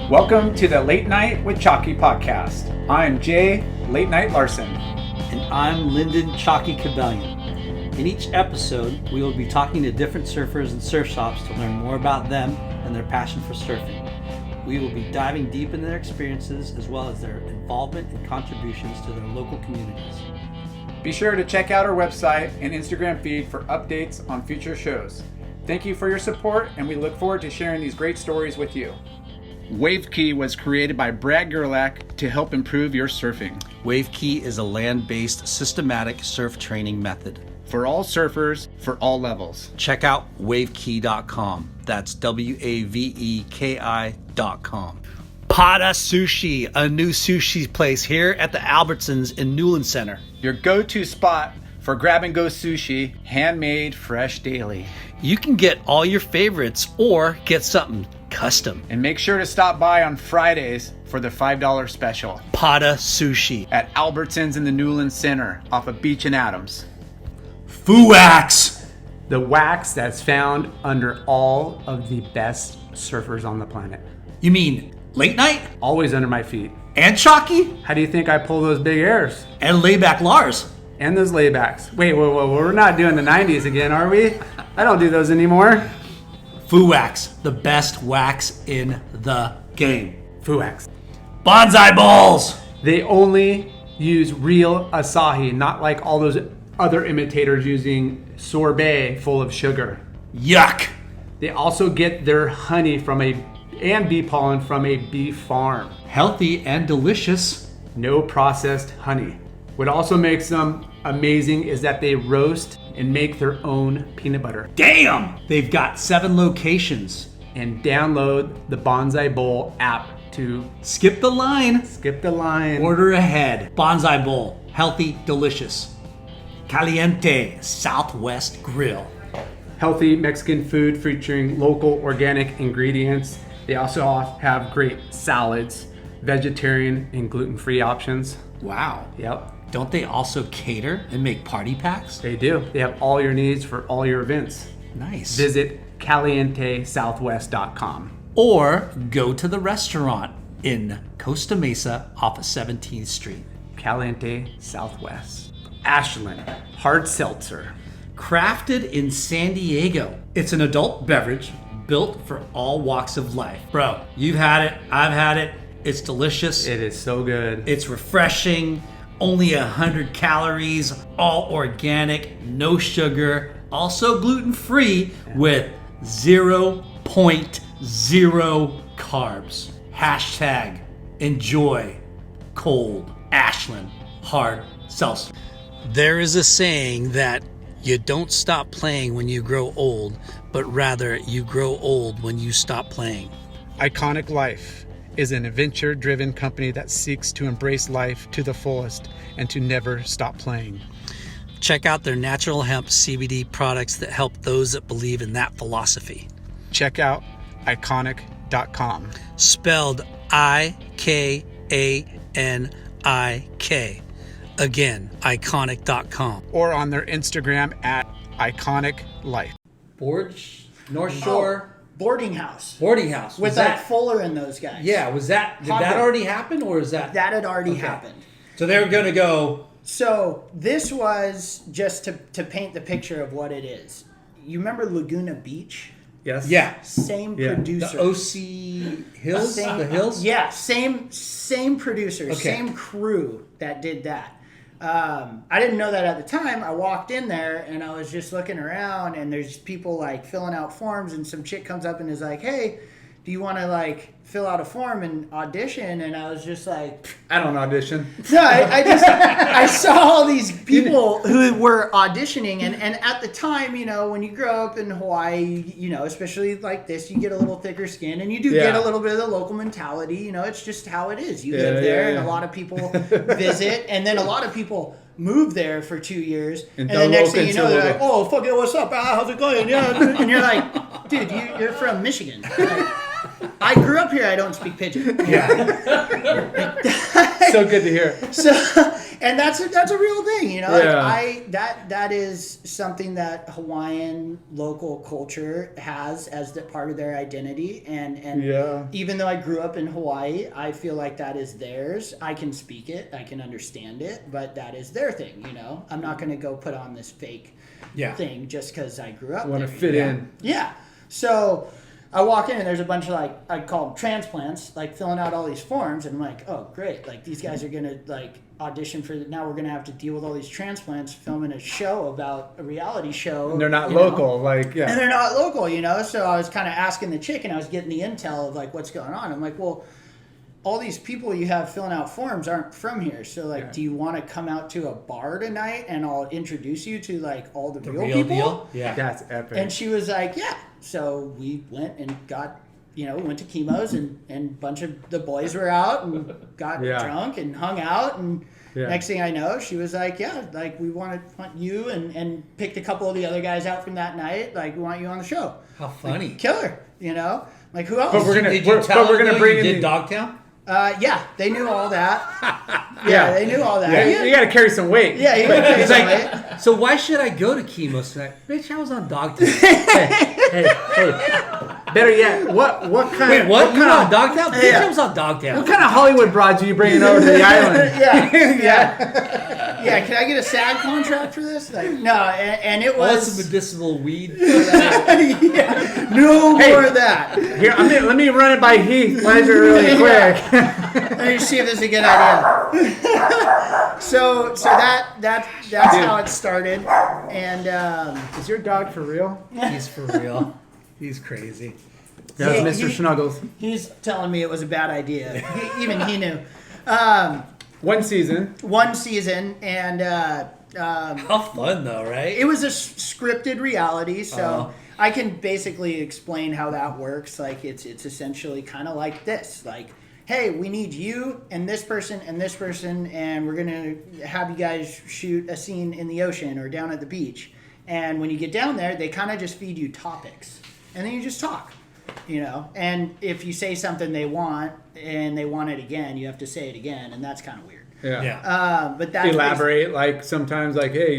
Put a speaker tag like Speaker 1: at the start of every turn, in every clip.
Speaker 1: Welcome to the Late Night with Chalky podcast. I'm Jay Late Night Larson.
Speaker 2: And I'm Lyndon Chalky Cabellion. In each episode, we will be talking to different surfers and surf shops to learn more about them and their passion for surfing. We will be diving deep into their experiences as well as their involvement and contributions to their local communities.
Speaker 1: Be sure to check out our website and Instagram feed for updates on future shows. Thank you for your support, and we look forward to sharing these great stories with you. WaveKey was created by Brad Gerlach to help improve your surfing.
Speaker 2: WaveKey is a land-based systematic surf training method.
Speaker 1: For all surfers, for all levels.
Speaker 2: Check out wavekey.com. That's WAVEKI.com. Pada Sushi, a new sushi place here at the Albertsons in Newland Center.
Speaker 1: Your go-to spot for grab-and-go sushi, handmade, fresh daily.
Speaker 2: You can get all your favorites or get something custom.
Speaker 1: And make sure to stop by on Fridays for the $5 special.
Speaker 2: Pada Sushi.
Speaker 1: At Albertsons in the Newland Center off of Beach and Adams.
Speaker 2: Foo Wax.
Speaker 3: The wax that's found under all of the best surfers on the planet.
Speaker 2: You mean Late Night?
Speaker 3: Always under my feet.
Speaker 2: And Chalky?
Speaker 3: How do you think I pull those big airs?
Speaker 2: And Layback Lars.
Speaker 3: And those laybacks. Wait, whoa, we're not doing the 90s again, are we? I don't do those anymore.
Speaker 2: Foo Wax, the best wax in the game.
Speaker 3: Foo Wax.
Speaker 2: Bonsai Balls.
Speaker 3: They only use real Asahi, not like all those other imitators using sorbet full of sugar.
Speaker 2: Yuck.
Speaker 3: They also get their honey and bee pollen from a bee farm.
Speaker 2: Healthy and delicious.
Speaker 3: No processed honey. What also makes them amazing is that they roast and make their own peanut butter.
Speaker 2: Damn! They've got 7 locations.
Speaker 3: And download the Bonsai Bowl app to
Speaker 2: skip the line.
Speaker 3: Order
Speaker 2: ahead. Bonsai Bowl. Healthy, delicious. Caliente Southwest Grill.
Speaker 3: Healthy Mexican food featuring local organic ingredients. They also have great salads, vegetarian and gluten-free options.
Speaker 2: Wow.
Speaker 3: Yep.
Speaker 2: Don't they also cater and make party packs?
Speaker 3: They do. They have all your needs for all your events.
Speaker 2: Nice.
Speaker 3: Visit calientesouthwest.com.
Speaker 2: Or go to the restaurant in Costa Mesa off of 17th Street.
Speaker 3: Caliente Southwest. Ashland Hard Seltzer.
Speaker 2: Crafted in San Diego. It's an adult beverage built for all walks of life. Bro, you've had it. I've had it. It's delicious.
Speaker 3: It is so good.
Speaker 2: It's refreshing. Only 100 calories, all organic, no sugar, also gluten-free with 0.0 carbs. Hashtag enjoy cold Ashland hard seltzer. There is a saying that you don't stop playing when you grow old, but rather you grow old when you stop playing.
Speaker 1: Iconic Life is an adventure-driven company that seeks to embrace life to the fullest and to never stop playing.
Speaker 2: Check out their natural hemp CBD products that help those that believe in that philosophy.
Speaker 1: Check out iconic.com.
Speaker 2: Spelled IKANIK. Again, iconic.com.
Speaker 1: Or on their Instagram at Iconic Life.
Speaker 2: North Shore.
Speaker 4: Boarding house.
Speaker 2: Boarding house.
Speaker 4: With that Fuller and those guys.
Speaker 2: Yeah, did that already happen, or is that?
Speaker 4: That had already happened.
Speaker 2: So they were going to go.
Speaker 4: So this was just to paint the picture of what it is. You remember Laguna Beach?
Speaker 3: Yes.
Speaker 2: Yeah.
Speaker 4: Same producer.
Speaker 2: The OC Hills? The Hills?
Speaker 4: Yeah, same producers,
Speaker 2: Okay.
Speaker 4: same crew that did that. I didn't know that at the time. I walked in there and I was just looking around, and there's people like filling out forms, and some chick comes up and is like, "Hey, do you want to like fill out a form and audition?" And I was just like,
Speaker 3: I don't audition.
Speaker 4: no, I saw all these people who were auditioning, and at the time, you know, when you grow up in Hawaii, you know, especially like this, you get a little thicker skin, and you do get a little bit of the local mentality. You know, it's just how it is. You live there, and a lot of people visit, and then a lot of people move there for 2 years, and the next thing you know, they're like, "Oh, fuck it, what's up? How's it going?" Yeah, and you're like, "Dude, you're from Michigan." Like, I grew up here. I don't speak pidgin.
Speaker 3: So good to hear.
Speaker 4: So, and that's a real thing, you know.
Speaker 3: Yeah.
Speaker 4: Like that is something that Hawaiian local culture has as the part of their identity, and even though I grew up in Hawaii, I feel like that is theirs. I can speak it, I can understand it, but that is their thing, you know. I'm not going to go put on this fake thing just because I grew up.
Speaker 3: Want to
Speaker 4: there,
Speaker 3: fit in?
Speaker 4: Yeah. So I walk in and there's a bunch of like, I call them transplants, like filling out all these forms, and I'm like, oh great, like these guys are gonna like audition for now we're gonna have to deal with all these transplants filming a show about a reality show.
Speaker 3: And they're not local, like
Speaker 4: And they're not local, you know. So I was kind of asking the chick, and I was getting the intel of like what's going on. I'm like, well, all these people you have filling out forms aren't from here. So like, do you want to come out to a bar tonight and I'll introduce you to like all the real people?
Speaker 2: Deal? Yeah,
Speaker 3: that's epic.
Speaker 4: And she was like, yeah. So we went and got, went to Chemo's, and a bunch of the boys were out and got drunk and hung out. And next thing I know, she was like, yeah, like we want you, and picked a couple of the other guys out from that night. Like, we want you on the show.
Speaker 2: How funny.
Speaker 4: Like, killer, you know? Like, who else?
Speaker 3: But we're gonna,
Speaker 2: Did you tell them
Speaker 3: bring
Speaker 2: you
Speaker 3: in
Speaker 2: did Dogtown?
Speaker 4: Yeah, they knew all that. They knew all that.
Speaker 3: Yeah, you got to carry some weight.
Speaker 4: Yeah, you got to carry
Speaker 2: It's
Speaker 4: some
Speaker 2: like,
Speaker 4: weight.
Speaker 2: so why should I go to Chemo's tonight? Bitch, I was on Dogtown. hey.
Speaker 3: Better yet, what kind?
Speaker 2: Wait, what? You were on
Speaker 3: of
Speaker 2: Dogtown? Bitch, I was on Dogtown.
Speaker 3: what kind of Hollywood broads are you bringing over to the island?
Speaker 4: Yeah, can I get a SAG contract for this? Like, no, and it
Speaker 2: Want
Speaker 4: was
Speaker 2: some medicinal weed?
Speaker 4: no more of that.
Speaker 3: Here, let me run it by Heath Ledger really quick.
Speaker 4: Let me see if this is a good idea. So that's how it started, and
Speaker 3: Is your dog for real?
Speaker 2: He's for real. He's crazy.
Speaker 3: That was
Speaker 4: He-
Speaker 3: Mr.
Speaker 4: he-
Speaker 3: Snuggles.
Speaker 4: he's telling me it was a bad idea. Even he knew.
Speaker 3: One season.
Speaker 4: One season, and
Speaker 2: How fun though, right?
Speaker 4: it was a scripted reality, so I can basically explain how that works. Like, it's essentially kind of like this. Like, hey, we need you and this person, and we're gonna have you guys shoot a scene in the ocean or down at the beach. And when you get down there, they kind of just feed you topics, and then you just talk, you know. And if you say something they want and they want it again, you have to say it again, and that's kind of weird.
Speaker 3: Yeah.
Speaker 4: But that's
Speaker 3: Elaborate, like sometimes, like, hey,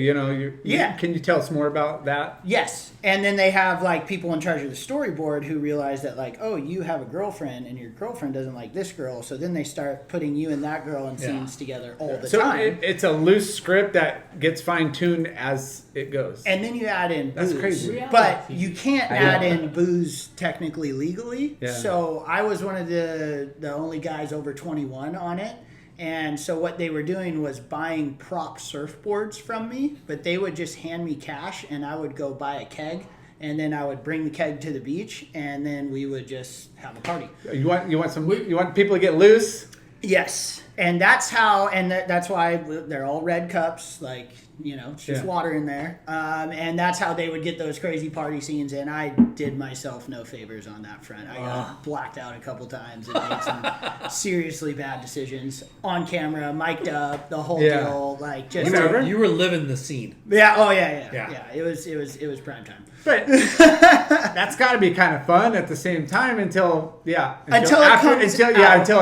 Speaker 4: Yeah.
Speaker 3: Can you tell us more about that?
Speaker 4: Yes. And then they have like people in charge of the storyboard who realize that like, oh, you have a girlfriend and your girlfriend doesn't like this girl. So then they start putting you and that girl in scenes together all the
Speaker 3: So
Speaker 4: time.
Speaker 3: it's a loose script that gets fine-tuned as it goes.
Speaker 4: And then you add in booze.
Speaker 3: That's crazy.
Speaker 4: But you can't add in booze technically legally.
Speaker 3: Yeah.
Speaker 4: So I was one of the only guys over 21 on it. And so what they were doing was buying prop surfboards from me, but they would just hand me cash, and I would go buy a keg, and then I would bring the keg to the beach, and then we would just have a party.
Speaker 3: You want people to get loose?
Speaker 4: Yes, and that's how, and that's why they're all red cups, like, it's just water in there, and that's how they would get those crazy party scenes. And I did myself no favors on that front. I got blacked out a couple times and made some seriously bad decisions on camera, mic'd up, the whole deal, like just
Speaker 2: You were living the scene.
Speaker 4: yeah. It was prime time.
Speaker 3: But that's got to be kind of fun at the same time until it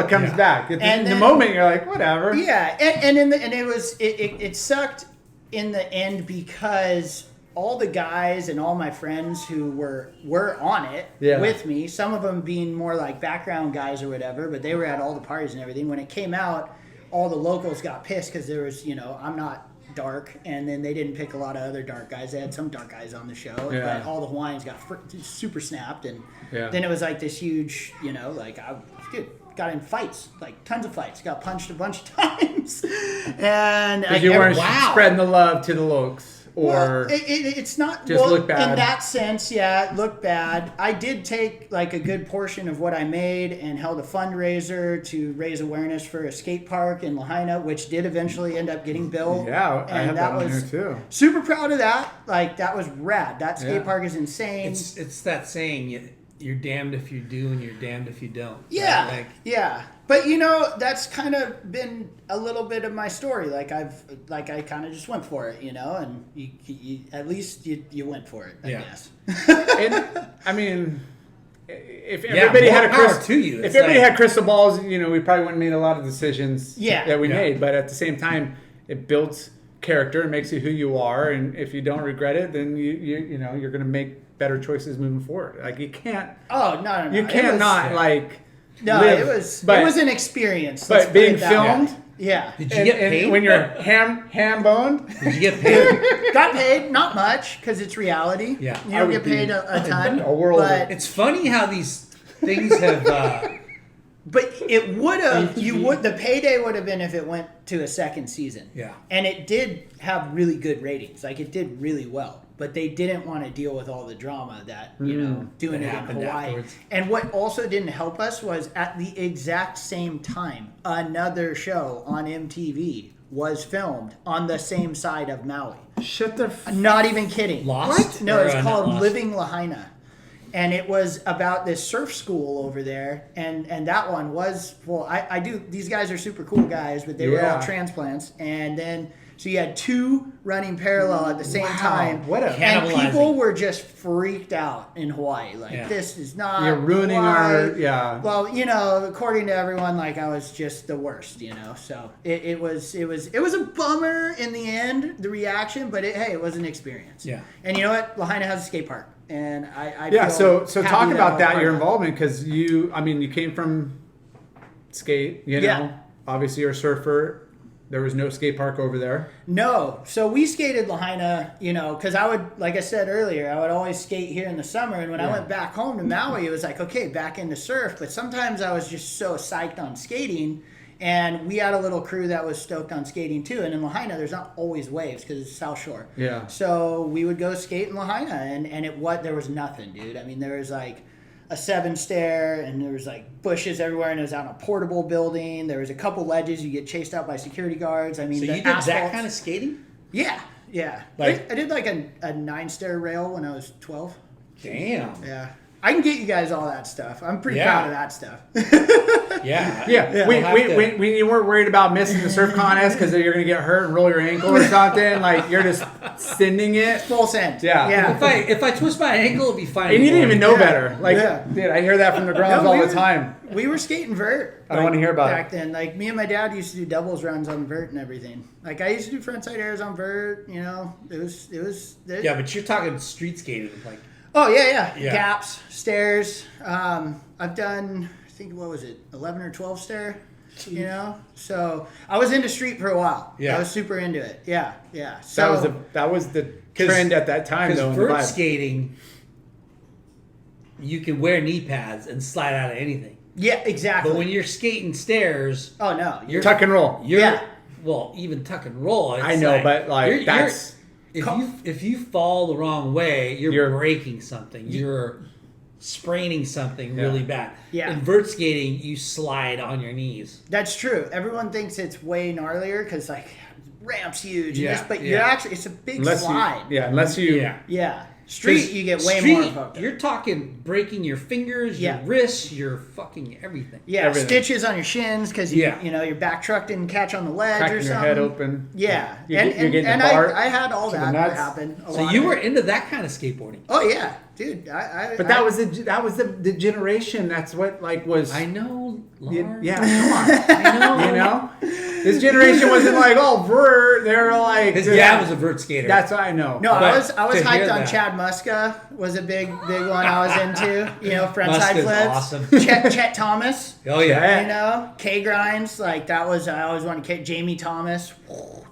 Speaker 3: comes back. In the moment, you're like, whatever.
Speaker 4: Yeah, it sucked in the end because all the guys and all my friends who were on it with me, some of them being more like background guys or whatever, but they were at all the parties and everything. When it came out, all the locals got pissed because there was, I'm not dark, and then they didn't pick a lot of other dark guys. They had some dark guys on the show, but all the Hawaiians got super snapped, and then it was like this huge, got in fights, like tons of fights, got punched a bunch of times, and
Speaker 3: you weren't spreading the love to the looks. Or
Speaker 4: it's not
Speaker 3: just look bad.
Speaker 4: In that sense, it looked bad. I did take like a good portion of what I made and held a fundraiser to raise awareness for a skate park in Lahaina, which did eventually end up getting built.
Speaker 3: Yeah,
Speaker 4: and
Speaker 3: I have that on here too.
Speaker 4: Super proud of that. Like, that was rad. That skate park is insane.
Speaker 2: It's that saying, you're damned if you do and you're damned if you don't.
Speaker 4: Yeah,
Speaker 2: right?
Speaker 4: But that's kind of been a little bit of my story. Like, I kind of just went for it, and you at least you went for it, I guess.
Speaker 3: I mean,
Speaker 1: if everybody had a
Speaker 2: if
Speaker 1: everybody had crystal balls, we probably wouldn't have made a lot of decisions that we made. But at the same time, it builds character and makes you who you are. And if you don't regret it, then you're going to make better choices moving forward. Like you can't.
Speaker 4: Oh no!
Speaker 1: You cannot
Speaker 4: No,
Speaker 1: live,
Speaker 4: it was an experience.
Speaker 1: But being filmed.
Speaker 4: Yeah.
Speaker 2: Did you get paid?
Speaker 1: When you're ham boned?
Speaker 2: Did you get paid?
Speaker 4: Got paid, not much, because it's reality.
Speaker 2: Yeah.
Speaker 4: You don't get paid a ton.
Speaker 1: But
Speaker 2: it's funny how these things have.
Speaker 4: But it would have. The payday would have been if it went to a second season.
Speaker 2: Yeah.
Speaker 4: And it did have really good ratings. Like it did really well. But they didn't want to deal with all the drama that, doing it in Hawaii. Afterwards. And what also didn't help us was at the exact same time, another show on MTV was filmed on the same side of Maui.
Speaker 1: Shut the
Speaker 4: Not even kidding.
Speaker 2: Lost?
Speaker 4: What? No, it's called Living Lahaina. And it was about this surf school over there. And that one was, I do, these guys are super cool guys, but they were all transplants. And then... So you had two running parallel at the same time. And people were just freaked out in Hawaii. Like, this is not
Speaker 1: You're ruining
Speaker 4: Hawaii.
Speaker 1: our...
Speaker 4: Well, according to everyone, like, I was just the worst, So it was a bummer in the end, the reaction, but it was an experience.
Speaker 2: Yeah.
Speaker 4: And you know what? Lahaina has a skate park. And I
Speaker 1: so
Speaker 4: feel
Speaker 1: talk about that, your
Speaker 4: of
Speaker 1: involvement, because you came from skate, Obviously you're a surfer. There was no skate park over there?
Speaker 4: No. So we skated Lahaina, because I would, like I said earlier, I would always skate here in the summer. And when I went back home to Maui, it was like, okay, back into surf. But sometimes I was just so psyched on skating. And we had a little crew that was stoked on skating too. And in Lahaina, there's not always waves because it's South Shore.
Speaker 1: Yeah.
Speaker 4: So we would go skate in Lahaina. And there was nothing, dude. I mean, there was like a 7 stair, and there was like bushes everywhere, and it was out in a portable building. There was a couple ledges. You get chased out by security guards. I mean,
Speaker 2: so you did that kind of skating?
Speaker 4: Yeah. I did like a 9 stair rail when I was 12.
Speaker 2: Damn.
Speaker 4: Yeah. I can get you guys all that stuff. I'm pretty proud of that stuff.
Speaker 1: Yeah. When you weren't worried about missing the surf contest because you're going to get hurt and roll your ankle or something, like you're just sending it.
Speaker 4: Full send.
Speaker 1: Yeah.
Speaker 2: If I twist my ankle, it'll be fine.
Speaker 1: And you didn't even know better. Like, dude, I hear that from the girls all the time.
Speaker 4: We were skating vert.
Speaker 1: I don't want to hear about
Speaker 4: back then. Like me and my dad used to do doubles runs on vert and everything. Like I used to do frontside airs on vert. It was.
Speaker 2: Yeah, but you're talking street skating, like.
Speaker 4: Oh yeah. Gaps, stairs. I've done, I think, what was it, 11 or 12 stair. So I was into street for a while. I was super into it. Yeah. So
Speaker 1: that was the trend at that time, though.
Speaker 2: Because vert skating, you can wear knee pads and slide out of anything.
Speaker 4: Yeah, exactly.
Speaker 2: But when you're skating stairs,
Speaker 4: oh no,
Speaker 1: you're tuck and roll.
Speaker 2: Well, even tuck and roll. It's
Speaker 1: I know, but that's.
Speaker 2: If you fall the wrong way, you're breaking something. You're spraining something really bad.
Speaker 4: Yeah.
Speaker 2: In vert skating, you slide on your knees.
Speaker 4: That's true. Everyone thinks it's way gnarlier because like ramp's huge. But you're actually it's a big slide.
Speaker 1: Unless you.
Speaker 4: Street, you get way more fucked up.
Speaker 2: You're talking breaking your fingers, your wrists, your fucking everything.
Speaker 4: Yeah, everything. Stitches on your shins because your back truck didn't catch on the ledge
Speaker 1: cracking
Speaker 4: or something.
Speaker 1: Your head open.
Speaker 4: Yeah,
Speaker 1: and
Speaker 4: I had all that happen.
Speaker 2: So you were into that kind of skateboarding.
Speaker 4: Oh yeah, dude.
Speaker 1: That was the generation. That's what was.
Speaker 2: I know.
Speaker 1: Come on. I know. This generation wasn't like, vert. They were like,
Speaker 2: his dad was a vert skater.
Speaker 1: That's what I know.
Speaker 4: No, I was hyped on Chad Muska. Was a big one I was into. Frontside flips.
Speaker 2: Awesome.
Speaker 4: Chet Thomas.
Speaker 2: Oh yeah.
Speaker 4: K Grimes. Like that was I always wanted Jamie Thomas.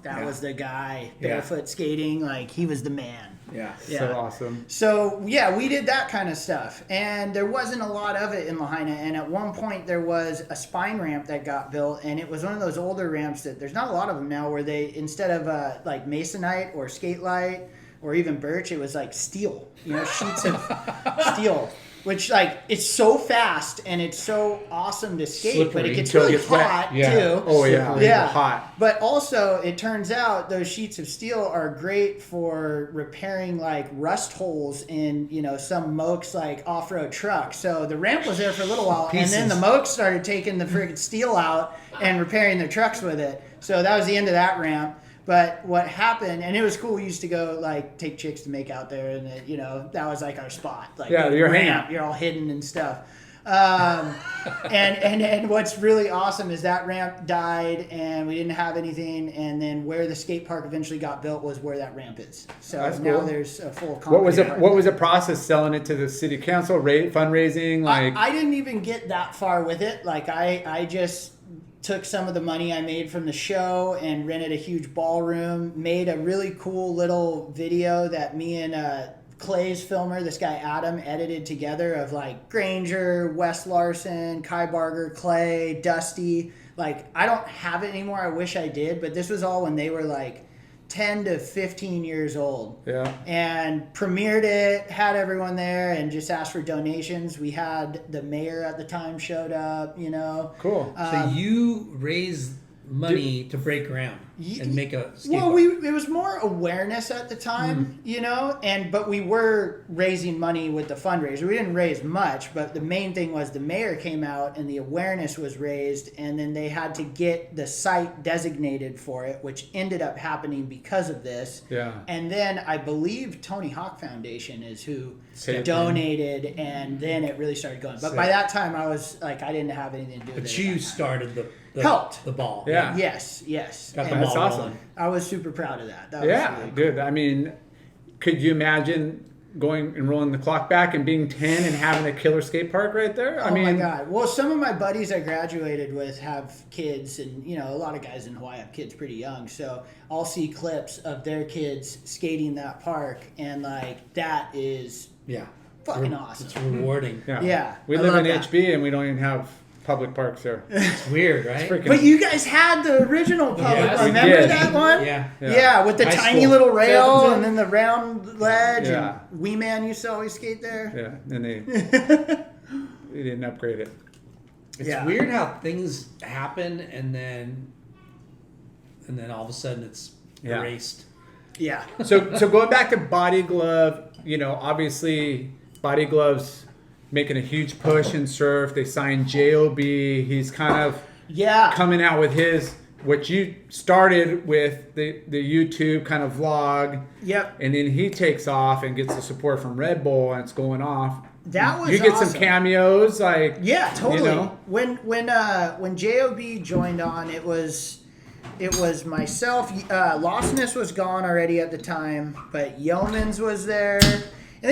Speaker 4: That was the guy. Barefoot skating. Like he was the man.
Speaker 1: Yeah, so awesome.
Speaker 4: So, we did that kind of stuff. And there wasn't a lot of it in Lahaina. And at one point, there was a spine ramp that got built. And it was one of those older ramps that there's not a lot of them now where they, instead of like masonite or skate light or even birch, it was like steel, sheets of steel. Which, it's so fast and it's so awesome to skate, slippery, but it gets really hot, too.
Speaker 1: Oh, yeah. Hot.
Speaker 4: But also, it turns out those sheets of steel are great for repairing, rust holes in, some Mokes, off-road truck. So the ramp was there for a little while, and then the Mokes started taking the friggin' steel out and repairing their trucks with it. So that was the end of that ramp. But what happened, and it was cool. We used to go like take chicks to make out there, and it, that was like our spot. Like
Speaker 3: you're
Speaker 4: ramp, you're all hidden and stuff. And what's really awesome is that ramp died, and we didn't have anything. And then where the skate park eventually got built was where that ramp is. So
Speaker 3: That's
Speaker 4: now
Speaker 3: cool.
Speaker 4: there's a full.
Speaker 3: What was it?
Speaker 4: park.
Speaker 3: What was the process selling it to the city council? Fundraising? Like
Speaker 4: I didn't even get that far with it. Like I just took some of the money I made from the show and rented a huge ballroom, made a really cool little video that me and Clay's filmer, this guy Adam, edited together of like Granger, Wes Larson, Kai Barger, Clay, Dusty. Like, I don't have it anymore. I wish I did, but this was all when they were like 10 to 15 years old.
Speaker 3: Yeah.
Speaker 4: And premiered it, had everyone there, and just asked for donations. We had the mayor at the time showed up,
Speaker 3: Cool.
Speaker 2: So you raised money to break ground and make a skate
Speaker 4: Well,
Speaker 2: park.
Speaker 4: it was more awareness at the time, but we were raising money with the fundraiser. We didn't raise much, but the main thing was the mayor came out and the awareness was raised, and then they had to get the site designated for it, which ended up happening because of this.
Speaker 3: Yeah.
Speaker 4: And then I believe Tony Hawk Foundation is who
Speaker 3: Stepped in.
Speaker 4: donated, and then it really started going. But by that time, I was like, I didn't have anything to do with it.
Speaker 2: But
Speaker 4: at
Speaker 2: you
Speaker 4: that time.
Speaker 2: started the
Speaker 4: Helped.
Speaker 2: the ball.
Speaker 3: Yeah.
Speaker 4: Yes.
Speaker 2: Got the
Speaker 4: And
Speaker 2: ball
Speaker 3: That's awesome.
Speaker 2: rolling.
Speaker 4: I was super proud of that. That was
Speaker 3: Yeah,
Speaker 4: really cool.
Speaker 3: good. I mean, could you imagine going and rolling the clock back and being 10 and having a killer skate park right there? I
Speaker 4: Oh
Speaker 3: mean,
Speaker 4: my God. Well, some of my buddies I graduated with have kids, and a lot of guys in Hawaii have kids pretty young. So I'll see clips of their kids skating that park, and like that is
Speaker 2: Yeah.
Speaker 4: fucking awesome.
Speaker 2: It's rewarding.
Speaker 4: Yeah,
Speaker 3: We
Speaker 4: I
Speaker 3: live
Speaker 4: love
Speaker 3: in
Speaker 4: that.
Speaker 3: HB and we don't even have public parks here.
Speaker 2: It's weird, right?
Speaker 3: Freaking-
Speaker 4: But you guys had the original public.
Speaker 2: Yes, we
Speaker 4: Remember
Speaker 3: did.
Speaker 4: that one?
Speaker 2: Yeah.
Speaker 4: Yeah, with the
Speaker 2: High
Speaker 4: tiny
Speaker 2: school.
Speaker 4: little rail
Speaker 3: Yeah.
Speaker 4: and then the round ledge.
Speaker 3: Yeah.
Speaker 4: And Wee Man used to always skate there.
Speaker 3: Yeah, and they didn't upgrade it.
Speaker 2: It's
Speaker 4: Yeah.
Speaker 2: weird how things happen and then all of a sudden it's
Speaker 3: Yeah.
Speaker 2: erased.
Speaker 4: Yeah.
Speaker 3: So going back to Body Glove, obviously Body Glove's making a huge push in surf. They signed J.O.B. He's kind of
Speaker 4: Yeah.
Speaker 3: coming out with what you started with the YouTube kind of vlog.
Speaker 4: Yep.
Speaker 3: And then he takes off and gets the support from Red Bull and it's going off.
Speaker 4: That was
Speaker 3: You get
Speaker 4: awesome.
Speaker 3: some cameos, like
Speaker 4: Yeah, totally.
Speaker 3: You know?
Speaker 4: When J.O.B. joined on, it was myself. Lostness was gone already at the time, but Yeomans was there. And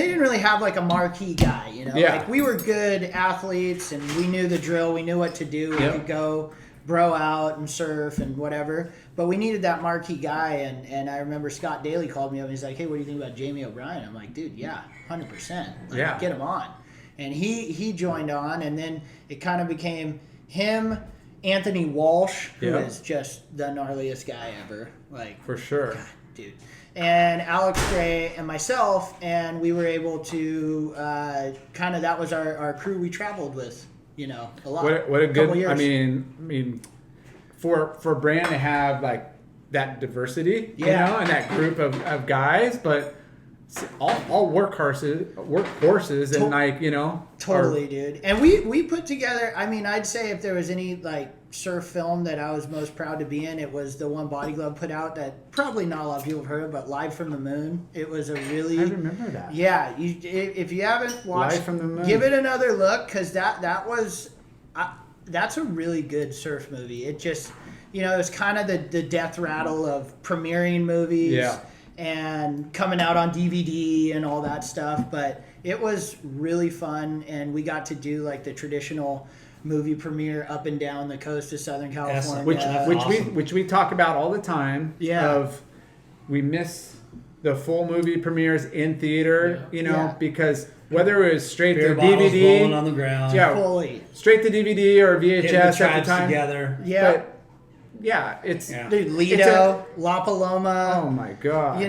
Speaker 4: they didn't really have like a marquee guy,
Speaker 3: Yeah.
Speaker 4: Like we were good athletes and we knew the drill. We knew what to do. We
Speaker 3: Yep.
Speaker 4: could go bro out and surf and whatever. But we needed that marquee guy. And I remember Scott Daly called me up and he's like, hey, what do you think about Jamie O'Brien? I'm like, dude, yeah, 100%. Like,
Speaker 3: Yeah.
Speaker 4: Get him on. And he joined on, and then it kind of became him, Anthony Walsh, who
Speaker 3: Yeah.
Speaker 4: is just the gnarliest guy ever. Like,
Speaker 3: for sure.
Speaker 4: dude. And Alex Gray and myself, and we were able to that was our crew we traveled with, a lot.
Speaker 3: What a
Speaker 4: Couple
Speaker 3: good.
Speaker 4: years.
Speaker 3: I mean, for a brand to have like that diversity,
Speaker 4: Yeah.
Speaker 3: and that group of guys, but all workhorses, and like
Speaker 4: Totally, dude. And we put together, I'd say if there was any like surf film that I was most proud to be in, it was the one Body Glove put out that probably not a lot of people have heard of, but Live from the Moon. It was a really...
Speaker 3: I remember that.
Speaker 4: Yeah, if you haven't watched,
Speaker 3: Live from the Moon.
Speaker 4: give it another look, because that's a really good surf movie. It just, it was kind of the death rattle of premiering movies.
Speaker 3: Yeah.
Speaker 4: And coming out on DVD and all that stuff, but it was really fun, and we got to do like the traditional movie premiere up and down the coast of Southern California.
Speaker 3: which we talk about all the time.
Speaker 4: Yeah.
Speaker 3: We miss the full movie premieres in theater,
Speaker 4: Yeah.
Speaker 3: because whether it was straight
Speaker 2: Beer
Speaker 3: to
Speaker 2: bottles
Speaker 3: DVD,
Speaker 2: rolling on the ground.
Speaker 3: yeah,
Speaker 4: fully.
Speaker 3: straight to DVD or
Speaker 2: Getting the
Speaker 3: VHS at the
Speaker 2: tribes
Speaker 3: time.
Speaker 2: together.
Speaker 4: Yeah.
Speaker 3: But yeah, it's
Speaker 2: Yeah.
Speaker 4: Dude,
Speaker 3: It's
Speaker 4: Lido, La Paloma.
Speaker 3: oh my god.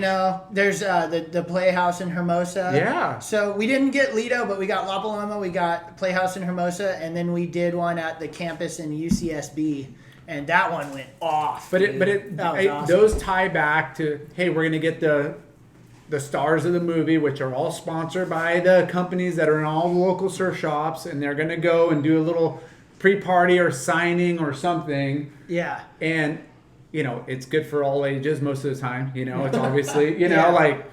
Speaker 4: There's the Playhouse in Hermosa.
Speaker 3: Yeah.
Speaker 4: So we didn't get Lido, but we got La Paloma, we got Playhouse in Hermosa, and then we did one at the campus in UCSB, and that one went off.
Speaker 3: But
Speaker 4: dude. That was awesome.
Speaker 3: those tie back to, hey, we're gonna get the stars of the movie, which are all sponsored by the companies that are in all the local surf shops, and they're gonna go and do a little pre-party or signing or something.
Speaker 4: Yeah.
Speaker 3: And
Speaker 1: it's good for all ages most of the time. It's obviously, like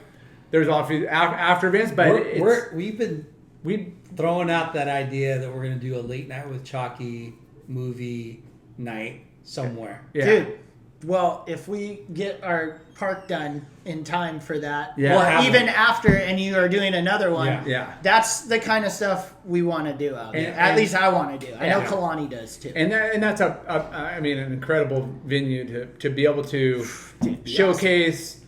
Speaker 1: there's obviously after events, but
Speaker 2: we've been throwing out that idea that we're going to do a late night with Chalky movie night somewhere.
Speaker 1: Yeah.
Speaker 4: Dude, well, if we get our park done in time for that,
Speaker 1: Yeah.
Speaker 4: or even after, and you are doing another one,
Speaker 1: Yeah.
Speaker 4: that's the kind of stuff we want to do out there. At least I want to do. I know Kalani does too.
Speaker 1: And that's an incredible venue to be able to
Speaker 4: Dude,
Speaker 1: showcase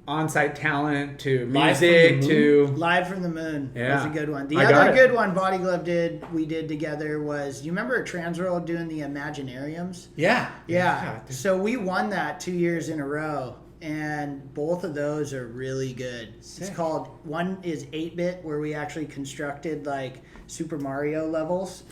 Speaker 1: on-site talent to
Speaker 2: Live from
Speaker 1: music
Speaker 2: the
Speaker 1: to
Speaker 4: Live from the Moon was a good one. The
Speaker 1: I got
Speaker 4: other
Speaker 1: it.
Speaker 4: good one Body Glove we did together was, you remember Transworld doing the Imaginariums?
Speaker 2: Yeah.
Speaker 4: Yeah. So we won that 2 years in a row, and both of those are really good.
Speaker 2: Sick.
Speaker 4: It's called, one is 8-bit, where we actually constructed like Super Mario levels.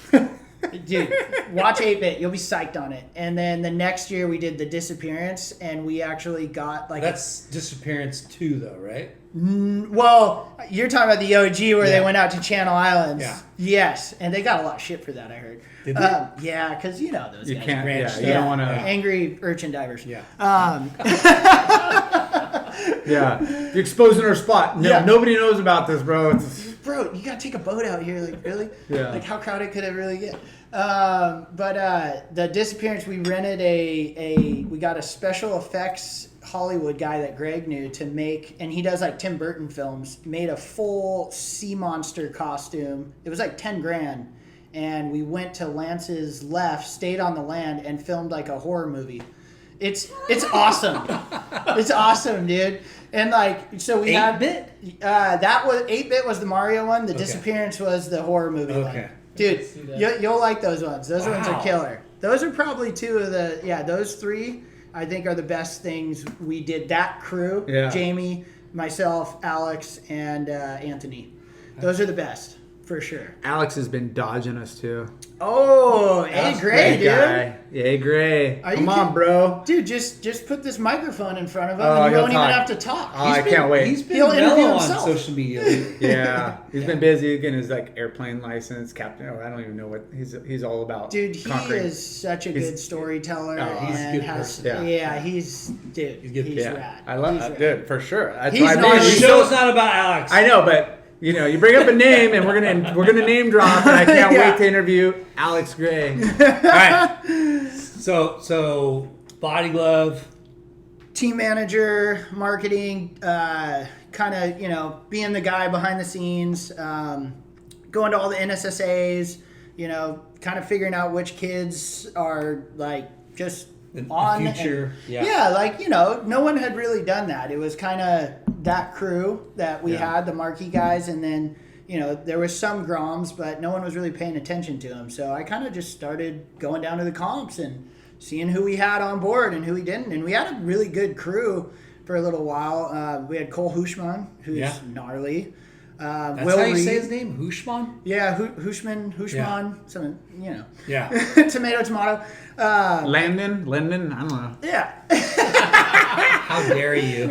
Speaker 4: Dude, watch 8-bit. You'll be psyched on it. And then the next year we did the Disappearance, and we actually got like...
Speaker 2: That's Disappearance 2 though, right?
Speaker 4: Well, you're talking about the OG where they went out to Channel Islands.
Speaker 2: Yeah.
Speaker 4: Yes, and they got a lot of shit for that, I heard.
Speaker 2: Did they?
Speaker 4: Yeah, because those
Speaker 1: you
Speaker 4: guys.
Speaker 1: can't.
Speaker 2: Ranch
Speaker 1: Yeah, you don't want to.
Speaker 4: Angry urchin divers.
Speaker 2: Yeah.
Speaker 1: Yeah, you're exposing our spot. No,
Speaker 4: Yeah.
Speaker 1: nobody knows about this, bro.
Speaker 4: Bro, you gotta take a boat out here. Like, really?
Speaker 1: Yeah.
Speaker 4: Like, how crowded could it really get? But the Disappearance, we rented we got a special effects Hollywood guy that Greg knew to make, and he does like Tim Burton films, made a full sea monster costume. It was like 10 grand. And we went to Lance's left, stayed on the land, and filmed like a horror movie. It's awesome. It's awesome, dude. And like, so we had
Speaker 2: 8-bit?
Speaker 4: that was 8-bit was the Mario one. The Disappearance was the horror movie
Speaker 2: Okay.
Speaker 4: one. Dude, you'll like those ones. Those ones are killer. Those are probably two of those three I think are the best things we did. That crew, Jamie, myself, Alex, and Anthony. Those are the best. For sure.
Speaker 1: Alex has been dodging us too.
Speaker 4: Oh, A Gray, dude.
Speaker 1: Guy. Yeah, Gray.
Speaker 4: Are you
Speaker 1: Come on,
Speaker 4: kidding?
Speaker 1: bro.
Speaker 4: Dude, just put this microphone in front of him,
Speaker 1: Oh,
Speaker 4: and you
Speaker 1: he'll
Speaker 4: won't even
Speaker 1: talk.
Speaker 4: have to talk.
Speaker 1: Oh, I can't wait.
Speaker 2: He's been
Speaker 4: He'll interview
Speaker 2: mellow on
Speaker 4: himself.
Speaker 2: social media.
Speaker 1: Yeah, he's been busy getting his airplane license, captain. I don't even know what he's all about.
Speaker 4: Dude, he
Speaker 1: conquering.
Speaker 4: is such a good storyteller.
Speaker 1: he's
Speaker 4: and
Speaker 2: a good
Speaker 4: has,
Speaker 2: person.
Speaker 4: he's
Speaker 2: good.
Speaker 4: rad.
Speaker 1: I love that, dude, for sure. That's
Speaker 4: He's
Speaker 1: what I
Speaker 4: not-
Speaker 1: mean.
Speaker 2: The show's not about Alex.
Speaker 1: I know, but you bring up a name, and we're gonna name drop, and I can't wait to interview Alex Gray.
Speaker 2: All right. So Body Glove.
Speaker 4: Team manager, marketing, kind of, being the guy behind the scenes, going to all the NSSAs, kind of figuring out which kids are like just on
Speaker 2: the future.
Speaker 4: No one had really done that. It was kind of that crew that we had, the marquee guys, and then there was some Groms, but no one was really paying attention to them. So I kind of just started going down to the comps and seeing who we had on board and who we didn't. And we had a really good crew for a little while. We had Cole Hushman, who's gnarly.
Speaker 2: That's
Speaker 4: Will
Speaker 2: how you
Speaker 4: Reed.
Speaker 2: say his name? Hushman?
Speaker 4: Yeah, Hushman, something,
Speaker 2: Yeah.
Speaker 4: tomato.
Speaker 1: Landon, I don't know.
Speaker 4: Yeah.
Speaker 2: How dare you?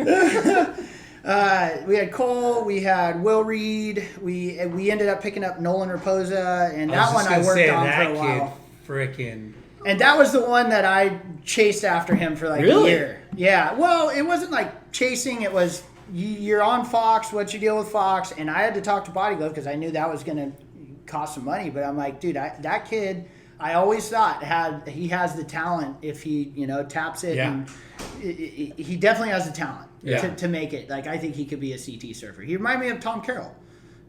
Speaker 4: We had Cole, we had Will Reed, we ended up picking up Nolan Raposa, and that one I worked on for a while.
Speaker 2: Frickin'.
Speaker 4: And that was the one that I chased after him for like
Speaker 2: Really?
Speaker 4: a year. Yeah. Well, it wasn't like chasing. It was you're on Fox. What's your deal with Fox? And I had to talk to Body Glove because I knew that was going to cost some money. But I'm like, dude, that kid, I always thought he has the talent if he taps it.
Speaker 2: Yeah.
Speaker 4: And he definitely has the talent
Speaker 2: Yeah.
Speaker 4: to make it. Like I think he could be a CT surfer. He reminded me of Tom Carroll.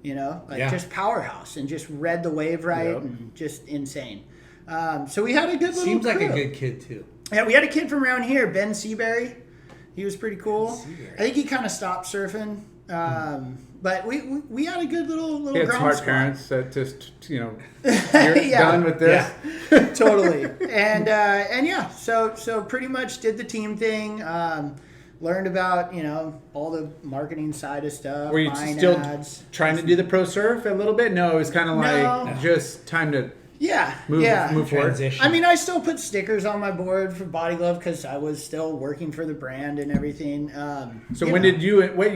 Speaker 4: Just powerhouse and just read the wave right and just insane. So we had a good little
Speaker 2: Seems like a
Speaker 4: crew.
Speaker 2: good kid, too.
Speaker 4: Yeah, we had a kid from around here, Ben Seabury. He was pretty cool. I think he kind of stopped surfing. But we had a good little
Speaker 1: He had
Speaker 4: ground
Speaker 1: smart
Speaker 4: squad.
Speaker 1: parents that just, you're
Speaker 4: Yeah.
Speaker 1: done with this.
Speaker 2: Yeah.
Speaker 4: Totally. And yeah, so pretty much did the team thing. Learned about, all the marketing side of stuff.
Speaker 1: Were you
Speaker 4: buying
Speaker 1: still
Speaker 4: ads.
Speaker 1: trying to do the pro surf a little bit? No, it was kind of like
Speaker 4: No.
Speaker 1: just time to
Speaker 4: Yeah.
Speaker 1: move forward.
Speaker 2: Transition.
Speaker 4: I mean, I still put stickers on my board for Body Glove because I was still working for the brand and everything.
Speaker 1: So what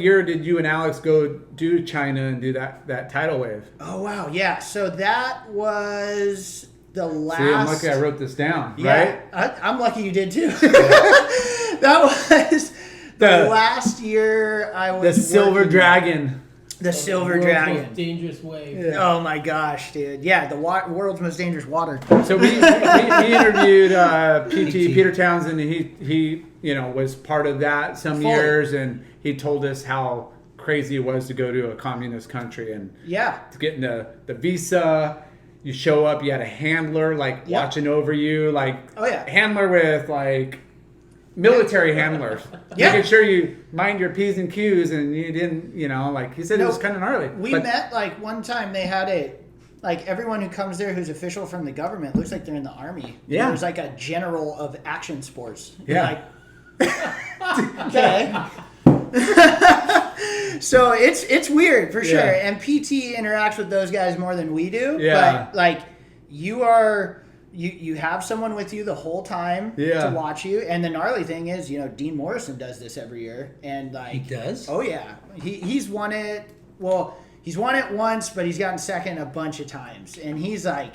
Speaker 1: year did you and Alex go do China and do that tidal wave?
Speaker 4: Oh, wow. Yeah. So that was the last.
Speaker 1: See, I'm lucky I wrote this down.
Speaker 4: Yeah,
Speaker 1: Right?
Speaker 4: I'm lucky you did too. That was the last year I was.
Speaker 3: The Silver Dragon.
Speaker 4: The Silver
Speaker 5: World's
Speaker 4: Dragon.
Speaker 5: most dangerous wave.
Speaker 3: Yeah.
Speaker 4: Oh my gosh, dude! Yeah, the world's most dangerous water.
Speaker 1: So we interviewed PT Peter Townsend, and he was part of that some
Speaker 4: Fully.
Speaker 1: years, and he told us how crazy it was to go to a communist country and to get the visa. You show up, you had a handler watching over you, handler with military handlers, making sure you mind your P's and Q's, and you didn't, he said it was kind of gnarly.
Speaker 4: We met one time. They had everyone who comes there who's official from the government looks like they're in the army.
Speaker 1: Yeah,
Speaker 4: there's a general of action sports.
Speaker 1: Yeah.
Speaker 4: Okay. So it's weird for sure, and PT interacts with those guys more than we do.
Speaker 1: Yeah.
Speaker 4: But you have someone with you the whole time to watch you, and the gnarly thing is, Dean Morrison does this every year, and
Speaker 2: he does.
Speaker 4: Oh yeah, he's won it. Well, he's won it once, but he's gotten second a bunch of times, and he's an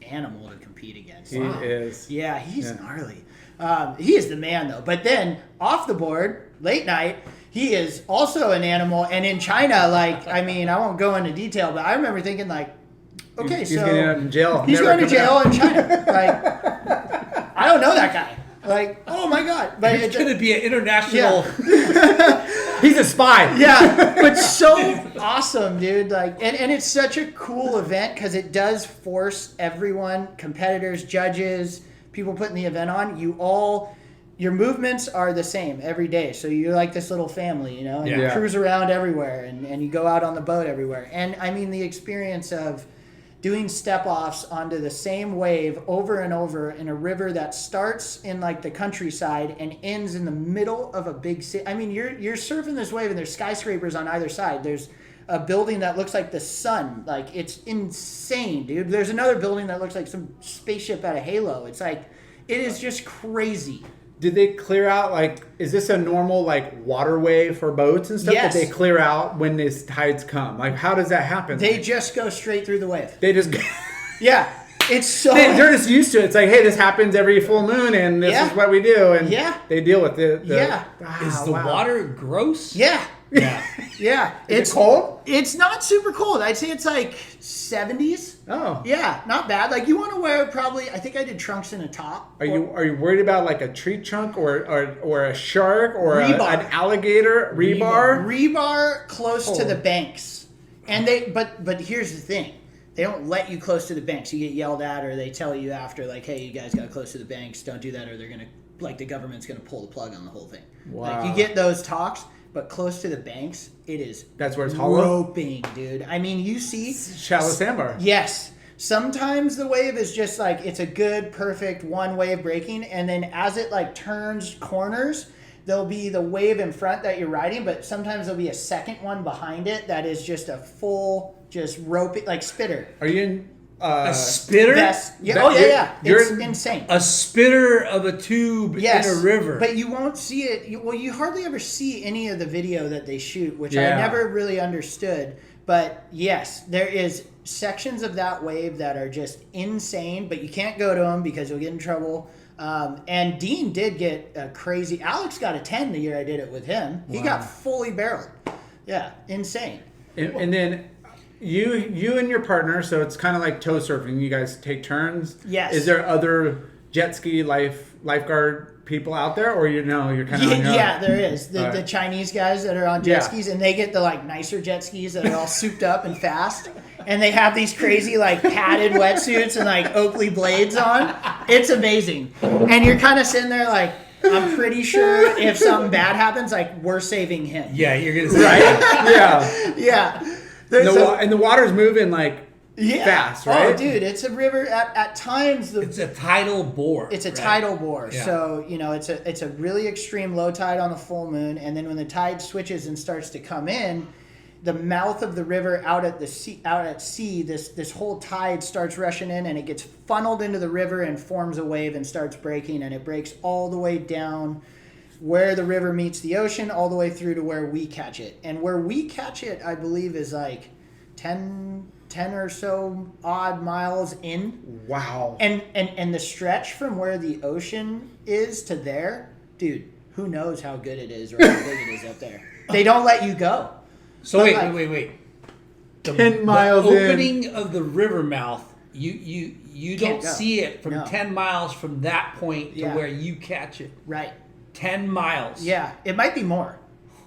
Speaker 4: animal to compete against.
Speaker 1: He is.
Speaker 4: Yeah, he's gnarly. He is the man, though. But then, off the board, late night, he is also an animal. And in China, I won't go into detail, but I remember thinking, okay,
Speaker 1: he's getting out in jail.
Speaker 4: He's
Speaker 1: Never
Speaker 4: going to
Speaker 1: coming
Speaker 4: jail
Speaker 1: out.
Speaker 4: in China. I don't know that guy. Oh my God. But
Speaker 2: He's going to be an international...
Speaker 1: He's a spy.
Speaker 4: Yeah, but so awesome, dude. And it's such a cool event because it does force everyone, competitors, judges, people putting the event on, your movements are the same every day. So you're like this little family, and you cruise around everywhere and you go out on the boat everywhere. And the experience of doing step-offs onto the same wave over and over in a river that starts in the countryside and ends in the middle of a big city. You're surfing this wave and there's skyscrapers on either side. There's a building that looks like the sun. It's insane, dude. There's another building that looks like some spaceship out of Halo. It is just crazy.
Speaker 1: Did they clear out, is this a normal, waterway for boats and stuff that they clear out when these tides come? How does that happen?
Speaker 4: They just go straight through the wave.
Speaker 1: They just...
Speaker 4: Yeah. It's so...
Speaker 1: They're just used to it. It's hey, this happens every full moon, and this is what we do. And they deal with it.
Speaker 2: Is the water gross?
Speaker 4: Yeah.
Speaker 2: Yeah.
Speaker 4: Yeah.
Speaker 1: It's cold?
Speaker 4: It's not super cold. I'd say it's 70s.
Speaker 1: Oh.
Speaker 4: Yeah, not bad. You want to wear probably, I think I did trunks and a top.
Speaker 1: Are you worried about a tree trunk or a shark or an alligator?
Speaker 4: Rebar close to the banks. And but here's the thing. They don't let you close to the banks. You get yelled at, or they tell you after, hey, you guys got close to the banks. Don't do that, or they're going to, the government's going to pull the plug on the whole thing.
Speaker 1: Wow.
Speaker 4: You get those talks, but close to the banks, it is
Speaker 1: that's where it's hollow?
Speaker 4: roping, dude. You see...
Speaker 1: Shallow sandbar.
Speaker 4: Yes. Sometimes the wave is just it's a good, perfect one wave breaking, and then as it turns corners, there'll be the wave in front that you're riding, but sometimes there'll be a second one behind it that is just a full, just rope, spitter.
Speaker 1: Are you in
Speaker 2: a spitter?
Speaker 4: Yes. Yeah. Yeah. It's insane.
Speaker 2: A spitter of a tube in a river.
Speaker 4: But you won't see it. You hardly ever see any of the video that they shoot, which I never really understood. But yes, there is sections of that wave that are just insane, but you can't go to them because you'll get in trouble. And Dean did get a crazy... Alex got a 10 the year I did it with him. He got fully barreled. Yeah, insane.
Speaker 1: And then you and your partner, so it's kind of like tow surfing. You guys take turns.
Speaker 4: Yes.
Speaker 1: Is there other jet ski lifeguard people out there, or you're kind of on your own?
Speaker 4: Yeah, there is. The Chinese guys that are on jet skis, and they get the nicer jet skis that are all souped up and fast. And they have these crazy padded wetsuits and Oakley blades on. It's amazing. And you're kind of sitting there I'm pretty sure if something bad happens, we're saving him.
Speaker 2: Yeah, you're gonna say
Speaker 1: right.
Speaker 4: Yeah.
Speaker 1: And the water's moving fast, right?
Speaker 4: Oh, dude, it's a river. At times,
Speaker 2: it's a tidal bore.
Speaker 4: It's a tidal bore.
Speaker 2: Yeah.
Speaker 4: So it's a really extreme low tide on a full moon, and then when the tide switches and starts to come in, the mouth of the river out at sea, this whole tide starts rushing in, and it gets funneled into the river and forms a wave and starts breaking, and it breaks all the way down where the river meets the ocean, all the way through to where we catch it. And where we catch it, I believe, is 10 10 or so odd miles in.
Speaker 1: Wow.
Speaker 4: And the stretch from where the ocean is to there, dude, who knows how good it is or how big it is up there. They don't let you go.
Speaker 2: So wait.
Speaker 1: 10 miles
Speaker 2: the opening of the river mouth, you don't
Speaker 4: go.
Speaker 2: see it from
Speaker 4: No.
Speaker 2: 10 miles from that point to
Speaker 4: Yeah.
Speaker 2: where you catch it.
Speaker 4: Right.
Speaker 2: 10 miles.
Speaker 4: Yeah. It might be more.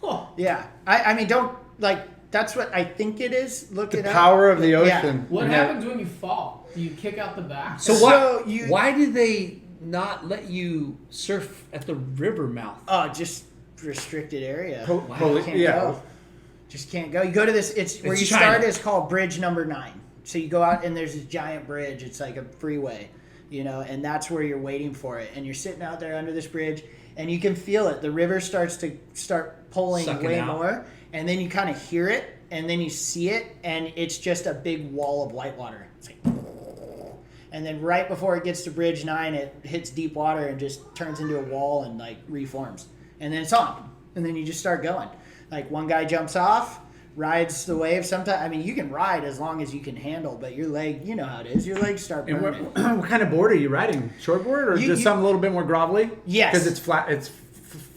Speaker 2: Huh.
Speaker 4: Yeah. I mean, don't, like, that's what I think it is. Look
Speaker 1: The
Speaker 4: it up.
Speaker 1: power of the
Speaker 4: Yeah.
Speaker 1: ocean.
Speaker 5: What
Speaker 1: And
Speaker 5: happens when you fall? Do you kick out the back?
Speaker 2: So
Speaker 4: you-
Speaker 2: why do they not let you surf at the river mouth?
Speaker 4: Oh, just restricted area. Can't
Speaker 1: yeah.
Speaker 4: go. Just can't go. You go to this. It's where you
Speaker 2: China.
Speaker 4: start is called Bridge Number 9. So you go out and there's this giant bridge. It's like a freeway, and that's where you're waiting for it. And you're sitting out there under this bridge, and you can feel it. The river starts to pulling
Speaker 2: Sucking
Speaker 4: way
Speaker 2: out.
Speaker 4: more, and then you kind of hear it, and then you see it, and it's just a big wall of white water. It's like, and then right before it gets to Bridge 9, it hits deep water and just turns into a wall and like reforms, and then it's on, and then you just start going. Like one guy jumps off, rides the wave. Sometimes, I mean, you can ride as long as you can handle, but your leg, you know how it is. Your legs start
Speaker 1: And
Speaker 4: burning.
Speaker 1: what kind of board are you riding? Shortboard or
Speaker 4: You-
Speaker 1: just something a little bit more grovelly?
Speaker 4: Yes.
Speaker 1: Because it's flat. It's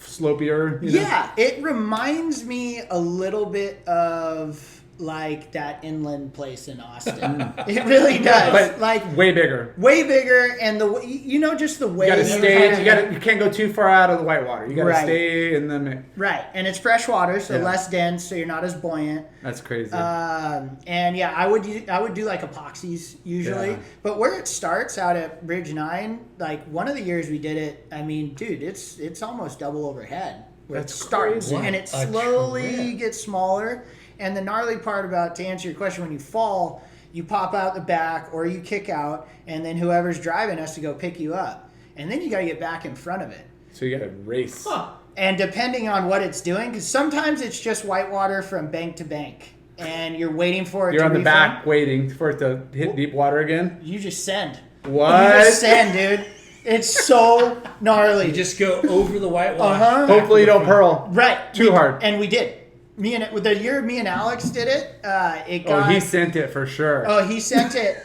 Speaker 1: slopier. You know?
Speaker 4: Yeah, it reminds me a little bit of like that inland place in Austin. It really does.
Speaker 1: But
Speaker 4: like
Speaker 1: way bigger.
Speaker 4: way bigger, and just the way
Speaker 1: You gotta stay. You can't go too far out of the whitewater. You gotta
Speaker 4: Right.
Speaker 1: stay in the mix.
Speaker 4: right, and it's fresh water, so
Speaker 1: Yeah.
Speaker 4: less dense, so you're not as buoyant.
Speaker 1: That's crazy.
Speaker 4: And yeah, I would do like epoxies usually,
Speaker 1: Yeah.
Speaker 4: but where it starts out at Bridge 9, like one of the years we did it, I mean, dude, it's almost double overhead where
Speaker 1: That's
Speaker 4: it starts,
Speaker 1: crazy.
Speaker 4: and it
Speaker 2: What a
Speaker 4: slowly
Speaker 2: trip.
Speaker 4: gets smaller. And the gnarly part about, to answer your question, when you fall, you pop out the back or you kick out, and then whoever's driving has to go pick you up, and then you got to get back in front of it.
Speaker 1: so you gotta race.
Speaker 4: And depending on what it's doing, because sometimes it's just whitewater from bank to bank, and you're waiting for it
Speaker 1: You're
Speaker 4: to
Speaker 1: on the
Speaker 4: reform.
Speaker 1: back waiting for it to hit deep water again.
Speaker 4: You just send.
Speaker 1: What?
Speaker 4: You just send, dude. It's so gnarly.
Speaker 2: You just go over the whitewash.
Speaker 4: Uh-huh.
Speaker 1: Hopefully you don't pearl.
Speaker 4: right.
Speaker 1: Too hard.
Speaker 4: And we did. The year me and Alex did it, it
Speaker 1: Oh,
Speaker 4: got...
Speaker 1: he sent it for sure.
Speaker 4: Oh, he sent it.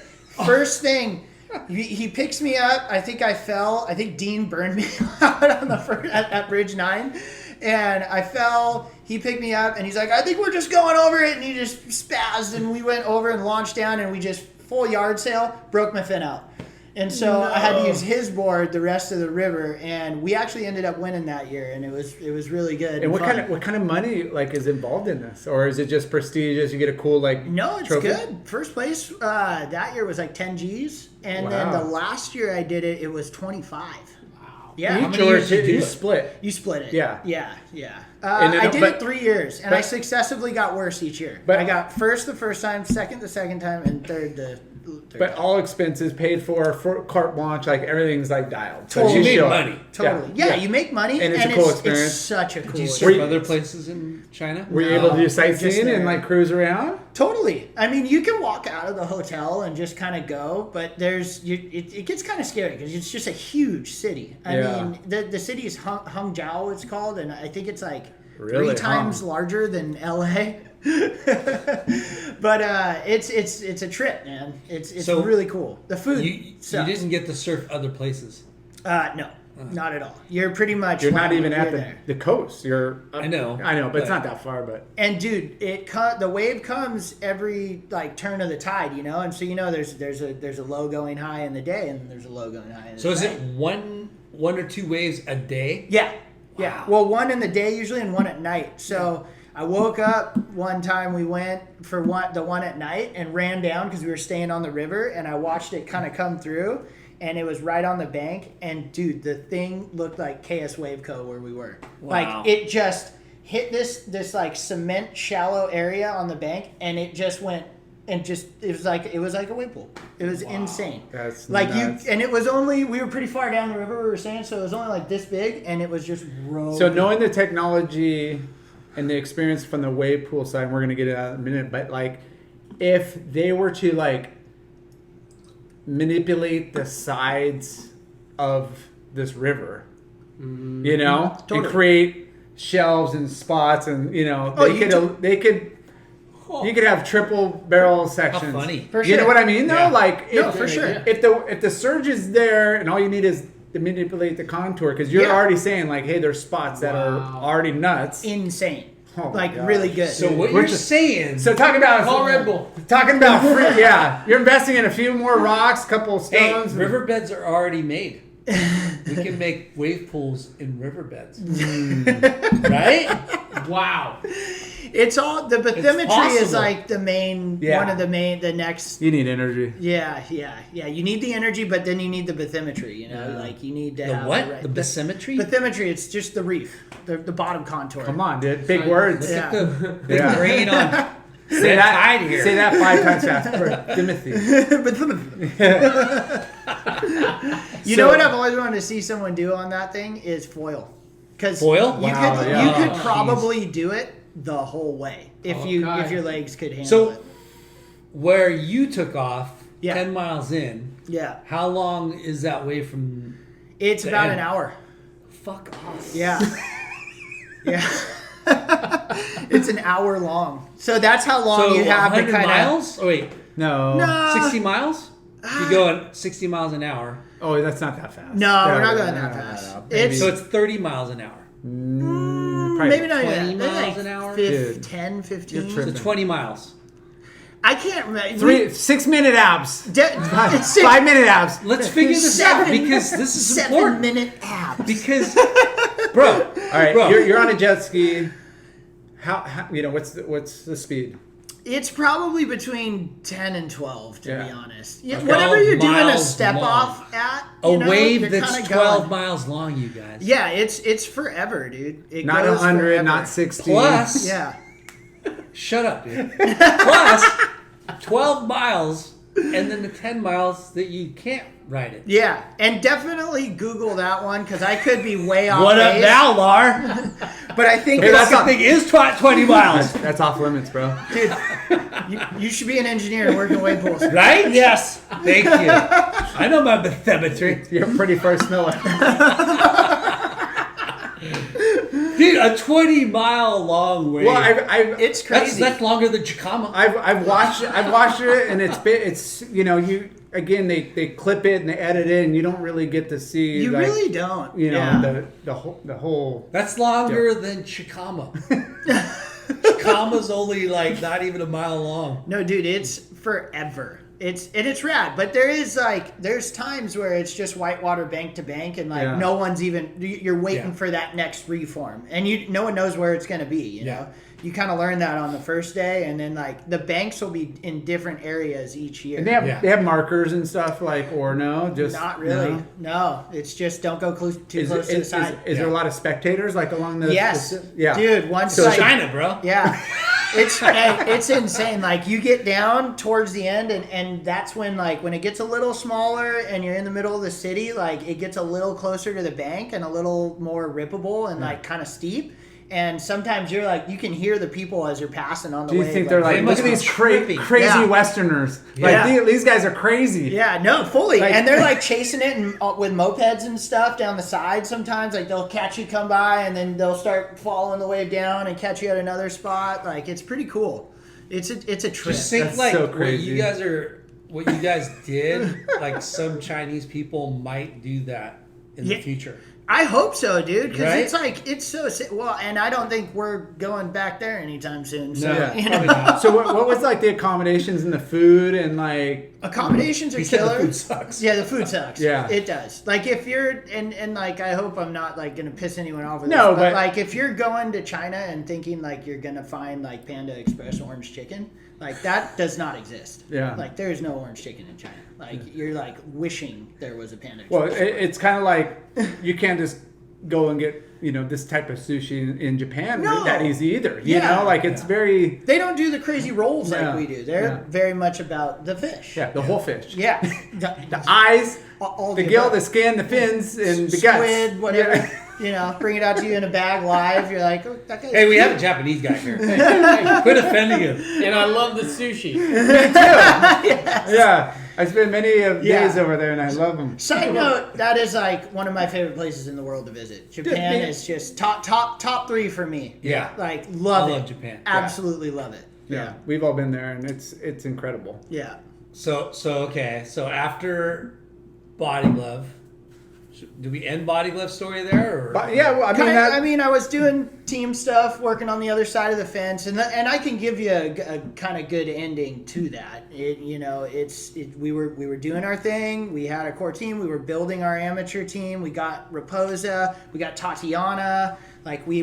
Speaker 4: First thing, he picks me up. I think I fell. I think Dean burned me out on the first, at Bridge 9. And I fell. He picked me up, and he's like, I think we're just going over it. And he just spazzed, and we went over and launched down, and we just full yard sail, broke my fin out. And so I had to use his board the rest of the river, and we actually ended up winning that year, and it was really good.
Speaker 1: And what
Speaker 4: fun.
Speaker 1: kind of money like is involved in this, or is it just prestigious? You get a cool like
Speaker 4: No, it's
Speaker 1: trophy?
Speaker 4: good. First place that year was like 10 G's, and then
Speaker 1: Wow.
Speaker 4: the last year I did it, it was 25. Wow. Yeah,
Speaker 1: Each
Speaker 2: many
Speaker 1: or
Speaker 2: years did you do
Speaker 1: you
Speaker 2: it?
Speaker 1: split.
Speaker 4: you split it.
Speaker 1: Yeah.
Speaker 4: yeah.
Speaker 1: And then-
Speaker 4: I did
Speaker 1: but-
Speaker 4: it 3 years, and I successively got worse each year.
Speaker 1: But-
Speaker 4: I got first the first time, second the second time, and third the third
Speaker 1: But
Speaker 4: time.
Speaker 1: all expenses paid for carte blanche, like everything's like dialed. So
Speaker 4: Totally.
Speaker 1: you
Speaker 2: You
Speaker 1: show
Speaker 2: made
Speaker 1: up.
Speaker 2: money.
Speaker 4: Totally. Yeah, you make money,
Speaker 1: And it's a cool experience.
Speaker 4: It's such a cool
Speaker 2: Did you
Speaker 4: experience.
Speaker 2: surf other places in China?
Speaker 1: Were you able to do
Speaker 4: just
Speaker 1: sightseeing
Speaker 4: there.
Speaker 1: and like cruise around?
Speaker 4: Totally. I mean, you can walk out of the hotel and just kind of go, but it gets kind of scary because it's just a huge city. I
Speaker 1: Yeah.
Speaker 4: mean, the city is Hangzhou, it's called, and I think it's like
Speaker 1: Really?
Speaker 4: 3 times larger than LA. But it's a trip, man. It's
Speaker 2: So,
Speaker 4: really cool. The food.
Speaker 2: You
Speaker 4: sucks.
Speaker 2: didn't get to surf other places.
Speaker 4: No, not at all. You're pretty much.
Speaker 1: You're not even
Speaker 4: you're
Speaker 1: at
Speaker 4: there.
Speaker 1: the coast. You're
Speaker 2: I know,
Speaker 1: but it's
Speaker 2: but-
Speaker 1: not that far. But
Speaker 4: And dude, the wave comes every like turn of the tide, and so there's a low going high in the day, and there's a low going high in the
Speaker 2: So is
Speaker 4: night.
Speaker 2: it one or two waves a day?
Speaker 4: Yeah. Well, one in the day usually, and one at night. So I woke up one time. We went for the one at night and ran down because we were staying on the river, and I watched it kind of come through, and it was right on the bank. And dude, the thing looked like KS Waveco where we were.
Speaker 2: Wow.
Speaker 4: Like it just hit this like cement shallow area on the bank, and it just went. And just it was like a wave pool. It was insane.
Speaker 1: That's
Speaker 4: like
Speaker 1: nuts.
Speaker 4: and it was only we were pretty far down the river. We were saying so it was only like this big, and it was just rolling.
Speaker 1: so knowing the technology and the experience from the wave pool side, and we're gonna get it out in a minute. But like, if they were to like manipulate the sides of this river, and
Speaker 4: Totally.
Speaker 1: create shelves and spots, and
Speaker 4: Oh,
Speaker 1: they could. You could have triple barrel sections.
Speaker 2: How funny.
Speaker 4: For
Speaker 1: You know
Speaker 4: sure.
Speaker 1: what I mean, though?
Speaker 2: Yeah.
Speaker 1: Like,
Speaker 4: No,
Speaker 1: if,
Speaker 4: for sure.
Speaker 1: if the surge is there and all you need is to manipulate the contour, because you're
Speaker 4: Yeah.
Speaker 1: already saying, like, hey, there's spots that are already nuts.
Speaker 4: Insane.
Speaker 1: Oh my
Speaker 4: Like,
Speaker 1: gosh.
Speaker 4: really good.
Speaker 2: So what
Speaker 1: We're
Speaker 2: you're
Speaker 1: just-
Speaker 2: saying?
Speaker 1: So talking about
Speaker 5: Call Red Bull.
Speaker 1: Talking about free, yeah. You're investing in a few more rocks, couple of
Speaker 2: Hey,
Speaker 1: stones.
Speaker 2: riverbeds are already made. We can make wave pools in riverbeds, right?
Speaker 5: Wow.
Speaker 4: It's all the bathymetry is
Speaker 2: possible.
Speaker 4: like the main
Speaker 1: Yeah.
Speaker 4: one of the next.
Speaker 1: You need energy.
Speaker 4: Yeah. You need the energy, but then you need the bathymetry. You know, like you need to
Speaker 2: The
Speaker 4: have
Speaker 2: what?
Speaker 4: right-
Speaker 2: The bathymetry?
Speaker 4: bathymetry. It's just the reef, the bottom contour.
Speaker 1: Come on, dude. Big words.
Speaker 4: Yeah.
Speaker 2: The big
Speaker 1: Yeah.
Speaker 2: brain on
Speaker 1: Say
Speaker 2: Redtide
Speaker 1: that,
Speaker 2: here.
Speaker 1: say that 5 times fast. Timothy.
Speaker 4: You know what I've always wanted to see someone do on that thing is foil. Because
Speaker 2: Foil?
Speaker 4: you
Speaker 1: Wow,
Speaker 4: could
Speaker 1: yeah.
Speaker 4: you could
Speaker 2: Oh,
Speaker 4: probably do it the whole way if
Speaker 5: Okay.
Speaker 4: if your legs could handle
Speaker 2: So,
Speaker 4: it.
Speaker 2: where you took off,
Speaker 4: Yeah.
Speaker 2: 10 miles in,
Speaker 4: Yeah,
Speaker 2: how long is that way from...
Speaker 4: it's
Speaker 2: The
Speaker 4: about
Speaker 2: end.
Speaker 4: an hour.
Speaker 2: Fuck off.
Speaker 4: Yeah, yeah. It's an hour long, so that's how long
Speaker 2: So,
Speaker 4: you have to
Speaker 2: 100
Speaker 4: kind
Speaker 2: miles? Oh, wait.
Speaker 1: No.
Speaker 4: No,
Speaker 2: 60 miles? If you go at 60 miles an hour.
Speaker 1: Oh, that's not that fast.
Speaker 4: No, we're not going that fast. It's
Speaker 2: So it's 30 miles an hour.
Speaker 1: Probably
Speaker 4: maybe not
Speaker 2: 20
Speaker 4: even that. Maybe
Speaker 2: miles
Speaker 4: like
Speaker 2: an hour?
Speaker 4: 10, 15.
Speaker 1: You're
Speaker 2: So
Speaker 1: tripping.
Speaker 2: 20 miles.
Speaker 4: I can't remember.
Speaker 1: 6 minute abs.
Speaker 4: 5
Speaker 1: 5 minute abs.
Speaker 2: Let's figure this out because this is important.
Speaker 4: 7-minute abs.
Speaker 2: Because, bro,
Speaker 1: All right,
Speaker 2: Bro.
Speaker 1: you're on a jet ski. How you know what's the speed?
Speaker 4: It's probably between 10 and 12, to
Speaker 1: Yeah.
Speaker 4: be honest. Yeah,
Speaker 2: Okay.
Speaker 4: whatever you're
Speaker 2: 12
Speaker 4: doing a
Speaker 2: miles
Speaker 4: step
Speaker 2: long.
Speaker 4: off at,
Speaker 2: a
Speaker 4: you know,
Speaker 2: wave
Speaker 4: you're
Speaker 2: that's
Speaker 4: kinda
Speaker 2: 12
Speaker 4: going.
Speaker 2: miles long, you guys.
Speaker 4: Yeah, it's forever, dude. It
Speaker 1: Not
Speaker 4: goes
Speaker 1: 100,
Speaker 4: forever.
Speaker 1: not 60.
Speaker 2: Plus,
Speaker 4: Yeah.
Speaker 2: shut up, dude. Plus, 12 miles, and then the 10 miles that you can't ride it.
Speaker 4: Yeah, and definitely Google that one because I could be way off
Speaker 2: What up
Speaker 4: base,
Speaker 2: now, Lar?
Speaker 4: but I think
Speaker 2: Hey,
Speaker 4: it's,
Speaker 2: that thing is 20 miles,
Speaker 1: That's off limits, bro.
Speaker 4: dude, you should be an engineer and work in wave pools.
Speaker 2: right? Yes. Thank you. I know my bathymetry.
Speaker 1: You're pretty first miller.
Speaker 2: Dude, a 20-mile long wave.
Speaker 1: Well, I've
Speaker 4: It's crazy.
Speaker 2: that's longer than Chicama.
Speaker 1: I've watched it, and it's you know you again they clip it and they edit it, and you don't really get to see
Speaker 4: you
Speaker 1: like,
Speaker 4: really don't.
Speaker 1: you know
Speaker 4: Yeah.
Speaker 1: the whole.
Speaker 2: That's longer than Chicama. Chicama's only like not even a mile long.
Speaker 4: No, dude, it's forever. It's rad, but there's times where it's just whitewater bank to bank, and like
Speaker 1: Yeah.
Speaker 4: no one's even you're waiting
Speaker 2: Yeah.
Speaker 4: for that next reform, and no one knows where it's gonna be. You know, you kind of learn that on the first day, and then like the banks will be in different areas each year.
Speaker 1: And they have
Speaker 2: Yeah.
Speaker 1: they have markers and stuff like or no just
Speaker 4: Not really.
Speaker 1: no?
Speaker 4: No, it's just don't go too
Speaker 1: Is,
Speaker 4: close to the side.
Speaker 1: is there a lot of spectators like along the
Speaker 4: Yes,
Speaker 1: yeah
Speaker 4: dude. Once
Speaker 1: So
Speaker 4: like,
Speaker 2: China, bro.
Speaker 4: yeah, it's insane. Like you get down towards the end, and that's when like when it gets a little smaller, and you're in the middle of the city, like it gets a little closer to the bank and a little more rippable and like kind of steep. And sometimes you're like you can hear the people as you're passing on the
Speaker 1: Do you
Speaker 4: wave.
Speaker 1: think they're like,
Speaker 2: They
Speaker 1: look
Speaker 2: must
Speaker 1: at
Speaker 2: be
Speaker 1: these
Speaker 2: tripping.
Speaker 1: crazy
Speaker 4: Yeah.
Speaker 1: Westerners?
Speaker 4: Yeah.
Speaker 1: Like these guys are crazy.
Speaker 4: yeah, no, fully.
Speaker 1: Like-
Speaker 4: And they're like chasing it and with mopeds and stuff down the side sometimes. Like they'll catch you come by and then they'll start following the wave down and catch you at another spot. Like it's pretty cool. It's a trip.
Speaker 2: Just think
Speaker 1: That's
Speaker 2: like
Speaker 1: so
Speaker 2: what
Speaker 1: crazy.
Speaker 2: you guys did. Like some Chinese people might do that in
Speaker 4: Yeah.
Speaker 2: the future.
Speaker 4: I hope so, dude, because
Speaker 2: Right?
Speaker 4: it's like it's so well, and I don't think we're going back there anytime soon. So
Speaker 2: No,
Speaker 4: you know,
Speaker 2: probably not.
Speaker 1: So what was like the accommodations and the food and like
Speaker 4: accommodations are
Speaker 2: He said
Speaker 4: killer.
Speaker 2: the food sucks.
Speaker 4: Yeah, the food sucks.
Speaker 1: Yeah.
Speaker 4: It does. Like if you're and like I hope I'm not like gonna piss anyone off with
Speaker 1: No,
Speaker 4: this,
Speaker 1: but-
Speaker 4: like if you're going to China and thinking like you're gonna find like Panda Express orange chicken, like that does not exist.
Speaker 1: Yeah.
Speaker 4: Like there is no orange chicken in China. Like you're like wishing there was a Panda
Speaker 1: well
Speaker 4: Express.
Speaker 1: it's kind of like you can't just go and get this type of sushi in Japan
Speaker 4: No.
Speaker 1: that easy either. You
Speaker 4: Yeah.
Speaker 1: know, like it's very
Speaker 4: They don't do the crazy rolls
Speaker 1: Yeah.
Speaker 4: like we do. They're
Speaker 1: Yeah.
Speaker 4: very much about the fish.
Speaker 1: the whole fish.
Speaker 4: Yeah.
Speaker 1: The eyes,
Speaker 4: all
Speaker 1: the
Speaker 4: the
Speaker 1: gill,
Speaker 4: above.
Speaker 1: the skin, the fins, and the guts.
Speaker 4: Squid, whatever.
Speaker 1: Yeah.
Speaker 4: You know, bring it out to you in a bag live. You're like, oh, that guy's
Speaker 2: Hey, we
Speaker 4: cute.
Speaker 2: have a Japanese guy here. Quit offending him.
Speaker 5: And I love the sushi.
Speaker 1: Yeah, I spend many of
Speaker 4: Yeah.
Speaker 1: days over there, and I love them.
Speaker 4: Side note, that is like one of my favorite places in the world to visit. Japan
Speaker 1: Yeah.
Speaker 4: is just top 3 for me.
Speaker 2: Yeah.
Speaker 4: Like love
Speaker 2: I
Speaker 4: it.
Speaker 2: love Japan.
Speaker 4: Absolutely love it.
Speaker 3: Yeah, we've all been there, and it's incredible.
Speaker 4: Yeah.
Speaker 2: So after Body Glove, do we end Body Glove story there? Or?
Speaker 3: But yeah, well,
Speaker 4: I mean, I was doing team stuff, working on the other side of the fence, and I can give you a kind of good ending to that. We were doing our thing. We had a core team. We were building our amateur team. We got Raposa. We got Tatiana. Like we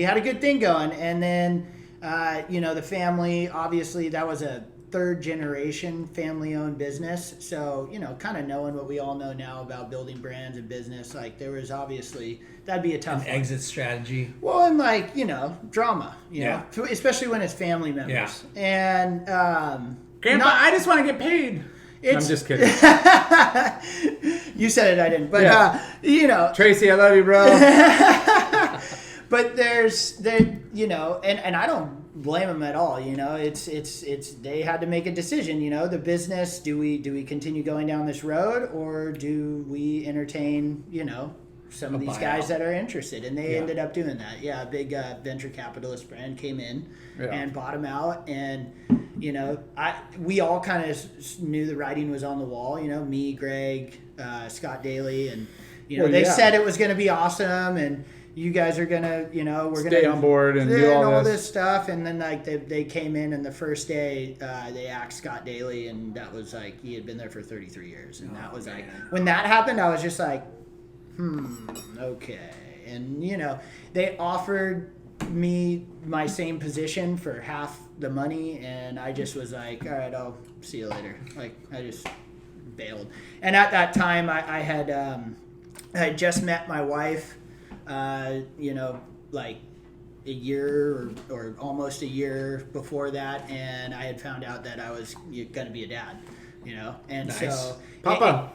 Speaker 4: had a good thing going, and then the family. Obviously, that was a third generation family owned business. So, kind of knowing what we all know now about building brands and business, like there was obviously, that'd be a tough
Speaker 2: exit strategy.
Speaker 4: Well, and drama, especially when it's family members.
Speaker 2: Yeah.
Speaker 4: And,
Speaker 3: Grandpa, I just want to get paid. I'm just kidding.
Speaker 4: You said it, I didn't. But,
Speaker 3: Tracy, I love you, bro.
Speaker 4: But and I don't blame them at all. It's they had to make a decision. The business. Do we continue going down this road, or do we entertain some of these guys that are interested? And they ended up doing that. Yeah, a big venture capitalist brand came in and bought them out, and we all kind of knew the writing was on the wall. Me, Greg, Scott Daly, and they said it was going to be awesome, and you guys are gonna, we're
Speaker 3: stay
Speaker 4: gonna
Speaker 3: on board and do all
Speaker 4: this stuff. And then they came in, and the first day they asked Scott Daly, and that was like he had been there for 33 years, and that was like when that happened, I was just like, okay. And they offered me my same position for half the money, and I just was like, all right, I'll see you later. Like I just bailed. And at that time, I had just met my wife. Like a year or almost a year before that, and I had found out that I was going to be a dad, and nice. So
Speaker 3: Papa.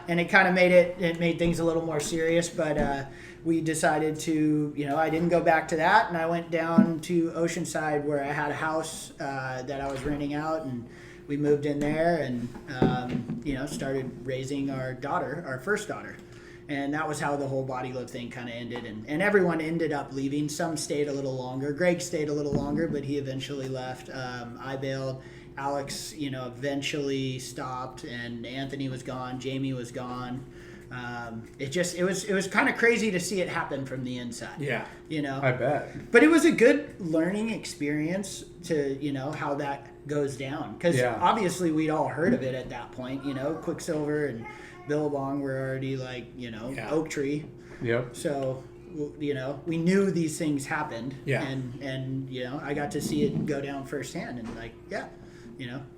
Speaker 4: And it kind of made things a little more serious, but we decided to, I didn't go back to that, and I went down to Oceanside where I had a house that I was renting out, and we moved in there and started raising our first daughter. And that was how the whole Body Glove thing kind of ended. And everyone ended up leaving. Some stayed a little longer. Greg stayed a little longer, but he eventually left. I bailed. Alex, eventually stopped. And Anthony was gone. Jamie was gone. It was kind of crazy to see it happen from the inside.
Speaker 2: Yeah.
Speaker 3: I bet.
Speaker 4: But it was a good learning experience to, how that goes down. Because obviously we'd all heard of it at that point. Quicksilver and Billabong were already Oak Tree. Yep. So, we knew these things happened. Yeah. And I got to see it go down firsthand, and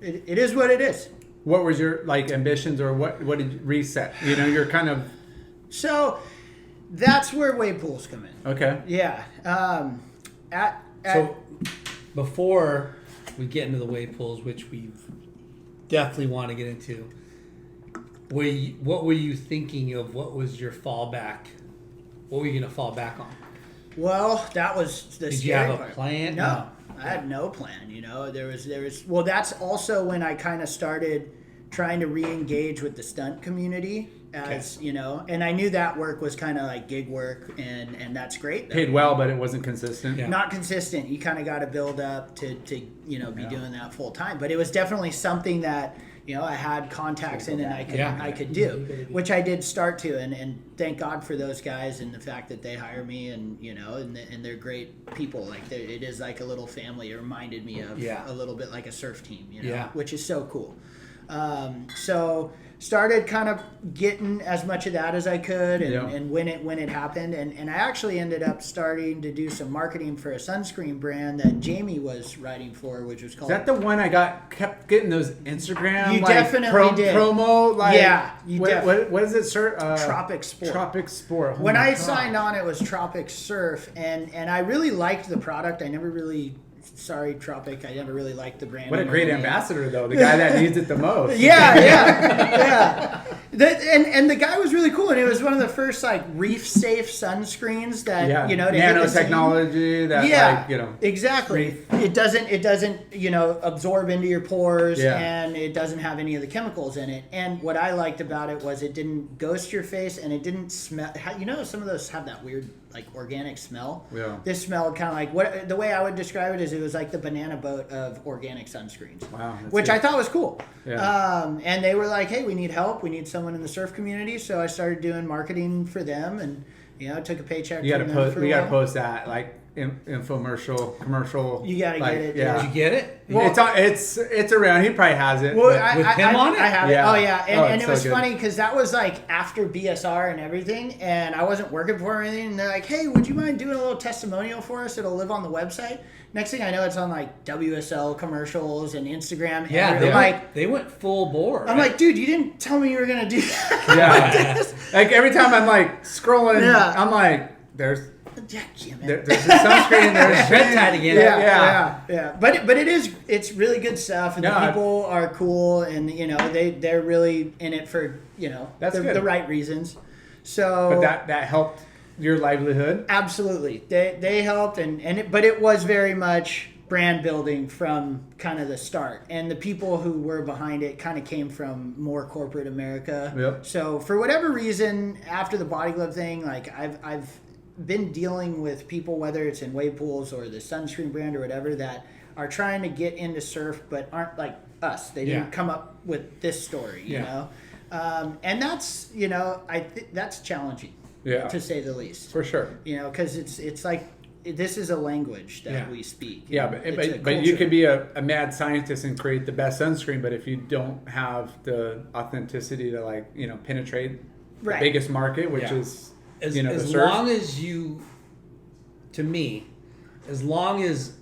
Speaker 4: it is what it is.
Speaker 3: What was your ambitions, or what did you reset? You're kind of.
Speaker 4: So, that's where wave pools come in.
Speaker 3: Okay.
Speaker 4: Yeah.
Speaker 2: So, before we get into the wave pools, which we definitely want to get into. What were you thinking of? What was your fallback? What were you going to fall back on?
Speaker 4: Well, that was the
Speaker 2: Did you have a plan?
Speaker 4: No, I had no plan. There was. Well, that's also when I kind of started trying to re-engage with the stunt community, as and I knew that work was kind of like gig work, and that's great.
Speaker 3: Paid well, but it wasn't consistent.
Speaker 4: Yeah. Not consistent. You kind of got to build up to be doing that full time. But it was definitely something that. I had contacts in, and I could do, which I did start to, and thank God for those guys and the fact that they hire me, and and they're great people. Like it is like a little family. It reminded me of a little bit like a surf team, which is so cool. So started kind of getting as much of that as I could, and when it happened, and I actually ended up starting to do some marketing for a sunscreen brand that Jamie was writing for, which was called.
Speaker 3: Is that the one I kept getting those Instagram?
Speaker 4: You definitely did
Speaker 3: promo.
Speaker 4: What
Speaker 3: is it, sir?
Speaker 4: Tropic Sport.
Speaker 3: Tropic Sport.
Speaker 4: When I signed on, it was Tropic Surf, and I really liked the product. I never really. Sorry, Tropic. I never really liked the brand.
Speaker 3: What a great ambassador, though. The guy that needs it the most.
Speaker 4: Yeah. And the guy was really cool, and it was one of the first reef safe sunscreens that
Speaker 3: nanotechnology that
Speaker 4: exactly. It doesn't absorb into your pores, and it doesn't have any of the chemicals in it. And what I liked about it was it didn't ghost your face, and it didn't smell. Some of those have that weird like organic smell.
Speaker 3: Yeah.
Speaker 4: This smelled kind of like the way I would describe it is it was like the banana boat of organic sunscreens.
Speaker 3: Wow, that's
Speaker 4: which
Speaker 3: good.
Speaker 4: I thought was cool.
Speaker 3: Yeah.
Speaker 4: And they were like, hey, we need help. We need someone in the surf community. So I started doing marketing for them, and took a paycheck.
Speaker 3: You got to
Speaker 4: from them
Speaker 3: post.
Speaker 4: for a
Speaker 3: We got to
Speaker 4: while.
Speaker 3: post that like infomercial, commercial.
Speaker 4: You got to
Speaker 3: like,
Speaker 4: get it.
Speaker 3: Yeah.
Speaker 2: Did you get it?
Speaker 4: Well-
Speaker 3: it's around. He probably has it.
Speaker 4: Well,
Speaker 3: but-
Speaker 2: With him on it?
Speaker 4: I have
Speaker 3: Yeah.
Speaker 4: it. Oh yeah, and,
Speaker 3: Oh,
Speaker 4: and
Speaker 3: it's
Speaker 4: it
Speaker 3: so
Speaker 4: was
Speaker 3: good.
Speaker 4: funny because that was like after BSR and everything, and I wasn't working for him or anything. And they're like, "Hey, would you mind doing a little testimonial for us? It'll live on the website." Next thing I know, it's on like WSL commercials and Instagram.
Speaker 2: Yeah,
Speaker 4: and
Speaker 2: they went full bore.
Speaker 4: I'm
Speaker 2: right?
Speaker 4: like, dude, you didn't tell me you were gonna do that.
Speaker 3: yeah. Like every time I'm like scrolling,
Speaker 4: Yeah.
Speaker 3: I'm like, there's
Speaker 4: Yeah, damn it.
Speaker 3: there's a sunscreen. There's
Speaker 2: Redtide again.
Speaker 4: Yeah. But it's really good stuff, and
Speaker 3: No,
Speaker 4: the people are cool, and they're really in it for
Speaker 3: That's
Speaker 4: the,
Speaker 3: good.
Speaker 4: the right reasons. So
Speaker 3: But that helped your livelihood.
Speaker 4: absolutely, they helped, but it was very much brand building from kind of the start, and the people who were behind it kind of came from more corporate America.
Speaker 3: Yep.
Speaker 4: So for whatever reason, after the body glove thing, like I've been dealing with people, whether it's in wave pools or the sunscreen brand or whatever, that are trying to get into surf but aren't like us. They didn't
Speaker 3: Yeah.
Speaker 4: come up with this story, you know. And that's I think that's challenging, to say the least.
Speaker 3: For sure.
Speaker 4: Because it's like this is a language that
Speaker 2: Yeah.
Speaker 4: we speak.
Speaker 3: Yeah,
Speaker 4: It's a
Speaker 3: but you
Speaker 4: culture.
Speaker 3: could be a mad scientist and create the best sunscreen, but if you don't have the authenticity to penetrate
Speaker 4: Right.
Speaker 3: the biggest market, which
Speaker 2: Yeah.
Speaker 3: is
Speaker 2: As
Speaker 3: the surf.
Speaker 2: long as you, to me, as long as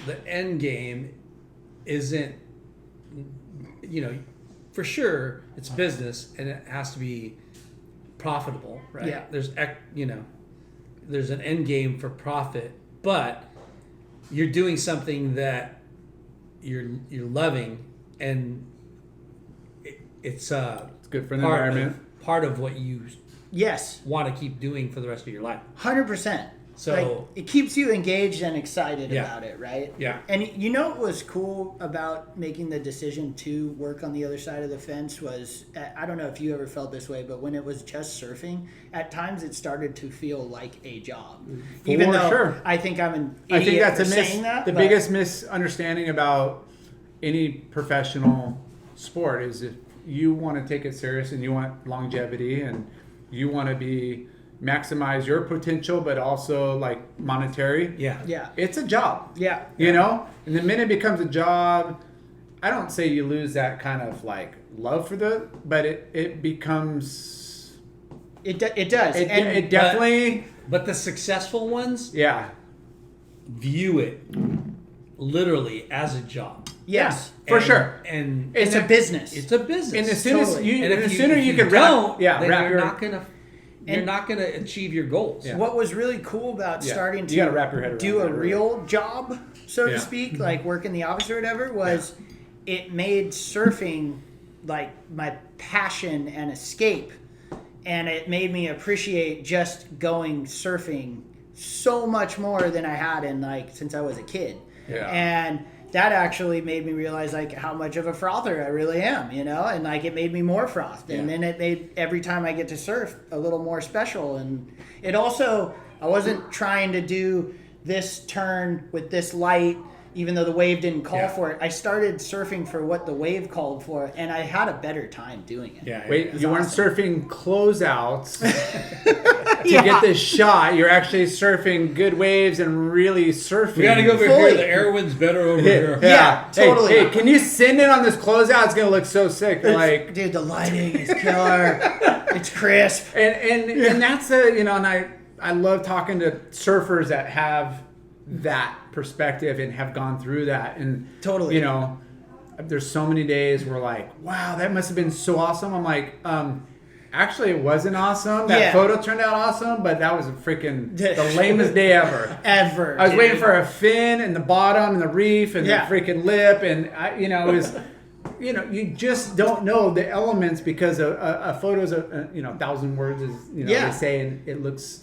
Speaker 2: the end game isn't, for sure it's business and it has to be profitable, right?
Speaker 4: Yeah.
Speaker 2: There's an end game for profit, but you're doing something that you're loving, and it's
Speaker 3: good for the environment.
Speaker 2: part of what you
Speaker 4: Yes,
Speaker 2: want to keep doing for the rest of your life.
Speaker 4: 100%.
Speaker 2: So-
Speaker 4: it keeps you engaged and excited
Speaker 2: Yeah.
Speaker 4: about it, right?
Speaker 2: Yeah.
Speaker 4: And what was cool about making the decision to work on the other side of the fence was, I don't know if you ever felt this way, but when it was just surfing, at times it started to feel like a job. Even though
Speaker 3: sure.
Speaker 4: I think I'm an
Speaker 3: I think
Speaker 4: idiot
Speaker 3: that's
Speaker 4: for saying that.
Speaker 3: the
Speaker 4: but-
Speaker 3: biggest misunderstanding about any professional sport is if you want to take it serious and you want longevity and you want to maximize your potential, but also like monetary.
Speaker 2: Yeah.
Speaker 4: Yeah.
Speaker 3: It's a job.
Speaker 4: Yeah.
Speaker 3: And the minute it becomes a job, I don't say you lose that kind of like love for but it becomes.
Speaker 4: It does.
Speaker 3: It definitely.
Speaker 2: But the successful ones
Speaker 3: Yeah.
Speaker 2: view it literally as a job.
Speaker 4: Yes.
Speaker 3: For
Speaker 2: And-
Speaker 3: sure.
Speaker 2: And
Speaker 4: It's a business.
Speaker 2: it's a business.
Speaker 3: And as soon
Speaker 4: Totally.
Speaker 3: as
Speaker 2: And if
Speaker 3: the sooner
Speaker 2: if
Speaker 3: you can
Speaker 2: don't,
Speaker 3: wrap
Speaker 2: then
Speaker 3: your
Speaker 2: you're not gonna achieve your goals.
Speaker 3: Yeah.
Speaker 4: What was really cool about
Speaker 3: Yeah.
Speaker 4: starting
Speaker 3: You gotta
Speaker 4: to
Speaker 3: wrap your head around
Speaker 4: do a
Speaker 3: that, really.
Speaker 4: real job, so
Speaker 3: Yeah.
Speaker 4: to speak, like work in the office or whatever, was it made surfing like my passion and escape. And it made me appreciate just going surfing so much more than I had since I was a kid.
Speaker 3: Yeah.
Speaker 4: And that actually made me realize how much of a frother I really am, and it made me more frothed. And then it made every time I get to surf a little more special. And it also, I wasn't trying to do this turn with this light, even though the wave didn't call for it. I started surfing for what the wave called for, and I had a better time doing it.
Speaker 2: Yeah.
Speaker 3: Wait,
Speaker 4: It's
Speaker 3: you weren't
Speaker 4: awesome.
Speaker 3: surfing closeouts to get this shot. You're actually surfing good waves and really surfing.
Speaker 2: We gotta go over
Speaker 4: Fully.
Speaker 2: here. The air wind's better over here.
Speaker 4: Yeah,
Speaker 3: Hey,
Speaker 4: totally.
Speaker 3: Hey, can you send it on this closeout? It's gonna look so sick. Like,
Speaker 4: Dude, the lighting is killer. It's crisp.
Speaker 3: and that's and I love talking to surfers that have that perspective and have gone through that. And
Speaker 4: Totally.
Speaker 3: there's so many days where like, wow, that must have been so awesome. I'm like, actually it wasn't awesome. That
Speaker 4: Yeah.
Speaker 3: photo turned out awesome, but that was the lamest day ever.
Speaker 4: Ever.
Speaker 3: I was
Speaker 4: dude.
Speaker 3: waiting for a fin and the bottom and the reef and
Speaker 4: Yeah.
Speaker 3: the freaking lip, and it was, you just don't know the elements because a photo's a 1,000 words is
Speaker 4: Yeah.
Speaker 3: they say, and it looks.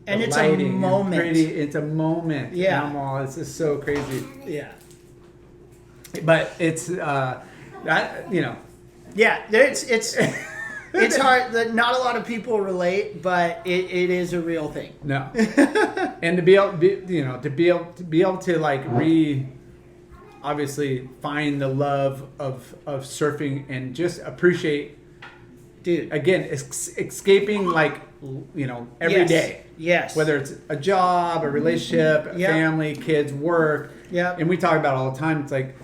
Speaker 4: And
Speaker 3: the
Speaker 4: it's a
Speaker 3: lighting and
Speaker 4: moment.
Speaker 3: pretty, it's a moment.
Speaker 4: Yeah.
Speaker 3: And I'm all, it's just so crazy.
Speaker 4: Yeah.
Speaker 3: But it's that
Speaker 4: Yeah, it's It's hard. Not a lot of people relate, but it is a real thing.
Speaker 3: No. And to be able to like obviously find the love of surfing and just appreciate,
Speaker 4: Dude.
Speaker 3: again, escaping like, every day.
Speaker 4: Yes.
Speaker 3: Whether it's a job, a relationship,
Speaker 4: Yep.
Speaker 3: family, kids, work.
Speaker 4: Yep.
Speaker 3: And we talk about it all the time. It's like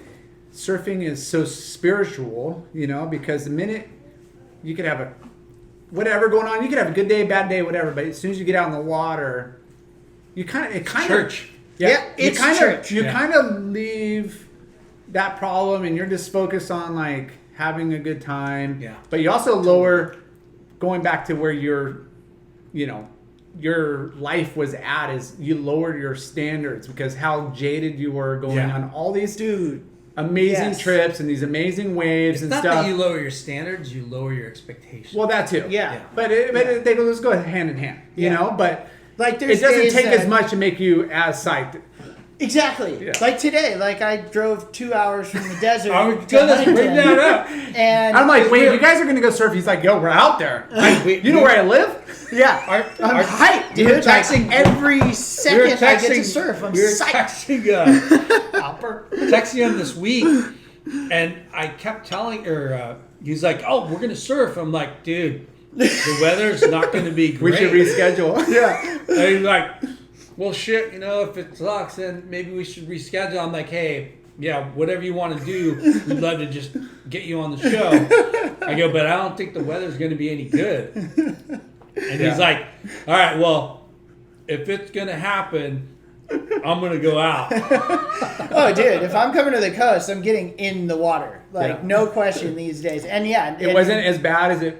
Speaker 3: surfing is so spiritual, because the minute you could have whatever going on, you could have a good day, bad day, whatever, but as soon as you get out in the water, it's
Speaker 2: church.
Speaker 4: Yeah, it's church.
Speaker 3: You kind of leave that problem and you're just focused on like having a good time.
Speaker 2: Yeah.
Speaker 3: But you also lower, going back to where your life was at, is you lowered your standards because how jaded you were going on all these amazing trips and these amazing waves and
Speaker 2: Not
Speaker 3: stuff.
Speaker 2: that you lower your standards, you lower your expectations.
Speaker 3: Well, that too.
Speaker 4: Yeah.
Speaker 3: But they just go hand in hand, But
Speaker 4: Like
Speaker 3: it
Speaker 4: there's
Speaker 3: doesn't
Speaker 4: days
Speaker 3: take
Speaker 4: that-
Speaker 3: as much to make you as psyched.
Speaker 4: Exactly.
Speaker 3: Yeah.
Speaker 4: Like today, like I drove 2 hours from the desert.
Speaker 2: I was
Speaker 4: to
Speaker 2: gonna bring
Speaker 4: Huntington,
Speaker 2: that up.
Speaker 4: And
Speaker 3: I'm like, wait, you guys are gonna go surf? He's like, yo, we're out there. You know where I live?
Speaker 4: yeah, I'm hyped, dude.
Speaker 2: we were
Speaker 4: Like,
Speaker 2: texting-
Speaker 4: every second I get to surf, I'm
Speaker 2: we were
Speaker 4: psyched.
Speaker 2: texting him this week, and I kept telling her, he's like, oh, we're gonna surf. I'm like, dude, the weather's not gonna be
Speaker 3: We
Speaker 2: great.
Speaker 3: should reschedule. Yeah.
Speaker 2: And he's like, well, shit, if it sucks, then maybe we should reschedule. I'm like, hey, yeah, whatever you want to do, we'd love to just get you on the show. I go, but I don't think the weather's going to be any good. And he's like, all right, well, if it's going to happen, I'm going to go out.
Speaker 4: Oh, dude, if I'm coming to the coast, I'm getting in the water. Like, no question these days. And
Speaker 3: It wasn't as bad as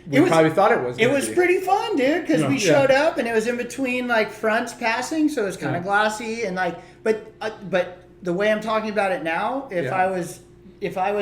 Speaker 3: we probably thought it was.
Speaker 4: It was pretty fun, dude, because we
Speaker 3: Yeah.
Speaker 4: showed up and it was in between like fronts passing, so it was kind of glassy and like. But the way I'm talking about it now, if I was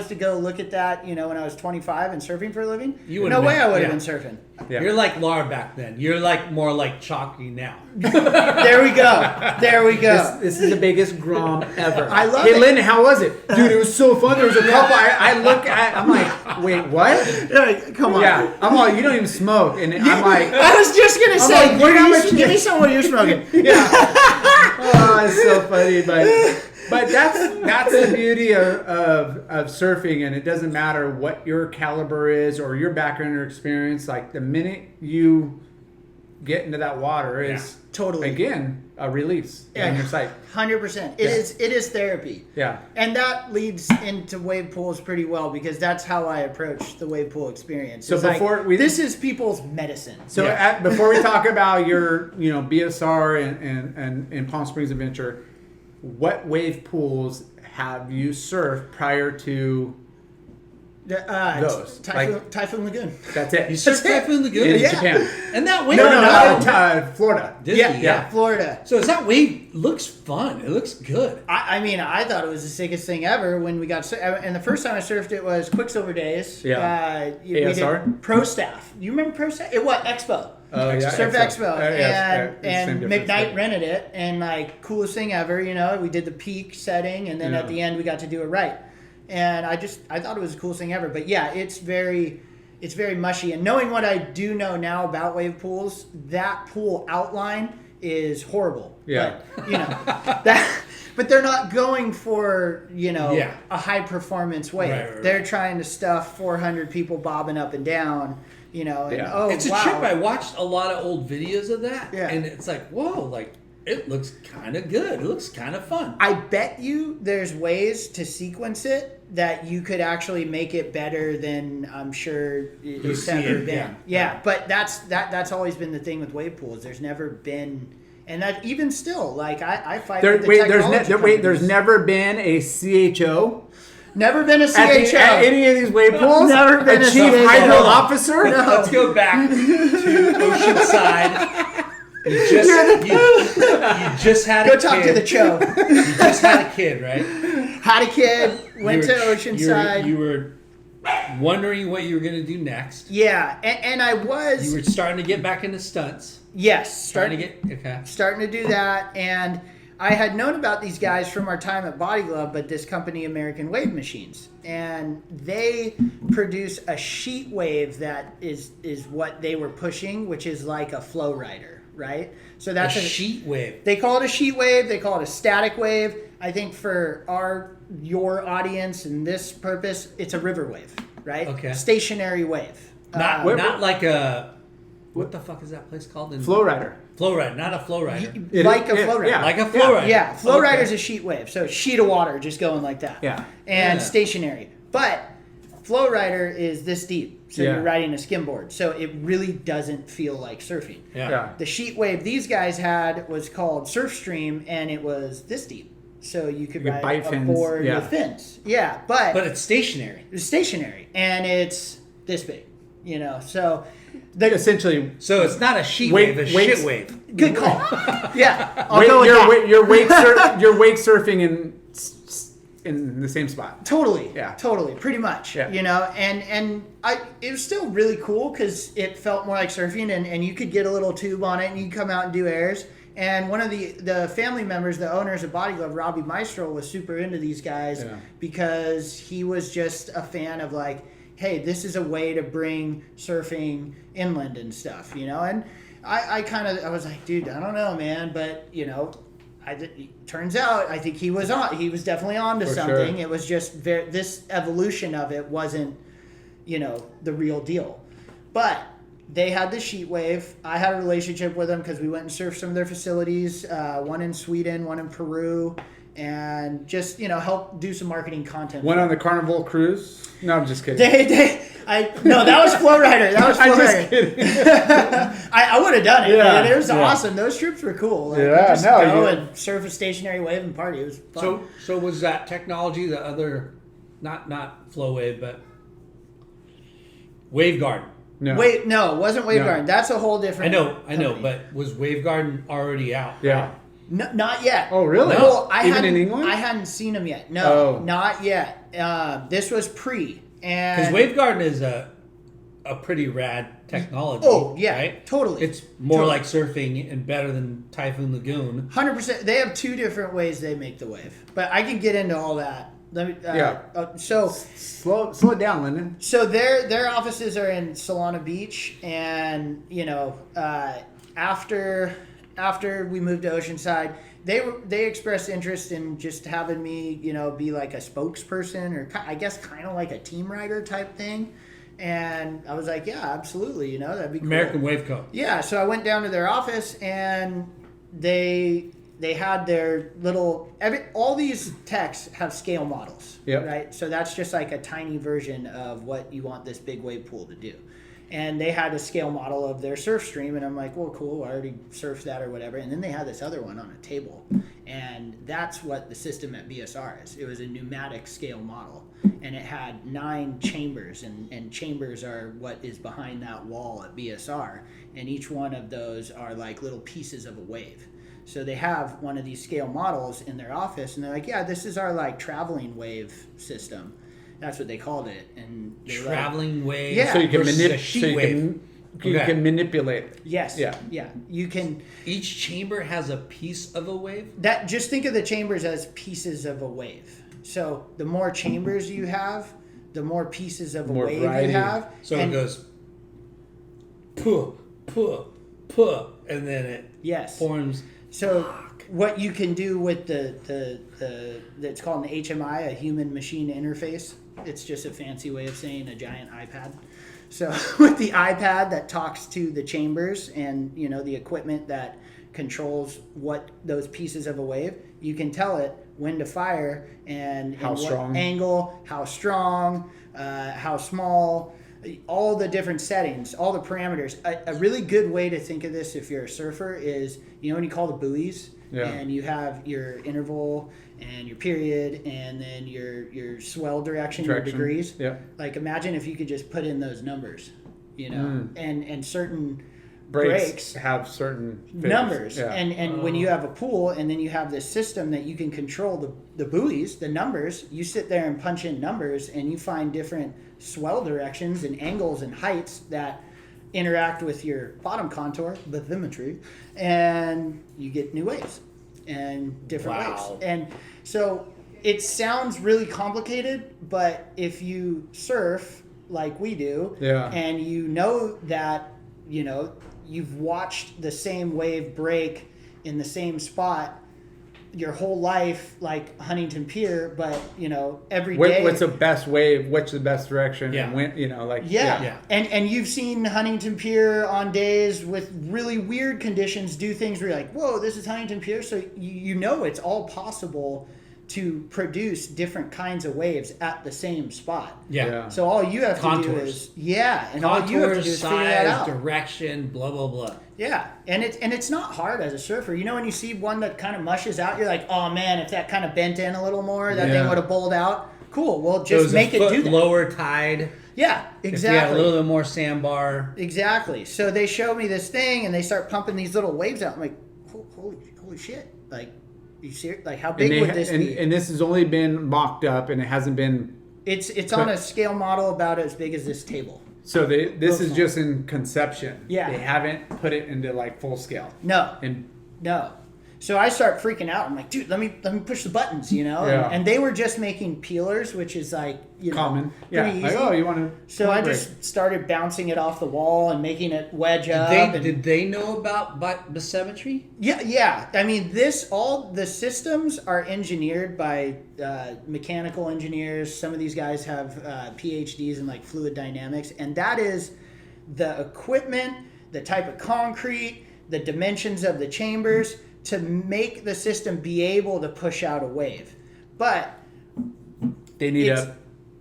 Speaker 4: to go look at that, when I was 25 and surfing for a living,
Speaker 2: You
Speaker 4: no
Speaker 2: would've
Speaker 4: way
Speaker 2: been-
Speaker 4: I would have
Speaker 2: yeah.
Speaker 4: been surfing.
Speaker 3: Yeah.
Speaker 2: You're like Laura back then. You're like more like Chalky now.
Speaker 4: There we go. There we go.
Speaker 3: This is the biggest grom ever.
Speaker 4: I love
Speaker 3: Hey,
Speaker 4: it.
Speaker 3: Lyndon, how was it? Dude, it was so fun. There was a couple. I look at. I'm like, wait, what?
Speaker 4: Like, come on.
Speaker 3: Yeah. I'm like, you don't even smoke, and I'm like,
Speaker 4: I was just gonna say,
Speaker 3: like, look how much-
Speaker 4: give me some what you're smoking.
Speaker 3: yeah. Oh, it's so funny, but that's the beauty of surfing, and it doesn't matter what your caliber is or your background or experience. Like the minute you get into that water is
Speaker 4: Totally.
Speaker 3: again a release in your sight.
Speaker 4: 100%. It is therapy.
Speaker 3: Yeah.
Speaker 4: And that leads into wave pools pretty well because that's how I approach the wave pool experience.
Speaker 3: So
Speaker 4: It's like,
Speaker 3: before we-
Speaker 4: this is people's medicine.
Speaker 3: So before we talk about your BSR and Palm Springs Adventure, what wave pools have you surfed prior to those?
Speaker 4: Typhoon Lagoon.
Speaker 3: That's it.
Speaker 2: You surfed Typhoon Lagoon
Speaker 3: in
Speaker 4: Yeah.
Speaker 3: Japan.
Speaker 2: And that wave,
Speaker 3: Florida.
Speaker 2: Disney,
Speaker 4: Yeah, Florida.
Speaker 2: So that wave looks fun. It looks good.
Speaker 4: I thought it was the sickest thing ever when we got and the first time I surfed it was Quicksilver Days.
Speaker 3: Yeah.
Speaker 4: We
Speaker 3: ASR?
Speaker 4: did Pro Staff. You remember Pro Staff? It what Expo.
Speaker 3: Oh, yeah,
Speaker 4: Surf Expo,
Speaker 3: it's the same
Speaker 4: and
Speaker 3: difference,
Speaker 4: McKnight
Speaker 3: but-
Speaker 4: rented it, and like coolest thing ever. We did the peak setting, and then at the end we got to do it right. And I thought it was the coolest thing ever. But yeah, it's very mushy. And knowing what I do know now about wave pools, that pool outline is horrible.
Speaker 3: Yeah.
Speaker 4: But, but they're not going for a high performance wave.
Speaker 2: Right.
Speaker 4: They're trying to stuff 400 people bobbing up and down. And
Speaker 2: It's a trip. I watched a lot of old videos of that, and it's like, whoa, like it looks kind of good. It looks kind of fun.
Speaker 4: I bet you there's ways to sequence it that you could actually make it better than I'm sure it's ever been. Yeah, but that's always been the thing with wave pools. There's never been, and that even still, like I fight with the technology
Speaker 3: there's never been a CHO.
Speaker 4: Never been a CHO.
Speaker 3: At any of these wave pools?
Speaker 4: Never been a
Speaker 3: chief
Speaker 4: CHO.
Speaker 3: hydro officer?
Speaker 2: Let's go back to Oceanside. You just had a
Speaker 4: Go
Speaker 2: kid.
Speaker 4: talk to the Cho.
Speaker 2: You just had a kid, right?
Speaker 4: Had a kid, went to Oceanside.
Speaker 2: You were wondering what you were going to do next.
Speaker 4: Yeah, and I was.
Speaker 2: You were starting to get back into stunts.
Speaker 4: Yes,
Speaker 2: Starting to do that,
Speaker 4: and I had known about these guys from our time at Body Glove, but this company, American Wave Machines, and they produce a sheet wave that is what they were pushing, which is like a flow rider, right? So that's
Speaker 2: a sheet wave.
Speaker 4: They call it a sheet wave. They call it a static wave. I think for your audience and this purpose, it's a river wave, right?
Speaker 2: Okay.
Speaker 4: Stationary wave.
Speaker 2: Not like a... What the fuck is that place called?
Speaker 3: Flow rider.
Speaker 2: Flow rider, not a flow rider.
Speaker 4: Like a flow rider.
Speaker 3: Yeah.
Speaker 2: Like a flow rider.
Speaker 4: Yeah, flow rider is a sheet wave. So a sheet of water just going like that.
Speaker 3: Yeah.
Speaker 4: And
Speaker 2: Yeah.
Speaker 4: stationary. But flow rider is this deep. So
Speaker 3: Yeah.
Speaker 4: you're riding a skimboard. So it really doesn't feel like surfing.
Speaker 2: Yeah.
Speaker 4: The sheet wave these guys had was called Surfstream, and it was this deep. So you could
Speaker 3: You
Speaker 4: ride
Speaker 3: bite
Speaker 4: a
Speaker 3: fins,
Speaker 4: board
Speaker 3: yeah.
Speaker 4: with fins. Yeah, but
Speaker 2: But it's stationary.
Speaker 4: it's stationary. And it's this big, So
Speaker 3: Essentially,
Speaker 2: So it's not a sheet
Speaker 3: Wait-
Speaker 2: wave, a
Speaker 3: wait-
Speaker 2: shit wave.
Speaker 4: good call. Yeah, I'll go with
Speaker 3: you're,
Speaker 4: that.
Speaker 3: you're wake surfing in the same spot.
Speaker 4: Totally.
Speaker 3: Yeah.
Speaker 4: Totally. Pretty much.
Speaker 3: Yeah.
Speaker 4: And it was still really cool because it felt more like surfing, and you could get a little tube on it and you could come out and do airs. And one of the family members, the owners of Body Glove, Robbie Maestro, was super into these guys because he was just a fan of like, hey, this is a way to bring surfing inland and stuff, And I was like, dude, I don't know, man, but turns out I think he was definitely on to
Speaker 3: For
Speaker 4: something.
Speaker 3: sure.
Speaker 4: It was just this evolution of it wasn't, the real deal. But they had the sheet wave. I had a relationship with them because we went and surfed some of their facilities, one in Sweden, one in Peru, and just, help do some marketing content.
Speaker 3: One on the Carnival cruise. No, I'm just kidding.
Speaker 4: No, that was Flow Rider. That was Flow
Speaker 3: I'm just
Speaker 4: Rider.
Speaker 3: kidding.
Speaker 4: I would have done it.
Speaker 3: Yeah,
Speaker 4: Man. It was
Speaker 3: yeah.
Speaker 4: awesome. Those trips were cool. Like,
Speaker 3: Yeah,
Speaker 4: just
Speaker 3: no,
Speaker 4: go
Speaker 3: you-
Speaker 4: and surf a stationary wave and party. It was fun.
Speaker 2: So was that technology the other, not flow wave, but Waveguard?
Speaker 3: No.
Speaker 4: Wait, no, it wasn't Wave
Speaker 3: No.
Speaker 4: Garden. That's a whole different.
Speaker 2: I know,
Speaker 4: company.
Speaker 2: but was Waveguard already out?
Speaker 3: Yeah.
Speaker 4: No, not yet.
Speaker 3: Oh, really?
Speaker 4: No,
Speaker 3: Even in England?
Speaker 4: I hadn't seen them yet. No,
Speaker 3: Oh.
Speaker 4: not yet. This was pre.
Speaker 2: Because
Speaker 4: And
Speaker 2: Waveguard is a pretty rad technology.
Speaker 4: Oh, yeah,
Speaker 2: right?
Speaker 4: totally.
Speaker 2: It's more
Speaker 4: Totally.
Speaker 2: like surfing and better than Typhoon Lagoon.
Speaker 4: 100%. They have two different ways they make the wave, but I can get into all that. Let me. So
Speaker 3: Slow it down, Lyndon.
Speaker 4: So their offices are in Solana Beach, and after we moved to Oceanside, they expressed interest in just having me be like a spokesperson, or I guess kind of like a team rider type thing. And I was like, yeah, absolutely, that'd be cool.
Speaker 2: American Wave Co.
Speaker 4: Yeah, so I went down to their office, and they had their little all these techs have scale models,
Speaker 3: Yep.
Speaker 4: right? So that's just like a tiny version of what you want this big wave pool to do. And they had a scale model of their surf stream, and I'm like, well, cool, I already surfed that or whatever. And then they had this other one on a table, and that's what the system at BSR is. It was a pneumatic scale model, and it had 9 chambers, and chambers are what is behind that wall at BSR, and each one of those are like little pieces of a wave. So they have one of these scale models in their office, and they're like, yeah, this is our like traveling wave system. That's what they called it. And they're
Speaker 2: Traveling wave.
Speaker 4: Yeah.
Speaker 3: So you can
Speaker 2: versus a sheet wave.
Speaker 3: you
Speaker 2: Okay.
Speaker 3: can manipulate it.
Speaker 4: Yes.
Speaker 3: Yeah.
Speaker 4: Yeah. You can
Speaker 2: Each chamber has a piece of a wave.
Speaker 4: just think of the chambers as pieces of a wave. So the more chambers you have, the more pieces of a
Speaker 3: More
Speaker 4: wave
Speaker 3: variety.
Speaker 4: you have.
Speaker 2: So
Speaker 4: and
Speaker 2: it goes puh, puh, puh, and then it
Speaker 4: yes.
Speaker 2: forms.
Speaker 4: So what you can do with the it's called an HMI, a human machine interface. It's just a fancy way of saying a giant iPad. So with the iPad that talks to the chambers and the equipment that controls what those pieces of a wave, you can tell it when to fire and
Speaker 3: How
Speaker 4: in what
Speaker 3: strong.
Speaker 4: angle, how strong, how small, all the different settings, all the parameters. A really good way to think of this if you're a surfer is, when you call the buoys,
Speaker 3: Yeah.
Speaker 4: and you have your interval and your period and then your swell direction, your degrees.
Speaker 3: Yeah.
Speaker 4: Like imagine if you could just put in those numbers, and certain
Speaker 3: Breaks have certain figures.
Speaker 4: numbers.
Speaker 3: Yeah.
Speaker 4: And when you have a pool and then you have this system that you can control the buoys, the numbers, you sit there and punch in numbers and you find different swell directions and angles and heights that interact with your bottom contour, bathymetry, and you get new waves. and different
Speaker 2: Wow.
Speaker 4: waves. And so it sounds really complicated, but if you surf like we do, and you know that, you know, you've watched the same wave break in the same spot your whole life, like Huntington Pier, but, you know, every day.
Speaker 3: What's the best wave? What's the best direction?
Speaker 2: Yeah.
Speaker 3: And when, you know, like,
Speaker 4: Yeah. And you've seen Huntington Pier on days with really weird conditions do things where you're like, whoa, this is Huntington Pier. So you know it's all possible to produce different kinds of waves at the same spot.
Speaker 2: Yeah.
Speaker 4: So all you have to do is and all you have to do is figure that out.
Speaker 2: Direction, blah blah blah.
Speaker 4: Yeah, and it's not hard as a surfer. You know, when you see one that kind of mushes out, you're like, oh man, if that kind of bent in a little more, that thing would have bowled out. Cool. Well, just make it do that.
Speaker 2: Lower tide.
Speaker 4: Yeah, exactly.
Speaker 2: If you had a little bit more sandbar.
Speaker 4: Exactly. So they show me this thing, and they start pumping these little waves out. I'm like, holy shit! Like, you see, like how big would this be?
Speaker 3: And this has only been mocked up, and it hasn't been.
Speaker 4: It's on a scale model about as big as this table.
Speaker 3: So this is just in conception.
Speaker 4: Yeah.
Speaker 3: They haven't put it into like full scale.
Speaker 4: No.
Speaker 3: And
Speaker 4: No. So I start freaking out. I'm like, dude, let me push the buttons, you know?
Speaker 3: Yeah.
Speaker 4: And they were just making peelers, which is like, you know,
Speaker 3: common.
Speaker 4: pretty
Speaker 3: Yeah.
Speaker 4: easy.
Speaker 3: Like, oh, you want to.
Speaker 4: So I just started bouncing it off the wall and making it wedge up.
Speaker 2: Did they know about bathymetry?
Speaker 4: Yeah. I mean, all the systems are engineered by mechanical engineers. Some of these guys have PhDs in like fluid dynamics, and that is the equipment, the type of concrete, the dimensions of the chambers to make the system be able to push out a wave. But
Speaker 3: They need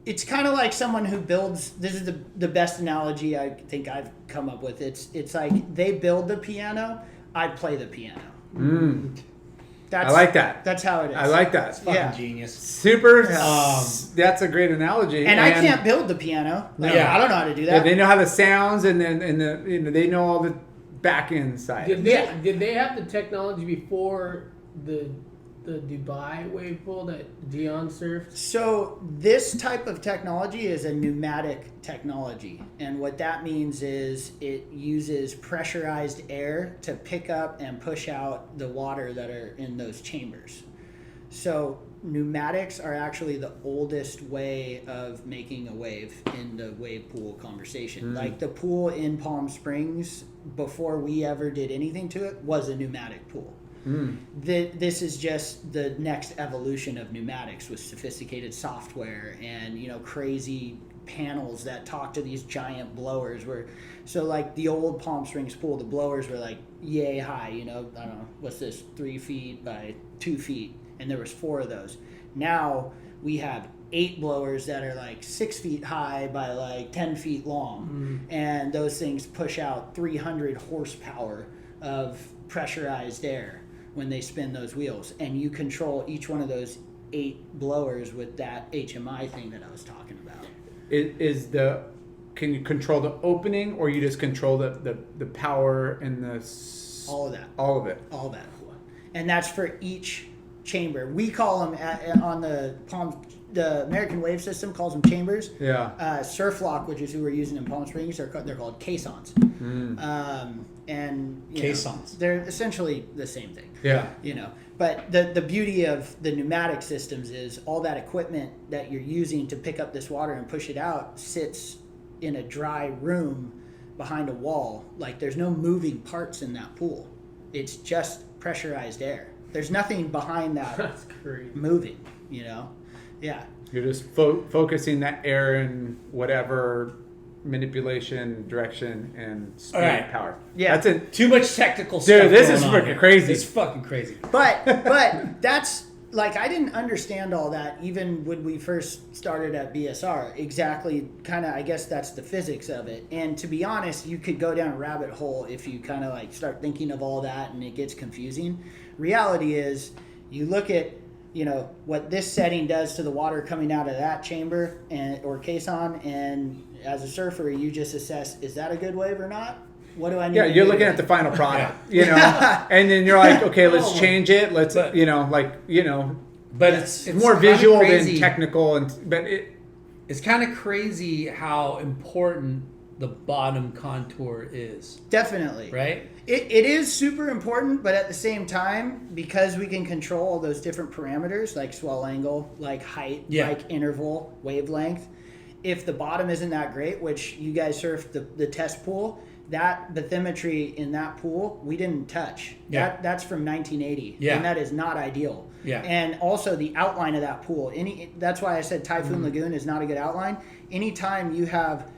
Speaker 4: it's kind of like someone who builds. This is the best analogy I think I've come up with. It's like they build the piano, I play the piano.
Speaker 3: I like that.
Speaker 4: That's how it is.
Speaker 3: I like that.
Speaker 2: Fucking genius.
Speaker 3: Super. That's a great analogy.
Speaker 4: And I can't build the piano. Like,
Speaker 2: Yeah.
Speaker 4: I don't know how to do
Speaker 3: Yeah,
Speaker 4: that.
Speaker 3: they know how the sounds and they know all the back end side.
Speaker 5: Did they have the technology before the Dubai wave pool that Dion surfed?
Speaker 4: So this type of technology is a pneumatic technology, and what that means is it uses pressurized air to pick up and push out the water that are in those chambers. So pneumatics are actually the oldest way of making a wave in the wave pool conversation. Like the pool in Palm Springs, before we ever did anything to it, was a pneumatic pool. This is just the next evolution of pneumatics with sophisticated software and, you know, crazy panels that talk to these giant blowers. So like the old Palm Springs pool, the blowers were like yay high, you know, I don't know, what's this, 3 feet by 2 feet, and there was 4 of those. Now we have 8 blowers that are like 6 feet high by like 10 feet long, and those things push out 300 horsepower of pressurized air when they spin those wheels, and you control each one of those 8 blowers with that HMI thing that I was talking about.
Speaker 3: Can you control the opening, or you just control the power and
Speaker 4: All of that.
Speaker 3: All of it.
Speaker 4: All that. And that's for each chamber. We call them on the American Wave System calls them chambers.
Speaker 3: Yeah.
Speaker 4: Surflock, which is who we're using in Palm Springs, they're called caissons. And
Speaker 2: Caissons.
Speaker 4: They're essentially the same thing.
Speaker 3: Yeah.
Speaker 4: You know, but the beauty of the pneumatic systems is all that equipment that you're using to pick up this water and push it out sits in a dry room behind a wall. Like there's no moving parts in that pool. It's just pressurized air. There's nothing behind that
Speaker 5: That's crazy.
Speaker 4: moving, you know? Yeah.
Speaker 3: You're just focusing that air in whatever manipulation, direction, and speed,
Speaker 2: Alright.
Speaker 3: power.
Speaker 4: Yeah.
Speaker 3: That's it.
Speaker 2: Too much technical stuff.
Speaker 3: Dude, this
Speaker 2: going
Speaker 3: is
Speaker 2: on
Speaker 3: freaking
Speaker 2: here.
Speaker 3: crazy.
Speaker 2: It's fucking crazy.
Speaker 4: But that's like, I didn't understand all that even when we first started at BSR. Exactly, kind of, I guess that's the physics of it. And to be honest, you could go down a rabbit hole if you kind of like start thinking of all that and it gets confusing. Reality is, you look at, you know, what this setting does to the water coming out of that chamber or caisson, and as a surfer, you just assess, is that a good wave or not? What do I need to do?
Speaker 3: You're looking at the final product, you know, and then you're like, okay, let's change it. Let's,
Speaker 2: But
Speaker 3: it's
Speaker 2: it's
Speaker 3: more
Speaker 2: kinda
Speaker 3: visual
Speaker 2: crazy.
Speaker 3: than technical, but
Speaker 2: It's kind of crazy how important the bottom contour is.
Speaker 4: Definitely.
Speaker 2: Right?
Speaker 4: It is super important, but at the same time, because we can control all those different parameters, like swell angle, like height, like interval, wavelength, if the bottom isn't that great, which you guys surfed the test pool, that bathymetry in that pool, we didn't touch. That's from 1980, and that is not ideal. And also the outline of that pool. That's why I said Typhoon Lagoon is not a good outline. Anytime you have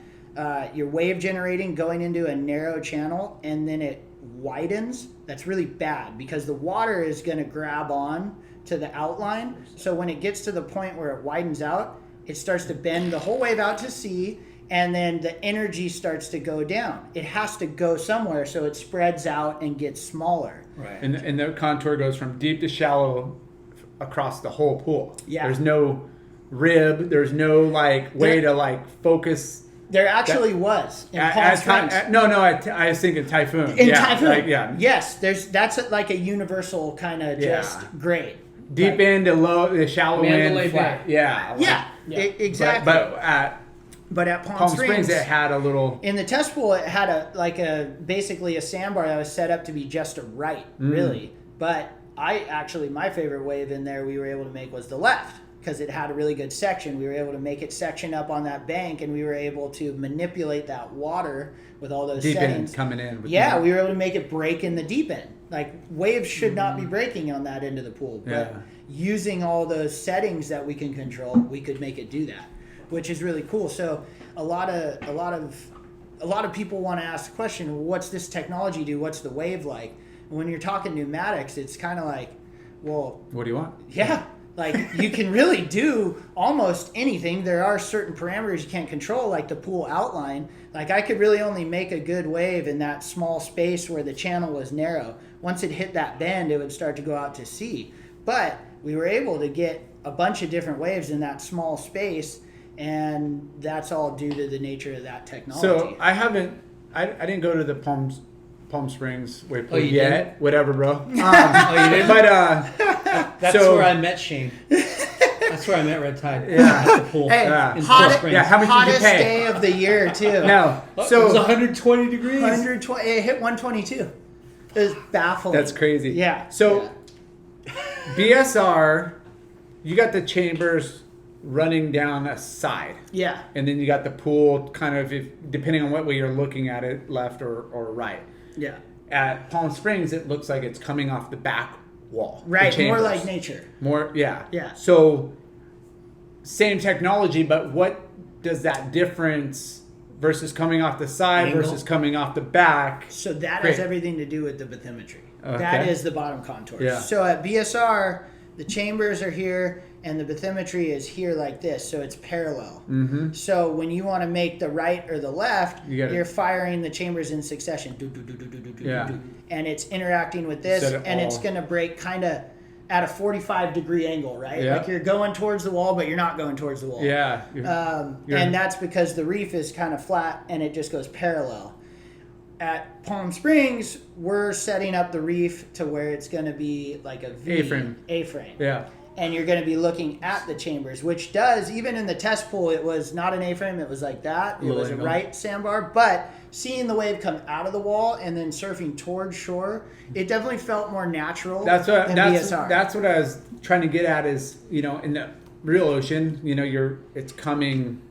Speaker 4: your wave generating going into a narrow channel and then it widens, that's really bad because the water is going to grab on to the outline. So when it gets to the point where it widens out, it starts to bend the whole wave out to sea, and then the energy starts to go down. It has to go somewhere, so it spreads out and gets smaller.
Speaker 3: Right. And the contour goes from deep to shallow across the whole pool.
Speaker 4: Yeah.
Speaker 3: There's no rib. There's no way to focus.
Speaker 4: There actually was in Palm Springs.
Speaker 3: I was thinking Typhoon.
Speaker 4: In Typhoon, yes. That's like a universal kind of just grade.
Speaker 3: Deep end to low, the shallow end, flat.
Speaker 4: Exactly.
Speaker 3: But at Palm Springs, it had a little.
Speaker 4: In the test pool, it had basically a sandbar that was set up to be just right, really. But my favorite wave in there we were able to make was the left, because it had a really good section. We were able to make it section up on that bank, and we were able to manipulate that water with all those
Speaker 3: deep
Speaker 4: settings.
Speaker 3: End coming in.
Speaker 4: We were able to make it break in the deep end. Like, waves should not be breaking on that end of the pool, but using all those settings that we can control, we could make it do that, which is really cool. So a lot of people want to ask the question, well, what's this technology do? What's the wave like? And when you're talking pneumatics, it's kind of like, well,
Speaker 3: what do you want?
Speaker 4: Yeah. Like, you can really do almost anything. There are certain parameters you can't control, like the pool outline. Like, I could really only make a good wave in that small space where the channel was narrow. Once it hit that bend, it would start to go out to sea. But we were able to get a bunch of different waves in that small space, and that's all due to the nature of that technology.
Speaker 3: So I didn't go to the Palm Springs wave pool
Speaker 2: yet.
Speaker 3: Didn't? Whatever, bro.
Speaker 2: You didn't?
Speaker 3: But
Speaker 2: that's where I met Cheyne. That's where I met Redtide.
Speaker 3: At
Speaker 2: the pool.
Speaker 4: Hey,
Speaker 2: In Palm Springs.
Speaker 3: how much
Speaker 4: hottest
Speaker 3: did you pay?
Speaker 4: day of the year, too.
Speaker 3: No.
Speaker 2: So it was 120 degrees.
Speaker 4: 120. It hit 122. It was baffling.
Speaker 3: That's crazy.
Speaker 4: Yeah.
Speaker 3: So BSR, you got the chambers running down a side.
Speaker 4: Yeah.
Speaker 3: And then you got the pool kind of, depending on what way you're looking at it, left or right.
Speaker 4: Yeah.
Speaker 3: At Palm Springs, it looks like it's coming off the back wall.
Speaker 4: Right, more like nature.
Speaker 3: Yeah. So, same technology, but what does that difference versus coming off the side versus coming off the back?
Speaker 4: So that has everything to do with the bathymetry.
Speaker 3: Okay.
Speaker 4: That is the bottom contours.
Speaker 3: Yeah.
Speaker 4: So at BSR, the chambers are here, and the bathymetry is here like this, so it's parallel.
Speaker 3: Mm-hmm.
Speaker 4: So when you want to make the right or the left,
Speaker 3: you're
Speaker 4: firing the chambers in succession. And it's interacting with this, and it's going to break kind of at a 45-degree angle, right?
Speaker 3: Yeah.
Speaker 4: Like, you're going towards the wall, but you're not going towards the wall.
Speaker 3: Yeah.
Speaker 4: And that's because the reef is kind of flat, and it just goes parallel. At Palm Springs, we're setting up the reef to where it's going to be like a V. A-frame.
Speaker 3: Yeah.
Speaker 4: And you're going to be looking at the chambers, which does, even in the test pool, it was not an A-frame, it was like that. It was a right sandbar, but seeing the wave come out of the wall and then surfing towards shore, it definitely felt more natural than BSR.
Speaker 3: That's what I was trying to get at is, in the real ocean, it's coming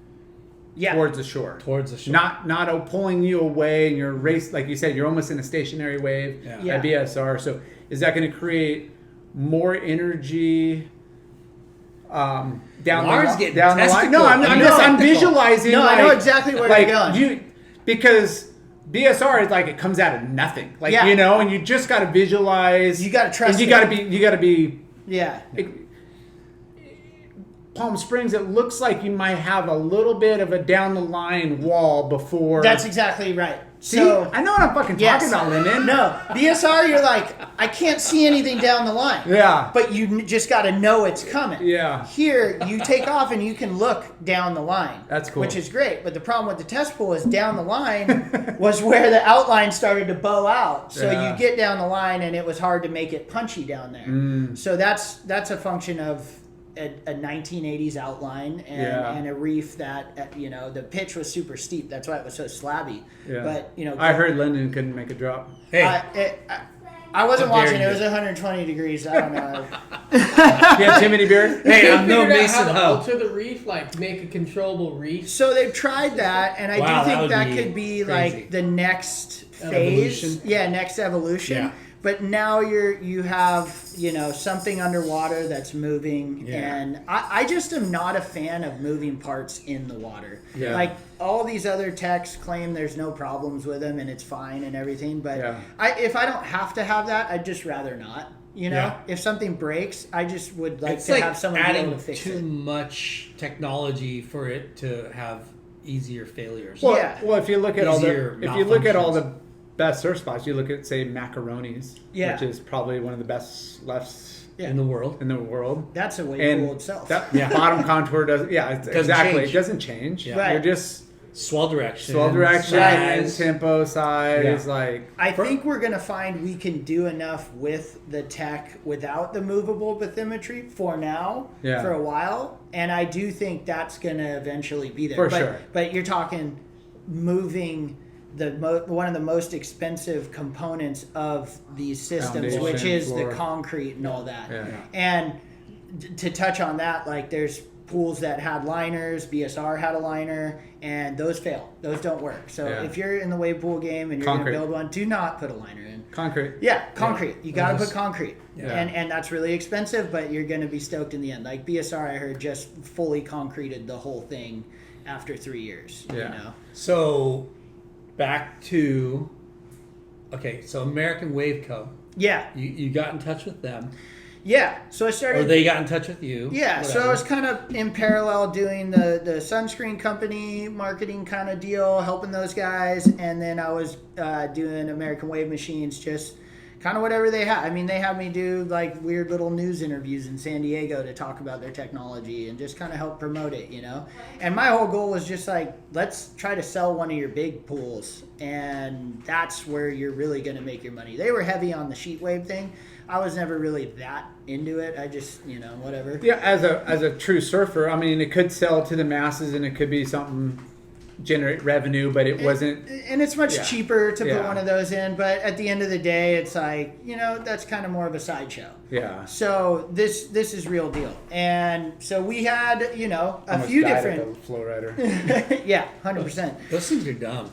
Speaker 3: towards the shore. Not pulling you away, and you're like you said, you're almost in a stationary wave at BSR. So is that going to create more energy down the line? No, I'm visualizing.
Speaker 4: No, I know exactly where you're going.
Speaker 3: Because BSR is like it comes out of nothing, and you just got to visualize.
Speaker 4: You got to trust.
Speaker 3: You got to be.
Speaker 4: Yeah.
Speaker 3: Palm Springs, it looks like you might have a little bit of a down the line wall before.
Speaker 4: That's exactly right.
Speaker 3: See, I know what I'm fucking talking about, Lyndon.
Speaker 4: No, BSR, you're like, I can't see anything down the line.
Speaker 3: Yeah.
Speaker 4: But you just got to know it's coming.
Speaker 3: Yeah.
Speaker 4: Here, you take off and you can look down the line.
Speaker 3: That's cool.
Speaker 4: Which is great. But the problem with the test pool is down the line was where the outline started to bow out. So you get down the line and it was hard to make it punchy down there. So that's a function of a 1980s outline and a reef that the pitch was super steep. That's why it was so slabby.
Speaker 3: Yeah.
Speaker 4: But
Speaker 3: I heard Lyndon couldn't make a drop.
Speaker 2: Hey,
Speaker 4: I wasn't
Speaker 2: How dare
Speaker 4: watching.
Speaker 2: you.
Speaker 4: It was 120 degrees. I don't know.
Speaker 3: Do you have too many beer?
Speaker 2: hey, I'm no
Speaker 5: Figured out
Speaker 2: Mason
Speaker 5: how to
Speaker 2: Ho.
Speaker 5: alter the reef, like make a controllable reef.
Speaker 4: So they've tried that, and I
Speaker 2: Wow,
Speaker 4: do
Speaker 2: that
Speaker 4: think
Speaker 2: would
Speaker 4: that
Speaker 2: be
Speaker 4: could be
Speaker 2: crazy.
Speaker 4: like the next phase.
Speaker 2: Evolution.
Speaker 4: Yeah, next evolution.
Speaker 2: Yeah.
Speaker 4: But now you have something underwater that's moving,
Speaker 2: Yeah.
Speaker 4: and I just am not a fan of moving parts in the water.
Speaker 3: Yeah.
Speaker 4: Like all these other techs claim there's no problems with them and it's fine and everything, but
Speaker 3: Yeah.
Speaker 4: if I don't have to have that, I'd just rather not.
Speaker 2: Yeah.
Speaker 4: If something breaks, I just would like
Speaker 2: It's
Speaker 4: to
Speaker 2: like
Speaker 4: have someone be able
Speaker 2: adding
Speaker 4: to fix
Speaker 2: too
Speaker 4: it.
Speaker 2: much technology for it to have easier failures.
Speaker 3: Well,
Speaker 4: Yeah.
Speaker 3: well, if you look at
Speaker 2: Easier
Speaker 3: all the best surf spots, you look at say Macaroni's,
Speaker 4: Yeah.
Speaker 3: which is probably one of the best lefts
Speaker 2: in the world.
Speaker 3: in the world.
Speaker 4: That's a wave
Speaker 3: And
Speaker 4: pool itself.
Speaker 3: that bottom contour doesn't. Yeah, exactly.
Speaker 2: change.
Speaker 3: It doesn't change.
Speaker 2: Yeah.
Speaker 4: Right.
Speaker 3: You're just
Speaker 2: Swell direction.
Speaker 3: swell direction,
Speaker 2: size.
Speaker 3: tempo, size,
Speaker 2: Yeah.
Speaker 3: like.
Speaker 4: I think we're going to find we can do enough with the tech without the movable bathymetry for now,
Speaker 3: Yeah.
Speaker 4: for a while. And I do think that's going to eventually be there.
Speaker 3: For
Speaker 4: but,
Speaker 3: sure.
Speaker 4: But you're talking moving one of the most expensive components of these systems,
Speaker 3: Foundation,
Speaker 4: which is
Speaker 3: floor.
Speaker 4: the concrete and all that.
Speaker 3: Yeah.
Speaker 4: And to touch on that, like there's pools that had liners, BSR had a liner, and those fail. Those don't work. So
Speaker 3: Yeah.
Speaker 4: if you're in the wave pool game and you're going to
Speaker 3: Concrete.
Speaker 4: build one, do not put a liner in.
Speaker 3: Concrete.
Speaker 4: Yeah, concrete. You got to
Speaker 2: Those-
Speaker 4: put concrete.
Speaker 3: Yeah.
Speaker 4: And that's really expensive, but you're going to be stoked in the end. Like BSR, I heard, just fully concreted the whole thing after 3 years.
Speaker 3: Yeah.
Speaker 2: So, back to so American Wave Co.
Speaker 4: Yeah.
Speaker 2: You got in touch with them,
Speaker 4: Yeah. So I
Speaker 2: or
Speaker 4: started.
Speaker 2: they got in touch with you.
Speaker 4: Yeah, so I
Speaker 2: whatever.
Speaker 4: was kind of in parallel doing the sunscreen company marketing kind of deal, helping those guys, and then I was doing American Wave Machines, just kind of whatever they had. I mean, they had me do like weird little news interviews in San Diego to talk about their technology and just kind of help promote it, And my whole goal was just like, let's try to sell one of your big pools, and that's where you're really going to make your money. They were heavy on the sheet wave thing. I was never really that into it. I just, whatever.
Speaker 3: Yeah, as a true surfer, I mean, it could sell to the masses and it could be something generate revenue, but it wasn't.
Speaker 4: And it's much cheaper to put
Speaker 3: Yeah.
Speaker 4: one of those in, but at the end of the day, it's like, that's kind of more of a sideshow.
Speaker 3: Yeah.
Speaker 4: So this is real deal. And so we had, a
Speaker 3: Almost
Speaker 4: few
Speaker 3: died at
Speaker 4: different,
Speaker 3: the flow rider.
Speaker 4: yeah, 100%.
Speaker 2: Those things are dumb.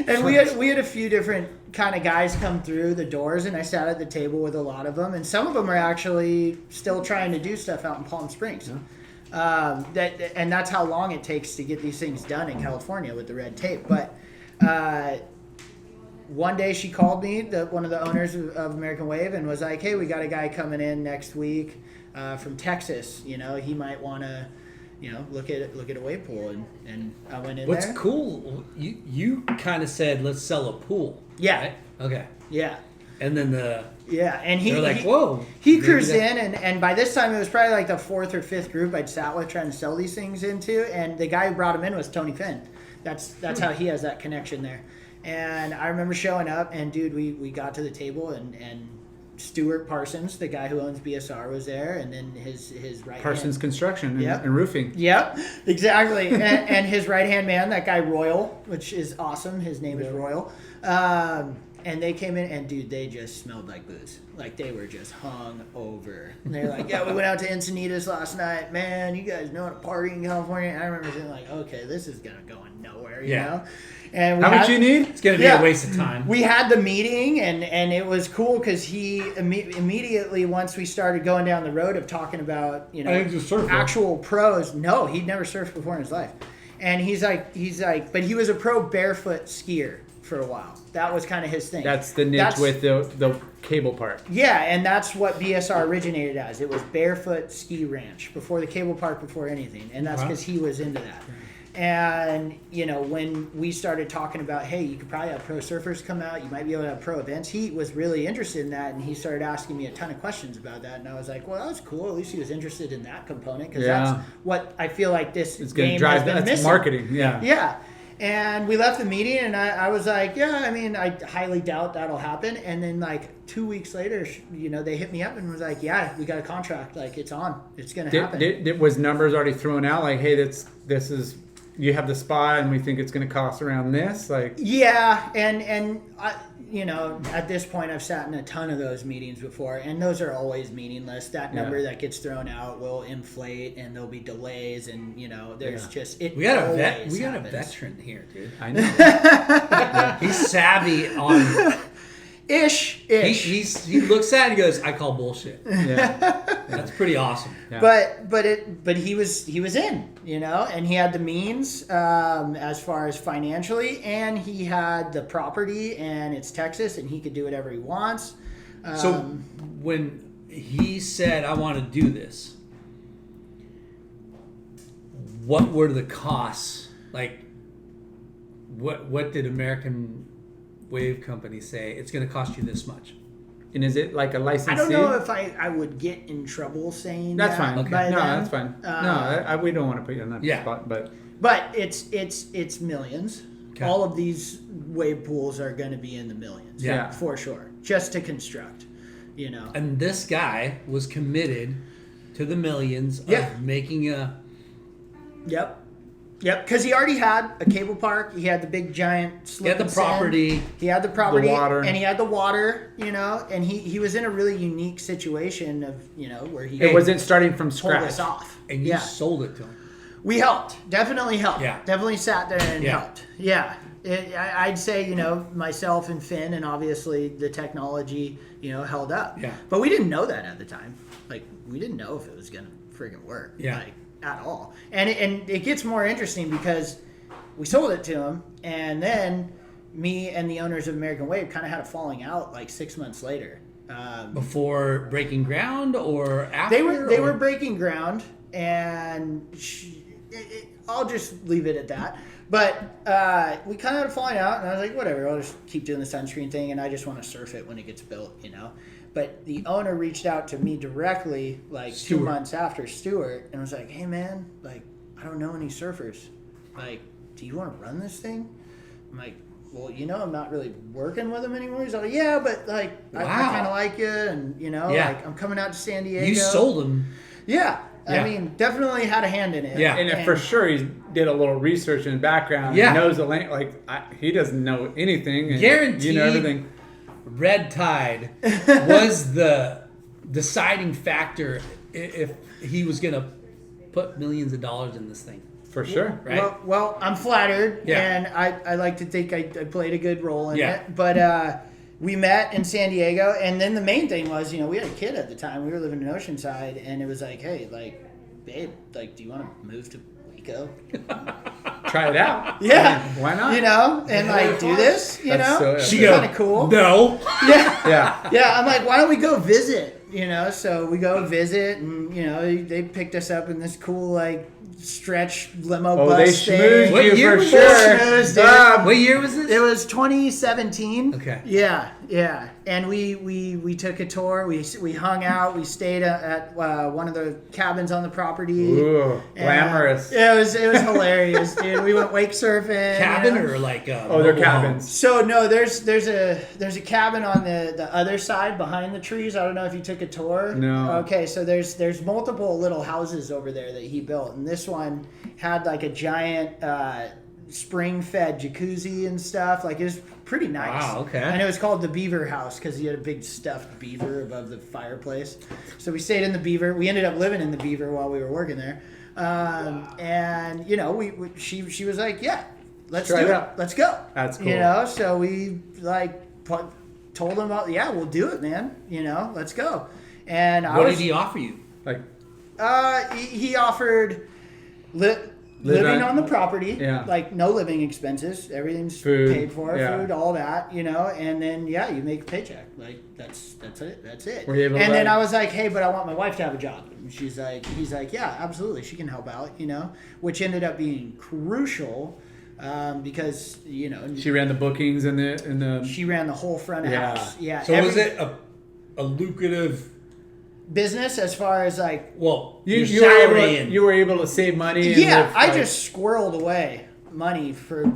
Speaker 4: And we had a few different kind of guys come through the doors, and I sat at the table with a lot of them, and some of them are actually still trying to do stuff out in Palm Springs. And that's how long it takes to get these things done in California with the red tape. But one day she called me, one of the owners of American Wave, and was like, "Hey, we got a guy coming in next week from Texas. He might want to." Look at a wave pool, and I went in
Speaker 2: What's
Speaker 4: there.
Speaker 2: cool? You kind of said, "Let's sell a pool."
Speaker 4: Yeah.
Speaker 2: Right? Okay.
Speaker 4: Yeah,
Speaker 2: And then
Speaker 4: yeah, and
Speaker 2: they're like, "Whoa."
Speaker 4: He
Speaker 2: maybe
Speaker 4: cruised
Speaker 2: that-
Speaker 4: in, and by this time it was probably like the fourth or fifth group I'd sat with trying to sell these things into, and the guy who brought him in was Tony Finn. That's how he has that connection there. And I remember showing up, and dude, we got to the table, and Stuart Parsons, the guy who owns BSR, was there, and then his right
Speaker 3: Parsons
Speaker 4: hand.
Speaker 3: Construction and,
Speaker 4: Yep.
Speaker 3: and roofing.
Speaker 4: Yep, exactly. and his right hand man, that guy Royal, which is awesome. His name is Royal. And they came in, and dude, they just smelled like booze. Like they were just hung over. And they're like, "Yeah, we went out to Encinitas last night. Man, you guys know how to party in California." And I remember thinking like, "Okay, this is gonna go nowhere," you know. And
Speaker 3: How much you need?
Speaker 2: It's gonna be
Speaker 4: Yeah.
Speaker 2: a waste of time.
Speaker 4: We had the meeting, and it was cool because he immediately, once we started going down the road of talking about
Speaker 2: I think he's a surfer.
Speaker 4: actual pros. No, he'd never surfed before in his life, and he's like, but he was a pro barefoot skier for a while. That was kind of his thing.
Speaker 3: That's the niche with the cable part.
Speaker 4: Yeah, and that's what BSR originated as. It was barefoot ski ranch before the cable park, before anything, and that's because he was into that. And when we started talking about, hey, you could probably have pro surfers come out, you might be able to have pro events, he was really interested in that, and he started asking me a ton of questions about that, and I was like, well, that was cool. At least he was interested in that component, because that's what I feel like this
Speaker 3: It's going to
Speaker 4: game
Speaker 3: drive
Speaker 4: has been
Speaker 3: that's
Speaker 4: missing.
Speaker 3: marketing. Yeah.
Speaker 4: Yeah. And we left the meeting, and I was like, yeah, I mean, I highly doubt that'll happen. And then, like, 2 weeks later, you know, they hit me up and was like, yeah, we got a contract. Like, it's on. It's going to happen.
Speaker 3: Was numbers already thrown out? Like, hey, this is, you have the spot, and we think it's going to cost around this? Like,
Speaker 4: yeah, and I, you know, at this point, I've sat in a ton of those meetings before, and those are always meaningless. That number that gets thrown out will inflate, and there'll be delays, and you know, there's just it.
Speaker 2: We got a veteran here, dude.
Speaker 3: I know.
Speaker 2: He's savvy on.
Speaker 4: Ish.
Speaker 2: He looks at it and goes, "I call bullshit."
Speaker 3: Yeah.
Speaker 2: That's pretty awesome.
Speaker 3: Yeah.
Speaker 4: But he was in, you know, and he had the means as far as financially, and he had the property, and it's Texas, and he could do whatever he wants.
Speaker 2: So when he said, "I want to do this," what were the costs? Like, what did American Wave Company say? It's going to cost you this much.
Speaker 3: And is it like a licensee?
Speaker 4: I don't know if I would get in trouble saying
Speaker 3: that's
Speaker 4: that.
Speaker 3: fine. Okay.
Speaker 4: By
Speaker 3: No,
Speaker 4: then.
Speaker 3: that's fine. We don't want to put you on that spot, but
Speaker 4: it's millions.
Speaker 2: Okay.
Speaker 4: All of these wave pools are going to be in the millions.
Speaker 3: Yeah.
Speaker 4: For sure. Just to construct, you know.
Speaker 2: And this guy was committed to the millions of making a...
Speaker 4: Yep, because he already had a cable park. He had the big giant slip.
Speaker 2: He had the property.
Speaker 4: He had the property.
Speaker 3: The water.
Speaker 4: And he had the water, you know. And he was in a really unique situation of, you know, where he...
Speaker 3: it wasn't starting from
Speaker 4: pulled
Speaker 3: scratch.
Speaker 4: us off.
Speaker 2: And you sold it to him.
Speaker 4: We helped. Definitely helped.
Speaker 2: Yeah.
Speaker 4: Definitely sat there and helped. Yeah. I'd say, you know, myself and Finn and obviously the technology, you know, held up.
Speaker 2: Yeah.
Speaker 4: But we didn't know that at the time. Like, we didn't know if it was going to friggin' work.
Speaker 2: Yeah.
Speaker 4: Like, at all. And it gets more interesting because we sold it to him, and then me and the owners of American Wave kind of had a falling out like 6 months later.
Speaker 2: Before breaking ground or after?
Speaker 4: They were breaking ground, and I'll just leave it at that. But we kind of had a falling out, and I was like, whatever, I'll just keep doing the sunscreen thing, and I just want to surf it when it gets built, you know. But the owner reached out to me directly, like 2 months after, Stuart, and was like, hey, man, like, I don't know any surfers. Like, do you want to run this thing? I'm like, well, you know, I'm not really working with him anymore. He's like, yeah, but, like, I kind of like you, and, you know, like, I'm coming out to San Diego.
Speaker 2: You sold him.
Speaker 4: Yeah. I mean, definitely had a hand in it.
Speaker 2: Yeah.
Speaker 3: And for sure, he did a little research in the background.
Speaker 2: Yeah.
Speaker 3: He knows the language. Like, he doesn't know anything. And
Speaker 2: Guaranteed.
Speaker 3: You know everything.
Speaker 2: Redtide was the deciding factor if he was going to put millions of dollars in this thing.
Speaker 3: For sure.
Speaker 2: Right?
Speaker 4: Well, I'm flattered,
Speaker 2: Yeah.
Speaker 4: and I like to think I played a good role in
Speaker 2: Yeah.
Speaker 4: it. But we met in San Diego, and then the main thing was, you know, we had a kid at the time. We were living in Oceanside, and it was like, hey, like, babe, like, do you want to move to Waco?
Speaker 3: Try it out.
Speaker 4: Yeah.
Speaker 3: I mean, why not?
Speaker 4: You know, and like do this, you
Speaker 3: That's
Speaker 4: know?
Speaker 3: so
Speaker 2: She
Speaker 3: epic.
Speaker 4: Kind of cool.
Speaker 2: No.
Speaker 4: Yeah.
Speaker 3: Yeah.
Speaker 4: Yeah, I'm like, why don't we go visit? You know, so we go visit, and you know, they picked us up in this cool like stretch limo bus.
Speaker 3: They
Speaker 4: thing.
Speaker 3: schmoozed
Speaker 2: What
Speaker 3: you
Speaker 2: year
Speaker 3: for
Speaker 2: was
Speaker 3: sure.
Speaker 4: this?
Speaker 2: What year was this?
Speaker 4: It was 2017.
Speaker 2: Okay.
Speaker 4: Yeah. And we took a tour. We hung out. We stayed at one of the cabins on the property.
Speaker 3: Ooh, glamorous.
Speaker 4: It was hilarious, dude. We went wake surfing.
Speaker 2: Cabin
Speaker 4: you know?
Speaker 2: or like
Speaker 3: They're cabins.
Speaker 4: So no, there's a cabin on the other side behind the trees. I don't know if you took a tour.
Speaker 3: No.
Speaker 4: Okay, so there's multiple little houses over there that he built, and this one had like a giant spring-fed jacuzzi and stuff. Like, it was pretty nice.
Speaker 2: Wow, okay.
Speaker 4: And it was called the Beaver House because he had a big stuffed beaver above the fireplace. So we stayed in the Beaver. We ended up living in the Beaver while we were working there. And you know, she was like, yeah, let's
Speaker 3: Try
Speaker 4: do
Speaker 3: it
Speaker 4: it.
Speaker 3: out.
Speaker 4: Let's go.
Speaker 3: That's cool.
Speaker 4: You know, so we like told him, yeah, we'll do it, man. You know, let's go. And
Speaker 2: What did he offer you?
Speaker 3: Like,
Speaker 4: he offered living on the property, like no living expenses, everything's
Speaker 3: Food,
Speaker 4: paid for,
Speaker 3: yeah.
Speaker 4: food, all that, you know, and then you make a paycheck, like that's it.
Speaker 3: Were you able to
Speaker 4: and then
Speaker 3: like-
Speaker 4: I was like, hey, but I want my wife to have a job. And he's like, yeah, absolutely, she can help out, you know, which ended up being crucial because you know
Speaker 3: she ran the bookings and the.
Speaker 4: she ran the whole front of
Speaker 3: Yeah.
Speaker 4: house. Yeah.
Speaker 2: So was it a lucrative?
Speaker 4: business as far as like
Speaker 2: Well,
Speaker 3: You
Speaker 2: your
Speaker 3: were
Speaker 2: salary
Speaker 3: able to,
Speaker 2: and
Speaker 3: you were able to save money. And
Speaker 4: yeah,
Speaker 3: live,
Speaker 4: I
Speaker 3: like-
Speaker 4: just squirreled away money for,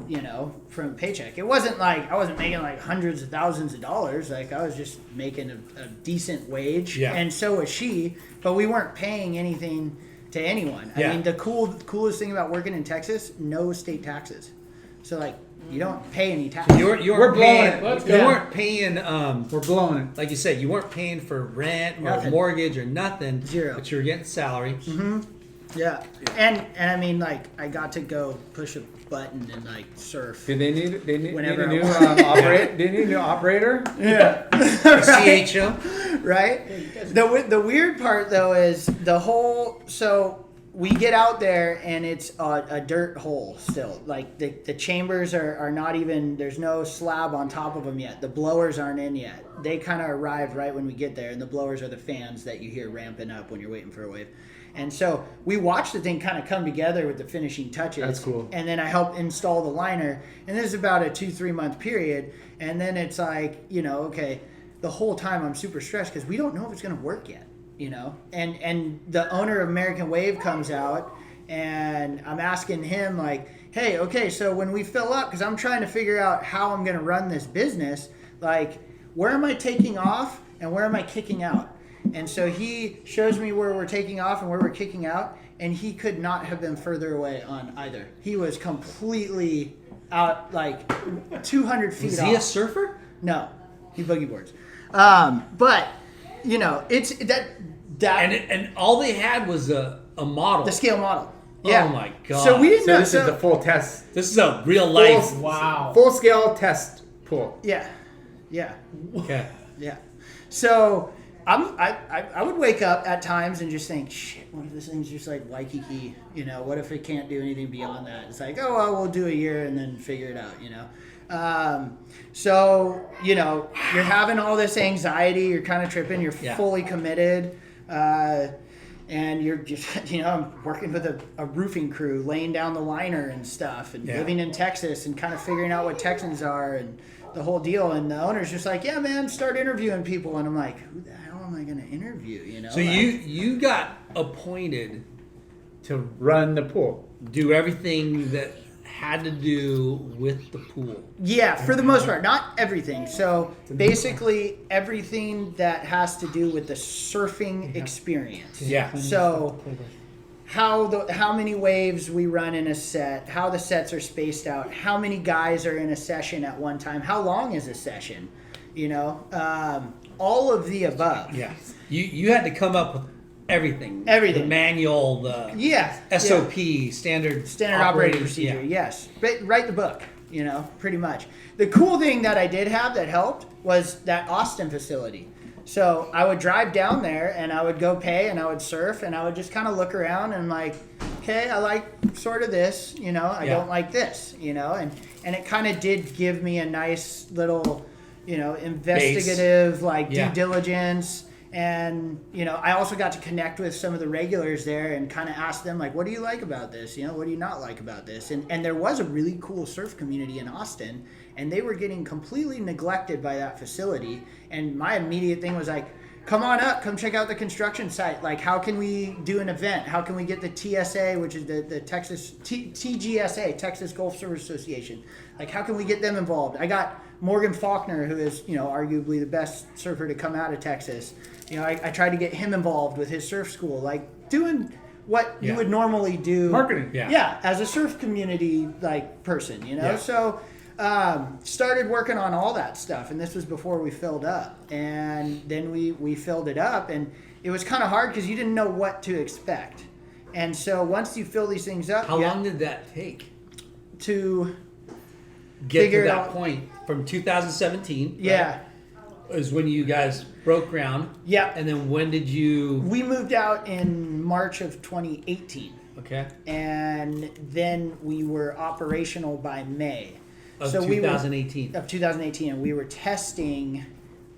Speaker 4: from paycheck. It wasn't like I wasn't making like hundreds of thousands of dollars. Like I was just making a decent wage, and so was she. But we weren't paying anything to anyone. I mean, the coolest thing about working in Texas, no state taxes. So like you don't pay any taxes.
Speaker 2: We're
Speaker 3: blowing
Speaker 2: paying.
Speaker 3: it.
Speaker 2: You weren't paying.
Speaker 3: We're blowing it.
Speaker 2: Like you said, you weren't paying for rent or
Speaker 4: Nothing.
Speaker 2: mortgage or nothing.
Speaker 4: Zero.
Speaker 2: But you were getting salary.
Speaker 4: Mm-hmm. Yeah. And I mean, like I got to go push a button and like surf.
Speaker 3: Did they need
Speaker 4: Whenever
Speaker 3: a new
Speaker 4: I want.
Speaker 3: operator? They need a new operator.
Speaker 4: Yeah.
Speaker 2: CHO.
Speaker 4: Right? The weird part though is the whole. So we get out there and it's a dirt hole still. Like the chambers are not even. There's no slab on top of them yet. The blowers aren't in yet. They kind of arrived right when we get there, and the blowers are the fans that you hear ramping up when you're waiting for a wave. And so we watched the thing kind of come together with the finishing touches.
Speaker 3: That's cool.
Speaker 4: And then I helped install the liner. And this is about a 2-3 month period. And then it's like, okay, the whole time I'm super stressed because we don't know if it's going to work yet, And the owner of American Wave comes out and I'm asking him like, hey, okay, so when we fill up, because I'm trying to figure out how I'm going to run this business, like where am I taking off and where am I kicking out? And so he shows me where we're taking off and where we're kicking out, and he could not have been further away on either. He was completely out, like 200 feet off.
Speaker 2: Was he a surfer?
Speaker 4: No, he boogie boards. But it's that
Speaker 2: And all they had was a model.
Speaker 4: the scale model. Yeah.
Speaker 2: Oh my god.
Speaker 4: So we didn't
Speaker 3: So
Speaker 4: know.
Speaker 3: this is the full test,
Speaker 2: This is a real life.
Speaker 5: Wow.
Speaker 3: full scale test pool.
Speaker 4: Yeah.
Speaker 2: Okay.
Speaker 4: Yeah. So I would wake up at times and just think, shit, what if this thing's just like Waikiki? What if it can't do anything beyond that? It's like, oh, well, we'll do a year and then figure it out, So, you're having all this anxiety, you're kind of tripping, you're fully committed, and you're just, I'm working with a roofing crew, laying down the liner and stuff, and living in Texas and kind of figuring out what Texans are and the whole deal. And the owner's just like, yeah, man, start interviewing people. And I'm like, who the hell am I going to interview?
Speaker 2: So you got appointed
Speaker 3: To run the pool.
Speaker 2: do everything that had to do with the pool.
Speaker 4: Yeah, for the most part, not everything. So basically everything that has to do with the surfing experience.
Speaker 2: Yeah.
Speaker 4: So how many waves we run in a set, how the sets are spaced out, how many guys are in a session at one time, how long is a session, all of the above.
Speaker 2: Yeah. You had to come up with everything.
Speaker 4: Everything.
Speaker 2: The manual, the SOP, standard
Speaker 4: operating procedure. Yes, write the book. Pretty much. The cool thing that I did have that helped was that Austin facility. So I would drive down there and I would go pay and I would surf and I would just kind of look around and like, okay, I like sort of this, I don't like this, and it kind of did give me a nice little, investigative due diligence. And, I also got to connect with some of the regulars there and kind of ask them, like, what do you like about this? What do you not like about this? And there was a really cool surf community in Austin, and they were getting completely neglected by that facility. And my immediate thing was like, come on up, come check out the construction site. Like, how can we do an event? How can we get the TSA, which is the Texas, TGSA, Texas Gulf Surfers Association? Like, how can we get them involved? I got Morgan Faulkner, who is, arguably the best surfer to come out of Texas. I tried to get him involved with his surf school, like doing what you would normally do.
Speaker 3: Marketing.
Speaker 4: Yeah, as a surf community person, So started working on all that stuff, and this was before we filled up. And then we filled it up, and it was kind of hard because you didn't know what to expect. And so once you fill these things up,
Speaker 2: How long did that take
Speaker 4: to
Speaker 2: get
Speaker 4: figure
Speaker 2: to
Speaker 4: it
Speaker 2: that
Speaker 4: out?
Speaker 2: point from 2017?
Speaker 4: Yeah.
Speaker 2: Right? Is when you guys broke ground.
Speaker 4: Yeah.
Speaker 2: And then when did you?
Speaker 4: We moved out in March of 2018.
Speaker 2: Okay.
Speaker 4: And then we were operational by May.
Speaker 2: Of
Speaker 4: So
Speaker 2: 2018.
Speaker 4: Of 2018. And we were testing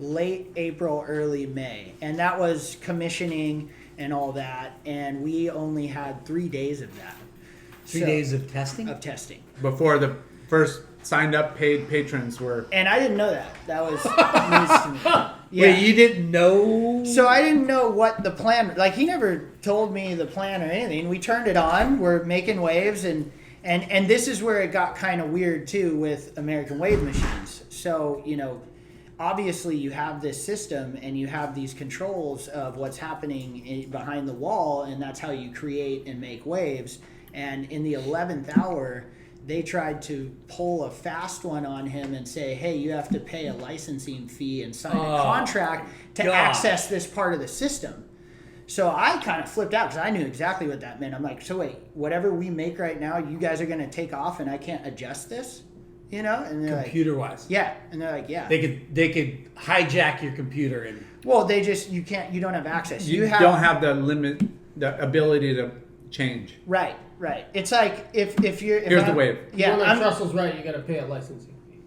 Speaker 4: late April, early May. And that was commissioning and all that. And we only had 3 days of that.
Speaker 2: 3 days of testing?
Speaker 4: Of testing.
Speaker 3: Before the first signed up paid patrons were.
Speaker 4: And I didn't know that. That was news to me. Yeah.
Speaker 2: Wait, you didn't know?
Speaker 4: So I didn't know what the plan. Like, he never told me the plan or anything. We turned it on. We're making waves, and And this is where it got kind of weird too with American wave machines. So, obviously you have this system and you have these controls of what's happening behind the wall, and that's how you create and make waves. And in the 11th hour, they tried to pull a fast one on him and say, hey, you have to pay a licensing fee and sign a contract to access this part of the system. So I kind of flipped out because I knew exactly what that meant. I'm like, so wait, whatever we make right now, you guys are going to take off and I can't adjust this? And they're
Speaker 2: Computer-wise.
Speaker 4: yeah. And they're like, yeah.
Speaker 2: They could hijack your computer and...
Speaker 4: Well, you don't have access.
Speaker 3: You don't have the ability to change.
Speaker 4: Right. It's like if you're...
Speaker 3: Here's the wave.
Speaker 4: Yeah.
Speaker 5: When Russell's right, you got to pay a licensing fee.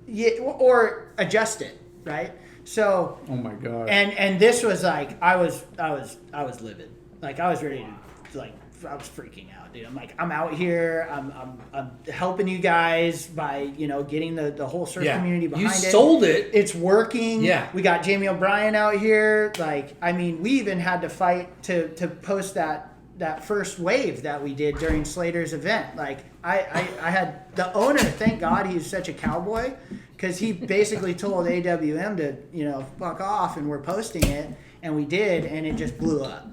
Speaker 4: Yeah, or adjust it, right? So...
Speaker 3: Oh my God.
Speaker 4: And this was like, I was livid. Like, I was ready to, I was freaking out, dude. I'm like, I'm out here. I'm helping you guys by, getting the whole surf community behind it.
Speaker 2: You sold it.
Speaker 4: It's working.
Speaker 2: Yeah.
Speaker 4: We got Jamie O'Brien out here. We even had to fight to post that first wave that we did during Slater's event. I had the owner, thank God he's such a cowboy, because he basically told AWM to, fuck off, and we're posting it, and we did, and it just blew up,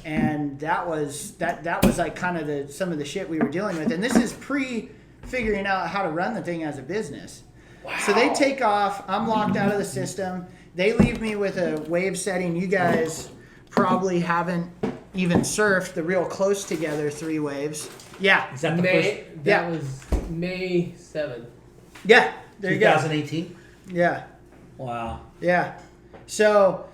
Speaker 4: and that was like kind of some of the shit we were dealing with. And this is figuring out how to run the thing as a business. Wow. So they take off, I'm locked out of the system, they leave me with a wave setting you guys probably haven't even surfed, the real close together 3 waves. Yeah.
Speaker 2: Is that the first?
Speaker 5: That was May 7th.
Speaker 4: Yeah. There you go.
Speaker 2: 2018?
Speaker 4: Yeah.
Speaker 2: Wow.
Speaker 4: Yeah. So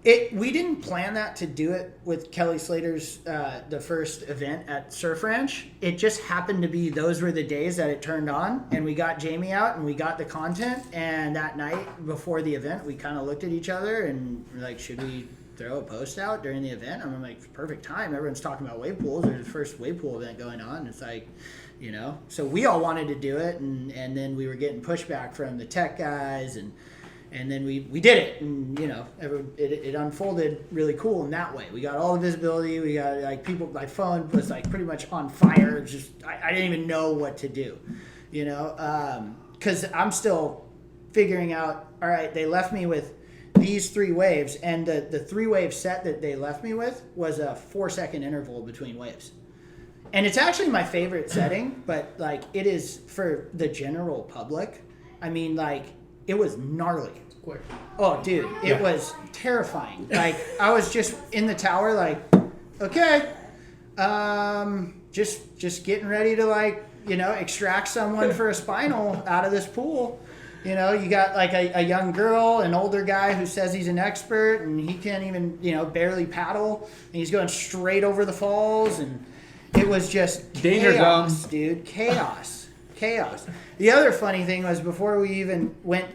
Speaker 4: we didn't plan that to do it with Kelly Slater's the first event at Surf Ranch. It just happened to be those were the days that it turned on, and we got Jamie out and we got the content. And that night before the event, we kind of looked at each other and we're like, should we throw a post out during the event? I'm like, perfect time. Everyone's talking about wave pools. There's the first wave pool event going on. It's like, so we all wanted to do it, and then we were getting pushback from the tech guys, and then we did it, and it unfolded really cool in that way. We got all the visibility. We got people. My phone was pretty much on fire. Just I didn't even know what to do, because I'm still figuring out. All right, they left me with these 3 waves, and the 3-wave set that they left me with was a 4-second interval between waves. And it's actually my favorite setting, but it is for the general public. I mean, it was gnarly.
Speaker 5: Quick.
Speaker 4: Oh, dude, it was terrifying. I was just in the tower, okay, just getting ready to extract someone for a spinal out of this pool. You got a young girl, an older guy who says he's an expert, and he can't even, barely paddle, and he's going straight over the falls, and it was just
Speaker 3: danger
Speaker 4: chaos,
Speaker 3: zone,
Speaker 4: dude. Chaos. The other funny thing was before we even went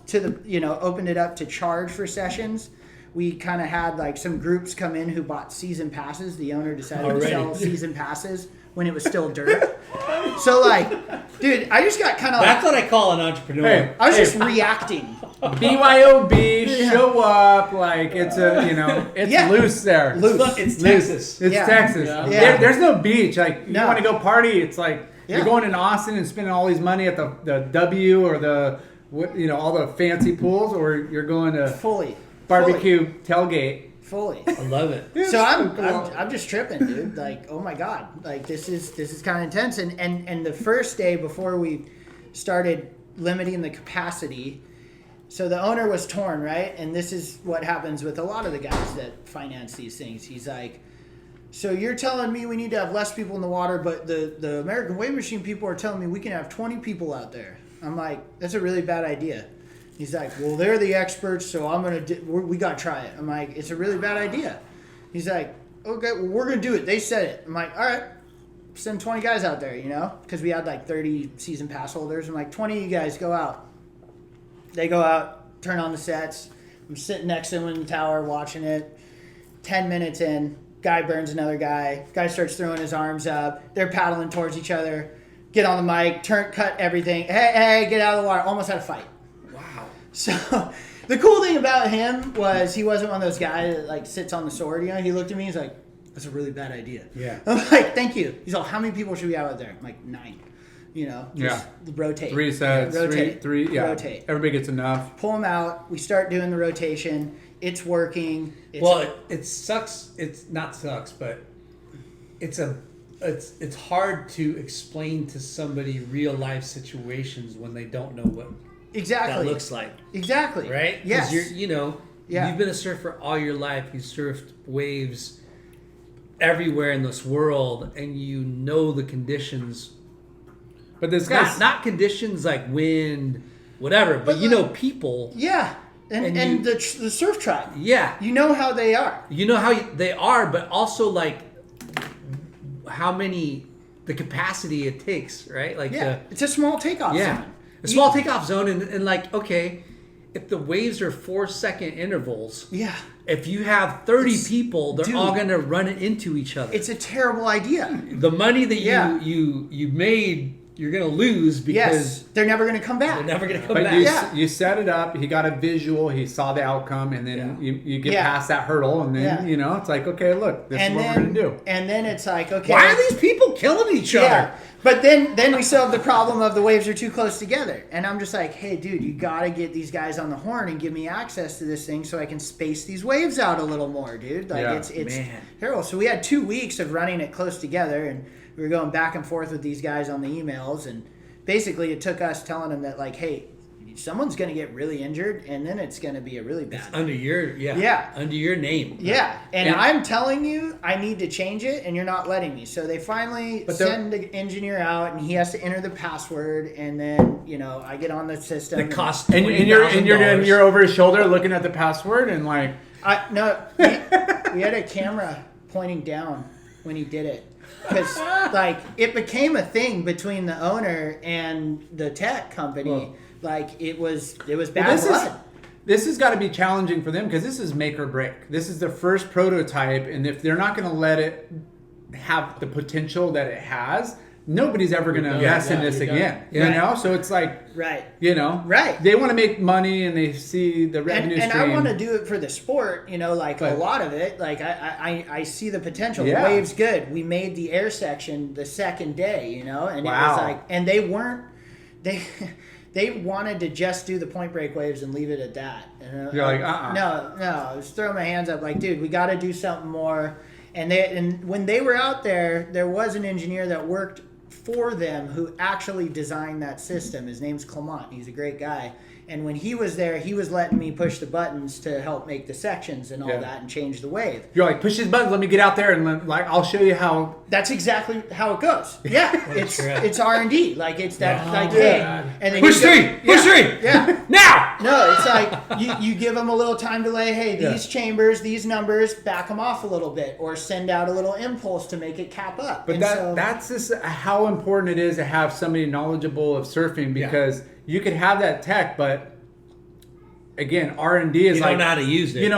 Speaker 4: to opened it up to charge for sessions, we kind of had some groups come in who bought season passes. The owner decided to sell season passes when it was still dirt. So dude, I just got kind of
Speaker 2: that's what I call an entrepreneur.
Speaker 3: Hey,
Speaker 4: I was just reacting.
Speaker 3: BYOB, show up, it's it's loose there.
Speaker 4: Loose.
Speaker 2: It's Texas.
Speaker 3: It's Texas.
Speaker 4: Yeah.
Speaker 3: There's no beach. You
Speaker 4: No.
Speaker 3: want to go party, it's you're going in Austin and spending all these money at the W or all the fancy pools, or you're going to
Speaker 4: Fully.
Speaker 3: barbecue tailgate.
Speaker 4: Fully.
Speaker 2: I love it.
Speaker 4: So I'm just tripping, dude. Oh my God. This is kind of intense. And the first day before we started limiting the capacity, so the owner was torn, right? And this is what happens with a lot of the guys that finance these things. He's like, so you're telling me we need to have less people in the water, but the American Wave Machine people are telling me we can have 20 people out there. I'm like, that's a really bad idea. He's like, well, they're the experts, so we got to try it. I'm like, it's a really bad idea. He's like, okay, well, we're going to do it. They said it. I'm like, all right, send 20 guys out there, because we had 30 season pass holders. I'm like, 20 of you guys go out. They go out, turn on the sets. I'm sitting next to them in the tower watching it. 10 minutes in, guy burns another guy. Guy starts throwing his arms up. They're paddling towards each other. Get on the mic, cut everything. Hey, get out of the water. Almost had a fight.
Speaker 2: Wow.
Speaker 4: So the cool thing about him was he wasn't one of those guys that sits on the sword. He looked at me. He's like, that's a really bad idea.
Speaker 3: Yeah.
Speaker 4: I'm like, thank you. He's all, how many people should we have out there? I'm like, 9. You know, just rotate.
Speaker 3: 3 sets,
Speaker 4: rotate.
Speaker 3: three, yeah.
Speaker 4: Rotate.
Speaker 3: Everybody gets enough.
Speaker 4: Pull them out. We start doing the rotation. It's working.
Speaker 2: It sucks. It's not sucks, but it's hard to explain to somebody real life situations when they don't know what
Speaker 4: exactly
Speaker 2: that looks like.
Speaker 4: Exactly.
Speaker 2: Right?
Speaker 4: Yes.
Speaker 2: You've been a surfer all your life. You surfed waves everywhere in this world, and you know the conditions.
Speaker 3: But this guy's
Speaker 2: Not conditions like wind, whatever, but you know people.
Speaker 4: Yeah. And the surf tribe.
Speaker 2: Yeah.
Speaker 4: You know how they are.
Speaker 2: You know how they are, but also like how many, the capacity it takes, right? Like
Speaker 4: it's a small takeoff zone.
Speaker 2: A small takeoff zone, and like, okay, if the waves are 4-second intervals, if you have 30 people, they're all going to run into each other.
Speaker 4: It's a terrible idea.
Speaker 2: The money that you made, you're going to lose because
Speaker 4: they're never going to come back.
Speaker 2: they're never going to come
Speaker 3: But
Speaker 2: back.
Speaker 3: you set it up. He got a visual. He saw the outcome, and then you get past that hurdle, and then it's like, okay, look, this is what we're gonna do.
Speaker 4: And then it's like, okay,
Speaker 2: Why are these people killing each other?
Speaker 4: But then we still have the problem of the waves are too close together, and I'm just like, hey, dude, you gotta get these guys on the horn and give me access to this thing so I can space these waves out a little more, dude. Like it's terrible. So we had 2 weeks of running it close together, and we were going back and forth with these guys on the emails, and basically it took us telling them that, like, hey, someone's going to get really injured, and then it's going to be a really bad
Speaker 2: Under your under your name.
Speaker 4: Yeah, and I'm telling you, I need to change it, and you're not letting me. So they finally send the engineer out, and he has to enter the password, and then I get on the system.
Speaker 2: The cost
Speaker 3: And you're over his shoulder looking at the password, and like,
Speaker 4: we had a camera pointing down when he did it. Because like it became a thing between the owner and the tech company. Like it was bad blood.
Speaker 3: This has got to be challenging for them because this is make or break. This is the first prototype, and if they're not going to let it have the potential that it has, nobody's ever going to invest in this again. You know, so it's like they want to make money and they see the revenue stream.
Speaker 4: And I want to do it for the sport. A lot of it. Like I see the potential. The wave's good. We made the air section the second day. And it was like, and they weren't they wanted to just do the point break waves and leave it at that.
Speaker 3: You're like,
Speaker 4: No, I was throwing my hands up like, dude, we got to do something more. And when they were out there, there was an engineer that worked for them who actually designed that system. His name's Clement. He's a great guy. And when he was there, he was letting me push the buttons to help make the sections and all that and change the wave.
Speaker 3: You're like, push these buttons, let me get out there and I'll show you how.
Speaker 4: That's exactly how it goes. Yeah, it's R&D. Like it's that and then
Speaker 2: push three.
Speaker 4: Yeah.
Speaker 2: Now.
Speaker 4: No, it's like you give them a little time to lay. Hey, these chambers, these numbers, back them off a little bit, or send out a little impulse to make it cap up.
Speaker 3: But that's just how important it is to have somebody knowledgeable of surfing because. You could have that tech, but again, R&D is
Speaker 2: you don't know how to use it.
Speaker 3: You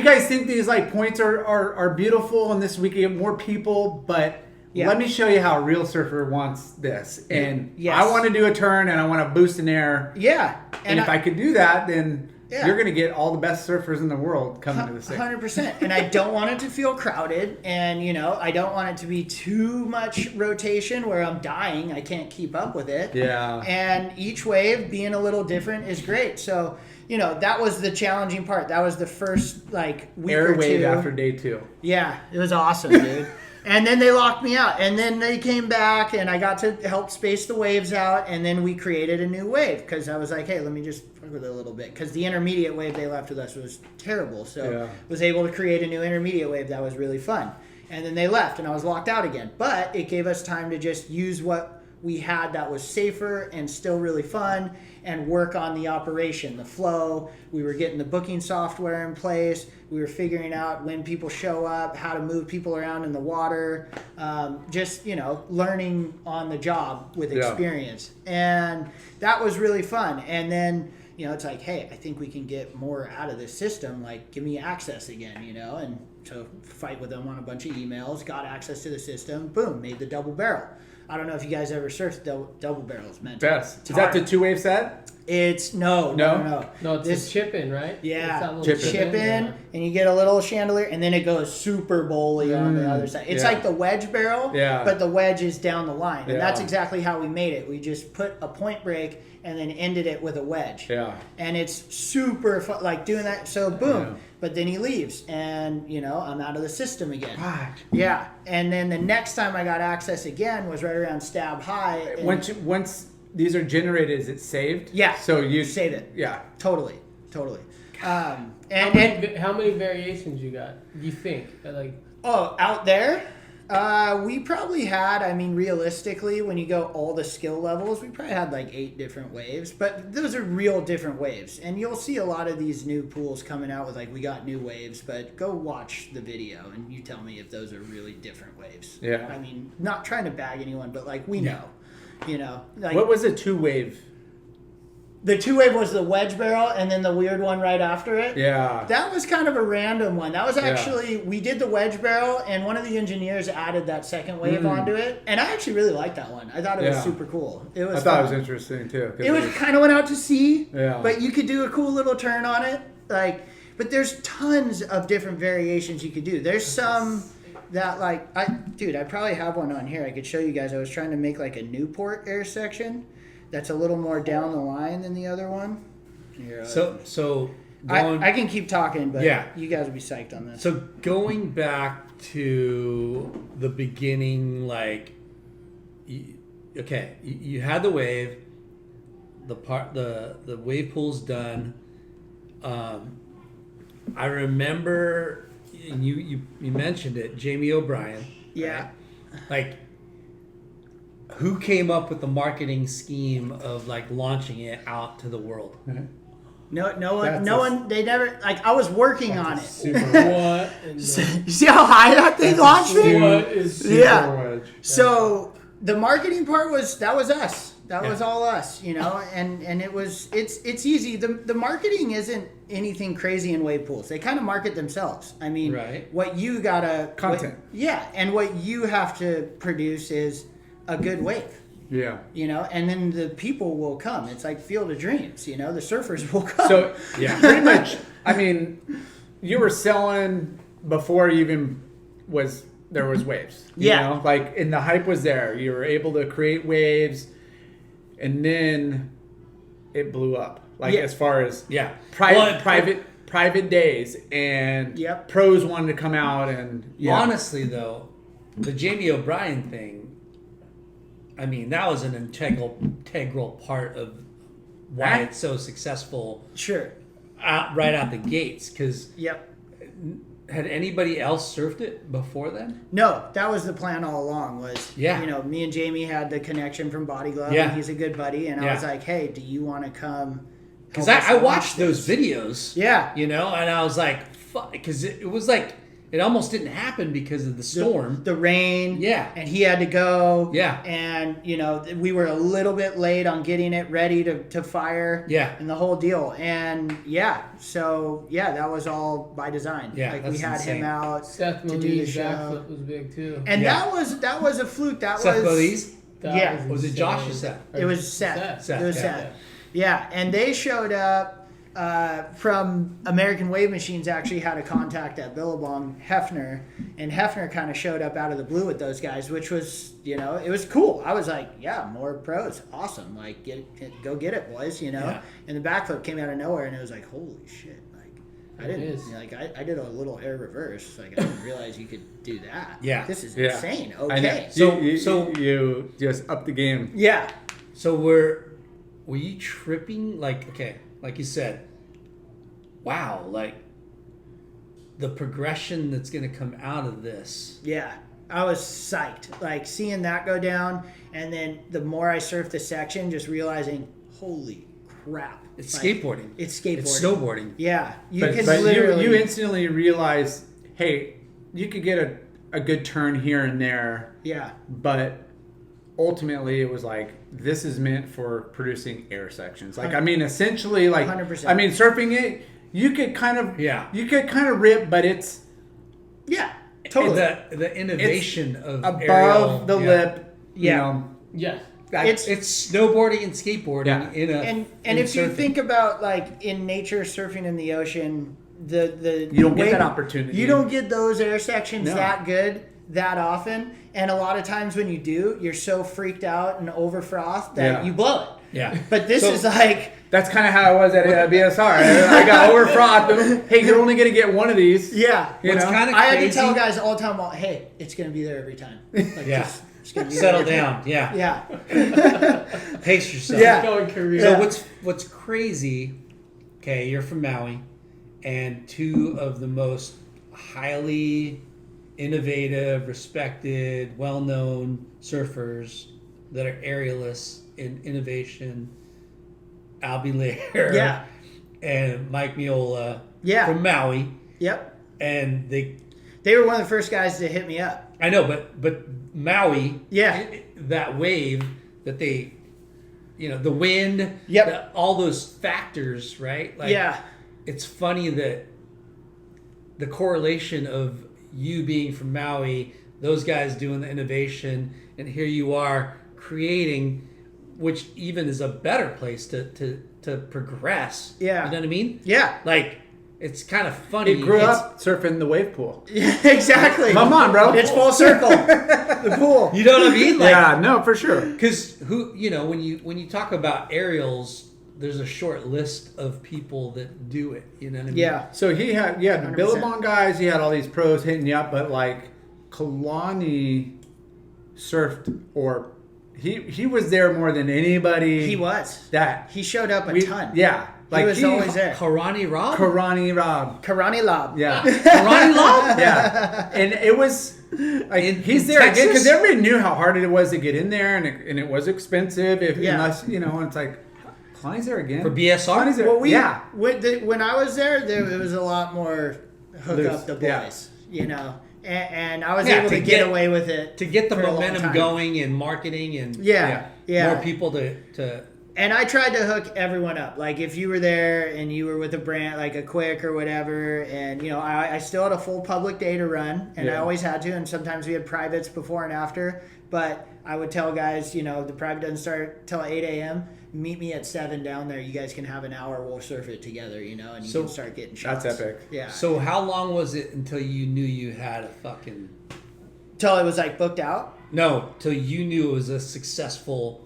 Speaker 3: guys think these like points are beautiful, and this we can get more people, but let me show you how a real surfer wants this. And I want to do a turn, and I want to boost in air.
Speaker 4: Yeah,
Speaker 3: and if I could do that, then you're going to get all the best surfers in the world coming to the state.
Speaker 4: 100%. And I don't want it to feel crowded. And, I don't want it to be too much rotation where I'm dying. I can't keep up with it.
Speaker 3: Yeah.
Speaker 4: And each wave being a little different is great. So, that was the challenging part. That was the first, week
Speaker 3: air
Speaker 4: or
Speaker 3: wave
Speaker 4: two.
Speaker 3: after day 2.
Speaker 4: Yeah. It was awesome, dude. And then they locked me out. And then they came back, and I got to help space the waves out. And then we created a new wave because I was like, hey, let me just fuck with it a little bit. Because the intermediate wave they left with us was terrible. So was able to create a new intermediate wave that was really fun. And then they left, and I was locked out again. But it gave us time to just use what we had that was safer and still really fun and work on the operation, the flow. We were getting the booking software in place. We were figuring out when people show up, how to move people around in the water, just, learning on the job with experience. And that was really fun. And then, it's like, hey, I think we can get more out of this system. Like, give me access again, and so fight with them on a bunch of emails, got access to the system, boom, made the double barrel. I don't know if you guys ever surfed double barrels, man.
Speaker 3: Best. Is that the 2-wave set?
Speaker 4: It's no.
Speaker 5: No, it's a chip-in, right?
Speaker 4: Yeah,
Speaker 5: It's that little
Speaker 4: chip-in, and you get a little chandelier, and then it goes super bowly on the other side. It's like the wedge barrel, but the wedge is down the line, and that's exactly how we made it. We just put a point break and then ended it with a wedge.
Speaker 3: Yeah.
Speaker 4: And it's super fun, like doing that. So boom. Yeah. But then he leaves, and I'm out of the system again.
Speaker 3: What?
Speaker 4: Yeah. And then the next time I got access again was right around stab high.
Speaker 3: Once these are generated, is it saved?
Speaker 4: Yeah.
Speaker 3: So you
Speaker 4: save it.
Speaker 3: Yeah.
Speaker 4: Totally.
Speaker 5: How many variations you got? You think
Speaker 4: out there? We probably had, realistically, when you go all the skill levels, we probably had like 8 different waves, but those are real different waves. And you'll see a lot of these new pools coming out with we got new waves, but go watch the video and you tell me if those are really different waves.
Speaker 3: Yeah.
Speaker 4: Not trying to bag anyone, but we know,
Speaker 3: what was a 2-wave?
Speaker 4: The 2-wave was the wedge barrel, and then the weird one right after it.
Speaker 3: Yeah.
Speaker 4: That was kind of a random one. That was actually, we did the wedge barrel, and one of the engineers added that second wave onto it. And I actually really liked that one. I thought it was super cool. I thought
Speaker 3: it was interesting, too.
Speaker 4: It was kind of went out to sea,
Speaker 3: yeah.
Speaker 4: But you could do a cool little turn on it. But there's tons of different variations you could do. There's some that, I probably have one on here. I could show you guys. I was trying to make a Newport air section. That's a little more down the line than the other one. Here, I can keep talking, but you guys will be psyched on this.
Speaker 2: So going back to the beginning, you had the wave, the wave pool's done. I remember, and you mentioned it, Jamie O'Brien.
Speaker 4: Yeah.
Speaker 2: Right? Who came up with the marketing scheme of launching it out to the world?
Speaker 4: No one. They never. I was working on it.
Speaker 3: Super
Speaker 5: what?
Speaker 4: You see how high that thing launched me?
Speaker 5: What is super
Speaker 3: wedge?
Speaker 4: So the marketing part was us. That was all us, and it's easy. The marketing isn't anything crazy in wave pools. They kind of market themselves. What you gotta
Speaker 3: content.
Speaker 4: And what you have to produce is a good wave.
Speaker 3: Yeah.
Speaker 4: And then the people will come. It's like Field of Dreams, the surfers will come.
Speaker 3: So, pretty much, you were selling before even there was waves. You know? And the hype was there. You were able to create waves, and then it blew up. As far as private days, and pros wanted to come out and
Speaker 2: honestly though, the Jamie O'Brien thing, that was an integral part of why it's so successful.
Speaker 4: Sure.
Speaker 2: Right out the gates, because had anybody else surfed it before then?
Speaker 4: No, that was the plan all along. Me and Jamie had the connection from Body Glove. And he's a good buddy, and I was like, "Hey, do you want to come?"
Speaker 2: Because I watched those videos.
Speaker 4: Yeah.
Speaker 2: And I was like, "Fuck," because it was it almost didn't happen because of the storm.
Speaker 4: The rain.
Speaker 2: Yeah.
Speaker 4: And he had to go.
Speaker 2: Yeah.
Speaker 4: And, we were a little bit late on getting it ready to fire.
Speaker 2: Yeah.
Speaker 4: And the whole deal. And, so, that was all by design.
Speaker 2: Yeah,
Speaker 4: we had him out
Speaker 5: Seth
Speaker 4: to do the show.
Speaker 5: backflip was big, too.
Speaker 4: And that was a fluke.
Speaker 2: Seth Belize?
Speaker 4: Yeah.
Speaker 2: Was it Josh or Seth?
Speaker 4: It was Seth. It was
Speaker 2: Seth.
Speaker 4: Seth. Yeah. And they showed up. From American Wave Machines actually had a contact at Billabong, Hefner, and Hefner kind of showed up out of the blue with those guys, which was, it was cool. I was like, more pros, awesome, go get it, boys, And the backflip came out of nowhere, and it was like, holy shit, I didn't, I did a little air reverse, I didn't realize you could do that.
Speaker 2: Yeah,
Speaker 4: this is insane. Okay,
Speaker 3: so you just up the game.
Speaker 4: Yeah.
Speaker 2: So were you tripping? Like you said, wow, the progression that's going to come out of this.
Speaker 4: Yeah, I was psyched. Seeing that go down, and then the more I surfed the section, just realizing, holy crap.
Speaker 2: It's skateboarding.
Speaker 4: It's skateboarding.
Speaker 2: It's snowboarding.
Speaker 4: Yeah.
Speaker 3: But you instantly realize, hey, you could get a good turn here and there.
Speaker 4: Yeah.
Speaker 3: But ultimately it was this is meant for producing air sections. Essentially
Speaker 4: 100%.
Speaker 3: Surfing it, you could kind of rip, but it's
Speaker 4: totally
Speaker 2: the innovation of
Speaker 3: above
Speaker 2: aerial,
Speaker 3: the lip.
Speaker 4: Yeah.
Speaker 5: Yes.
Speaker 4: It's
Speaker 2: snowboarding and skateboarding in a
Speaker 4: and if you
Speaker 2: surfing.
Speaker 4: think about like in nature, surfing in the ocean, the
Speaker 3: You don't get that opportunity.
Speaker 4: You don't get those air sections
Speaker 3: No.
Speaker 4: that good that often, and a lot of times when you do, you're so freaked out and over frothed that you blow it.
Speaker 2: Yeah.
Speaker 4: But this is like.
Speaker 3: That's kind of how it was at BSR. I got over frothed. Hey, you're only gonna get one of these.
Speaker 4: Yeah.
Speaker 3: You know?
Speaker 2: kind of
Speaker 4: I had to tell guys all the time, well, hey, it's going to be there every time. Like,
Speaker 2: Yeah.
Speaker 4: It's gonna be
Speaker 2: Settle
Speaker 4: there
Speaker 2: down.
Speaker 4: every
Speaker 2: Yeah.
Speaker 4: Yeah.
Speaker 2: Pace yourself.
Speaker 4: Yeah.
Speaker 5: Going career.
Speaker 2: So what's crazy? Okay, you're from Maui, and two of the most highly innovative, respected, well-known surfers that are aerialists in innovation, Albie Lair and Mike Miola from Maui.
Speaker 4: Yep.
Speaker 2: And they
Speaker 4: were one of the first guys to hit me up.
Speaker 2: I know, but Maui,
Speaker 4: Yeah.
Speaker 2: that wave that they, the wind,
Speaker 4: Yep.
Speaker 2: all those factors, right? Like,
Speaker 4: Yeah.
Speaker 2: it's funny that the correlation of you being from Maui, those guys doing the innovation, and here you are creating, which even is a better place to progress.
Speaker 4: Yeah.
Speaker 2: You know what I mean?
Speaker 4: Yeah.
Speaker 2: Like, it's kind of funny.
Speaker 3: He grew up surfing the wave pool.
Speaker 4: Yeah, exactly.
Speaker 3: Come on, bro.
Speaker 4: It's full circle. The pool.
Speaker 2: You know what I mean? Like,
Speaker 3: Yeah, no, for sure.
Speaker 2: because when you talk about aerials, there's a short list of people that do it. You know what I mean?
Speaker 4: Yeah.
Speaker 3: So he had the
Speaker 4: 100%.
Speaker 3: Billabong guys. He had all these pros hitting you up, but like Kalani surfed, or he was there more than anybody.
Speaker 4: He was.
Speaker 3: That
Speaker 4: He showed up a ton.
Speaker 3: Yeah,
Speaker 4: He was always there.
Speaker 2: Karani Rob?
Speaker 3: Karani Rob.
Speaker 4: Karani Lob.
Speaker 3: Yeah,
Speaker 2: Karani Lob?
Speaker 3: yeah, and it was like
Speaker 2: In
Speaker 3: he's there again
Speaker 2: Texas?
Speaker 3: because everybody knew how hard it was to get in there, and it was expensive.
Speaker 4: Yeah.
Speaker 3: Unless and it's like Kalani's there again
Speaker 2: For BSR?
Speaker 3: Kalani's there.
Speaker 4: Well,
Speaker 3: yeah.
Speaker 4: when I was there, it was a lot more hook
Speaker 3: Loose.
Speaker 4: up the boys,
Speaker 3: Yeah.
Speaker 4: and I was
Speaker 2: Yeah,
Speaker 4: able
Speaker 2: to
Speaker 4: to
Speaker 2: get-
Speaker 4: get away with it
Speaker 2: To get the
Speaker 4: for a long
Speaker 2: momentum
Speaker 4: time.
Speaker 2: going and marketing and
Speaker 4: Yeah.
Speaker 2: more people to
Speaker 4: And I tried to hook everyone up. Like if you were there and you were with a brand like a Quick or whatever, and I still had a full public day to run, and I
Speaker 3: Yeah.
Speaker 4: always had to. And sometimes we had privates before and after. But I would tell guys, the private doesn't start till 8 a.m. Meet me at 7 down there. You guys can have an hour. We'll surf it together, and you
Speaker 2: So-
Speaker 4: can start getting shots.
Speaker 3: That's epic.
Speaker 4: Yeah.
Speaker 2: So how long was it until you knew you had a fucking...
Speaker 4: Till it was like booked out.
Speaker 2: No, till you knew it was a successful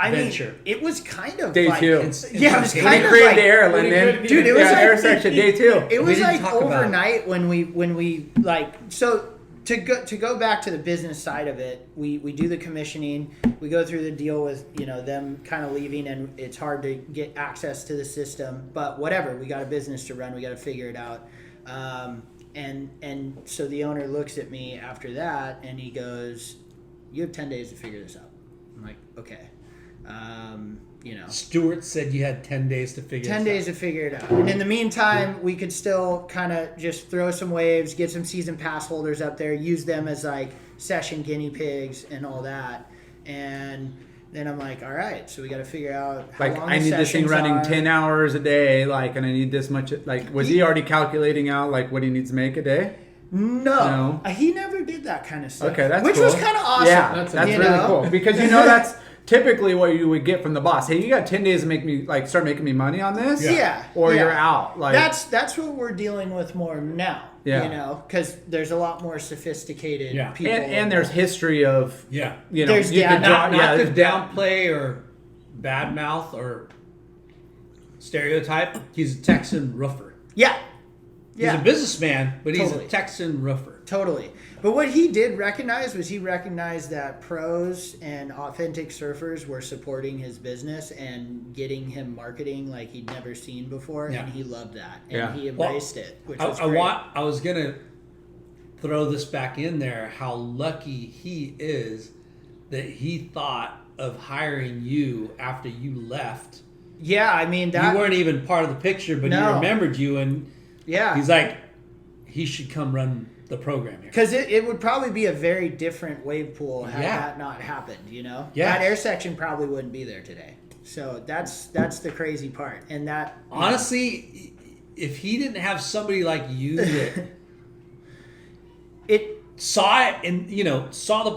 Speaker 2: venture.
Speaker 4: mean, it was kind of
Speaker 3: Day
Speaker 4: like,
Speaker 3: two.
Speaker 4: Yeah, it was
Speaker 3: When
Speaker 4: kind
Speaker 3: he
Speaker 4: of
Speaker 3: created
Speaker 4: like,
Speaker 3: the airline,
Speaker 5: when he
Speaker 3: then
Speaker 5: couldn't
Speaker 4: Dude, it was like
Speaker 3: air section day two.
Speaker 4: It was
Speaker 2: didn't
Speaker 4: like
Speaker 2: talk about it.
Speaker 4: overnight when we like so to go back to the business side of it. We do the commissioning. We go through the deal with them kind of leaving, and it's hard to get access to the system. But whatever, we got a business to run. We got to figure it out. And so the owner looks at me after that, and he goes, "You have 10 days to figure this out." I'm like, "Okay."
Speaker 2: Stuart said you had 10 days to figure
Speaker 4: 10
Speaker 2: this
Speaker 4: days to figure it out. And in the meantime, we could still kind of just throw some waves, get some season pass holders up there, use them as like session guinea pigs and all that. And then I'm like, all right, so we got to figure out how
Speaker 3: Like
Speaker 4: long
Speaker 3: I
Speaker 4: the
Speaker 3: need this thing
Speaker 4: sessions
Speaker 3: running
Speaker 4: are.
Speaker 3: 10 hours a day, like, and I need this much. Like, was he already calculating out like what he needs to make a day?
Speaker 4: No. He never did that kind of stuff.
Speaker 3: Okay, that's
Speaker 4: Which
Speaker 3: cool.
Speaker 4: was kind of awesome.
Speaker 3: Yeah,
Speaker 5: That's
Speaker 3: that's
Speaker 4: you
Speaker 3: really
Speaker 4: know?
Speaker 3: cool because that's typically what you would get from the boss. Hey, you got 10 days to make me start making me money on this.
Speaker 4: Yeah.
Speaker 3: Or
Speaker 4: yeah.
Speaker 3: you're out. Like
Speaker 4: that's what we're dealing with more now.
Speaker 3: Yeah.
Speaker 4: because there's a lot more sophisticated people.
Speaker 3: and there's history of
Speaker 2: Yeah.
Speaker 4: There's
Speaker 3: you could
Speaker 2: Not
Speaker 3: draw,
Speaker 2: to downplay or badmouth or stereotype. He's a Texan roofer.
Speaker 4: Yeah.
Speaker 2: He's a businessman, but he's
Speaker 4: Totally.
Speaker 2: a Texan roofer.
Speaker 4: Totally. But what he did recognize was he recognized that pros and authentic surfers were supporting his business and getting him marketing like he'd never seen before,
Speaker 2: Yeah.
Speaker 4: and he loved that. And
Speaker 3: Yeah.
Speaker 4: he embraced it, which was
Speaker 2: I
Speaker 4: great.
Speaker 2: was going to throw this back in there, how lucky he is that he thought of hiring you after you left.
Speaker 4: Yeah, I mean, that...
Speaker 2: You weren't even part of the picture, but he
Speaker 4: No.
Speaker 2: remembered you, and
Speaker 4: Yeah.
Speaker 2: he's like, he should come run the program here.
Speaker 4: Because it would probably be a very different wave pool had
Speaker 2: Yeah.
Speaker 4: that not happened,
Speaker 2: Yes.
Speaker 4: That air section probably wouldn't be there today. So that's the crazy part. And that...
Speaker 2: Honestly, if he didn't have somebody like you that
Speaker 4: it
Speaker 2: saw it and saw the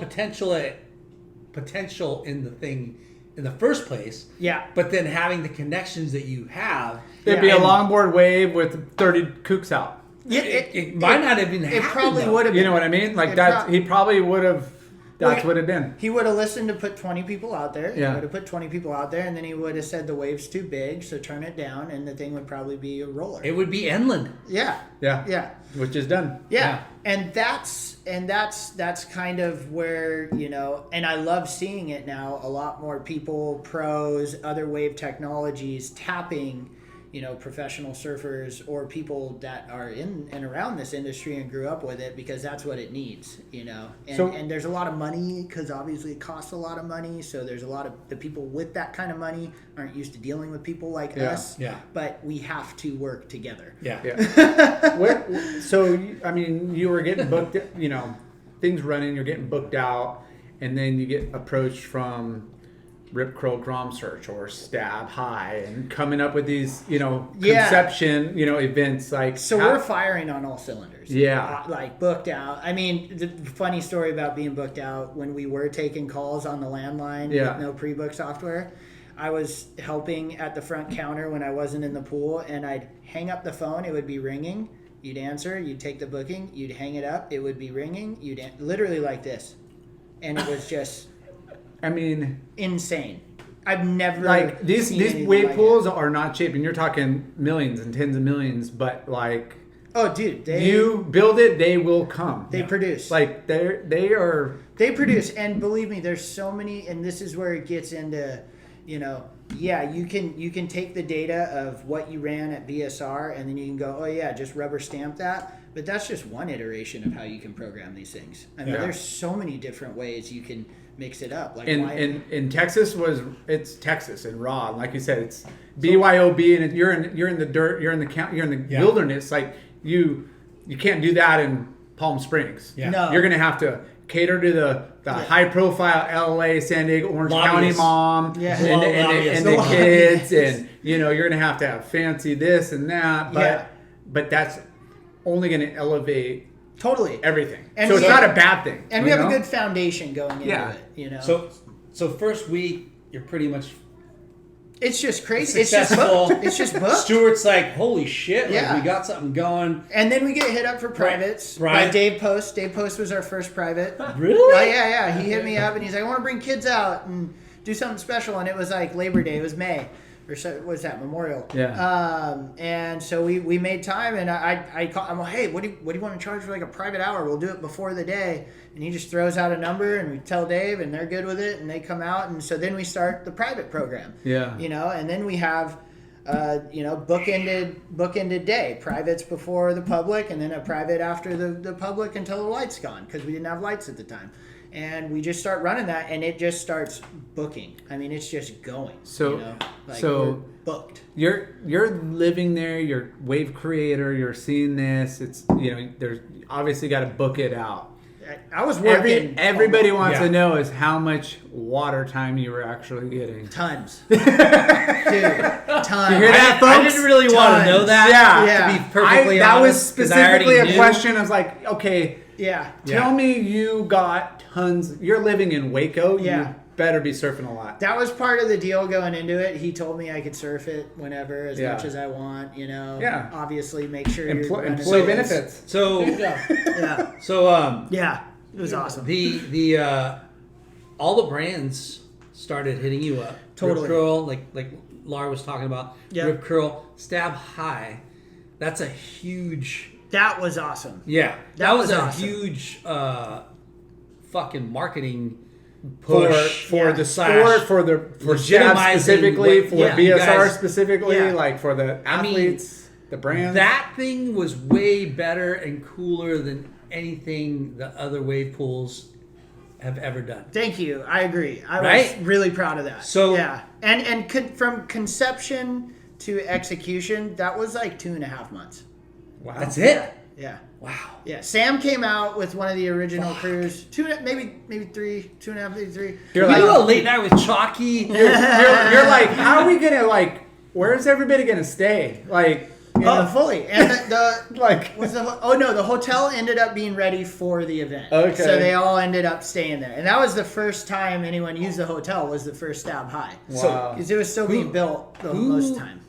Speaker 2: potential in the thing in the first place.
Speaker 4: Yeah.
Speaker 2: But then having the connections that you have,
Speaker 3: It'd be a longboard wave with 30 kooks out.
Speaker 2: it might not have been happened.
Speaker 4: It probably
Speaker 2: though.
Speaker 4: would have.
Speaker 3: You know what I mean? Like that, he probably would have. That's what it'd been.
Speaker 4: He would have listened to put 20 people out there.
Speaker 3: Yeah.
Speaker 4: He would have put 20 people out there, and then he would have said the wave's too big, so turn it down, and the thing would probably be a roller.
Speaker 2: It would be inland.
Speaker 4: Yeah.
Speaker 3: Yeah.
Speaker 4: Yeah.
Speaker 3: Which is done.
Speaker 4: Yeah. And that's kind of where, you know, and I love seeing it now. A lot more people, pros, other wave technologies tapping, you know, professional surfers or people that are in and around this industry and grew up with it, because that's what it needs, you know. And there's a lot of money, because obviously it costs a lot of money. So there's a lot of the people with that kind of money aren't used to dealing with people like us.
Speaker 2: Yeah.
Speaker 4: But we have to work together.
Speaker 2: Yeah.
Speaker 3: So, I mean, you were getting booked, you know, things running, you're getting booked out, and then you get approached from Rip Curl Grom Search or Stab High and coming up with these, you know, conception, you know, events like.
Speaker 4: So we're firing on all cylinders.
Speaker 3: Yeah.
Speaker 4: Like booked out. I mean, the funny story about being booked out, when we were taking calls on the landline with no pre-book software, I was helping at the front counter when I wasn't in the pool, and I'd hang up the phone, it would be ringing, you'd answer, you'd take the booking, you'd hang it up, it would be ringing, literally like this. And it was just...
Speaker 3: I mean,
Speaker 4: insane. I've never
Speaker 3: like these
Speaker 4: seen
Speaker 3: wave
Speaker 4: like
Speaker 3: pools are not cheap, and you're talking millions and tens of millions. But like,
Speaker 4: oh, dude,
Speaker 3: you build it, they will come.
Speaker 4: They produce.
Speaker 3: Like they
Speaker 4: produce, and believe me, there's so many, and this is where it gets into, you know, you can take the data of what you ran at BSR, and then you can go, oh yeah, just rubber stamp that. But that's just one iteration of how you can program these things. I mean, there's so many different ways you can mix it up. Like
Speaker 3: in Texas it's Texas and raw. Like you said, it's BYOB, and you're in the dirt, you're in the wilderness. Like you can't do that in Palm Springs.
Speaker 2: Yeah.
Speaker 4: No.
Speaker 3: You're gonna have to cater to the high profile LA, San Diego, Orange County mom and the kids, and you know, you're gonna have to have fancy this and that. But that's only gonna elevate
Speaker 4: totally
Speaker 3: everything.
Speaker 4: And
Speaker 3: so it's not a bad thing.
Speaker 4: And we have a good foundation going into it, you know.
Speaker 2: So first week you're pretty much
Speaker 4: it's just crazy.
Speaker 2: Successful.
Speaker 4: It's just booked.
Speaker 2: Stuart's like, holy shit,
Speaker 4: yeah.
Speaker 2: Like, we got something going.
Speaker 4: And then we get hit up for privates by Dave Post. Dave Post was our first private.
Speaker 2: Really?
Speaker 4: Oh, yeah. He hit me up and he's like, I want to bring kids out and do something special. And it was like Labor Day. It was May. Or so, what was that, Memorial?
Speaker 3: Yeah.
Speaker 4: And so we made time, and I'm like, hey, what do you want to charge for like a private hour? We'll do it before the day. And he just throws out a number, and we tell Dave, and they're good with it, and they come out, and so then we start the private program.
Speaker 3: Yeah.
Speaker 4: You know, and then we have, you know, bookended day, privates before the public, and then a private after the public until the lights gone, because we didn't have lights at the time. And we just start running that, and it just starts booking. I mean, it's just going.
Speaker 3: So,
Speaker 4: you know? Like,
Speaker 3: so
Speaker 4: we're booked.
Speaker 3: You're living there. You're wave creator. You're seeing this. It's, you know, there's obviously got to book it out.
Speaker 4: I was working.
Speaker 3: Everybody wants to know is how much water time you were actually getting.
Speaker 4: Tons, dude. Tons.
Speaker 3: You hear that, folks?
Speaker 2: I didn't really want to know that.
Speaker 3: Yeah.
Speaker 2: To be perfectly
Speaker 3: that
Speaker 2: honest,
Speaker 3: was specifically a question. I was like, okay.
Speaker 4: Yeah.
Speaker 3: Tell me you got tons. You're living in Waco.
Speaker 4: Yeah.
Speaker 3: You better be surfing a lot.
Speaker 4: That was part of the deal going into it. He told me I could surf it whenever, as much as I want. You know.
Speaker 3: Yeah.
Speaker 4: Obviously, make sure
Speaker 3: employee benefits.
Speaker 2: So
Speaker 4: yeah.
Speaker 2: So
Speaker 4: yeah, it was awesome.
Speaker 2: The all the brands started hitting you up.
Speaker 4: Totally.
Speaker 2: Rip Curl, like Laura was talking about.
Speaker 4: Yeah.
Speaker 2: Rip Curl, Stab High. That's a huge.
Speaker 4: That was awesome.
Speaker 2: Yeah, that was a
Speaker 4: awesome.
Speaker 2: huge fucking marketing push
Speaker 3: for the sport, for Stab specifically, for BSR specifically, like for the athletes, the brands.
Speaker 2: That thing was way better and cooler than anything the other wave pools have ever done.
Speaker 4: Thank you. I agree. I was really proud of that.
Speaker 2: So
Speaker 4: yeah, and from conception to execution, that was like 2.5 months.
Speaker 3: Wow.
Speaker 2: That's it?
Speaker 4: Yeah.
Speaker 2: Wow.
Speaker 4: Yeah. Sam came out with one of the original crews. 2.5, maybe 3, 2.5, maybe 3.
Speaker 2: You're like, a late night with Chalky.
Speaker 3: You're like, how are we gonna, like, where's everybody gonna stay? Like,
Speaker 4: Oh, fully. And the
Speaker 3: Like-
Speaker 4: the hotel ended up being ready for the event.
Speaker 3: Okay.
Speaker 4: So they all ended up staying there, and that was the first time anyone used the hotel. Was the first Stab High.
Speaker 3: Wow.
Speaker 4: Because it was still being built the most time.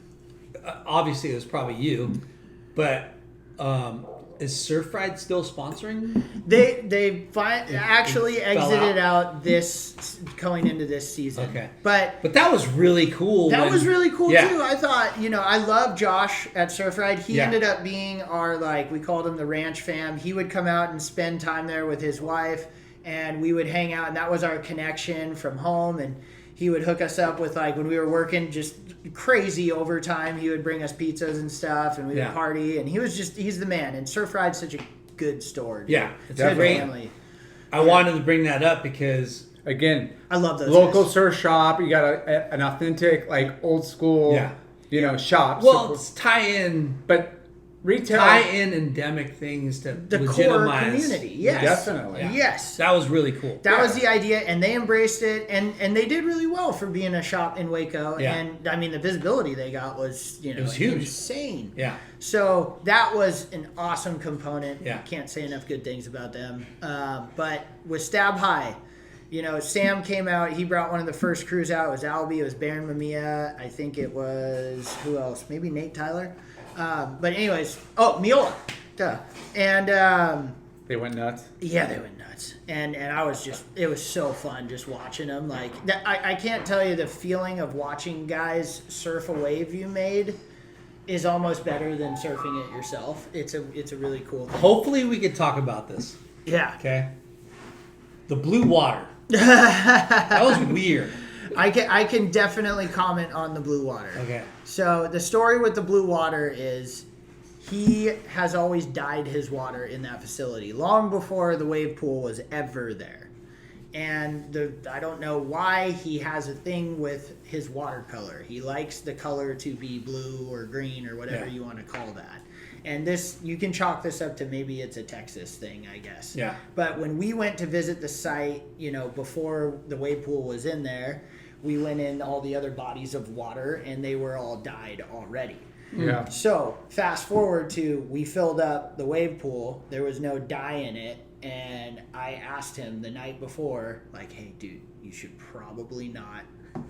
Speaker 2: Obviously, it was probably you, but is Surf Ride still sponsoring?
Speaker 4: They actually
Speaker 2: fell
Speaker 4: exited out this going into this season.
Speaker 2: Okay.
Speaker 4: But
Speaker 2: that was really cool.
Speaker 4: that was really cool
Speaker 2: Yeah.
Speaker 4: too. I thought, I love Josh at Surf Ride. He
Speaker 2: Yeah.
Speaker 4: ended up being our, we called him the ranch fam. He would come out and spend time there with his wife, and we would hang out, and that was our connection from home. And he would hook us up with, when we were working just crazy overtime, he would bring us pizzas and stuff, and we would party. And he's the man. And Surf Ride's such a good store. Dude.
Speaker 2: Yeah,
Speaker 4: it's a good family.
Speaker 2: I wanted to bring that up because
Speaker 3: Again,
Speaker 4: I love those
Speaker 3: local
Speaker 4: guys.
Speaker 3: surf shop. You got an authentic, old school, shop.
Speaker 2: well, it's tie-in
Speaker 3: retail.
Speaker 2: endemic things to
Speaker 4: The core
Speaker 2: legitimize
Speaker 4: community. Yes.
Speaker 3: Definitely.
Speaker 2: Yeah.
Speaker 4: Yes.
Speaker 2: That was really cool.
Speaker 4: That was the idea, and they embraced it, and they did really well for being a shop in Waco.
Speaker 2: Yeah.
Speaker 4: And I mean, the visibility they got was
Speaker 2: was huge.
Speaker 4: insane.
Speaker 2: Yeah.
Speaker 4: So that was an awesome component.
Speaker 2: Yeah.
Speaker 4: Can't say enough good things about them. But with Stab High, Sam came out. He brought one of the first crews out. It was Albie. It was Baron Mamiya. I think it was who else? Maybe Nate Tyler. But anyways, Miola. Duh. And
Speaker 3: They went nuts.
Speaker 4: yeah, they went nuts, and I was it was so fun just watching them. I can't tell you the feeling of watching guys surf a wave you made is almost better than surfing it yourself. It's a really cool thing.
Speaker 2: Hopefully, we could talk about this.
Speaker 4: Yeah,
Speaker 2: Okay. The blue water. That was weird.
Speaker 4: I can definitely comment on the blue water.
Speaker 2: Okay.
Speaker 4: So the story with the blue water is he has always dyed his water in that facility long before the wave pool was ever there. And I don't know why he has a thing with his watercolor. He likes the color to be blue or green or whatever you want to call that. And this, you can chalk this up to maybe it's a Texas thing, I guess.
Speaker 2: Yeah.
Speaker 4: But when we went to visit the site, before the wave pool was in there, we went in all the other bodies of water and they were all dyed already.
Speaker 3: Yeah.
Speaker 4: So fast forward to we filled up the wave pool. There was no dye in it. And I asked him the night before, hey, dude, you should probably not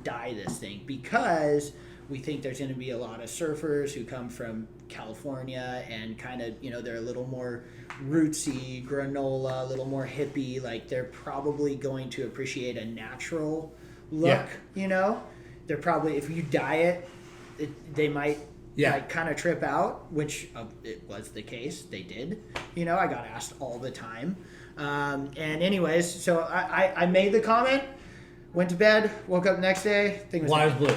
Speaker 4: dye this thing because we think there's going to be a lot of surfers who come from California and kind of, they're a little more rootsy, granola, a little more hippie. They're probably going to appreciate a natural look, They're probably, if you dye it, they might kind of trip out, which it was the case. They did. I got asked all the time. And anyways, so I made the comment, went to bed, woke up the next day, thing was
Speaker 2: Water's blue.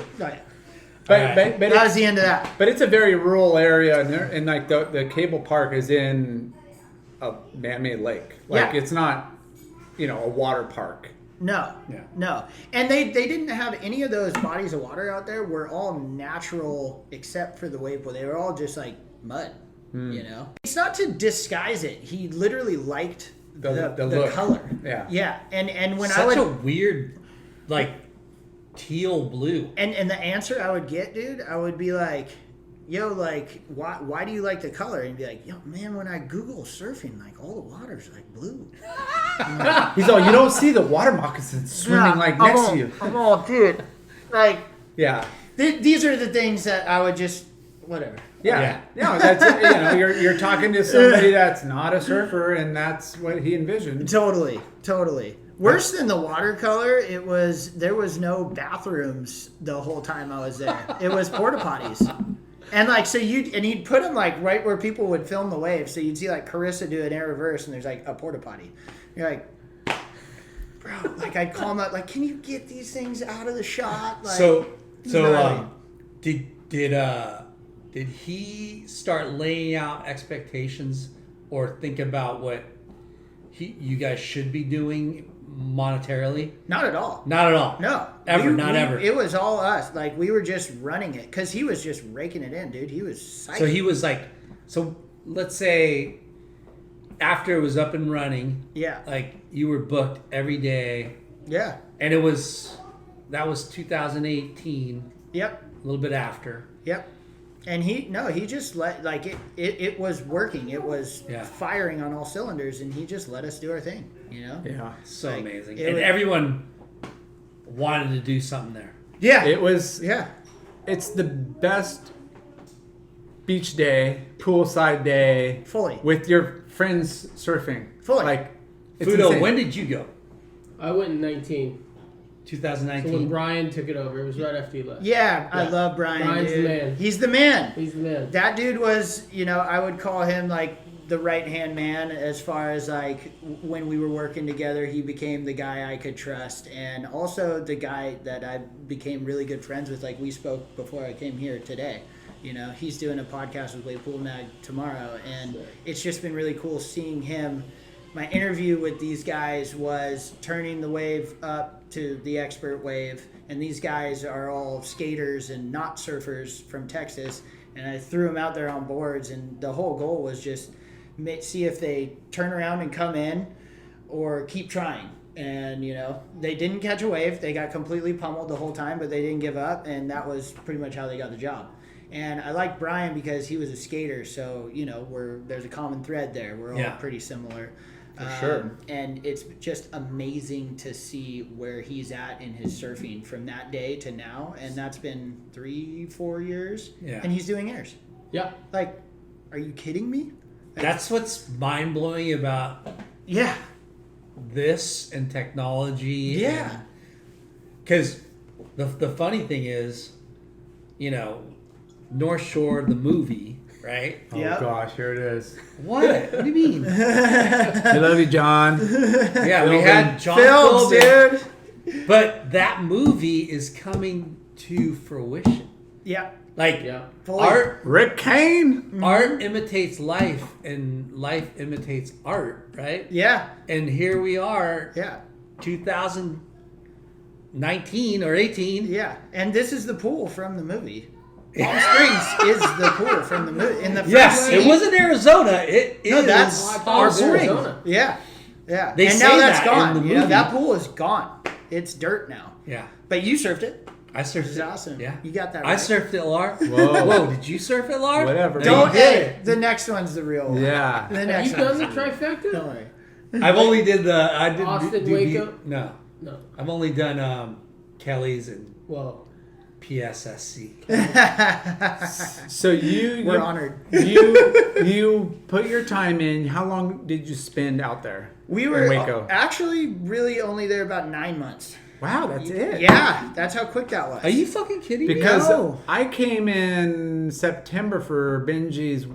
Speaker 4: Oh, yeah.
Speaker 3: But
Speaker 4: That was the end of that.
Speaker 3: But it's a very rural area, and the cable park is in a man-made lake. It's not, a water park.
Speaker 4: No.
Speaker 2: Yeah.
Speaker 4: No. And they didn't have any of those bodies of water out there were all natural except for the wave pool. They were all just mud, It's not to disguise it. He literally liked the
Speaker 3: look.
Speaker 4: color.
Speaker 3: Yeah.
Speaker 4: Yeah. And when
Speaker 2: Such
Speaker 4: I
Speaker 2: a weird, teal blue.
Speaker 4: And the answer I would get, dude, I would be like, yo, why do you like the color? And he'd be like, yo, man, when I Google surfing, all the water's blue.
Speaker 3: He's all, you don't see the water moccasins swimming next to you.
Speaker 4: I'm all, dude,
Speaker 3: Yeah.
Speaker 4: these are the things that I would just, whatever.
Speaker 3: Yeah. No, that's you're talking to somebody that's not a surfer, and that's what he envisioned.
Speaker 4: Totally. Worse than the watercolor, there was no bathrooms the whole time I was there. It was porta potties. And he'd put them right where people would film the wave. So you'd see Carissa do an air reverse and there's a porta potty. You're like, bro, I'd call him up, can you get these things out of the shot?
Speaker 2: Did he start laying out expectations or think about what you guys should be doing monetarily?
Speaker 4: Not at all.
Speaker 2: Not at all.
Speaker 4: No.
Speaker 2: Ever.
Speaker 4: It was all us. We were just running it because he was just raking it in, dude. He was psyched.
Speaker 2: So he was so let's say after it was up and running, you were booked every day.
Speaker 4: Yeah.
Speaker 2: And that was 2018.
Speaker 4: Yep.
Speaker 2: A little bit after.
Speaker 4: Yep. And he just let, like, it was working. It was firing on all cylinders, and he just let us do our thing, you know?
Speaker 3: Yeah.
Speaker 2: So
Speaker 4: Like,
Speaker 2: amazing.
Speaker 4: it
Speaker 2: And
Speaker 4: was-
Speaker 2: everyone wanted to do something there.
Speaker 4: Yeah.
Speaker 3: It was.
Speaker 4: Yeah.
Speaker 3: It's the best beach day, poolside day,
Speaker 4: Fully.
Speaker 3: with your friends surfing.
Speaker 4: Fully.
Speaker 3: Like, it's
Speaker 2: Fudo,
Speaker 3: insane.
Speaker 2: when did you go?
Speaker 5: I went in 19. So when
Speaker 2: 2019.
Speaker 5: Brian took it over, it was right after he left.
Speaker 4: Yeah, I love Brian,
Speaker 5: Brian's the
Speaker 4: dude.
Speaker 5: man.
Speaker 4: He's the man.
Speaker 5: He's the man.
Speaker 4: That dude was, you know, I would call him like the right-hand man as far as like when we were working together. He became the guy I could trust, and also the guy that I became really good friends with. Like, we spoke before I came here today. You know, he's doing a podcast with Wave Pool Mag tomorrow, and it's just been really cool seeing him. My interview with these guys was turning the wave up to the expert wave, and these guys are all skaters and not surfers from Texas, and I threw them out there on boards, and the whole goal was just see if they turn around and come in or keep trying. And, you know, they didn't catch a wave. They got completely pummeled the whole time, but they didn't give up, and that was pretty much how they got the job. And I like Brian because he was a skater, so, you know, there's a common thread there. We're all pretty similar.
Speaker 3: For sure.
Speaker 4: And it's just amazing to see where he's at in his surfing from that day to now. And that's been 3-4 years.
Speaker 2: Yeah.
Speaker 4: And he's doing airs.
Speaker 5: Yeah.
Speaker 4: Like, are you kidding me?
Speaker 2: That's what's mind-blowing about
Speaker 4: Yeah.
Speaker 2: this and technology.
Speaker 4: Yeah.
Speaker 2: Because the funny thing is, you know, North Shore, the movie, right?
Speaker 3: Oh,
Speaker 4: Yep.
Speaker 3: gosh, here it is.
Speaker 2: What? What do you mean?
Speaker 3: I love you, John.
Speaker 2: Yeah, we
Speaker 3: Philbin.
Speaker 2: had John
Speaker 4: Films,
Speaker 2: Philbin.
Speaker 4: dude.
Speaker 2: But that movie is coming to fruition.
Speaker 4: Yeah.
Speaker 2: Like,
Speaker 5: Yeah.
Speaker 4: Fully.
Speaker 3: Rick Kane.
Speaker 2: art imitates life, and life imitates art, right?
Speaker 4: Yeah.
Speaker 2: And here we are,
Speaker 4: Yeah.
Speaker 2: 2019 or 18.
Speaker 4: Yeah. And this is the pool from the movie. Palm Springs is the pool from the movie. In the first
Speaker 2: Yes, it
Speaker 4: scene-
Speaker 2: wasn't Arizona. It is
Speaker 4: No, that's
Speaker 2: Palm
Speaker 5: It's
Speaker 2: Springs.
Speaker 5: Arizona.
Speaker 4: Yeah. Yeah.
Speaker 2: They
Speaker 4: and
Speaker 2: say
Speaker 4: now that's
Speaker 2: that
Speaker 4: gone.
Speaker 2: in the
Speaker 4: You know,
Speaker 2: movie.
Speaker 4: that pool is gone. It's dirt now.
Speaker 2: Yeah,
Speaker 4: But you surfed it.
Speaker 2: I surfed
Speaker 4: It's
Speaker 2: it.
Speaker 4: awesome.
Speaker 2: Yeah,
Speaker 4: You got that
Speaker 2: I
Speaker 4: right.
Speaker 2: surfed it, Lar.
Speaker 3: Whoa.
Speaker 2: Whoa, did you surf it, Lar?
Speaker 3: Whatever.
Speaker 2: No,
Speaker 4: Don't
Speaker 2: you did
Speaker 4: edit. The next one's the real one.
Speaker 3: Yeah.
Speaker 4: The
Speaker 5: Have
Speaker 4: next
Speaker 5: you done
Speaker 4: one's
Speaker 5: the
Speaker 4: real.
Speaker 5: trifecta?
Speaker 4: Don't worry.
Speaker 2: I've only did the
Speaker 5: Austin,
Speaker 2: do
Speaker 5: Waco?
Speaker 2: no,
Speaker 5: No.
Speaker 2: I've only done Kelly's and
Speaker 5: Well,
Speaker 2: PSSC.
Speaker 3: So
Speaker 4: We're honored.
Speaker 3: You put your time in. How long did you spend out there?
Speaker 4: We
Speaker 3: in
Speaker 4: were
Speaker 3: Waco.
Speaker 4: actually really only there about 9 months.
Speaker 3: Wow, that's it.
Speaker 4: Yeah, that's how quick that was.
Speaker 2: Are you fucking kidding me?
Speaker 3: Because
Speaker 4: No.
Speaker 3: I came in September for Benji's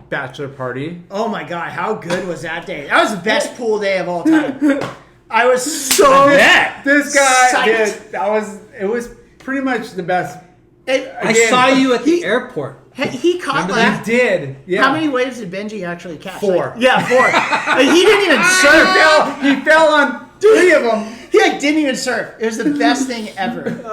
Speaker 3: bachelor party.
Speaker 4: Oh my god, how good was that day? That was the best pool day of all time. I was so
Speaker 2: bet.
Speaker 3: This guy
Speaker 4: Psyched.
Speaker 3: did. It was pretty much the best.
Speaker 4: I
Speaker 2: I
Speaker 3: Again,
Speaker 2: saw you at the airport.
Speaker 4: he caught
Speaker 3: He
Speaker 4: like
Speaker 3: did. Yeah.
Speaker 4: how many waves did Benji actually catch?
Speaker 3: 4.
Speaker 4: Like, yeah, 4. Like, he didn't even surf.
Speaker 3: He fell on 3 of them.
Speaker 4: He like didn't even surf. It was the best thing ever. It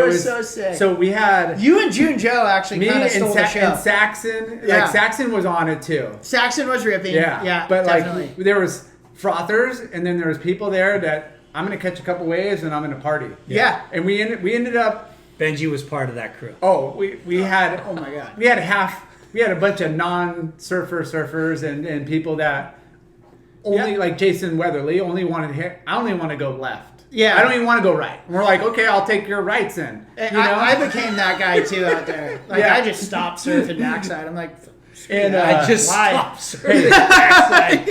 Speaker 4: was so sick.
Speaker 3: So we had
Speaker 4: You and June Joe actually
Speaker 3: me
Speaker 4: kind of stole the show.
Speaker 3: and Saxon.
Speaker 4: Yeah.
Speaker 3: Like Saxon was on it too.
Speaker 4: Saxon was ripping.
Speaker 3: Yeah.
Speaker 4: Yeah,
Speaker 3: But
Speaker 4: definitely.
Speaker 3: like there was frothers, and then there was people there that I'm gonna catch a couple waves and I'm gonna party.
Speaker 4: Yeah.
Speaker 3: And we ended up.
Speaker 2: Benji was part of that crew.
Speaker 3: Oh, we had.
Speaker 4: Oh my god.
Speaker 3: We had a bunch of surfers and people that only
Speaker 4: Yeah.
Speaker 3: like Jason Weatherly only wanted to hit. I only want to go left.
Speaker 4: Yeah.
Speaker 3: I don't even want to go right. And we're like, okay, I'll take your rights in. You know?
Speaker 4: I became that guy too out there. Like
Speaker 3: Yeah.
Speaker 4: I just stopped surfing backside. I'm like, screw
Speaker 3: And,
Speaker 4: that.
Speaker 2: I just
Speaker 4: why?
Speaker 2: stopped surfing backside.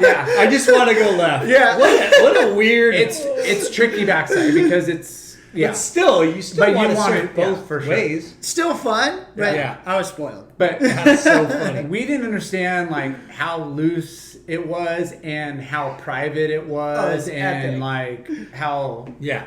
Speaker 3: Yeah.
Speaker 2: I just want to go left.
Speaker 4: Yeah.
Speaker 2: What a weird.
Speaker 3: It's tricky backside because it's
Speaker 2: But still, you still
Speaker 3: But you
Speaker 2: want to
Speaker 3: want
Speaker 2: surf
Speaker 3: it, yeah,
Speaker 2: both
Speaker 3: for sure.
Speaker 2: ways.
Speaker 4: Still fun, but
Speaker 2: Yeah.
Speaker 4: I was spoiled.
Speaker 3: But
Speaker 2: That's so funny.
Speaker 3: we didn't understand like how loose it was and how private it was
Speaker 4: it's
Speaker 3: and
Speaker 4: epic.
Speaker 3: like how
Speaker 2: Yeah.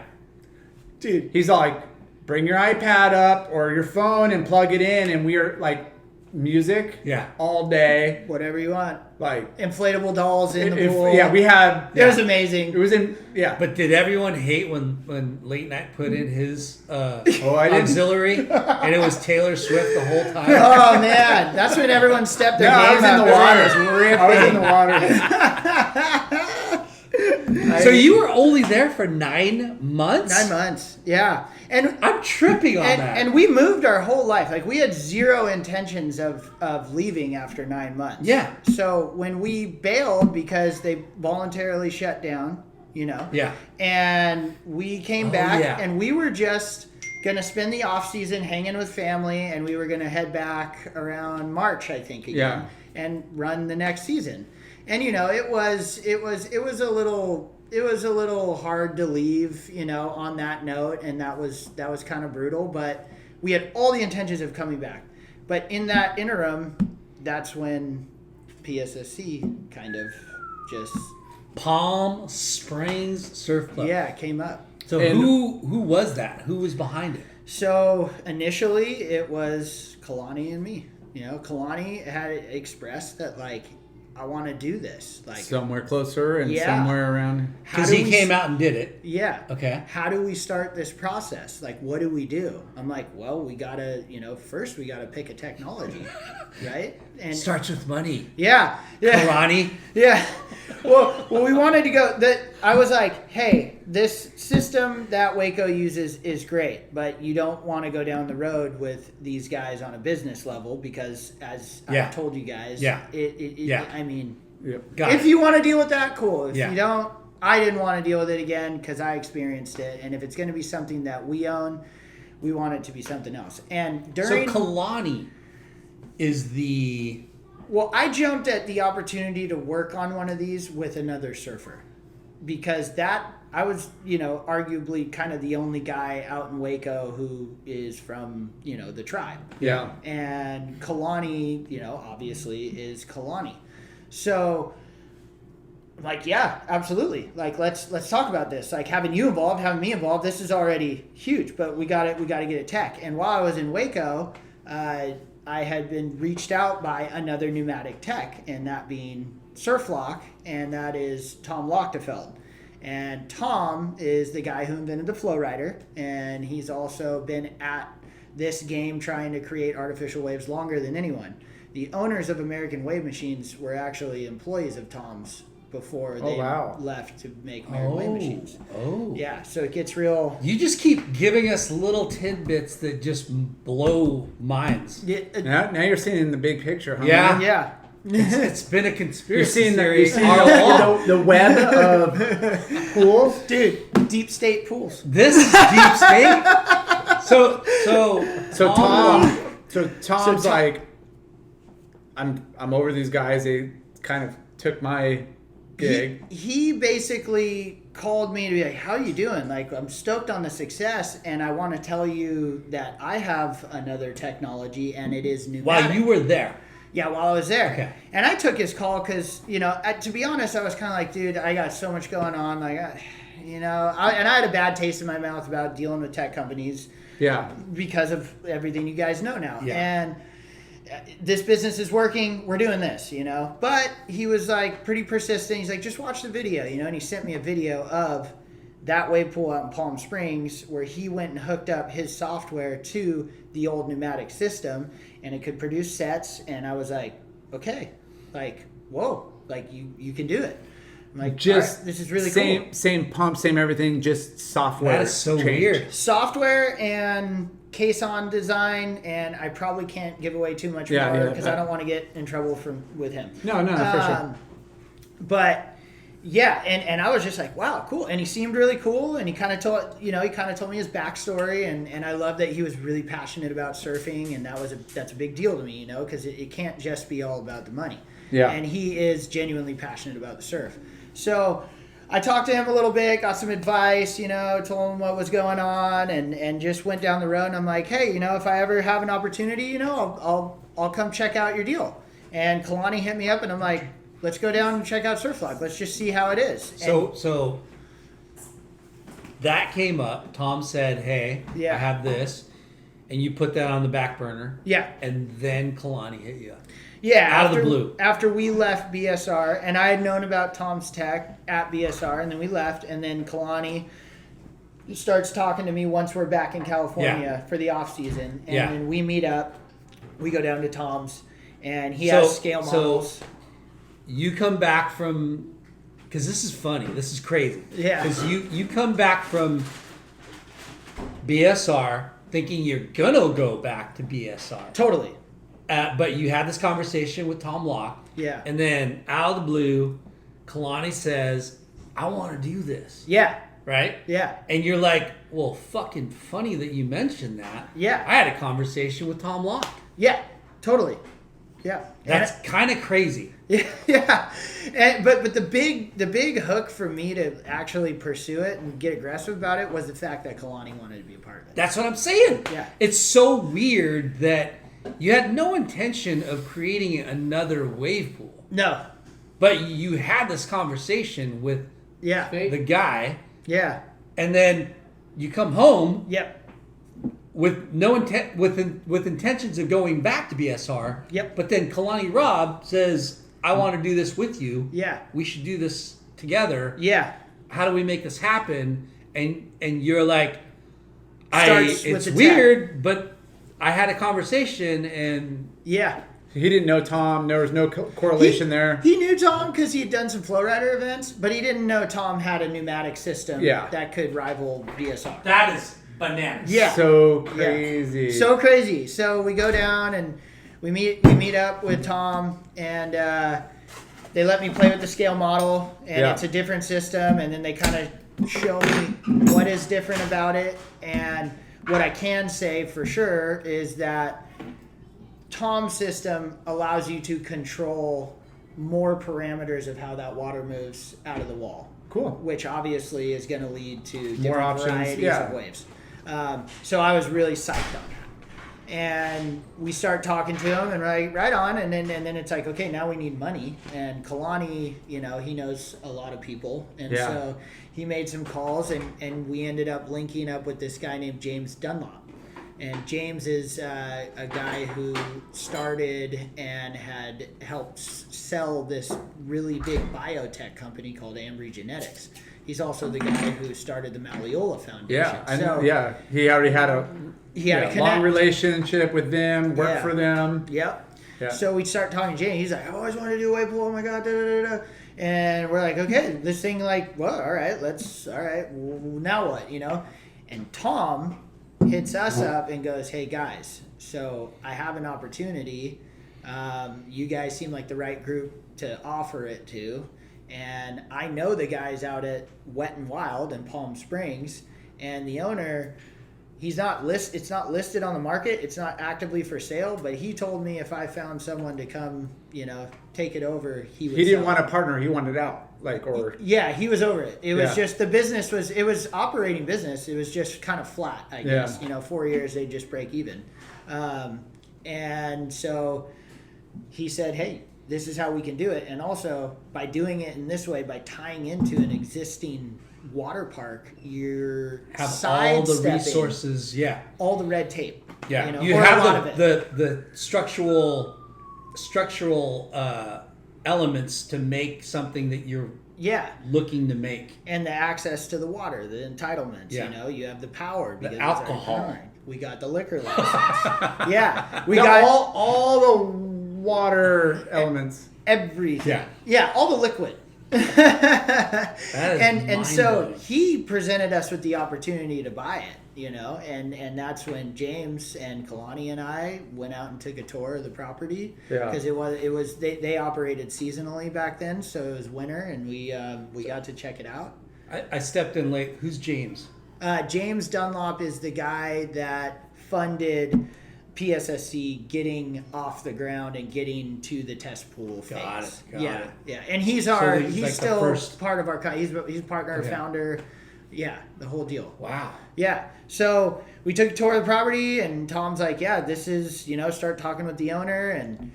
Speaker 4: Dude.
Speaker 3: he's all like, bring your iPad up or your phone and plug it in, and we are like music
Speaker 2: Yeah.
Speaker 3: all day.
Speaker 4: Whatever you want.
Speaker 3: Like
Speaker 4: Inflatable dolls in the pool.
Speaker 3: we had
Speaker 4: It was amazing.
Speaker 3: it was in
Speaker 2: But did everyone hate when Late Night put in his
Speaker 3: I didn't.
Speaker 2: auxiliary and it was Taylor Swift the whole time?
Speaker 4: Oh man, that's when everyone stepped their
Speaker 3: No, I
Speaker 4: game
Speaker 3: was in
Speaker 4: up.
Speaker 3: the water.
Speaker 4: It was ripping.
Speaker 3: I was in the water.
Speaker 2: So you were only there for 9 months?
Speaker 4: 9 months, yeah. And
Speaker 2: I'm tripping on that.
Speaker 4: And we moved our whole life. Like, we had zero intentions of leaving after 9 months.
Speaker 2: Yeah.
Speaker 4: So when we bailed because they voluntarily shut down,
Speaker 2: Yeah.
Speaker 4: and we came back,
Speaker 2: yeah.
Speaker 4: and we were just going to spend the off season hanging with family, and we were going to head back around March, I think, again, and run the next season. And it was a little hard to leave, on that note, and that was kind of brutal, but we had all the intentions of coming back. But in that interim, that's when PSSC kind of just
Speaker 2: Palm Springs Surf Club.
Speaker 4: Yeah, it came up.
Speaker 2: So who was that? Who was behind it?
Speaker 4: So initially it was Kalani and me. Kalani had expressed that, like, I want to do this. Like,
Speaker 3: somewhere closer and somewhere around.
Speaker 2: Because he came out and did it.
Speaker 4: Yeah.
Speaker 2: Okay.
Speaker 4: How do we start this process? Like, what do we do? I'm like, well, we got to, first we got to pick a technology, right? And
Speaker 2: starts with money.
Speaker 4: Yeah. Yeah.
Speaker 2: Kalani.
Speaker 4: Yeah. Well, we wanted to go. I was like, hey, this system that Waco uses is great, but you don't want to go down the road with these guys on a business level because, as I've told you guys, I mean, if you want to deal with that, cool. If you don't, I didn't want to deal with it again because I experienced it. And if it's going to be something that we own, we want it to be something else. And during
Speaker 2: So Kalani is the...
Speaker 4: Well, I jumped at the opportunity to work on one of these with another surfer because I was, arguably kind of the only guy out in Waco who is from, the tribe.
Speaker 3: Yeah.
Speaker 4: And Kalani, obviously is Kalani. So, like, yeah, absolutely. Like, let's talk about this. Like, having you involved, having me involved, this is already huge, but we got to get a tech. And while I was in Waco, I had been reached out by another pneumatic tech, and that being Surflock, and that is Tom Lochtefeld. And Tom is the guy who invented the Flow Rider, and he's also been at this game trying to create artificial waves longer than anyone. The owners of American Wave Machines were actually employees of Tom's before they left to make American Wave Machines. Oh. Yeah, so it gets real...
Speaker 2: You just keep giving us little tidbits that just blow minds.
Speaker 4: Yeah,
Speaker 3: now you're seeing the big picture, huh?
Speaker 2: Yeah.
Speaker 4: Yeah.
Speaker 2: It's been a conspiracy
Speaker 3: You're
Speaker 2: theory.
Speaker 3: seeing the web of pools?
Speaker 4: Dude, deep state pools.
Speaker 2: This is deep state? So
Speaker 3: Tom's like, I'm over these guys. They kind of took my gig.
Speaker 4: He basically called me to be like, how you doing? Like, I'm stoked on the success, and I want to tell you that I have another technology, and it is pneumatic.
Speaker 2: While you were there?
Speaker 4: Yeah, while I was there.
Speaker 2: Okay.
Speaker 4: And I took his call because, to be honest, I was kind of like, dude, I got so much going on. Like, and I had a bad taste in my mouth about dealing with tech companies.
Speaker 3: Yeah.
Speaker 4: Because of everything you guys know now.
Speaker 2: Yeah.
Speaker 4: And this business is working. We're doing this, But he was like pretty persistent. He's like, just watch the video, And he sent me a video of that wave pool out in Palm Springs where he went and hooked up his software to the old pneumatic system, and it could produce sets. And I was like, okay, like, whoa, like you can do it. I'm like,
Speaker 3: just
Speaker 4: right, this is really
Speaker 3: cool. Same pump, same everything, just software.
Speaker 2: That is so
Speaker 3: change.
Speaker 2: weird.
Speaker 4: Software and case-on design, and I probably can't give away too much more because I don't want to get in trouble with him.
Speaker 3: No, for sure.
Speaker 4: But yeah, and I was just like, wow, cool. And he seemed really cool, and he kind of told me his backstory, and I love that he was really passionate about surfing, and that's a big deal to me, because it can't just be all about the money.
Speaker 3: Yeah.
Speaker 4: And he is genuinely passionate about the surf. So I talked to him a little bit, got some advice, told him what was going on, and just went down the road. And I'm like, hey, if I ever have an opportunity, I'll come check out your deal. And Kalani hit me up, and I'm like, let's go down and check out Surflock. Let's just see how it is.
Speaker 2: So that came up. Tom said, hey, I have this. And you put that on the back burner.
Speaker 4: Yeah.
Speaker 2: And then Kalani hit you up.
Speaker 4: Yeah,
Speaker 2: out of the blue.
Speaker 4: After we left BSR, and I had known about Tom's tech at BSR, and then we left, and then Kalani starts talking to me once we're back in California for the off season, and then we meet up. We go down to Tom's, and he has scale models.
Speaker 2: So you come back from because this is funny. This is crazy.
Speaker 4: Yeah.
Speaker 2: Because you come back from BSR thinking you're gonna go back to BSR.
Speaker 4: Totally.
Speaker 2: But you had this conversation with Tom Locke.
Speaker 4: Yeah.
Speaker 2: And then out of the blue, Kalani says, I want to do this.
Speaker 4: Yeah.
Speaker 2: Right?
Speaker 4: Yeah.
Speaker 2: And you're like, well, fucking funny that you mentioned that.
Speaker 4: Yeah.
Speaker 2: I had a conversation with Tom Locke.
Speaker 4: Yeah. Totally. Yeah.
Speaker 2: That's kind of crazy.
Speaker 4: Yeah. But the big hook for me to actually pursue it and get aggressive about it was the fact that Kalani wanted to be a part of it.
Speaker 2: That's what I'm saying.
Speaker 4: Yeah.
Speaker 2: It's so weird that you had no intention of creating another wave pool.
Speaker 4: No.
Speaker 2: But you had this conversation with
Speaker 4: Yeah.
Speaker 2: the guy,
Speaker 4: Yeah.
Speaker 2: and then you come home
Speaker 4: Yep.
Speaker 2: with no intent, with intentions of going back to BSR.
Speaker 4: Yep.
Speaker 2: But then Kalani Rob says, "I want to do this with you.
Speaker 4: Yeah.
Speaker 2: We should do this together.
Speaker 4: Yeah.
Speaker 2: How do we make this happen?" And you're like,
Speaker 4: Starts with
Speaker 2: it's
Speaker 4: the
Speaker 2: weird, but I had a conversation and
Speaker 4: Yeah.
Speaker 3: He didn't know Tom. There was no correlation there.
Speaker 4: He knew Tom because he had done some flow rider events, but he didn't know Tom had a pneumatic system that could rival BSR.
Speaker 2: that is bananas.
Speaker 4: Yeah.
Speaker 3: So crazy.
Speaker 4: So crazy. So we go down and we meet up with Tom, and they let me play with the scale model, and it's a different system, and then they kind of show me what is different about it. And what I can say for sure is that Tom's system allows you to control more parameters of how that water moves out of the wall.
Speaker 3: Cool.
Speaker 4: Which obviously is going to lead to
Speaker 3: More
Speaker 4: different
Speaker 3: options,
Speaker 4: varieties of waves. So I was really psyched on that. And we start talking to him, and right on, and then it's like, okay, now we need money. And Kalani, he knows a lot of people, and so he made some calls, and we ended up linking up with this guy named James Dunlop. And James is a guy who started and had helped sell this really big biotech company called Ambry Genetics. He's also the guy who started the Malleola Foundation.
Speaker 3: Yeah, I know. Yeah, he already had a long relationship with them, worked for them.
Speaker 4: Yep.
Speaker 3: Yeah.
Speaker 4: So we start talking to Jane. He's like, I always wanted to do a wave pool. Oh my God. Da, da, da, da. And we're like, okay, this thing, well, all right, now what, And Tom hits us up and goes, hey guys, so I have an opportunity. You guys seem like the right group to offer it to. And I know the guys out at Wet and Wild in Palm Springs, and the owner, it's not listed on the market. It's not actively for sale, but he told me if I found someone to come, take it over, he would.
Speaker 3: He didn't want a partner. He wanted out.
Speaker 4: Yeah, he was over it. It was just the business it was operating business. It was just kind of flat, I guess. 4 years, they'd just break even. And so he said, hey, this is how we can do it. And also, by doing it in this way, by tying into an existing water park, you're
Speaker 2: have all the resources,
Speaker 4: all the red tape.
Speaker 2: Yeah, you have the structural elements to make something that you're looking to make,
Speaker 4: and the access to the water, the entitlements. You have the power,
Speaker 2: the alcohol.
Speaker 4: We got the liquor license.
Speaker 3: We got all the water elements,
Speaker 4: everything. All the liquid. And so he presented us with the opportunity to buy it, and that's when James and Kalani and I went out and took a tour of the property, because they operated seasonally back then, so it was winter, and we got to check it out.
Speaker 2: I stepped in late. Who's James?
Speaker 4: James Dunlop is the guy that funded PSSC getting off the ground and getting to the test pool phase.
Speaker 2: Got it.
Speaker 4: Yeah. And he's
Speaker 2: like
Speaker 4: still part of our company. He's partner, founder. Yeah, the whole deal.
Speaker 2: Wow.
Speaker 4: Yeah. So we took a tour of the property, and Tom's like, yeah, this is, start talking with the owner, and,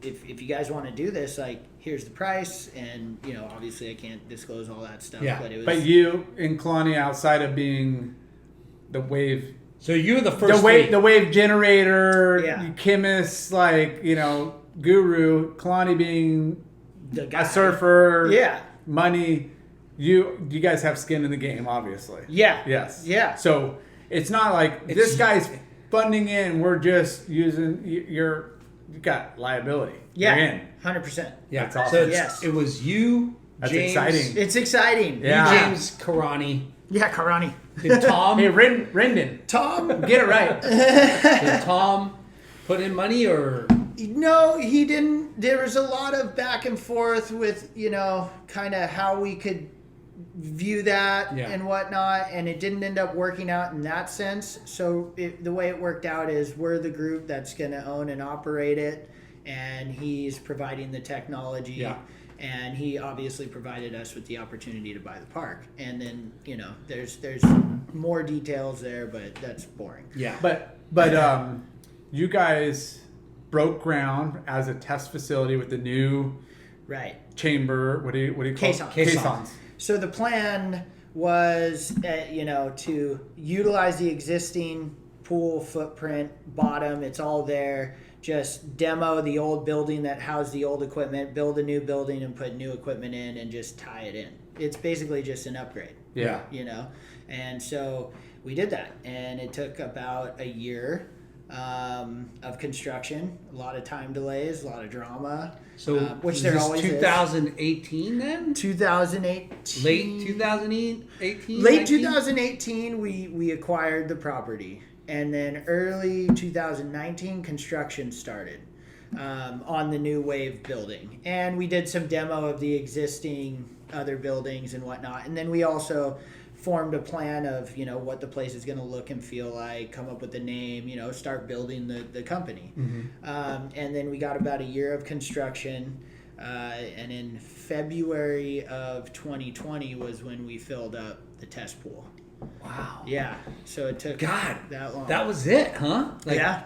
Speaker 4: if you guys want to do this, here's the price, and, obviously I can't disclose all that stuff.
Speaker 2: Yeah.
Speaker 3: But you and Kalani, outside of being the wave...
Speaker 2: So you're the first
Speaker 3: the wave generator, chemist, guru, Kalani being
Speaker 4: the guy.
Speaker 3: A surfer, money. You guys have skin in the game, obviously.
Speaker 4: Yeah.
Speaker 3: Yes.
Speaker 4: Yeah.
Speaker 3: So it's not like this guy's funding in. We're just using you got liability.
Speaker 4: Yeah.
Speaker 3: You're in.
Speaker 4: 100%.
Speaker 2: Yeah.
Speaker 3: That's awesome.
Speaker 2: So it was you,
Speaker 3: That's
Speaker 2: James-
Speaker 3: exciting.
Speaker 4: It's exciting.
Speaker 3: Yeah.
Speaker 2: James Karani.
Speaker 4: Yeah, Karani.
Speaker 2: Did Tom
Speaker 3: Hey, Rendon,
Speaker 4: Tom.
Speaker 3: get it right.
Speaker 2: did Tom put in money or
Speaker 4: No, he didn't. There was a lot of back and forth with, kind of how we could view that and whatnot, and it didn't end up working out in that sense. So the way it worked out is we're the group that's going to own and operate it, and he's providing the technology.
Speaker 2: Yeah.
Speaker 4: And he obviously provided us with the opportunity to buy the park. And then, there's more details there, but that's boring.
Speaker 2: yeah?
Speaker 3: But you guys broke ground as a test facility with the new
Speaker 4: Right.
Speaker 3: chamber. What do you call it?
Speaker 4: Caissons.
Speaker 3: Caissons.
Speaker 4: So the plan was, to utilize the existing pool footprint, bottom, it's all there. Just demo the old building that housed the old equipment, build a new building and put new equipment in and just tie it in. It's basically just an upgrade.
Speaker 3: Yeah.
Speaker 4: And so we did that, and it took about a year of construction, a lot of time delays, a lot of drama.
Speaker 2: So
Speaker 4: which
Speaker 2: was
Speaker 4: there
Speaker 2: this
Speaker 4: always is.
Speaker 2: 2018 then?
Speaker 4: 2018.
Speaker 2: Late 2018?
Speaker 4: Late
Speaker 2: 19?
Speaker 4: 2018, we acquired the property, and then early 2019, construction started on the new Wave building, and we did some demo of the existing other buildings and whatnot, and then we also formed a plan of what the place is going to look and feel like, come up with a name, start building the company. And then we got about a year of construction, and in February of 2020 was when we filled up the test pool.
Speaker 2: Wow.
Speaker 4: Yeah, so it took
Speaker 2: God,
Speaker 4: that long.
Speaker 2: that was it, huh?
Speaker 4: yeah.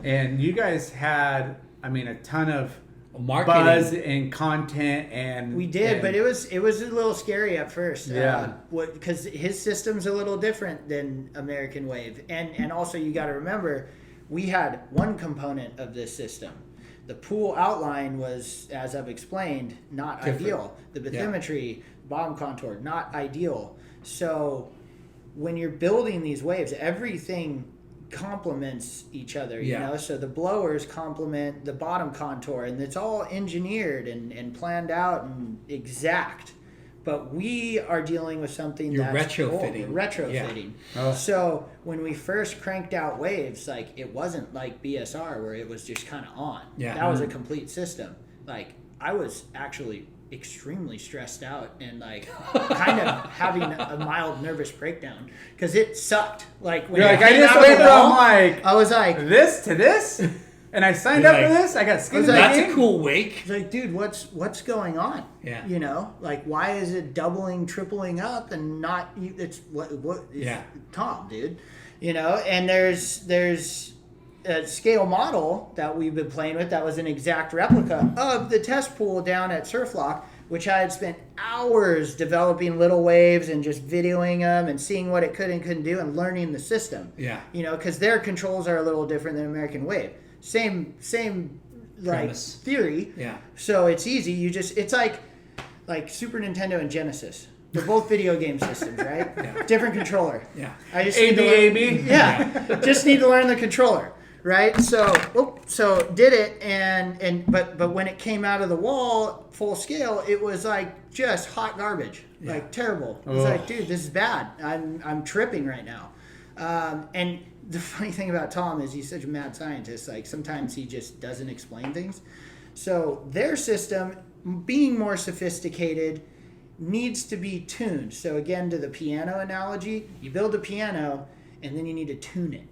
Speaker 3: And you guys had, a ton of
Speaker 2: Marketing.
Speaker 3: buzz and content, and
Speaker 4: We did,
Speaker 3: and-
Speaker 4: but it was a little scary at first.
Speaker 3: Yeah.
Speaker 4: Because his system's a little different than American Wave, and also you got to remember, we had one component of this system. The pool outline was, as I've explained, not
Speaker 2: Different.
Speaker 4: ideal. The bathymetry, bottom contour, not ideal. So when you're building these waves, everything complements each other, so the blowers complement the bottom contour, and it's all engineered and planned out and exact, but we are dealing with something
Speaker 2: You're
Speaker 4: that's
Speaker 2: retrofitting.
Speaker 4: old. We're retrofitting.
Speaker 3: Oh.
Speaker 4: So when we first cranked out waves, it wasn't like BSR where it was just kind of on.
Speaker 2: Yeah.
Speaker 4: That was a complete system. I was actually extremely stressed out and kind of having a mild nervous breakdown because it sucked. When
Speaker 3: You're like,
Speaker 4: it
Speaker 3: I
Speaker 4: came
Speaker 3: just
Speaker 4: out of
Speaker 3: went
Speaker 4: the
Speaker 3: from
Speaker 4: wall,
Speaker 3: like
Speaker 4: I was like,
Speaker 3: this to this, and I signed
Speaker 2: You're
Speaker 3: up for
Speaker 2: like-
Speaker 3: this. I got skin in the
Speaker 2: That's
Speaker 3: game.
Speaker 2: a cool wake.
Speaker 4: it's like, dude, what's going on?
Speaker 2: Yeah.
Speaker 4: Why is it doubling, tripling up, and not? It's what?
Speaker 2: Yeah.
Speaker 4: Tom, dude. And there's a scale model that we've been playing with that was an exact replica of the test pool down at Surflock, which I had spent hours developing little waves and just videoing them and seeing what it could and couldn't do and learning the system.
Speaker 2: Yeah.
Speaker 4: Because their controls are a little different than American Wave. Same
Speaker 2: Premise.
Speaker 4: theory.
Speaker 2: Yeah.
Speaker 4: So it's easy. It's like Super Nintendo and Genesis. They're both video game systems, right?
Speaker 2: Yeah.
Speaker 4: Different controller.
Speaker 2: Yeah.
Speaker 4: I just need to learn-
Speaker 3: AB.
Speaker 4: Yeah. Just need to learn the controller, right? So did it but when it came out of the wall full scale, it was just hot garbage, terrible. It was
Speaker 3: Ugh.
Speaker 4: dude, this is bad. I'm tripping right now. And the funny thing about Tom is he's such a mad scientist. Sometimes he just doesn't explain things. So their system, being more sophisticated, needs to be tuned. So again, to the piano analogy, you build a piano and then you need to tune it,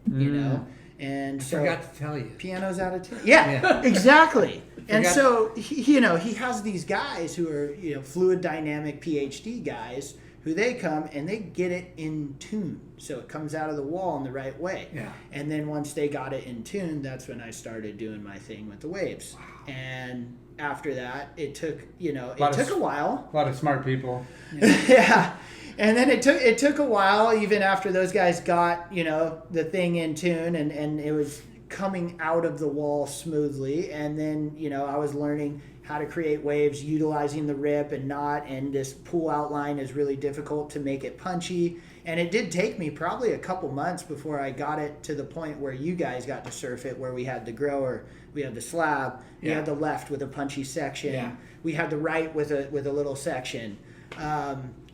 Speaker 4: And so
Speaker 2: Forgot to tell you.
Speaker 4: piano's out of tune. Yeah, exactly. And so he has these guys who are fluid dynamic PhD guys who they come and they get it in tune, so it comes out of the wall in the right way.
Speaker 2: Yeah.
Speaker 4: And then once they got it in tune, that's when I started doing my thing with the waves. Wow. And after that, it took a while.
Speaker 3: A lot of smart people.
Speaker 4: Yeah. And then it took a while, even after those guys got, the thing in tune and it was coming out of the wall smoothly. And then, I was learning, how to create waves utilizing the rip and knot, and this pull outline is really difficult to make it punchy. And it did take me probably a couple months before I got it to the point where you guys got to surf it, where we had the grower, we had the slab, we had the left with a punchy section, we had the right with a little section.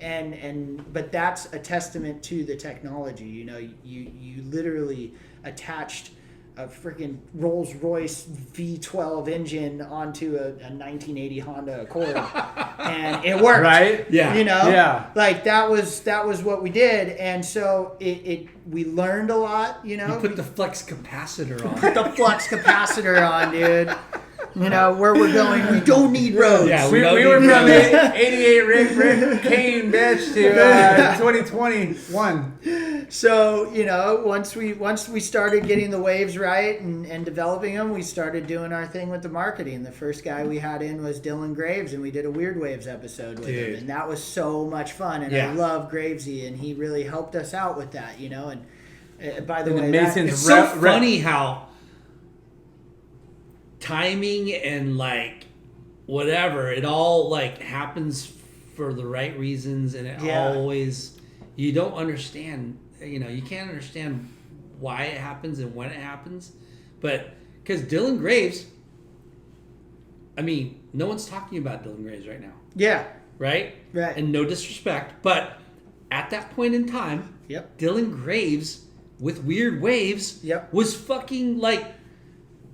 Speaker 4: But that's a testament to the technology. You know, you literally attached a freaking Rolls Royce V12 engine onto a 1980 Honda Accord, and it worked.
Speaker 3: Right?
Speaker 2: Yeah.
Speaker 4: You know?
Speaker 3: Yeah.
Speaker 4: Like that was what we did, and so we learned a lot. You know,
Speaker 2: You put the flex capacitor on.
Speaker 4: put the flux capacitor on, dude. You know where we're going. We don't need roads.
Speaker 2: Yeah,
Speaker 3: We
Speaker 2: don't
Speaker 3: were
Speaker 2: need
Speaker 3: from
Speaker 2: roads.
Speaker 3: 88 Rick Kane, bitch, to 2021.
Speaker 4: So, you know, once we started getting the waves right and developing them, we started doing our thing with the marketing. The first guy we had in was Dylan Graves, and we did a Weird Waves episode with him, and that was so much fun. And I love Gravesy, and he really helped us out with that, you know. And by the way,
Speaker 3: Mason's
Speaker 2: It's so funny how timing and like whatever, it all like happens for the right reasons, and it always, you don't understand, you know, you can't understand why it happens and when it happens, but because Dylan Graves, I mean, no one's talking about Dylan Graves right now, right, and no disrespect, but at that point in time, Dylan Graves with Weird Waves was fucking like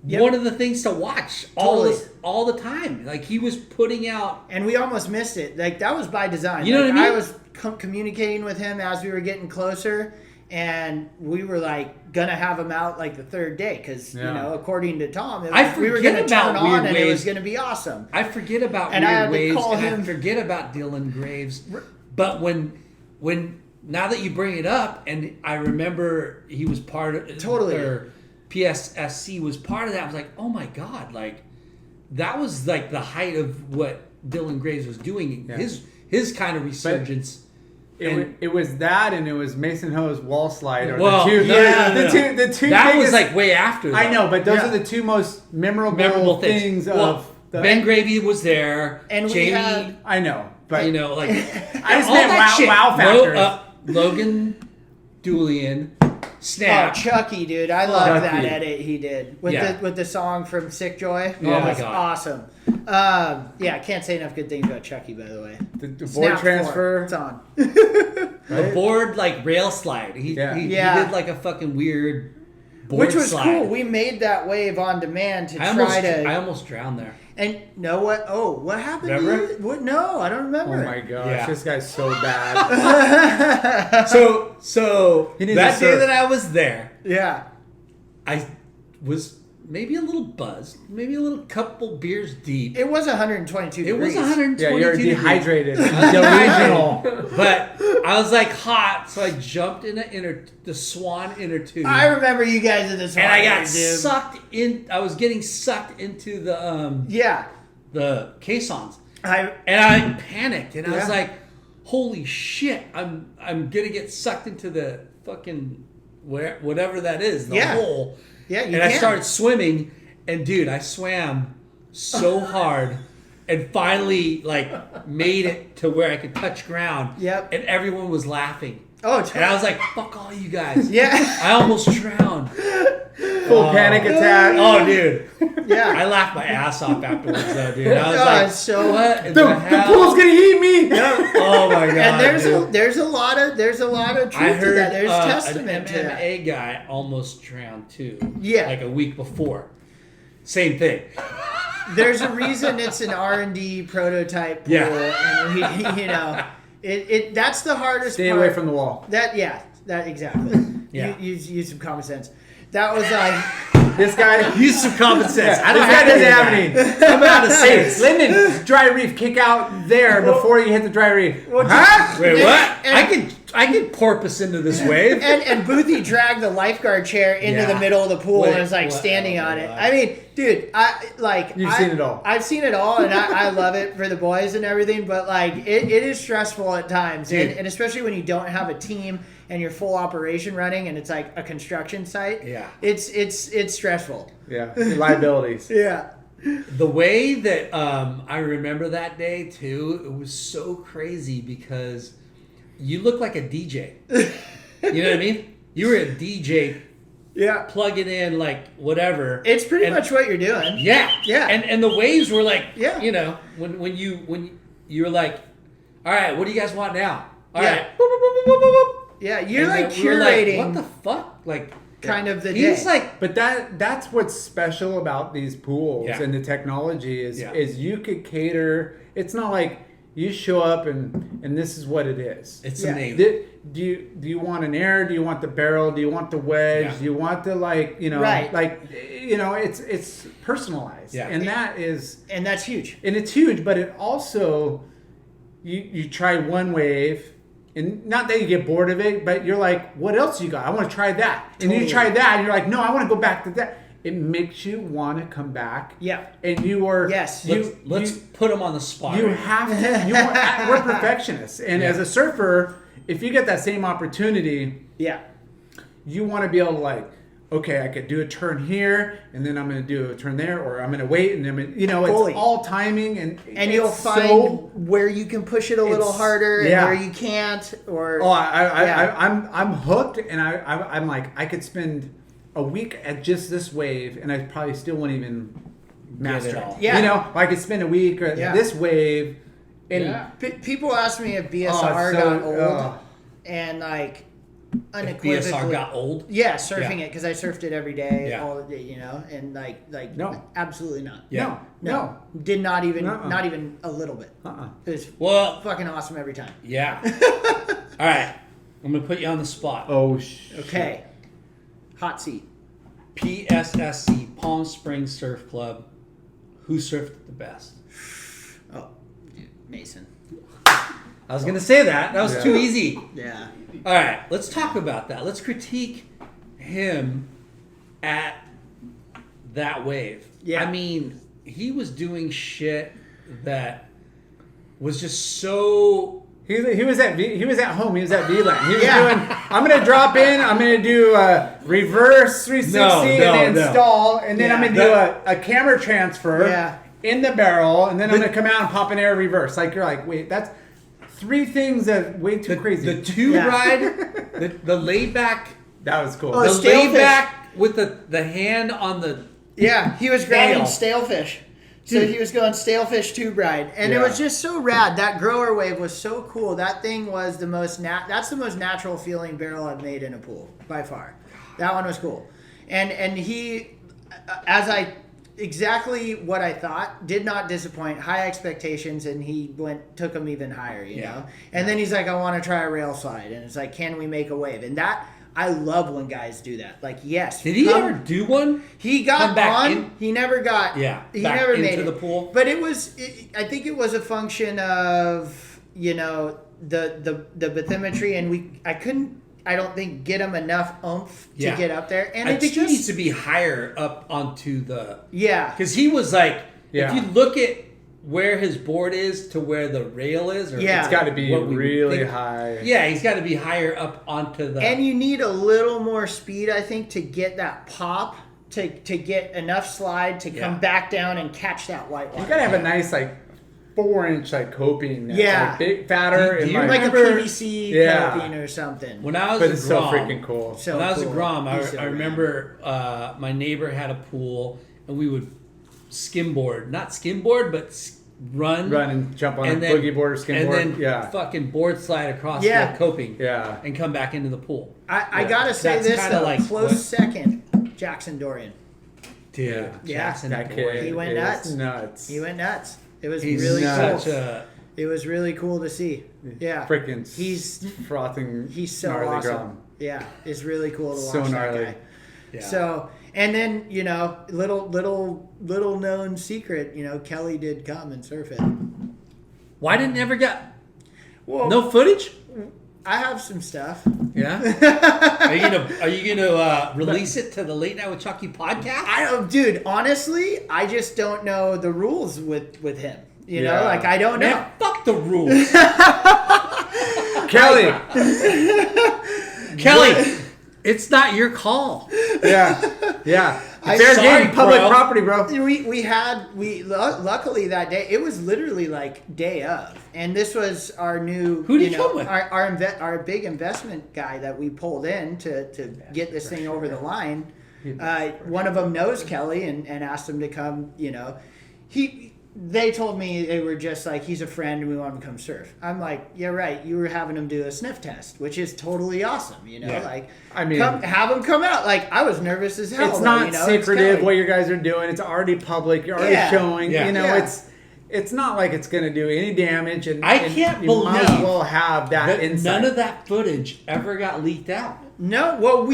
Speaker 2: one of the things to watch all the time. Like, he was putting out,
Speaker 4: and we almost missed it. Like, that was by design.
Speaker 2: You know what I mean?
Speaker 4: I was communicating with him as we were getting closer, and we were like gonna have him out like the third day because you know, according to Tom, we were gonna turn on and it was gonna be awesome.
Speaker 2: I forget about
Speaker 4: And I had
Speaker 2: Weird
Speaker 4: to
Speaker 2: Waves,
Speaker 4: call
Speaker 2: and
Speaker 4: him.
Speaker 2: I forget about Dylan Graves. But when now that you bring it up, and I remember he was part of or PSSC was part of that, I was like, oh my god, like that was like the height of what Dylan Graves was doing. His kind of resurgence.
Speaker 3: It was that, and it was Mason Ho's wall slide. Or
Speaker 2: Well,
Speaker 3: the two.
Speaker 2: That
Speaker 3: biggest,
Speaker 2: was like way after. Though.
Speaker 3: I know, but those are the two most memorable things of the.
Speaker 2: Ben Gravy was there,
Speaker 4: and
Speaker 2: Jamie.
Speaker 4: we had,
Speaker 3: I know, but
Speaker 2: you know, like
Speaker 3: I just meant wow factors.
Speaker 2: Logan Julian, Snap.
Speaker 4: Oh, Chucky, dude, I love that
Speaker 3: Chucky.
Speaker 4: edit he did with the song from Sick Joy.
Speaker 2: Oh my
Speaker 4: That's
Speaker 2: god,
Speaker 4: awesome. I can't say enough good things about Chucky, by the way.
Speaker 3: The board
Speaker 4: Snap
Speaker 3: transfer.
Speaker 4: 4, it's on.
Speaker 2: the board like rail slide. He did like a fucking weird board
Speaker 4: Which was
Speaker 2: slide.
Speaker 4: cool. We made that wave on demand to
Speaker 2: I almost drowned there.
Speaker 4: And know what? Oh, what happened?
Speaker 2: Remember?
Speaker 4: To you? What? No, I don't remember.
Speaker 3: Oh my gosh,
Speaker 2: Yeah.
Speaker 3: this guy's so bad.
Speaker 2: So
Speaker 3: He needs
Speaker 2: that
Speaker 3: to
Speaker 2: day
Speaker 3: surf.
Speaker 2: that I was there,
Speaker 4: Yeah.
Speaker 2: I was maybe a little buzzed, maybe a little couple beers deep.
Speaker 4: It was 122
Speaker 2: It was
Speaker 4: degrees.
Speaker 2: 122
Speaker 3: Yeah, you're
Speaker 2: degrees.
Speaker 3: dehydrated. Delusional.
Speaker 2: But I was like hot, so I jumped in the Swan inner tube.
Speaker 4: I remember you guys at this
Speaker 2: and I got
Speaker 4: dude.
Speaker 2: sucked in. I was getting sucked into the caissons, and I panicked, and I was like, "Holy shit! I'm gonna get sucked into the fucking whatever that is, the hole."
Speaker 4: Yeah,
Speaker 2: and I started swimming, and dude, I swam so hard, and finally like made it to where I could touch ground.
Speaker 4: Yep.
Speaker 2: And everyone was laughing.
Speaker 4: Oh,
Speaker 2: and I was like, "Fuck all you guys!"
Speaker 4: Yeah.
Speaker 2: I almost drowned.
Speaker 3: Full panic attack.
Speaker 2: Oh, dude.
Speaker 4: Yeah.
Speaker 2: I laughed my ass off afterwards, though, dude. I was
Speaker 4: Oh,
Speaker 2: like,
Speaker 4: it's so
Speaker 2: what?
Speaker 3: The pool's gonna eat me.
Speaker 2: Oh my god.
Speaker 4: And there's a lot of truth
Speaker 2: I
Speaker 4: to
Speaker 2: heard
Speaker 4: that. There's
Speaker 2: an
Speaker 4: testament to that.
Speaker 2: MMA guy almost drowned too.
Speaker 4: Yeah.
Speaker 2: Like a week before. Same thing.
Speaker 4: There's a reason it's an R&D prototype pool, and you know, it that's the hardest
Speaker 3: Stay
Speaker 4: part.
Speaker 3: away from the wall.
Speaker 4: That exactly.
Speaker 2: Yeah.
Speaker 4: Use some common sense. That was like
Speaker 3: This guy.
Speaker 2: Use some common sense. I
Speaker 3: This
Speaker 2: don't
Speaker 3: guy
Speaker 2: have
Speaker 3: doesn't
Speaker 2: any of
Speaker 3: have
Speaker 2: that.
Speaker 3: any.
Speaker 2: I'm out of sense.
Speaker 3: Linden, dry reef, kick out there before you hit the dry reef.
Speaker 4: Huh?
Speaker 2: Wait, what?
Speaker 4: And-
Speaker 2: I could porpoise into this wave.
Speaker 4: and Boothie dragged the lifeguard chair into the middle of the pool and was like
Speaker 2: What?
Speaker 4: standing on it. I mean, dude,
Speaker 3: You've seen it all.
Speaker 4: I've seen it all, and I love it for the boys and everything. But like, it is stressful at times, and especially when you don't have a team and you're full operation running, and it's like a construction site.
Speaker 2: Yeah.
Speaker 4: it's stressful.
Speaker 3: Yeah, liabilities.
Speaker 4: Yeah.
Speaker 2: The way that I remember that day too, it was so crazy because you look like a DJ. You know what I mean? You were a DJ.
Speaker 4: Yeah.
Speaker 2: Plugging in like whatever.
Speaker 4: It's pretty much what you're doing.
Speaker 2: Yeah.
Speaker 4: Yeah.
Speaker 2: And the waves were like,
Speaker 4: Yeah.
Speaker 2: you know, when you're like, all right, what do you guys want now? All
Speaker 4: Yeah.
Speaker 2: right. Boop, boop, boop, boop, boop, boop.
Speaker 4: Yeah, you're
Speaker 2: And
Speaker 4: like
Speaker 2: then we were
Speaker 4: curating
Speaker 2: what the fuck? Like
Speaker 4: kind of the
Speaker 2: he's
Speaker 4: day.
Speaker 2: like,
Speaker 3: But that's what's special about these pools
Speaker 2: Yeah.
Speaker 3: and the technology is
Speaker 2: Yeah.
Speaker 3: you could cater. It's not like you show up and this is what it is.
Speaker 2: it's
Speaker 4: Yeah.
Speaker 2: amazing.
Speaker 3: Do you want an air? Do you want the barrel? Do you want the wedge?
Speaker 2: Yeah.
Speaker 3: Do you want the
Speaker 4: Right.
Speaker 3: it's personalized.
Speaker 2: Yeah.
Speaker 3: And that is
Speaker 4: and that's huge.
Speaker 3: and it's huge, but it also you try one wave and not that you get bored of it, but you're like, what else you got? I want to try that. And
Speaker 4: Totally.
Speaker 3: you try that and you're like, no, I want to go back to that. It makes you want to come back.
Speaker 4: Yeah.
Speaker 3: And you are
Speaker 4: Yes.
Speaker 2: Let's put him on the spot.
Speaker 3: you
Speaker 2: right?
Speaker 3: have to. We're perfectionists, and
Speaker 2: Yeah.
Speaker 3: as a surfer, if you get that same opportunity,
Speaker 4: Yeah.
Speaker 3: you want to be able to like, okay, I could do a turn here, and then I'm going to do a turn there, or I'm going to wait, and then
Speaker 4: Fully.
Speaker 3: it's all timing, and
Speaker 4: You'll
Speaker 3: it's
Speaker 4: find
Speaker 3: so.
Speaker 4: where you can push it a little
Speaker 3: It's-
Speaker 4: harder
Speaker 3: yeah.
Speaker 4: and where you can't, or
Speaker 3: Oh,
Speaker 4: Yeah.
Speaker 3: I'm hooked, and I'm like, I could spend a week at just this wave, and I probably still wouldn't even master
Speaker 2: it
Speaker 3: it.
Speaker 2: all.
Speaker 4: Yeah.
Speaker 3: You know, I could spend a week at
Speaker 4: Yeah.
Speaker 3: this wave, and
Speaker 5: Yeah.
Speaker 4: People ask me if BSR
Speaker 3: Oh, it's so-
Speaker 4: got old,
Speaker 3: oh.
Speaker 4: and like
Speaker 2: If
Speaker 4: unequivocally,
Speaker 2: BSR got old.
Speaker 4: yeah, surfing
Speaker 2: Yeah.
Speaker 4: it because I surfed it every day,
Speaker 2: Yeah.
Speaker 4: all the day, you know, and like
Speaker 3: No.
Speaker 4: absolutely not.
Speaker 2: Yeah.
Speaker 3: No.
Speaker 4: Did not even,
Speaker 3: Nuh-uh.
Speaker 4: not even a little bit.
Speaker 3: Uh-uh.
Speaker 4: It was
Speaker 2: Well,
Speaker 4: fucking awesome every time.
Speaker 2: yeah. All right. I'm gonna put you on the spot.
Speaker 3: Oh,
Speaker 4: Okay, hot seat.
Speaker 2: PSSC, Palm Springs Surf Club. Who surfed the best?
Speaker 4: Oh, dude, Mason.
Speaker 2: I was gonna say that. That was
Speaker 3: Yeah.
Speaker 2: too easy.
Speaker 4: Yeah.
Speaker 2: All right, let's talk about that. Let's critique him at that wave.
Speaker 4: Yeah.
Speaker 2: I mean, he was doing shit that was just so.
Speaker 3: He was at home. He was at VLAN. He was
Speaker 4: Yeah.
Speaker 3: doing. I'm gonna drop in. I'm gonna do a reverse 360
Speaker 2: No,
Speaker 3: and then
Speaker 2: no.
Speaker 3: install, and then I'm
Speaker 4: Yeah.
Speaker 3: gonna do a camera transfer
Speaker 4: Yeah.
Speaker 3: in the barrel, and then I'm gonna come out and pop an air reverse. Like you're like, wait, that's three things that way too crazy.
Speaker 2: The two
Speaker 4: Yeah.
Speaker 2: ride, the laid back,
Speaker 3: that was cool.
Speaker 4: Oh,
Speaker 2: the
Speaker 4: stalefish.
Speaker 2: laid back with the hand on the.
Speaker 4: Yeah, he was grabbing
Speaker 2: Stale.
Speaker 4: stalefish. So he was going stalefish tube ride, and it
Speaker 3: Yeah.
Speaker 4: was just so rad. That grower wave was so cool. That thing was the most that's the most natural feeling barrel I've made in a pool by far. That one was cool, and he, exactly what I thought, did not disappoint. High expectations, and he took them even higher, you
Speaker 2: Yeah.
Speaker 4: know. And then he's like, I want to try a rail slide, and it's like, can we make a wave? And that. I love when guys do that. Like, yes.
Speaker 2: Did he ever do one?
Speaker 4: He got
Speaker 2: Come back
Speaker 4: on.
Speaker 2: in?
Speaker 4: He never got.
Speaker 2: Yeah,
Speaker 4: He
Speaker 2: back
Speaker 4: never
Speaker 2: into
Speaker 4: made
Speaker 2: the
Speaker 4: it.
Speaker 2: pool.
Speaker 4: But it was. I think it was a function of the bathymetry, and I couldn't. I don't think get him enough oomph to
Speaker 2: Yeah.
Speaker 4: get up there, and
Speaker 2: I
Speaker 4: it's
Speaker 2: think
Speaker 4: just
Speaker 2: he needs to be higher up onto the.
Speaker 4: yeah.
Speaker 2: Because he was like,
Speaker 3: Yeah.
Speaker 2: if you look at where his board is to where the rail is, or
Speaker 4: Yeah.
Speaker 3: It's got to be
Speaker 2: what we
Speaker 3: really
Speaker 2: think-
Speaker 3: high.
Speaker 2: Yeah, he's got to be higher up onto the.
Speaker 4: And you need a little more speed, I think, to get that pop, to get enough slide to
Speaker 2: Yeah.
Speaker 4: come back down and catch that white water.
Speaker 3: You gotta have a nice like 4-inch like coping. That's,
Speaker 4: Yeah.
Speaker 3: like, big, fatter,
Speaker 2: Do
Speaker 3: and
Speaker 2: you
Speaker 4: like a
Speaker 2: remember-
Speaker 4: PVC
Speaker 3: Yeah.
Speaker 4: coping or something.
Speaker 2: when I was
Speaker 3: but
Speaker 2: a
Speaker 3: it's so
Speaker 2: Grom,
Speaker 3: freaking cool.
Speaker 4: So
Speaker 2: when I was a
Speaker 4: cool.
Speaker 2: Grom,
Speaker 4: He's so
Speaker 2: I
Speaker 4: rad.
Speaker 2: remember my neighbor had a pool, and we would skimboard, not skimboard, but run
Speaker 3: and jump on
Speaker 2: and
Speaker 3: a
Speaker 2: then
Speaker 3: boogie board or skimboard.
Speaker 2: and then
Speaker 3: yeah,
Speaker 2: fucking board slide across
Speaker 4: Yeah.
Speaker 2: the coping,
Speaker 3: yeah.
Speaker 2: and come back into the pool.
Speaker 4: I
Speaker 3: Yeah.
Speaker 4: gotta say
Speaker 2: That's
Speaker 4: this
Speaker 2: kinda
Speaker 4: though,
Speaker 2: like
Speaker 4: close
Speaker 2: what-
Speaker 4: second, Jackson Dorian.
Speaker 2: Dude,
Speaker 3: Yeah.
Speaker 2: Jackson
Speaker 3: That
Speaker 2: boy.
Speaker 3: kid
Speaker 4: He went
Speaker 3: is
Speaker 4: nuts.
Speaker 3: nuts.
Speaker 4: He went nuts. It was
Speaker 2: He's
Speaker 4: really
Speaker 3: nuts.
Speaker 2: such
Speaker 4: cool.
Speaker 2: a.
Speaker 4: It was really cool to see. Yeah,
Speaker 3: Freaking
Speaker 4: He's
Speaker 3: frothing.
Speaker 4: he's so
Speaker 3: gnarly
Speaker 4: awesome.
Speaker 3: Grom.
Speaker 4: Yeah, it's really cool to watch
Speaker 3: So
Speaker 4: that
Speaker 3: gnarly.
Speaker 4: guy.
Speaker 2: Yeah.
Speaker 4: So, and then little known secret, Kelly did come and surf it.
Speaker 2: Why didn't ever get
Speaker 4: Well,
Speaker 2: no footage?
Speaker 4: I have some stuff.
Speaker 2: Yeah. Are you gonna release it to the Late Night with Chucky podcast?
Speaker 4: I don't, dude. Honestly, I just don't know the rules with him. You know,
Speaker 3: Yeah.
Speaker 4: like I don't know.
Speaker 2: Man, fuck the rules.
Speaker 3: Kelly.
Speaker 2: Kelly, it's not your call.
Speaker 3: Yeah. Fair game, public property, bro.
Speaker 4: Luckily that day, it was literally like day of. And this was our new,
Speaker 2: Who did you come with?
Speaker 4: Our big investment guy that we pulled in to get this thing over the line. One of them knows Kelly and asked him to come, they told me they were just like, he's a friend and we want him to come surf. I'm like, yeah, right. You were having him do a sniff test, which is totally awesome. Have him come out. Like, I was nervous as hell.
Speaker 3: It's not secretive what you guys are doing. It's already public. You're already showing.
Speaker 2: Yeah.
Speaker 3: It's not like it's going to do any damage. And
Speaker 2: I can't
Speaker 3: you
Speaker 2: believe
Speaker 3: might as well have that insight.
Speaker 2: None of that footage ever got leaked out.
Speaker 4: No, well,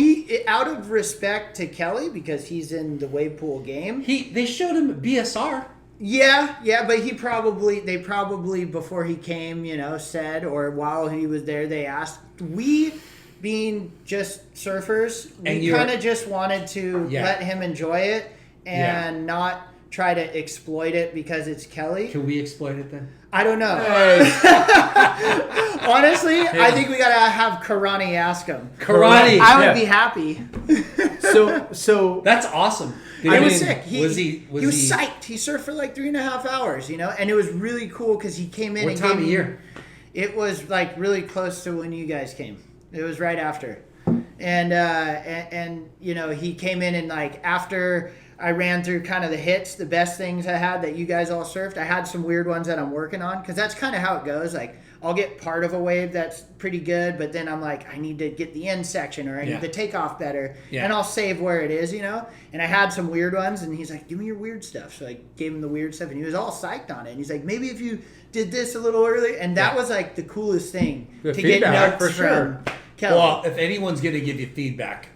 Speaker 4: out of respect to Kelly, because he's in the wave pool game.
Speaker 2: They showed him at BSR.
Speaker 4: Yeah, but they probably before he came, said, or while he was there, they asked. We, being just surfers, we kind of just wanted to let him enjoy it and not try to exploit it because it's Kelly.
Speaker 2: Can we exploit it then?
Speaker 4: I don't know. Honestly, I think we gotta have Karani ask him.
Speaker 2: Karani,
Speaker 4: I would be happy.
Speaker 3: So
Speaker 2: that's awesome.
Speaker 4: It was sick. He was
Speaker 2: psyched.
Speaker 4: psyched. He surfed for like 3.5 hours, and it was really cool because he came in.
Speaker 2: What time of year?
Speaker 4: It was like really close to when you guys came. It was right after, and he came in and like after I ran through kind of the hits, the best things I had that you guys all surfed. I had some weird ones that I'm working on because that's kind of how it goes. Like I'll get part of a wave that's pretty good, but then I'm like, I need to get the end section or I need the takeoff better, and I'll save where it is, And I had some weird ones, and he's like, give me your weird stuff. So I gave him the weird stuff, and he was all psyched on it. And he's like, maybe if you did this a little early, and that was like the coolest thing
Speaker 3: the
Speaker 4: to get
Speaker 3: feedback,
Speaker 4: notes
Speaker 3: for sure.
Speaker 4: from Kelly.
Speaker 2: Well, if anyone's going to give you feedback,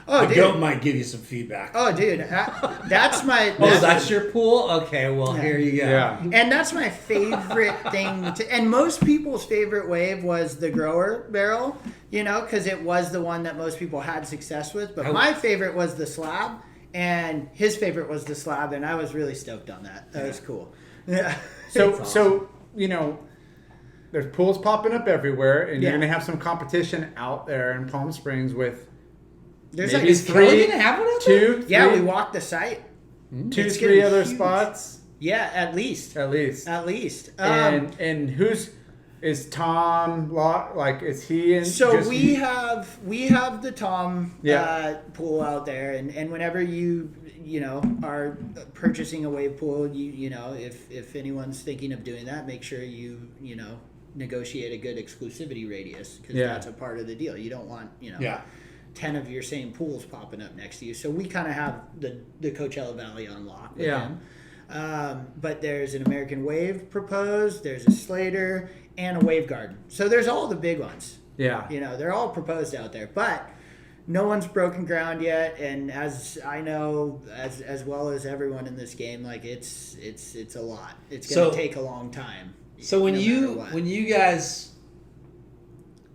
Speaker 4: Oh,
Speaker 2: the goat might give you some feedback.
Speaker 4: Oh, dude, that's my.
Speaker 2: That's your pool? Okay, well, here you go.
Speaker 3: Yeah.
Speaker 4: And that's my favorite thing. And most people's favorite wave was the grower barrel, because it was the one that most people had success with. But my favorite was the slab, and his favorite was the slab, and I was really stoked on that. That was cool. Yeah.
Speaker 3: So there's pools popping up everywhere, and you're going to have some competition out there in Palm Springs with.
Speaker 4: There's
Speaker 3: maybe
Speaker 4: like
Speaker 2: Kelly gonna have one out there?
Speaker 3: two,
Speaker 4: yeah,
Speaker 3: three,
Speaker 4: we walked the site.
Speaker 3: 2-3 other spots.
Speaker 4: Yeah, at least.
Speaker 3: At least. And is Tom like? Is he in?
Speaker 4: So we have the Tom pool out there, and whenever you are purchasing a wave pool, if anyone's thinking of doing that, make sure you negotiate a good exclusivity radius because that's a part of the deal. You don't want 10 of your same pools popping up next to you. So we kind of have the Coachella Valley on lock with them. But there's an American Wave proposed, there's a Slater, and a Wave Garden. So there's all the big ones.
Speaker 3: Yeah.
Speaker 4: They're all proposed out there. But no one's broken ground yet. And as I know, as well as everyone in this game, like it's a lot. It's going to take a long time.
Speaker 2: So when you guys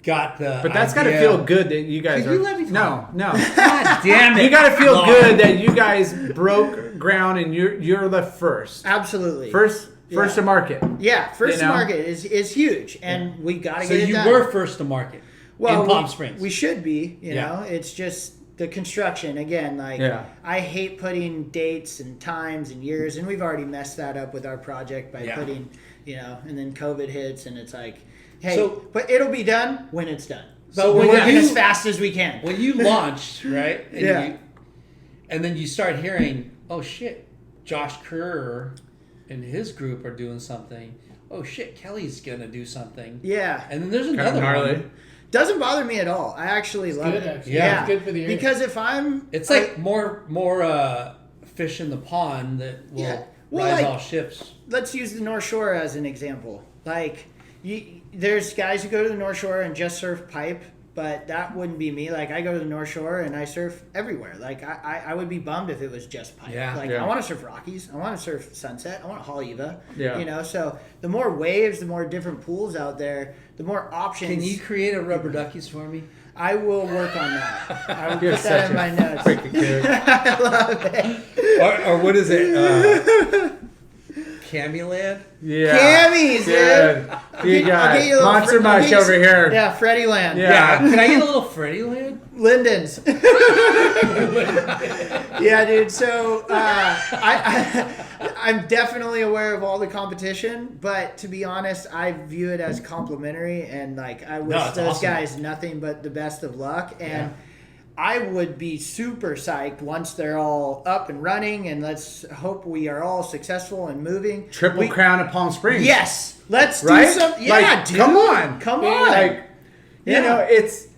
Speaker 2: got the
Speaker 3: But that's got to feel good that you guys
Speaker 2: Can you let me talk?
Speaker 3: No.
Speaker 2: God damn it.
Speaker 3: You got to feel good that you guys broke ground and you're the first.
Speaker 4: Absolutely.
Speaker 3: First to market.
Speaker 4: Yeah, first to market is huge, and we got to
Speaker 2: So
Speaker 4: get it
Speaker 2: you
Speaker 4: done.
Speaker 2: were first to market in Palm Springs.
Speaker 4: We should be, It's just the construction again. Like I hate putting dates and times and years, and we've already messed that up with our project by putting, and then COVID hits, and it's like, hey, but it'll be done when it's done. But we're working as fast as we can.
Speaker 2: When you launched, right? And and then you start hearing, oh shit, Josh Kerr and his group are doing something. Oh shit, Kelly's gonna do something.
Speaker 4: Yeah.
Speaker 2: And then there's another one.
Speaker 4: Doesn't bother me at all. I actually love it.
Speaker 5: Actually. Yeah, it's good for the area.
Speaker 4: Because if I'm,
Speaker 2: it's like more fish in the pond that will rise all ships.
Speaker 4: Let's use the North Shore as an example. Like, there's guys who go to the North Shore and just surf pipe, but that wouldn't be me. Like, I go to the North Shore and I surf everywhere. Like, I would be bummed if it was just pipe. I want to surf Rockies. I want to surf Sunset. I want to Haleiwa. Yeah. So the more waves, the more different pools out there, the more options.
Speaker 2: Can you create a rubber duckies for me?
Speaker 4: I will work on that. I will put that in my notes. I love it.
Speaker 2: Or what is it? Cammyland.
Speaker 3: Yeah.
Speaker 4: Cammies, dude.
Speaker 3: You
Speaker 4: I'll
Speaker 3: got
Speaker 4: get you a little
Speaker 3: Monster
Speaker 4: I'll
Speaker 3: Mush
Speaker 4: get you
Speaker 3: over here.
Speaker 4: Yeah, Freddy Land.
Speaker 3: Yeah.
Speaker 2: Can I get a little Freddy Land?
Speaker 4: Linden's. Yeah, dude. So I'm definitely aware of all the competition, but to be honest, I view it as complimentary, and like I wish
Speaker 2: it's
Speaker 4: those
Speaker 2: awesome.
Speaker 4: guys nothing but the best of luck. And I would be super psyched once they're all up and running, and let's hope we are all successful and moving.
Speaker 3: Triple Crown of Palm Springs.
Speaker 4: Yes, let's
Speaker 3: Right?
Speaker 4: do some. Yeah,
Speaker 3: Like,
Speaker 4: dude.
Speaker 3: come on.
Speaker 4: Come on.
Speaker 3: Like, you know, it's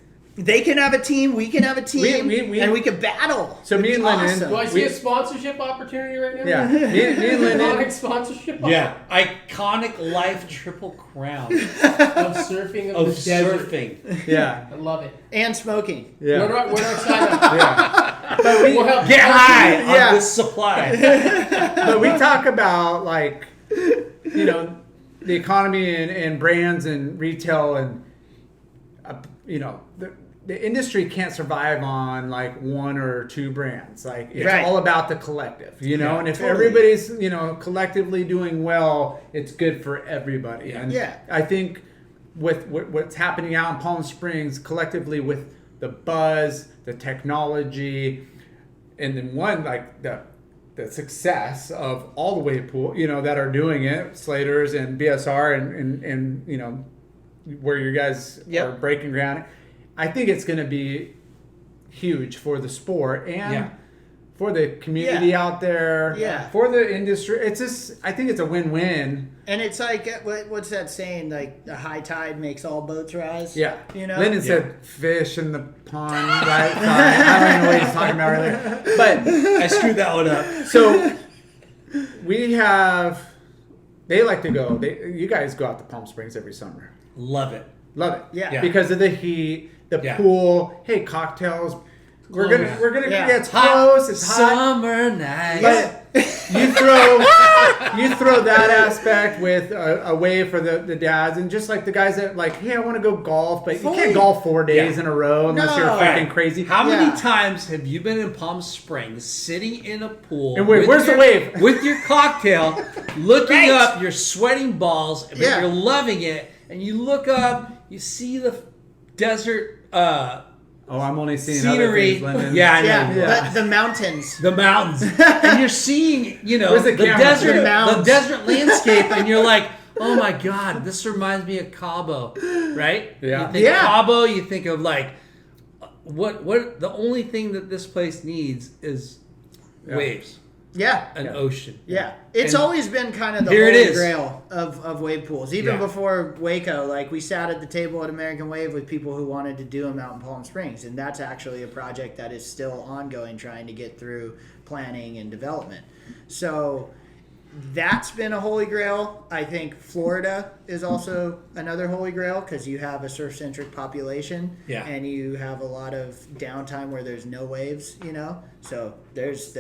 Speaker 4: They can have a team, we can have a team,
Speaker 3: we-
Speaker 4: and we can battle.
Speaker 3: So me and Lennon-
Speaker 4: Awesome.
Speaker 5: Do I see a sponsorship opportunity right now?
Speaker 3: yeah. Me and Lyndon.
Speaker 5: Iconic sponsorship
Speaker 2: Iconic life triple crown
Speaker 5: of surfing of,
Speaker 2: of
Speaker 5: the desert.
Speaker 2: surfing.
Speaker 3: Yeah.
Speaker 5: I love it.
Speaker 4: And smoking.
Speaker 3: Yeah.
Speaker 5: Where do I sign up?
Speaker 3: Yeah. But we,
Speaker 5: We'll help.
Speaker 2: Get high
Speaker 4: Yeah.
Speaker 2: on this supply.
Speaker 3: but we talk about like, you know, the economy and brands and retail and, you know, the industry can't survive on like one or two brands. Like it's
Speaker 4: Right.
Speaker 3: all about the collective, you know.
Speaker 2: Yeah,
Speaker 3: and if
Speaker 4: totally.
Speaker 3: everybody's, you know, collectively doing well, it's good for everybody. And
Speaker 4: Yeah.
Speaker 3: I think with what's happening out in Palm Springs collectively with the buzz, the technology, and then one like the success of all the wave pool, you know, that are doing it, Slaters and BSR and you know, where you guys
Speaker 4: Yep.
Speaker 3: are breaking ground. I think it's going to be huge for the sport and for the community out there, for the industry. It's just, I think it's a win-win.
Speaker 4: And it's like, what's that saying? Like, the high tide makes all boats rise?
Speaker 3: Yeah.
Speaker 4: You know?
Speaker 3: Lyndon said fish in the pond, right? Sorry, I don't even know what he's talking about earlier. But
Speaker 2: I screwed that one up.
Speaker 3: so we have, they like to go, you guys go out to Palm Springs every summer.
Speaker 2: Love it.
Speaker 3: Love it.
Speaker 4: Yeah.
Speaker 3: Because of the heat, the pool, hey, cocktails. We're gonna it's close, it's hot.
Speaker 2: Summer night.
Speaker 3: But you throw that aspect with a wave for the dads and just like the guys that like, hey, I want to go golf, but you can't golf 4 days in a row unless you're freaking crazy.
Speaker 2: How many times have you been in Palm Springs, sitting in a pool,
Speaker 3: And where's the wave?
Speaker 2: with your cocktail, looking up, you're sweating balls, but
Speaker 4: Yeah.
Speaker 2: you're loving it, and you look up, you see the desert.
Speaker 3: Oh, I'm only seeing other
Speaker 2: Scenery,
Speaker 3: things, Lyndon.
Speaker 2: yeah, I know.
Speaker 4: Yeah, the mountains.
Speaker 2: The mountains, and you're seeing, you know,
Speaker 3: Where's the
Speaker 2: the
Speaker 3: camera?
Speaker 2: desert,
Speaker 4: The
Speaker 2: the
Speaker 4: mountains.
Speaker 2: desert landscape, and you're like, oh my god, this reminds me of Cabo, right?
Speaker 3: Yeah.
Speaker 2: You think
Speaker 4: Yeah.
Speaker 2: Cabo, you think of like, what? The only thing that this place needs is waves,
Speaker 4: Yeah.
Speaker 2: an ocean.
Speaker 4: Yeah, it's
Speaker 2: And
Speaker 4: always been kind of the
Speaker 2: here it
Speaker 4: holy
Speaker 2: is.
Speaker 4: grail of wave pools. Even
Speaker 2: Yeah.
Speaker 4: before Waco, like we sat at the table at American Wave with people who wanted to do them out in Palm Springs, and that's actually a project that is still ongoing, trying to get through planning and development. So that's been a holy grail. I think Florida is also another holy grail because you have a surf-centric population, and you have a lot of downtime where there's no waves, you know. So there's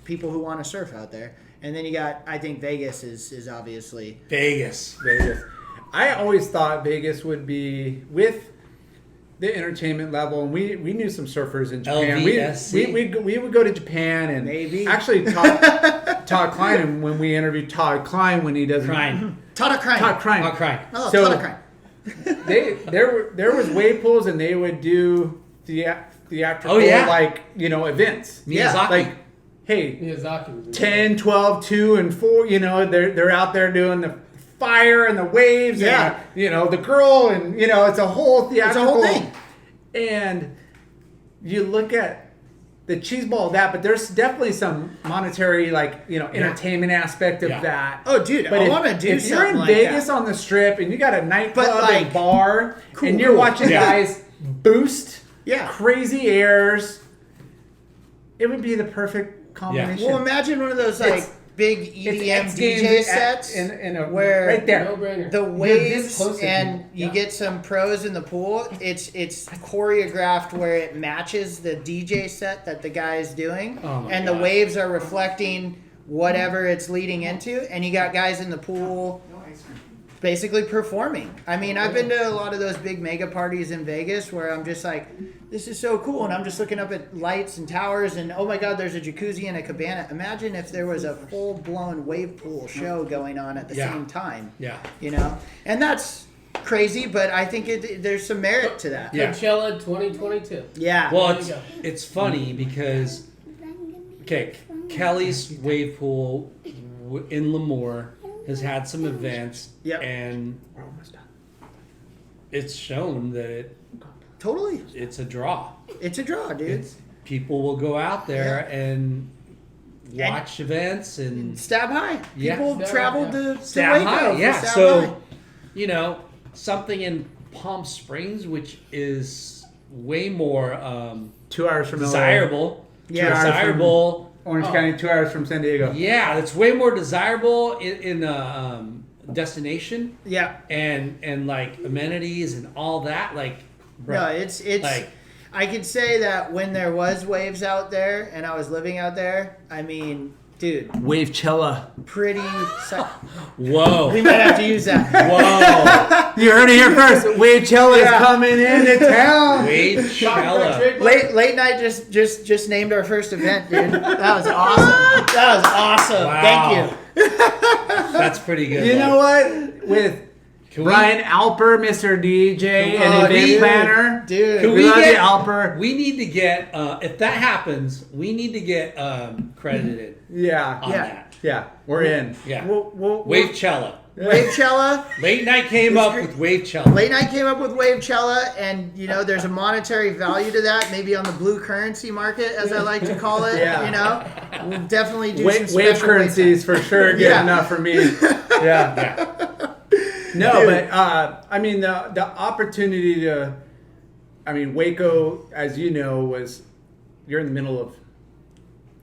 Speaker 4: people who want to surf out there, and then you got, I think Vegas is obviously
Speaker 2: Vegas.
Speaker 3: I always thought Vegas would be with the entertainment level, and we knew some surfers in Japan.
Speaker 2: LVSC.
Speaker 3: We would go to Japan and
Speaker 4: Maybe.
Speaker 3: actually Todd Klein, and when we interviewed Todd Klein when he doesn't
Speaker 4: Todd Klein.
Speaker 3: Todd Klein.
Speaker 4: Oh,
Speaker 3: So-
Speaker 4: Todd Klein.
Speaker 3: there was wave pools and they would do theatrical like, you know, events.
Speaker 2: Miyazaki.
Speaker 3: Like, hey,
Speaker 5: Miyazaki.
Speaker 3: 10, 12, 2, and 4, you know, they're out there doing the fire and the waves and, you know, the girl, and, you know, it's a whole theatrical
Speaker 4: thing.
Speaker 3: And you look at the cheese ball of that, but there's definitely some monetary, like, you know, entertainment aspect of that.
Speaker 4: Oh, dude,
Speaker 3: But
Speaker 4: I want to do
Speaker 3: if you're
Speaker 4: something
Speaker 3: in
Speaker 4: like
Speaker 3: Vegas
Speaker 4: that.
Speaker 3: on the Strip and you got a nightclub
Speaker 4: But, like,
Speaker 3: and bar,
Speaker 4: cool,
Speaker 3: and you're
Speaker 4: cool.
Speaker 3: watching guys boost,
Speaker 4: Yeah.
Speaker 3: crazy airs, it would be the perfect combination.
Speaker 4: Well, imagine one of those like
Speaker 3: It's-
Speaker 4: big
Speaker 3: It's
Speaker 4: EDM
Speaker 3: X Games
Speaker 4: DJ
Speaker 3: at-
Speaker 4: sets
Speaker 3: in a,
Speaker 4: where
Speaker 3: right there.
Speaker 5: No brainer.
Speaker 4: the
Speaker 5: You're this
Speaker 4: waves
Speaker 5: close to
Speaker 4: and
Speaker 5: people.
Speaker 4: you get some pros in the pool. It's choreographed where it matches the DJ set that the guy is doing, and the waves are reflecting whatever it's leading into. And you got guys in the pool basically performing. I mean, I've been to a lot of those big mega parties in Vegas where I'm just like, this is so cool, and I'm just looking up at lights and towers, and oh my God, there's a jacuzzi and a cabana. Imagine if there was a full-blown wave pool show going on at the same time.
Speaker 2: Yeah.
Speaker 4: You know? And that's crazy, but I think there's some merit to that.
Speaker 2: Yeah.
Speaker 5: Coachella 2022.
Speaker 4: Yeah.
Speaker 2: Well, it's funny because, Kelly's wave pool in Lemoore has had some events, and it's shown that
Speaker 4: Totally.
Speaker 2: it's a draw.
Speaker 4: It's a draw, dude.
Speaker 2: People will go out there and watch events and
Speaker 4: Stab High.
Speaker 2: Yeah.
Speaker 4: People traveled to
Speaker 2: Stab
Speaker 4: Waco
Speaker 2: High.
Speaker 4: for
Speaker 2: Yeah.
Speaker 4: Stab
Speaker 2: So,
Speaker 4: High.
Speaker 2: Something in Palm Springs, which is way more
Speaker 3: 2 hours from
Speaker 2: desirable.
Speaker 4: Yeah.
Speaker 3: 2 hours
Speaker 2: Desirable.
Speaker 3: Orange County, 2 hours from San Diego.
Speaker 2: Yeah, it's way more desirable in a destination.
Speaker 4: Yeah.
Speaker 2: And like amenities and all that. Like, bro,
Speaker 4: No, it's
Speaker 2: like,
Speaker 4: I could say that when there was waves out there and I was living out there, I mean, dude,
Speaker 3: Wavechella.
Speaker 4: pretty.
Speaker 2: whoa.
Speaker 4: We might have to use that.
Speaker 2: Whoa.
Speaker 3: You heard it here first. Wavechella is coming into town.
Speaker 2: Wavechella.
Speaker 4: Late night just named our first event, dude. That was awesome. That was awesome.
Speaker 2: Wow.
Speaker 4: Thank you.
Speaker 2: That's pretty good.
Speaker 3: You know what? With Brian Alper, Mr. DJ, and event planner.
Speaker 4: Dude.
Speaker 2: Can
Speaker 3: We
Speaker 2: we
Speaker 3: love
Speaker 2: get
Speaker 3: you, Alper.
Speaker 2: We need to get if that happens, we need to get credited
Speaker 3: Yeah.
Speaker 2: on that.
Speaker 3: Yeah. We're in.
Speaker 2: Yeah.
Speaker 4: We'll
Speaker 2: Wavechella.
Speaker 4: Wavechella.
Speaker 2: Late night came up with Wavechella.
Speaker 4: Late night came up with Wavechella, and there's a monetary value to that, maybe on the blue currency market, as I like to call it.
Speaker 3: Yeah.
Speaker 4: We'll definitely do some
Speaker 3: Wave
Speaker 4: special
Speaker 3: currencies for sure. Good
Speaker 4: Yeah.
Speaker 3: enough for me. Yeah. No, but I mean the opportunity to, I mean Waco, as you know, you're in the middle of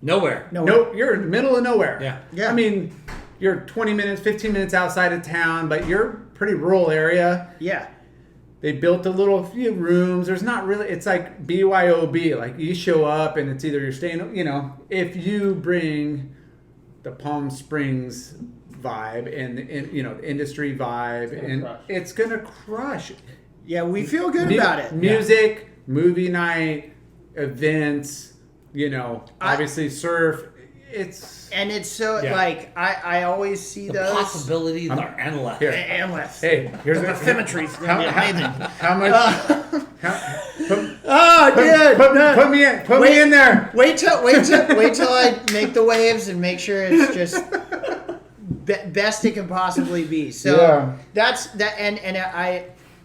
Speaker 2: Nowhere.
Speaker 3: you're in the middle of nowhere.
Speaker 2: Yeah.
Speaker 4: Yeah.
Speaker 3: I mean, you're 20 minutes, 15 minutes outside of town, but you're pretty rural area.
Speaker 4: Yeah.
Speaker 3: They built a few rooms. There's not really, it's like BYOB. Like you show up and it's either you're staying, if you bring the Palm Springs vibe and the industry vibe, it's going to crush.
Speaker 4: Yeah, we feel good about it.
Speaker 3: Music, movie night, events, obviously surf.
Speaker 4: And so,
Speaker 2: Yeah.
Speaker 4: like, I always see
Speaker 2: The
Speaker 4: those.
Speaker 2: possibilities are endless.
Speaker 3: Here.
Speaker 4: And left.
Speaker 3: Hey, here's
Speaker 4: The symmetry.
Speaker 3: How much? Put me in. Put me in there.
Speaker 4: Wait till I make the waves and make sure it's just best it can possibly be. So
Speaker 3: Yeah.
Speaker 4: that's that, and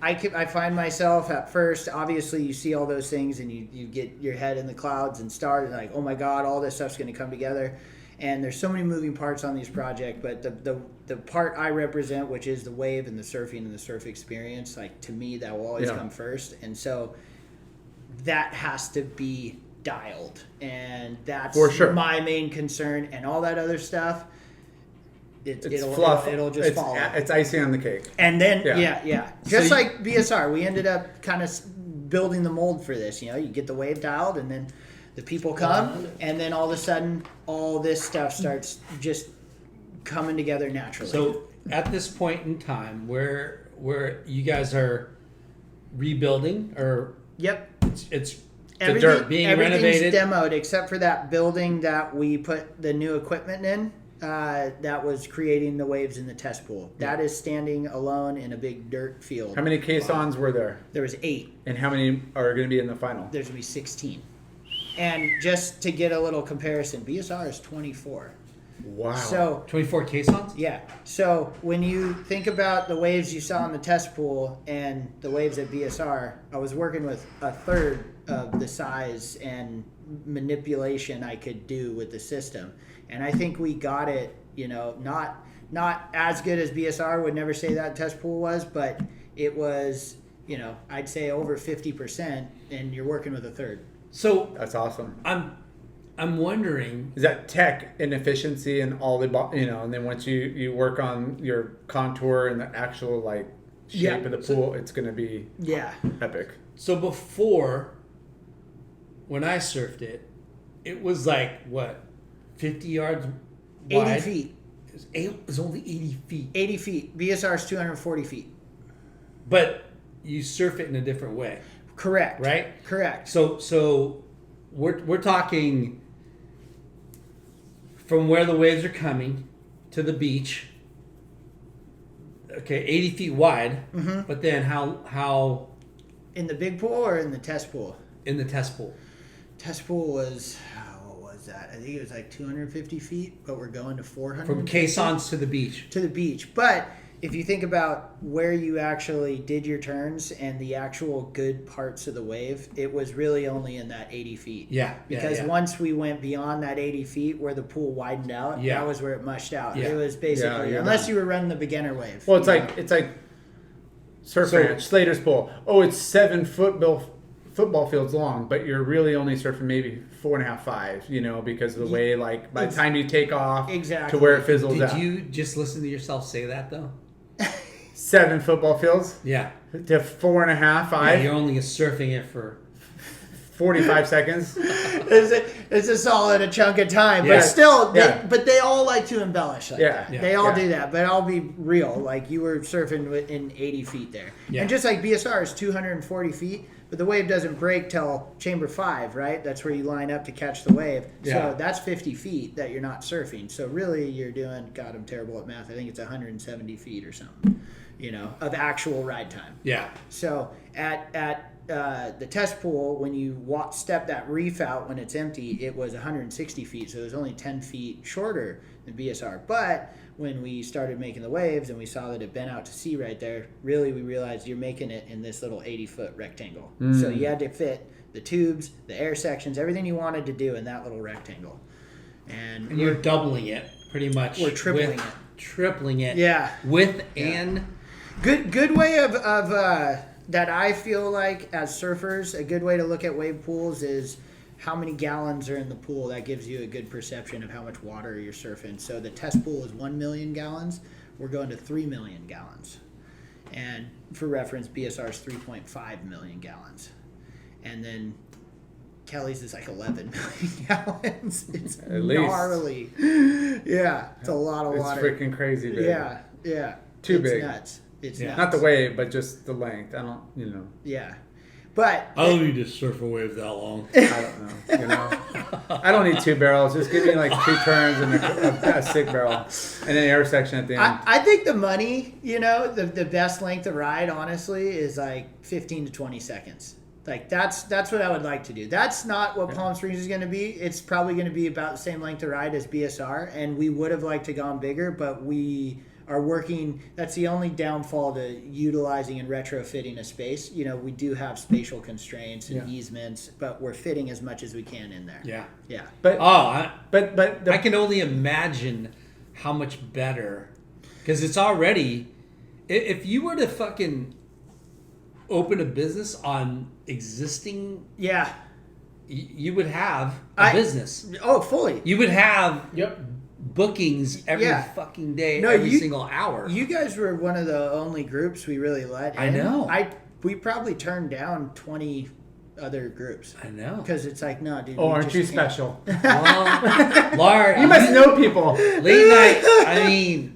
Speaker 4: I find myself at first. Obviously, you see all those things and you get your head in the clouds and start and like, oh my God, all this stuff's going to come together. And there's so many moving parts on these projects, but the part I represent, which is the wave and the surfing and the surf experience, like to me, that will always come first. And so that has to be dialed, and that's
Speaker 3: For sure.
Speaker 4: my main concern. And all that other stuff, it'll
Speaker 3: fluff.
Speaker 4: It'll just follow.
Speaker 3: It's icing on the cake.
Speaker 4: And then
Speaker 3: Yeah.
Speaker 4: just
Speaker 2: So
Speaker 4: like BSR, we ended up kind of building the mold for this. You get the wave dialed, and then the people come, and then all of a sudden, all this stuff starts just coming together naturally.
Speaker 2: So at this point in time, where you guys are rebuilding, or
Speaker 4: yep,
Speaker 2: it's
Speaker 4: everything,
Speaker 2: being
Speaker 4: everything's
Speaker 2: renovated.
Speaker 4: demoed except for that building that we put the new equipment in. That was creating the waves in the test pool. That is standing alone in a big dirt field.
Speaker 3: How many caissons were there?
Speaker 4: There was 8.
Speaker 3: And how many are going to be in the final?
Speaker 4: There's going to be 16. And just to get a little comparison, BSR is 24.
Speaker 3: Wow.
Speaker 4: So
Speaker 2: 24 caissons?
Speaker 4: yeah. So when you think about the waves you saw in the test pool and the waves at BSR, I was working with a third of the size and manipulation I could do with the system. And I think we got it, not as good as BSR, would never say that test pool was, but it was, I'd say over 50%, and you're working with a third.
Speaker 2: So
Speaker 3: That's awesome.
Speaker 2: I'm wondering.
Speaker 3: Is that tech and efficiency and all the, and then once you work on your contour and the actual shape of the pool, it's going to be epic.
Speaker 2: So before, when I surfed it, it was like what, 50 yards wide?
Speaker 4: 80 feet.
Speaker 2: It's only 80 feet.
Speaker 4: 80 feet. BSR is 240 feet.
Speaker 2: But you surf it in a different way.
Speaker 4: Correct.
Speaker 2: Right?
Speaker 4: Correct.
Speaker 2: So we're talking from where the waves are coming to the beach. Okay, 80 feet wide. Mm-hmm. But then how
Speaker 4: in the big pool or in the test pool?
Speaker 2: In the test pool.
Speaker 4: Test pool was, what was that? I think it was like 250 feet, but we're going to 400.
Speaker 2: From caissons to the beach.
Speaker 4: To the beach. But if you think about where you actually did your turns and the actual good parts of the wave, it was really only in that 80 feet.
Speaker 2: Yeah.
Speaker 4: Because once we went beyond that 80 feet where the pool widened out, that was where it mushed out.
Speaker 2: Yeah.
Speaker 4: It was basically, unless you were running the beginner wave.
Speaker 3: Well, it's like surf ranch, Slater's pool. Oh, it's 7 football fields long, but you're really only surfing maybe 4.5, 5, because of the way, like, by the time you take off to where it fizzles out.
Speaker 2: Did you just listen to yourself say that, though?
Speaker 3: 7 football fields?
Speaker 2: Yeah.
Speaker 3: To 4.5, 5?
Speaker 2: Yeah, you're only surfing it for
Speaker 3: 45 seconds.
Speaker 4: It's a solid a chunk of time, but still, they all like to embellish like that. They all do that, but I'll be real. Like, you were surfing in 80 feet there. Yeah. And just like BSR is 240 feet, but the wave doesn't break till chamber 5, right? That's where you line up to catch the wave. So that's 50 feet that you're not surfing. So really you're doing, God, I'm terrible at math. I think it's 170 feet or something, of actual ride time.
Speaker 2: Yeah.
Speaker 4: So at the test pool, when you step that reef out when it's empty, it was 160 feet. So it was only 10 feet shorter than BSR. But when we started making the waves and we saw that it bent out to sea right there, really we realized you're making it in this little 80-foot rectangle. So you had to fit the tubes, the air sections, everything you wanted to do in that little rectangle. And
Speaker 2: you're doubling it pretty much.
Speaker 4: We're tripling it.
Speaker 2: Tripling it.
Speaker 4: Yeah.
Speaker 2: And
Speaker 4: good way of that I feel like as surfers, a good way to look at wave pools is how many gallons are in the pool. That gives you a good perception of how much water you're surfing. So the test pool is 1 million gallons. We're going to 3 million gallons. And for reference, BSR is 3.5 million gallons. And then Kelly's is like 11 million gallons. It's gnarly. Yeah, it's a lot of water.
Speaker 3: It's freaking crazy big.
Speaker 4: Yeah.
Speaker 3: Too big.
Speaker 4: Nuts. It's nuts.
Speaker 3: Not the wave, but just the length. I don't,
Speaker 4: Yeah. But
Speaker 2: I don't need to surf a wave that long.
Speaker 3: I don't know. I don't need 2 barrels. Just give me like 2 turns and a sick barrel, and an air section at the end.
Speaker 4: I think the money, the best length of ride, honestly, is like 15 to 20 seconds. Like that's what I would like to do. That's not what Palm Springs is going to be. It's probably going to be about the same length of ride as BSR, and we would have liked to gone bigger, but we are working. That's the only downfall to utilizing and retrofitting a space. We do have spatial constraints and easements, but we're fitting as much as we can in there.
Speaker 2: Yeah.
Speaker 3: But
Speaker 2: I can only imagine how much better, because it's already. If you were to fucking open a business on existing, you would have a business.
Speaker 4: Oh, fully.
Speaker 2: You would have bookings every fucking day, every single hour.
Speaker 4: You guys were one of the only groups we really let in.
Speaker 2: I know.
Speaker 4: We probably turned down 20 other groups.
Speaker 2: I know.
Speaker 4: Because it's like, no, dude.
Speaker 3: Oh, aren't you special?
Speaker 2: Well, Laura,
Speaker 3: you must know people.
Speaker 2: Late night, I mean,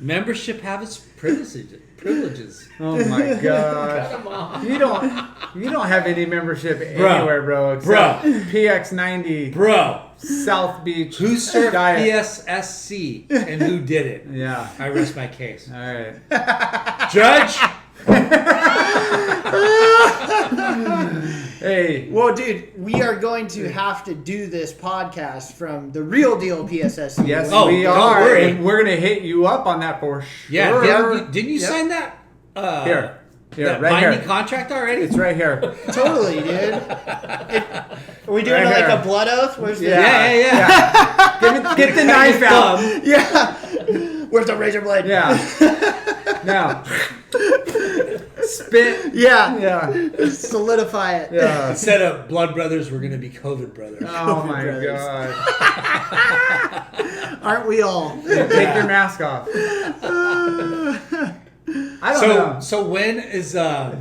Speaker 2: membership have its privileges.
Speaker 3: Oh my god! You don't have any membership anywhere, bro. PX90,
Speaker 2: bro.
Speaker 3: South Beach.
Speaker 2: Who served PSSC and who did it?
Speaker 3: Yeah,
Speaker 2: I rest my case.
Speaker 3: All right,
Speaker 2: Judge.
Speaker 3: Hey,
Speaker 4: well, dude, we are going to have to do this podcast from the real deal PSSC.
Speaker 3: Yes, we are. Worry. We're gonna hit you up on that for sure.
Speaker 2: Yeah, didn't you sign that?
Speaker 3: Here,
Speaker 2: that
Speaker 3: right
Speaker 2: binding
Speaker 3: here.
Speaker 2: contract already?
Speaker 3: It's right here.
Speaker 4: Totally, dude. Are we doing
Speaker 3: right
Speaker 4: like
Speaker 3: here.
Speaker 4: a blood oath? Where's the
Speaker 3: Get the knife out.
Speaker 4: Yeah. Where's the razor blade?
Speaker 3: Yeah. Now. Spit.
Speaker 4: Yeah. Solidify it.
Speaker 3: Yeah.
Speaker 2: Instead of blood brothers, we're going to be COVID brothers.
Speaker 3: Oh my god.
Speaker 4: Aren't we all?
Speaker 3: Take your mask off. I don't know.
Speaker 2: So when is the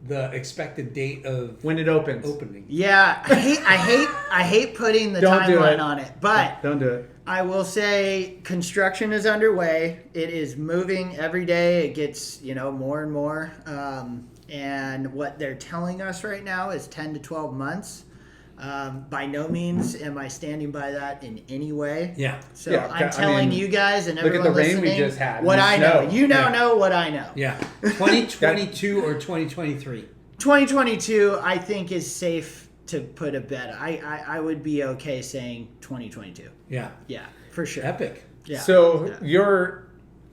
Speaker 2: the expected date of
Speaker 3: when it opens.
Speaker 2: opening?
Speaker 4: Yeah, I hate putting the
Speaker 3: Don't do
Speaker 4: timeline
Speaker 3: it.
Speaker 4: on it, but
Speaker 3: Don't do it.
Speaker 4: I will say construction is underway. It is moving every day. It gets, more and more. And what they're telling us right now is 10 to 12 months. By no means am I standing by that in any way.
Speaker 2: Yeah.
Speaker 4: So
Speaker 3: Yeah,
Speaker 4: I'm telling you guys and
Speaker 3: look at
Speaker 4: everyone
Speaker 3: the rain we
Speaker 4: listening
Speaker 3: just had and
Speaker 4: what
Speaker 3: the
Speaker 4: I
Speaker 3: snow.
Speaker 4: know. You now
Speaker 3: Yeah.
Speaker 4: know what I know.
Speaker 2: Yeah. 2022 or 2023?
Speaker 4: 2022, I think, is safe to put a bet. I would be okay saying 2022.
Speaker 2: Yeah.
Speaker 4: Yeah, for sure.
Speaker 2: Epic.
Speaker 4: Yeah.
Speaker 3: So
Speaker 4: Yeah.
Speaker 3: you're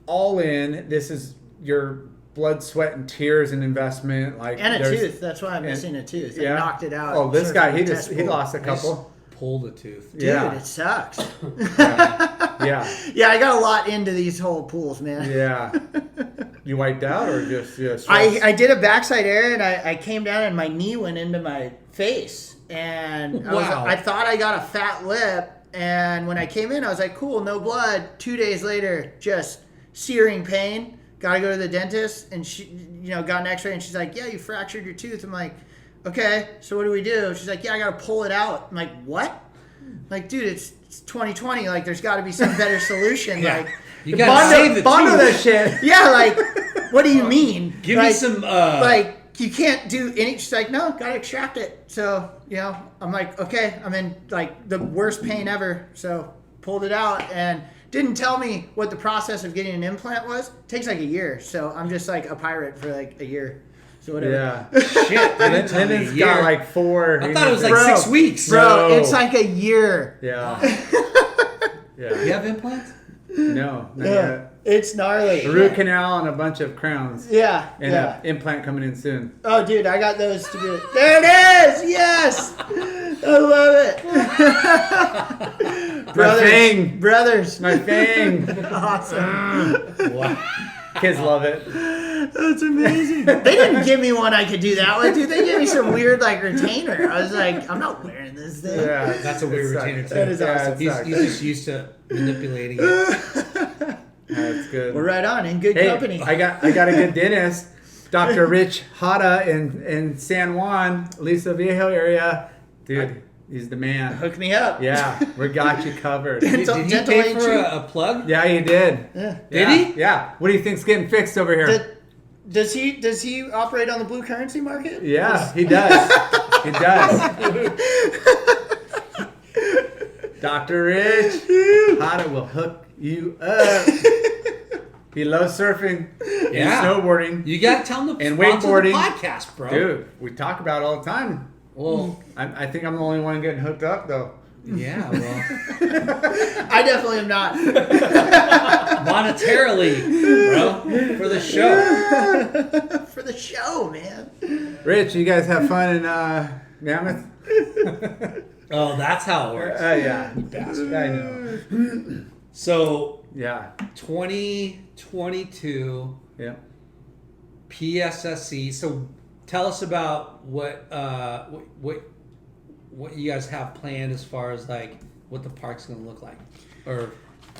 Speaker 3: all in. This is your blood, sweat, and tears and investment. Like
Speaker 4: And a
Speaker 3: there's-
Speaker 4: tooth. That's why I'm missing a tooth. I
Speaker 3: Yeah.
Speaker 4: knocked it out.
Speaker 3: Oh, this
Speaker 4: surfing
Speaker 3: guy,
Speaker 4: the
Speaker 3: he
Speaker 4: test
Speaker 3: he
Speaker 4: pool.
Speaker 3: lost a couple.
Speaker 2: Pulled a tooth.
Speaker 4: Dude,
Speaker 3: Yeah.
Speaker 4: it sucks.
Speaker 3: Yeah.
Speaker 4: Yeah, I got a lot into these whole pools, man.
Speaker 3: Yeah. You wiped out or just
Speaker 4: I did a backside air and I came down and my knee went into my face. And
Speaker 2: Wow.
Speaker 4: I thought I got a fat lip. And when I came in, I was like, cool, no blood. 2 days later, just searing pain. Got to go to the dentist. And she, got an x-ray and she's like, yeah, you fractured your tooth. I'm like, okay, so what do we do? She's like, yeah, I got to pull it out. I'm like, what? I'm like, dude, it's 2020. Like, there's got to be some better solution.
Speaker 2: Yeah.
Speaker 4: Like,
Speaker 2: You gotta save the
Speaker 3: bundle
Speaker 2: tooth.
Speaker 3: that shit.
Speaker 4: yeah, like, what do you mean?
Speaker 2: Give
Speaker 4: Like,
Speaker 2: me some.
Speaker 4: like, you can't do any. She's like, no, gotta extract it. So, I'm like, okay, I'm in like the worst pain ever. So, pulled it out and didn't tell me what the process of getting an implant was. It takes like a year. So, I'm just like a pirate for like a year. So, whatever.
Speaker 3: Yeah.
Speaker 2: Shit.
Speaker 3: And then it's got like 4.
Speaker 2: I thought it was like
Speaker 4: Bro.
Speaker 2: 6 weeks.
Speaker 4: Bro,
Speaker 3: No.
Speaker 4: it's like a year.
Speaker 3: Yeah.
Speaker 2: You
Speaker 3: Yeah.
Speaker 2: have implants?
Speaker 3: No. Not
Speaker 4: Yeah,
Speaker 3: yet.
Speaker 4: it's gnarly.
Speaker 3: A root canal and a bunch of crowns.
Speaker 4: Yeah,
Speaker 3: And
Speaker 4: yeah.
Speaker 3: an implant coming in soon.
Speaker 4: Oh, dude, I got those to do. There it is! Yes! I love it.
Speaker 3: fang.
Speaker 4: Brothers.
Speaker 3: My fang.
Speaker 4: Awesome.
Speaker 2: Wow.
Speaker 3: Kids love it.
Speaker 4: That's amazing. They didn't give me one I could do that with, dude. They gave me some weird, like, retainer. I was like, I'm not wearing this thing.
Speaker 3: Yeah.
Speaker 2: That's a weird
Speaker 3: It sucks.
Speaker 2: retainer, too.
Speaker 4: That is awesome.
Speaker 3: it
Speaker 2: He's
Speaker 3: sucks.
Speaker 2: just used to manipulating it.
Speaker 3: That's good.
Speaker 4: We're right on, in good
Speaker 3: Hey,
Speaker 4: company.
Speaker 3: I got a good dentist, Dr. Rich Hata in San Juan, Lisa Viejo area. Dude, he's the man.
Speaker 4: Hook me up.
Speaker 3: Yeah, we got you covered.
Speaker 2: Did he
Speaker 4: Dental
Speaker 2: pay
Speaker 4: ain't
Speaker 2: for
Speaker 4: cheap.
Speaker 2: a plug?
Speaker 3: Yeah, he did.
Speaker 4: Yeah.
Speaker 2: Did
Speaker 3: Yeah,
Speaker 2: he?
Speaker 3: Yeah. What do you think's getting fixed over here?
Speaker 4: Does he operate on the blue currency market?
Speaker 3: Yeah, he does. He does. Dr. Rich Hata will hook you up. He loves surfing
Speaker 2: Yeah.
Speaker 3: and snowboarding.
Speaker 2: You got to tell him to
Speaker 3: And
Speaker 2: sponsor
Speaker 3: wakeboarding.
Speaker 2: the podcast, bro.
Speaker 3: Dude, we talk about it all the time.
Speaker 2: Well,
Speaker 3: I think I'm the only one getting hooked up, though.
Speaker 2: yeah, well,
Speaker 4: I definitely am not.
Speaker 2: monetarily, bro, for the show.
Speaker 4: For the show, man.
Speaker 3: Rich, you guys have fun in Mammoth?
Speaker 2: Oh, that's how it works.
Speaker 3: Yeah. I know.
Speaker 2: So,
Speaker 3: Yeah.
Speaker 2: 2022
Speaker 3: Yeah.
Speaker 2: PSSC. So, tell us about what you guys have planned as far as like what the park's going to look like, or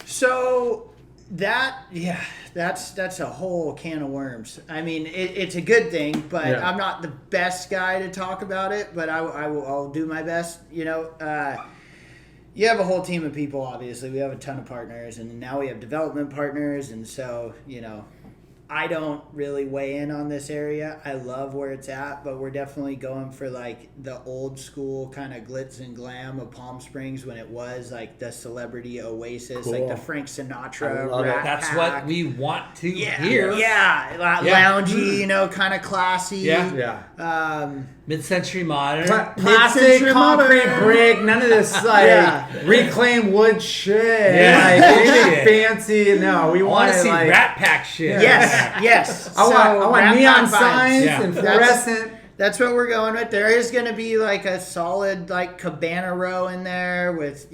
Speaker 4: So that's a whole can of worms. I mean, it's a good thing, but
Speaker 3: Yeah.
Speaker 4: I'm not the best guy to talk about it. But I'll do my best. You have a whole team of people. Obviously, we have a ton of partners, and now we have development partners, and so I don't really weigh in on this area. I love where it's at, but we're definitely going for like the old school kind of glitz and glam of Palm Springs when it was like the celebrity oasis, like
Speaker 3: Cool.
Speaker 4: the Frank
Speaker 3: I
Speaker 4: Sinatra.
Speaker 3: love it.
Speaker 4: Rat
Speaker 2: that's
Speaker 4: Pack.
Speaker 2: what we want to
Speaker 4: Yeah,
Speaker 2: hear.
Speaker 4: yeah, loungy, kind of classy.
Speaker 2: Yeah.
Speaker 3: Yeah.
Speaker 2: Mid-century modern.
Speaker 3: Plastic,
Speaker 4: Mid-century
Speaker 3: concrete,
Speaker 4: modern.
Speaker 3: brick, none of this like
Speaker 4: Yeah.
Speaker 3: reclaimed wood shit.
Speaker 2: Yeah.
Speaker 3: Like anything
Speaker 2: Shit.
Speaker 3: fancy. No, we
Speaker 2: I
Speaker 3: want
Speaker 2: want
Speaker 3: it
Speaker 2: to see
Speaker 3: like
Speaker 2: Rat Pack shit.
Speaker 4: Yes.
Speaker 3: I want
Speaker 4: Rat
Speaker 3: neon
Speaker 4: Pack vibes.
Speaker 3: signs
Speaker 2: Yeah.
Speaker 3: and
Speaker 4: That's-
Speaker 3: fluorescent.
Speaker 4: That's what we're going with. There is going to be like a solid like cabana row in there with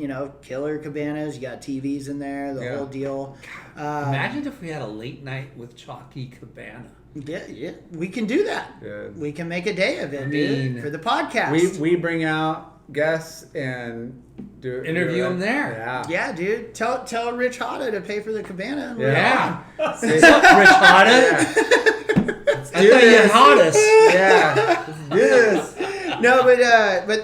Speaker 4: killer cabanas. You got TVs in there, the
Speaker 3: Yeah.
Speaker 4: whole deal.
Speaker 2: Imagine if we had a late night with Chalky Cabana.
Speaker 4: Yeah, we can do that.
Speaker 3: Good.
Speaker 4: We can make a day of it,
Speaker 2: I
Speaker 4: dude,
Speaker 2: mean,
Speaker 4: for the podcast.
Speaker 3: We bring out guests and
Speaker 2: Interview them there.
Speaker 3: Yeah.
Speaker 4: Yeah, dude. Tell Rich Hata to pay for the cabana. And we're
Speaker 2: Yeah.
Speaker 4: on.
Speaker 2: What's up, Rich Hata?
Speaker 3: Let's do
Speaker 2: I thought you
Speaker 3: this.
Speaker 2: had us.
Speaker 3: Yeah. Let's do this.
Speaker 4: No, but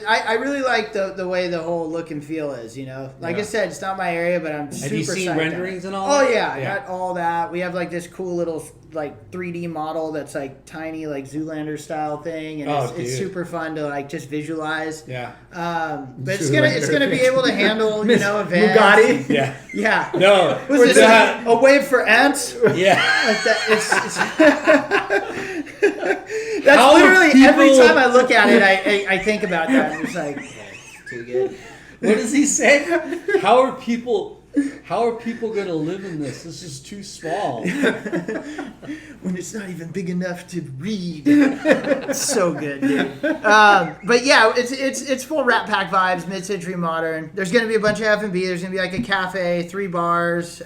Speaker 4: I really like the way the whole look and feel is, you know. Like I said, it's not my area, but I'm super
Speaker 2: Have you seen
Speaker 4: psyched
Speaker 2: renderings
Speaker 4: on it.
Speaker 2: and all
Speaker 4: Oh
Speaker 2: that?
Speaker 4: yeah, I got all that. We have like this cool little like 3D model that's like tiny, like Zoolander style thing, and it's super fun to like just visualize.
Speaker 2: Yeah.
Speaker 4: But it's gonna be able to handle you know events.
Speaker 3: Bugatti.
Speaker 2: Yeah.
Speaker 4: Yeah.
Speaker 2: No.
Speaker 4: Was this a wave for ants?
Speaker 2: Yeah.
Speaker 4: Like that, that's
Speaker 2: How
Speaker 4: literally every
Speaker 2: people-
Speaker 4: time I look at it, I think about that. And it's like, it's too good.
Speaker 2: What does he say? How are people going to live in this? This is too small.
Speaker 4: When it's not even big enough to read. It's so good, dude. But yeah, it's full Rat Pack vibes, mid-century modern. There's going to be a bunch of F&B. There's going to be like a cafe, 3 bars.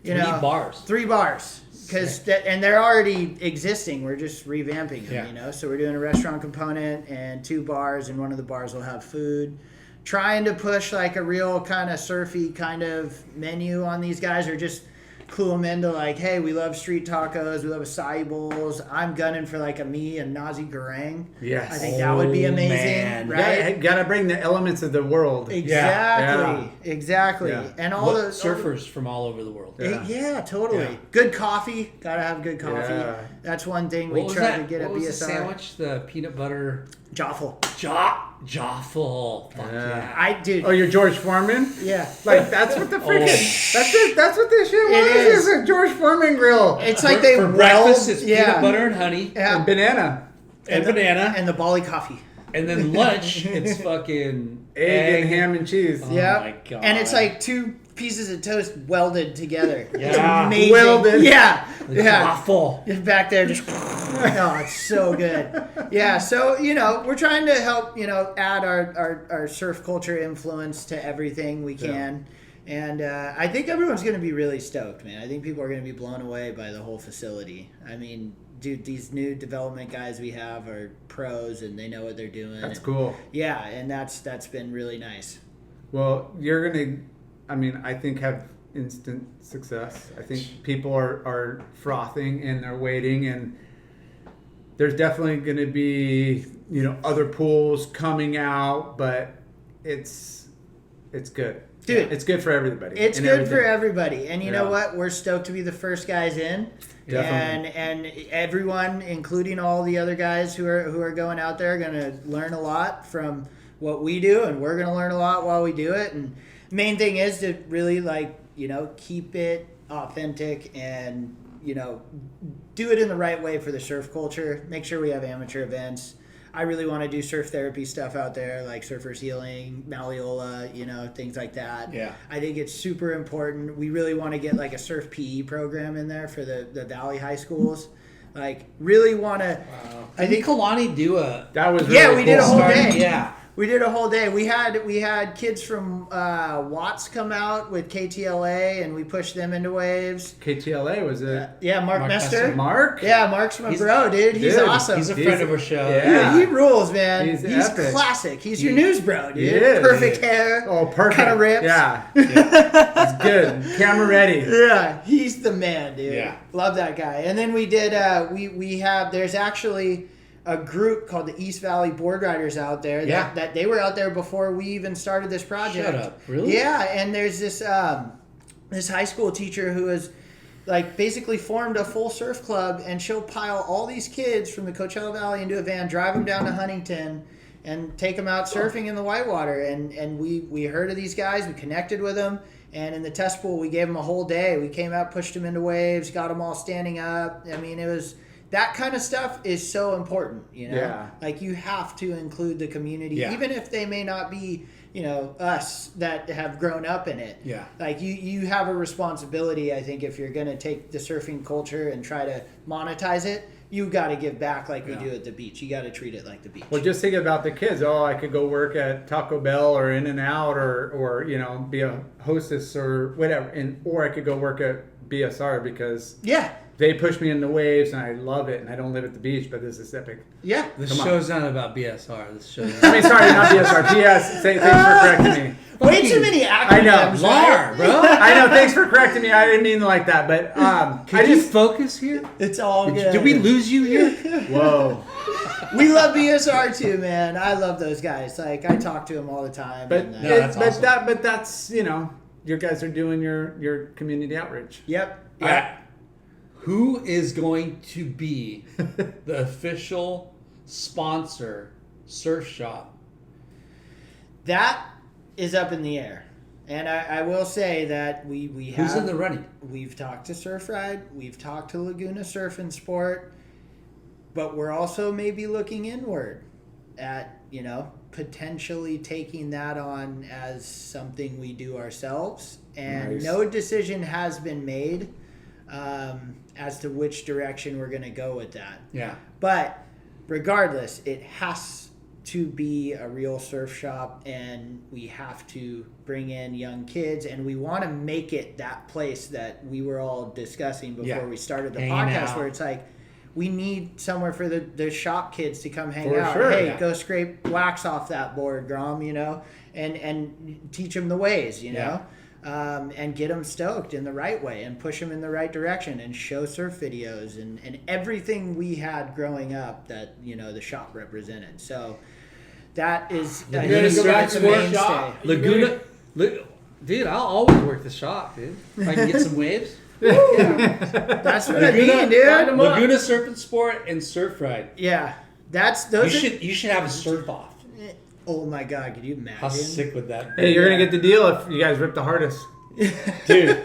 Speaker 4: Three bars. And they're already existing. We're just revamping them, you know. So we're doing a restaurant component and 2 bars, and one of the bars will have food. Trying to push like a real kind of surfy kind of menu on these guys, or just clue them into like, hey, we love street tacos, we love acai bowls. I'm gunning for like a nasi goreng.
Speaker 3: Yes.
Speaker 4: I think that would be amazing,
Speaker 2: man.
Speaker 4: right?
Speaker 3: Yeah, gotta bring the elements of the world.
Speaker 4: Exactly.
Speaker 3: Yeah.
Speaker 4: And all the
Speaker 2: surfers from all over the world.
Speaker 4: Yeah, totally.
Speaker 2: Yeah.
Speaker 4: Good coffee. Gotta have good coffee.
Speaker 3: Yeah.
Speaker 4: That's one thing
Speaker 2: What
Speaker 4: we
Speaker 2: was
Speaker 4: try
Speaker 2: that?
Speaker 4: to get
Speaker 2: What
Speaker 4: at
Speaker 2: was the
Speaker 4: BSR.
Speaker 2: sandwich? The peanut butter
Speaker 4: Joffle.
Speaker 2: Joffle. Fuck yeah.
Speaker 3: Oh, you're George Foreman?
Speaker 4: Yeah.
Speaker 3: Like that's what the freaking that's what this shit was.
Speaker 4: It is.
Speaker 3: It's a George Foreman grill.
Speaker 4: It's like they
Speaker 2: for breakfast. It's peanut butter and honey
Speaker 4: Yeah.
Speaker 3: And banana.
Speaker 2: and banana,
Speaker 4: And the Bali coffee.
Speaker 2: and then lunch it's fucking
Speaker 3: Egg and ham and cheese.
Speaker 2: Oh
Speaker 4: Yeah.
Speaker 2: my God.
Speaker 4: And it's like 2 pieces of toast welded together.
Speaker 2: Yeah.
Speaker 4: It's amazing.
Speaker 3: Welded.
Speaker 4: Yeah.
Speaker 2: The
Speaker 4: Yeah.
Speaker 2: Joffle.
Speaker 4: Just back there just oh, it's so good. Yeah, so you know, we're trying to help, you know, add our surf culture influence to everything we can. And I think everyone's going to be really stoked, man. I think people are going to be blown away by the whole facility. I mean, dude, these new development guys we have are pros and they know what they're doing.
Speaker 3: That's cool.
Speaker 4: Yeah, and that's been really nice.
Speaker 3: Well, you're gonna, I think have instant success. I think people are frothing and they're waiting, and there's definitely going to be, you know, other pools coming out, but it's good.
Speaker 4: Dude,
Speaker 3: it's good for everybody.
Speaker 4: It's
Speaker 3: and
Speaker 4: good
Speaker 3: everything.
Speaker 4: for everybody. And you know
Speaker 3: Yeah.
Speaker 4: what? We're stoked to be the first guys in.
Speaker 3: Definitely.
Speaker 4: And everyone, including all the other guys who are going out there, are going to learn a lot from what we do, and we're going to learn a lot while we do it. And main thing is to really, like, you know, keep it authentic and, you know, do it in the right way for the surf culture. Make sure we have amateur events. I really want to do surf therapy stuff out there, like Surfers Healing, Malleola, you know, things like that.
Speaker 2: Yeah.
Speaker 4: I think it's super important. We really want to get like a surf PE program in there for the Valley high schools. Like, really want to.
Speaker 2: Wow.
Speaker 4: I think
Speaker 2: Kalani do a
Speaker 3: That was really
Speaker 4: Yeah, we did a
Speaker 3: cool.
Speaker 4: whole day.
Speaker 2: Yeah.
Speaker 4: We did a whole day. We had kids from Watts come out with KTLA, and we pushed them into waves.
Speaker 3: KTLA was it?
Speaker 4: Yeah, Mark Mester.
Speaker 3: Mark?
Speaker 4: Yeah, Mark's my bro, dude. He's
Speaker 3: Dude,
Speaker 4: awesome.
Speaker 2: He's a friend of our show.
Speaker 3: Yeah.
Speaker 4: Dude, he rules, man.
Speaker 3: He's
Speaker 4: He's
Speaker 3: epic.
Speaker 4: classic. He's your news bro, dude.
Speaker 3: He is.
Speaker 4: Perfect hair.
Speaker 3: Oh, perfect.
Speaker 4: Kind of rips.
Speaker 3: Yeah. It's good. Camera ready.
Speaker 4: Yeah, he's the man, dude.
Speaker 2: Yeah.
Speaker 4: Love that guy. And then we did, we have, there's actually a group called the East Valley Board Riders out there that they were out there before we even started this project.
Speaker 2: Shut up. Really?
Speaker 4: Yeah, and there's this this high school teacher who has like basically formed a full surf club, and she'll pile all these kids from the Coachella Valley into a van, drive them down to Huntington, and take them out surfing in the whitewater. And we heard of these guys, we connected with them, and in the test pool we gave them a whole day. We came out, pushed them into waves, got them all standing up. I mean, it was. That kind of stuff is so important, you know?
Speaker 3: Yeah.
Speaker 4: Like, you have to include the community,
Speaker 2: Yeah.
Speaker 4: even if they may not be, you know, us that have grown up in it.
Speaker 2: Yeah.
Speaker 4: Like, you have a responsibility, I think, if you're going to take the surfing culture and try to monetize it, you got to give back like we do at the beach. You got to treat it like the beach.
Speaker 3: Well, just think about the kids. Oh, I could go work at Taco Bell or In-N-Out or you know, be a hostess or whatever, or I could go work at BSR because
Speaker 4: yeah.
Speaker 3: they push me in the waves and I love it, and I don't live at the beach, but this is epic.
Speaker 4: Yeah.
Speaker 2: This
Speaker 3: Come on.
Speaker 2: show's not about BSR. This show.
Speaker 3: I mean, sorry, not BSR. PS. Thanks for correcting me.
Speaker 4: Way too many acronyms.
Speaker 3: I know.
Speaker 2: Lar, bro.
Speaker 3: I know. Thanks for correcting me. I didn't mean like that, but
Speaker 2: Can you focus here?
Speaker 4: It's all good.
Speaker 2: Did we lose you here?
Speaker 3: Whoa.
Speaker 4: We love BSR too, man. I love those guys. Like I talk to them all the time.
Speaker 3: But
Speaker 4: and,
Speaker 2: that's awesome.
Speaker 3: but that's your guys are doing your community outreach.
Speaker 4: Yep.
Speaker 2: All right. Who is going to be the official sponsor surf shop?
Speaker 4: That is up in the air. And I will say that we have...
Speaker 2: Who's in the running?
Speaker 4: We've talked to Surf Ride. We've talked to Laguna Surf and Sport. But we're also maybe looking inward at, potentially taking that on as something we do ourselves. And
Speaker 3: Nice.
Speaker 4: no decision has been made as to which direction we're going to go with that.
Speaker 2: Yeah.
Speaker 4: But regardless, it has to be a real surf shop, and we have to bring in young kids, and we want to make it that place that we were all discussing before we started the
Speaker 2: Hanging
Speaker 4: podcast,
Speaker 2: out.
Speaker 4: where it's like, we need somewhere for the shop kids to come hang
Speaker 3: For
Speaker 4: out.
Speaker 3: sure,
Speaker 4: Hey,
Speaker 3: yeah.
Speaker 4: go scrape wax off that board, Grom, and teach them the ways, and get them stoked in the right way and push them in the right direction and show surf videos and everything we had growing up that, the shop represented. So that is a
Speaker 2: Laguna
Speaker 4: huge
Speaker 2: Surf Sport
Speaker 4: mainstay.
Speaker 5: shop.
Speaker 2: Laguna. Dude, I'll always work the shop, dude. If I can get some waves.
Speaker 4: That's what I mean, dude.
Speaker 2: Laguna Surf and Sport and Surf Ride.
Speaker 4: Yeah.
Speaker 2: You should have a surf off.
Speaker 4: Oh my God, could you imagine?
Speaker 2: How sick would that be?
Speaker 3: Hey, you're gonna get the deal if you guys rip the hardest.
Speaker 2: Dude.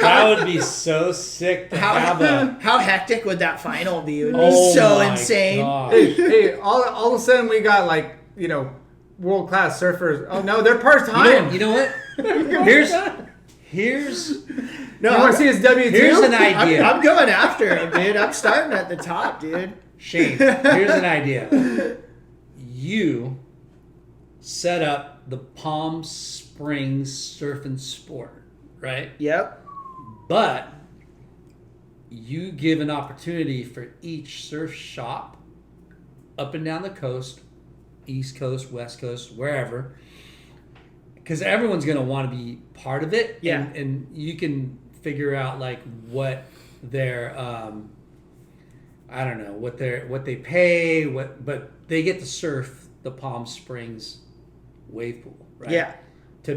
Speaker 2: That would be so sick to have a...
Speaker 4: How hectic would that final be? It would be
Speaker 2: Oh
Speaker 4: so
Speaker 2: my
Speaker 4: insane.
Speaker 2: God.
Speaker 3: Hey, all of a sudden we got world class surfers. Oh no, they're part time.
Speaker 2: You know what? Here's
Speaker 4: No,
Speaker 3: You want to see his W2?
Speaker 2: here's an idea.
Speaker 4: I'm going after him, dude. I'm starting at the top, dude.
Speaker 2: Shane, here's an idea. You set up the Palm Springs Surf and Sport, right?
Speaker 4: Yep.
Speaker 2: But you give an opportunity for each surf shop up and down the coast, East Coast, West Coast, wherever, because everyone's going to want to be part of it.
Speaker 4: Yeah.
Speaker 2: And you can figure out like what their I don't know what they pay, but they get to surf the Palm Springs wave pool, right?
Speaker 4: Yeah.
Speaker 2: To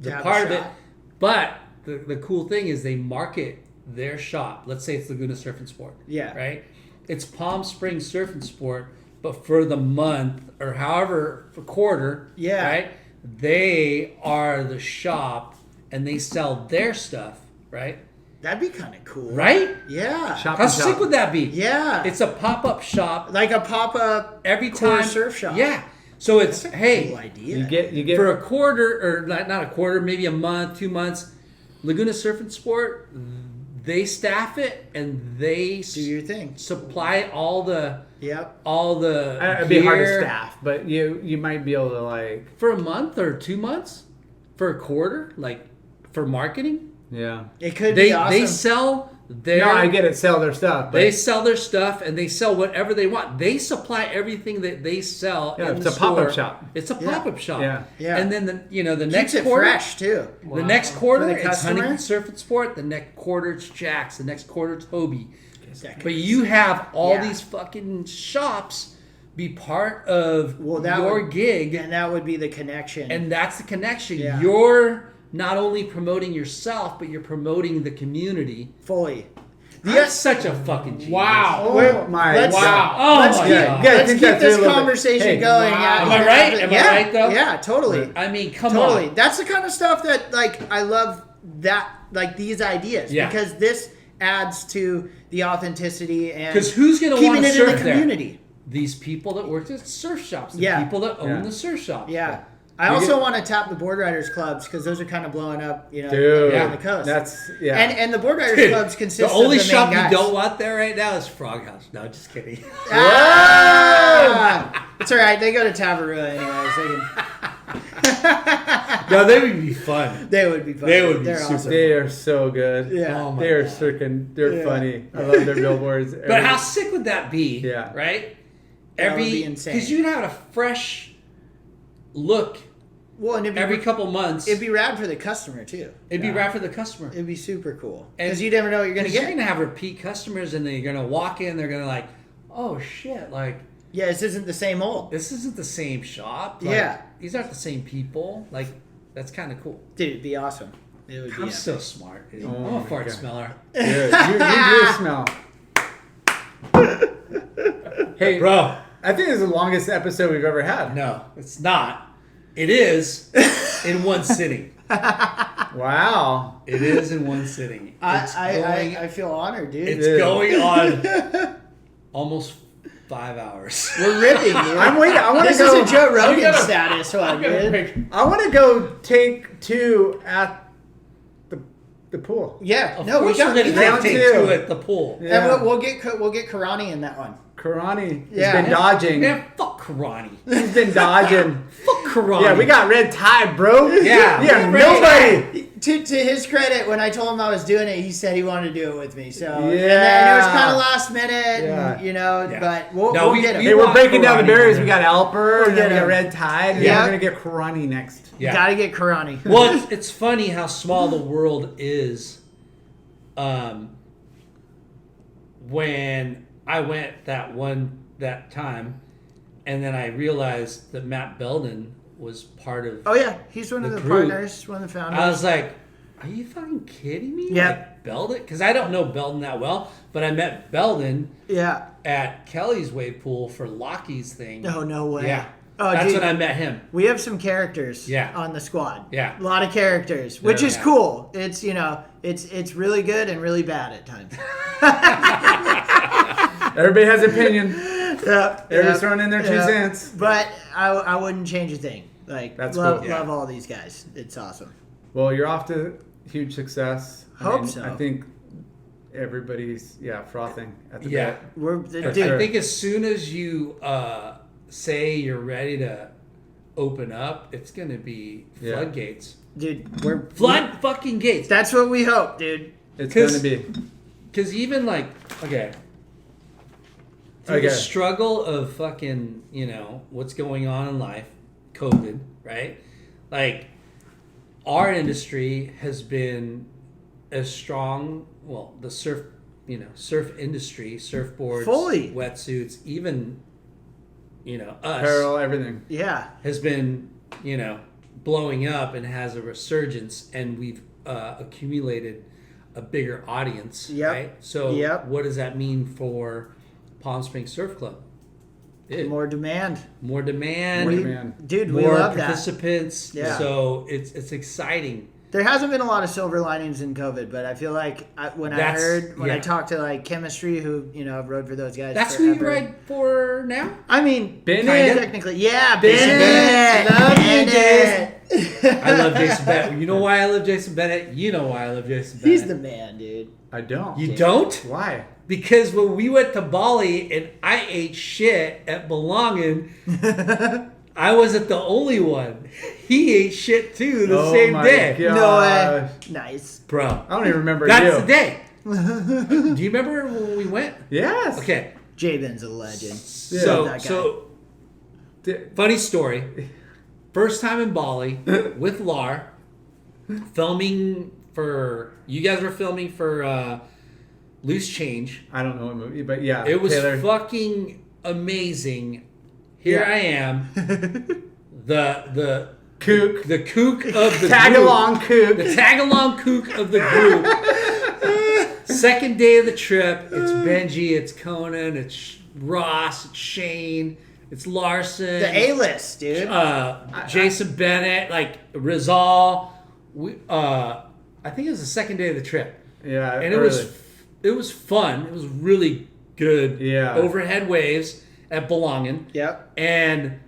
Speaker 2: the
Speaker 4: have a
Speaker 2: part of it,
Speaker 4: shot.
Speaker 2: but the cool thing is they market their shop. Let's say it's Laguna Surf and Sport.
Speaker 4: Yeah.
Speaker 2: Right. It's Palm Springs Surf and Sport, but for the month or however for quarter.
Speaker 4: Yeah.
Speaker 2: Right. They are the shop and they sell their stuff. Right.
Speaker 4: That'd be kind of cool.
Speaker 2: Right.
Speaker 4: Yeah.
Speaker 3: Shop
Speaker 2: How
Speaker 3: and
Speaker 2: sick
Speaker 3: shop.
Speaker 2: would that be?
Speaker 4: Yeah.
Speaker 2: It's a pop-up shop
Speaker 4: like a pop-up
Speaker 2: every
Speaker 4: core
Speaker 2: time.
Speaker 4: surf shop.
Speaker 2: Yeah. So it's
Speaker 4: Cool
Speaker 2: hey,
Speaker 4: idea.
Speaker 3: You get
Speaker 2: for a quarter or not a quarter, maybe a month, 2 months, Laguna Surf and Sport, they staff it and they
Speaker 4: Do your thing.
Speaker 2: supply all the
Speaker 4: Yep.
Speaker 3: It'd be hard to
Speaker 2: gear
Speaker 3: staff, but you might be able to like
Speaker 2: for a month or 2 months, for a quarter, like for marketing.
Speaker 3: yeah.
Speaker 4: It could
Speaker 2: They
Speaker 4: be awesome.
Speaker 2: they sell their
Speaker 3: No, I get it. Sell their stuff. But
Speaker 2: they sell their stuff and they sell whatever they want. They supply everything that they sell.
Speaker 3: Yeah,
Speaker 2: in
Speaker 3: it's
Speaker 2: the
Speaker 3: a pop-up
Speaker 2: store.
Speaker 3: shop.
Speaker 2: It's a
Speaker 4: Yeah.
Speaker 2: pop-up shop.
Speaker 3: Yeah.
Speaker 4: Yeah.
Speaker 2: And then the
Speaker 4: Keeps
Speaker 2: next
Speaker 4: it
Speaker 2: quarter,
Speaker 4: fresh too.
Speaker 2: the next quarter
Speaker 4: For the
Speaker 2: it's
Speaker 4: customer?
Speaker 2: Huntington Surf and Sport. The next quarter it's Jack's. The next quarter it's Hobie.
Speaker 4: That
Speaker 2: But you have all
Speaker 4: Yeah.
Speaker 2: these fucking shops be part of
Speaker 4: that
Speaker 2: your
Speaker 4: would-
Speaker 2: gig,
Speaker 4: and that would be the connection.
Speaker 2: and that's the connection.
Speaker 4: Yeah.
Speaker 2: You're not only promoting yourself, but you're promoting the community.
Speaker 4: fully.
Speaker 2: That's such a fucking genius.
Speaker 5: Wow.
Speaker 3: Oh my
Speaker 4: Let's-
Speaker 3: God.
Speaker 2: Oh
Speaker 4: let's
Speaker 2: my
Speaker 4: keep,
Speaker 2: God.
Speaker 3: Yeah, I
Speaker 4: let's
Speaker 3: think
Speaker 4: keep
Speaker 3: that's
Speaker 4: this
Speaker 3: a little bit-
Speaker 4: conversation
Speaker 3: Hey,
Speaker 4: going.
Speaker 5: wow.
Speaker 4: Yeah,
Speaker 2: Am I right? Am I
Speaker 4: yeah,
Speaker 2: right, though?
Speaker 4: Yeah, totally.
Speaker 2: I mean, come
Speaker 4: Totally.
Speaker 2: on.
Speaker 4: That's the kind of stuff that I love these ideas
Speaker 2: Yeah.
Speaker 4: because this adds to the authenticity and
Speaker 2: Because who's going to
Speaker 4: keeping
Speaker 2: want to
Speaker 4: it in
Speaker 2: surf
Speaker 4: the
Speaker 2: there?
Speaker 4: community.
Speaker 2: These people that work at surf shops. The
Speaker 4: Yeah.
Speaker 2: people that own
Speaker 3: Yeah.
Speaker 2: the surf shops.
Speaker 4: Yeah. I also want to tap the board riders clubs because those are kind of blowing up,
Speaker 3: Dude,
Speaker 4: on the coast.
Speaker 3: that's yeah.
Speaker 4: And the board riders
Speaker 2: Dude,
Speaker 4: clubs consist
Speaker 2: the only
Speaker 4: of the main
Speaker 2: shop
Speaker 4: guys.
Speaker 2: you don't want there right now is Frog House. No, just kidding.
Speaker 4: Ah! It's all right. They go to Tavarua anyways.
Speaker 2: No, they would be fun.
Speaker 4: They would be fun.
Speaker 2: They would be
Speaker 4: They're
Speaker 2: super
Speaker 4: awesome.
Speaker 3: they are so good.
Speaker 4: Yeah.
Speaker 2: Oh my
Speaker 3: They're
Speaker 2: God.
Speaker 3: freaking. They're
Speaker 4: Yeah.
Speaker 3: funny. I love their billboards.
Speaker 2: But how sick would that be?
Speaker 3: Yeah.
Speaker 2: Right?
Speaker 4: That would be insane.
Speaker 2: Because you'd have a fresh look
Speaker 4: Well, and
Speaker 2: every couple months.
Speaker 4: It'd be rad for the customer too.
Speaker 2: It'd be rad for the customer.
Speaker 4: It'd be super cool because you never know what you're gonna get.
Speaker 2: You're gonna have repeat customers, and then you're gonna walk in. They're gonna like, oh shit, like
Speaker 4: yeah, this isn't the same old.
Speaker 2: This isn't the same shop. Like, these aren't the same people. Like that's kind of cool.
Speaker 4: Dude, it'd be awesome. It would be.
Speaker 2: I'm so smart. Dude. I'm a fart smeller.
Speaker 3: Dude, you do smell. Hey,
Speaker 2: bro.
Speaker 3: I think this is the longest episode we've ever had.
Speaker 2: No, it's not. It is in one sitting.
Speaker 3: Wow.
Speaker 2: It is in one sitting.
Speaker 4: I feel honored, dude.
Speaker 2: It's going on almost 5 hours.
Speaker 4: We're ripping, dude.
Speaker 3: I'm waiting. I want to
Speaker 4: This
Speaker 3: go.
Speaker 4: is a Joe Rogan status one, dude.
Speaker 3: I want to go take 2 at the pool.
Speaker 4: Yeah,
Speaker 2: Of
Speaker 4: no, we
Speaker 2: course we're
Speaker 4: got
Speaker 2: going to
Speaker 3: round
Speaker 2: take
Speaker 3: 2.
Speaker 2: 2 at the pool.
Speaker 3: Yeah.
Speaker 4: And we'll get Karani in that one.
Speaker 3: Karani has
Speaker 4: Yeah.
Speaker 3: been dodging.
Speaker 2: Man, fuck Karani.
Speaker 3: He's been dodging.
Speaker 2: Fuck Karani.
Speaker 3: Yeah, we got Redtide, bro.
Speaker 2: Yeah.
Speaker 3: Yeah,
Speaker 2: Red
Speaker 3: nobody.
Speaker 4: To his credit, when I told him I was doing it, he said he wanted to do it with me. So and
Speaker 3: Yeah.
Speaker 4: it was kind of last minute,
Speaker 3: Yeah.
Speaker 4: and, you know.
Speaker 2: Yeah.
Speaker 4: But we'll
Speaker 2: No,
Speaker 4: get him.
Speaker 3: Hey, we're breaking down the
Speaker 2: Karani
Speaker 3: barriers.
Speaker 2: on
Speaker 3: We
Speaker 2: there.
Speaker 3: got Alper, and then we
Speaker 4: get
Speaker 3: got
Speaker 4: him.
Speaker 3: Redtide, and
Speaker 4: Yeah.
Speaker 3: then we're gonna get Karani next.
Speaker 2: Yeah.
Speaker 4: Gotta get Karani.
Speaker 2: Well, it's funny how small the world is. When I went that time, and then I realized that Matt Belden was part of.
Speaker 4: Oh yeah, he's one of
Speaker 2: The
Speaker 4: the
Speaker 2: group.
Speaker 4: partners, one of the founders.
Speaker 2: I was like, "Are you fucking kidding me?"
Speaker 4: Yeah.
Speaker 2: Like, Belden, because I don't know Belden that well, but I met Belden
Speaker 4: yeah.
Speaker 2: at Kelly's wave pool for Lockie's thing.
Speaker 4: Oh no way.
Speaker 2: Yeah.
Speaker 4: Oh,
Speaker 2: That's
Speaker 4: dude.
Speaker 2: when I met him.
Speaker 4: We have some characters
Speaker 2: Yeah.
Speaker 4: on the squad.
Speaker 2: Yeah.
Speaker 4: A lot of characters, which is
Speaker 2: Yeah.
Speaker 4: cool. It's, you know, it's really good and really bad at times.
Speaker 3: Everybody has an opinion.
Speaker 4: Yeah.
Speaker 3: Everybody's throwing in their 2
Speaker 4: Yeah.
Speaker 3: cents.
Speaker 4: But I wouldn't change a thing. Like,
Speaker 3: That's
Speaker 4: love,
Speaker 3: cool.
Speaker 4: love all these guys. It's awesome.
Speaker 3: Well, you're off to huge success.
Speaker 4: Hope so.
Speaker 3: I think everybody's frothing at the
Speaker 2: Yeah.
Speaker 3: bit.
Speaker 4: We're
Speaker 3: That's
Speaker 4: dude,
Speaker 3: sure.
Speaker 2: I think as soon as you say you're ready to open up, it's going to be
Speaker 3: Yeah.
Speaker 2: floodgates.
Speaker 4: dude, we're
Speaker 2: Flood fucking gates.
Speaker 4: That's what we hope, dude.
Speaker 3: It's
Speaker 2: 'Cause-
Speaker 3: gonna be.
Speaker 2: Because even like, okay. Through
Speaker 3: Okay.
Speaker 2: the struggle of fucking, what's going on in life, COVID, right? Like, our industry has been as strong, well, the surf industry, surfboards,
Speaker 4: Fully.
Speaker 2: wetsuits, even, us,
Speaker 3: Apparel, everything.
Speaker 4: Yeah.
Speaker 2: has been, blowing up and has a resurgence, and we've accumulated a bigger audience,
Speaker 4: Yep.
Speaker 2: right? So
Speaker 4: Yep.
Speaker 2: what does that mean for Palm Springs Surf Club?
Speaker 4: More demand.
Speaker 2: More demand,
Speaker 3: More
Speaker 2: more,
Speaker 3: demand.
Speaker 4: Dude, we love that.
Speaker 2: participants.
Speaker 4: Yeah.
Speaker 2: So it's exciting.
Speaker 4: There hasn't been a lot of silver linings in COVID, but I feel like when I talked to like chemistry, who I've rode for those guys.
Speaker 2: That's who you
Speaker 4: forever.
Speaker 2: ride for now?
Speaker 4: I mean,
Speaker 3: Bennett.
Speaker 4: kinda technically, yeah,
Speaker 3: Bennett. Love you,
Speaker 4: Bennett.
Speaker 2: I love Jason Bennett. You know why I love Jason Bennett? You know why I love Jason Bennett.
Speaker 4: He's the man, dude.
Speaker 3: I don't.
Speaker 2: You don't?
Speaker 3: Why?
Speaker 2: Because when we went to Bali and I ate shit at Belongin', I wasn't the only one. He ate shit too the same
Speaker 3: my
Speaker 2: day.
Speaker 3: God.
Speaker 4: No way. Nice.
Speaker 2: Bro.
Speaker 3: I don't even remember
Speaker 2: That's
Speaker 3: you.
Speaker 2: the day. Do you remember when we went?
Speaker 3: Yes.
Speaker 2: Okay.
Speaker 4: Jabin's a legend.
Speaker 2: So,
Speaker 4: that guy.
Speaker 2: funny story. First time in Bali with Lar, filming for, you guys were filming for Loose Change.
Speaker 3: I don't know what movie, but yeah.
Speaker 2: It was
Speaker 3: Taylor.
Speaker 2: fucking amazing. Here
Speaker 3: Yeah.
Speaker 2: I am, the
Speaker 3: Kook.
Speaker 2: the kook of the
Speaker 3: Tag
Speaker 2: group.
Speaker 3: along kook.
Speaker 2: The tag along kook of the group. Second day of the trip, it's Benji, it's Conan, it's Ross, it's Cheyne, it's Larson,
Speaker 4: The A-list, dude.
Speaker 2: Jason Bennett, like Rizal. I think it was the second day of the trip,
Speaker 3: Yeah.
Speaker 2: and
Speaker 3: early.
Speaker 2: it was fun. It was really good.
Speaker 3: Yeah.
Speaker 2: Overhead waves at Belongin'.
Speaker 4: Yep.
Speaker 2: And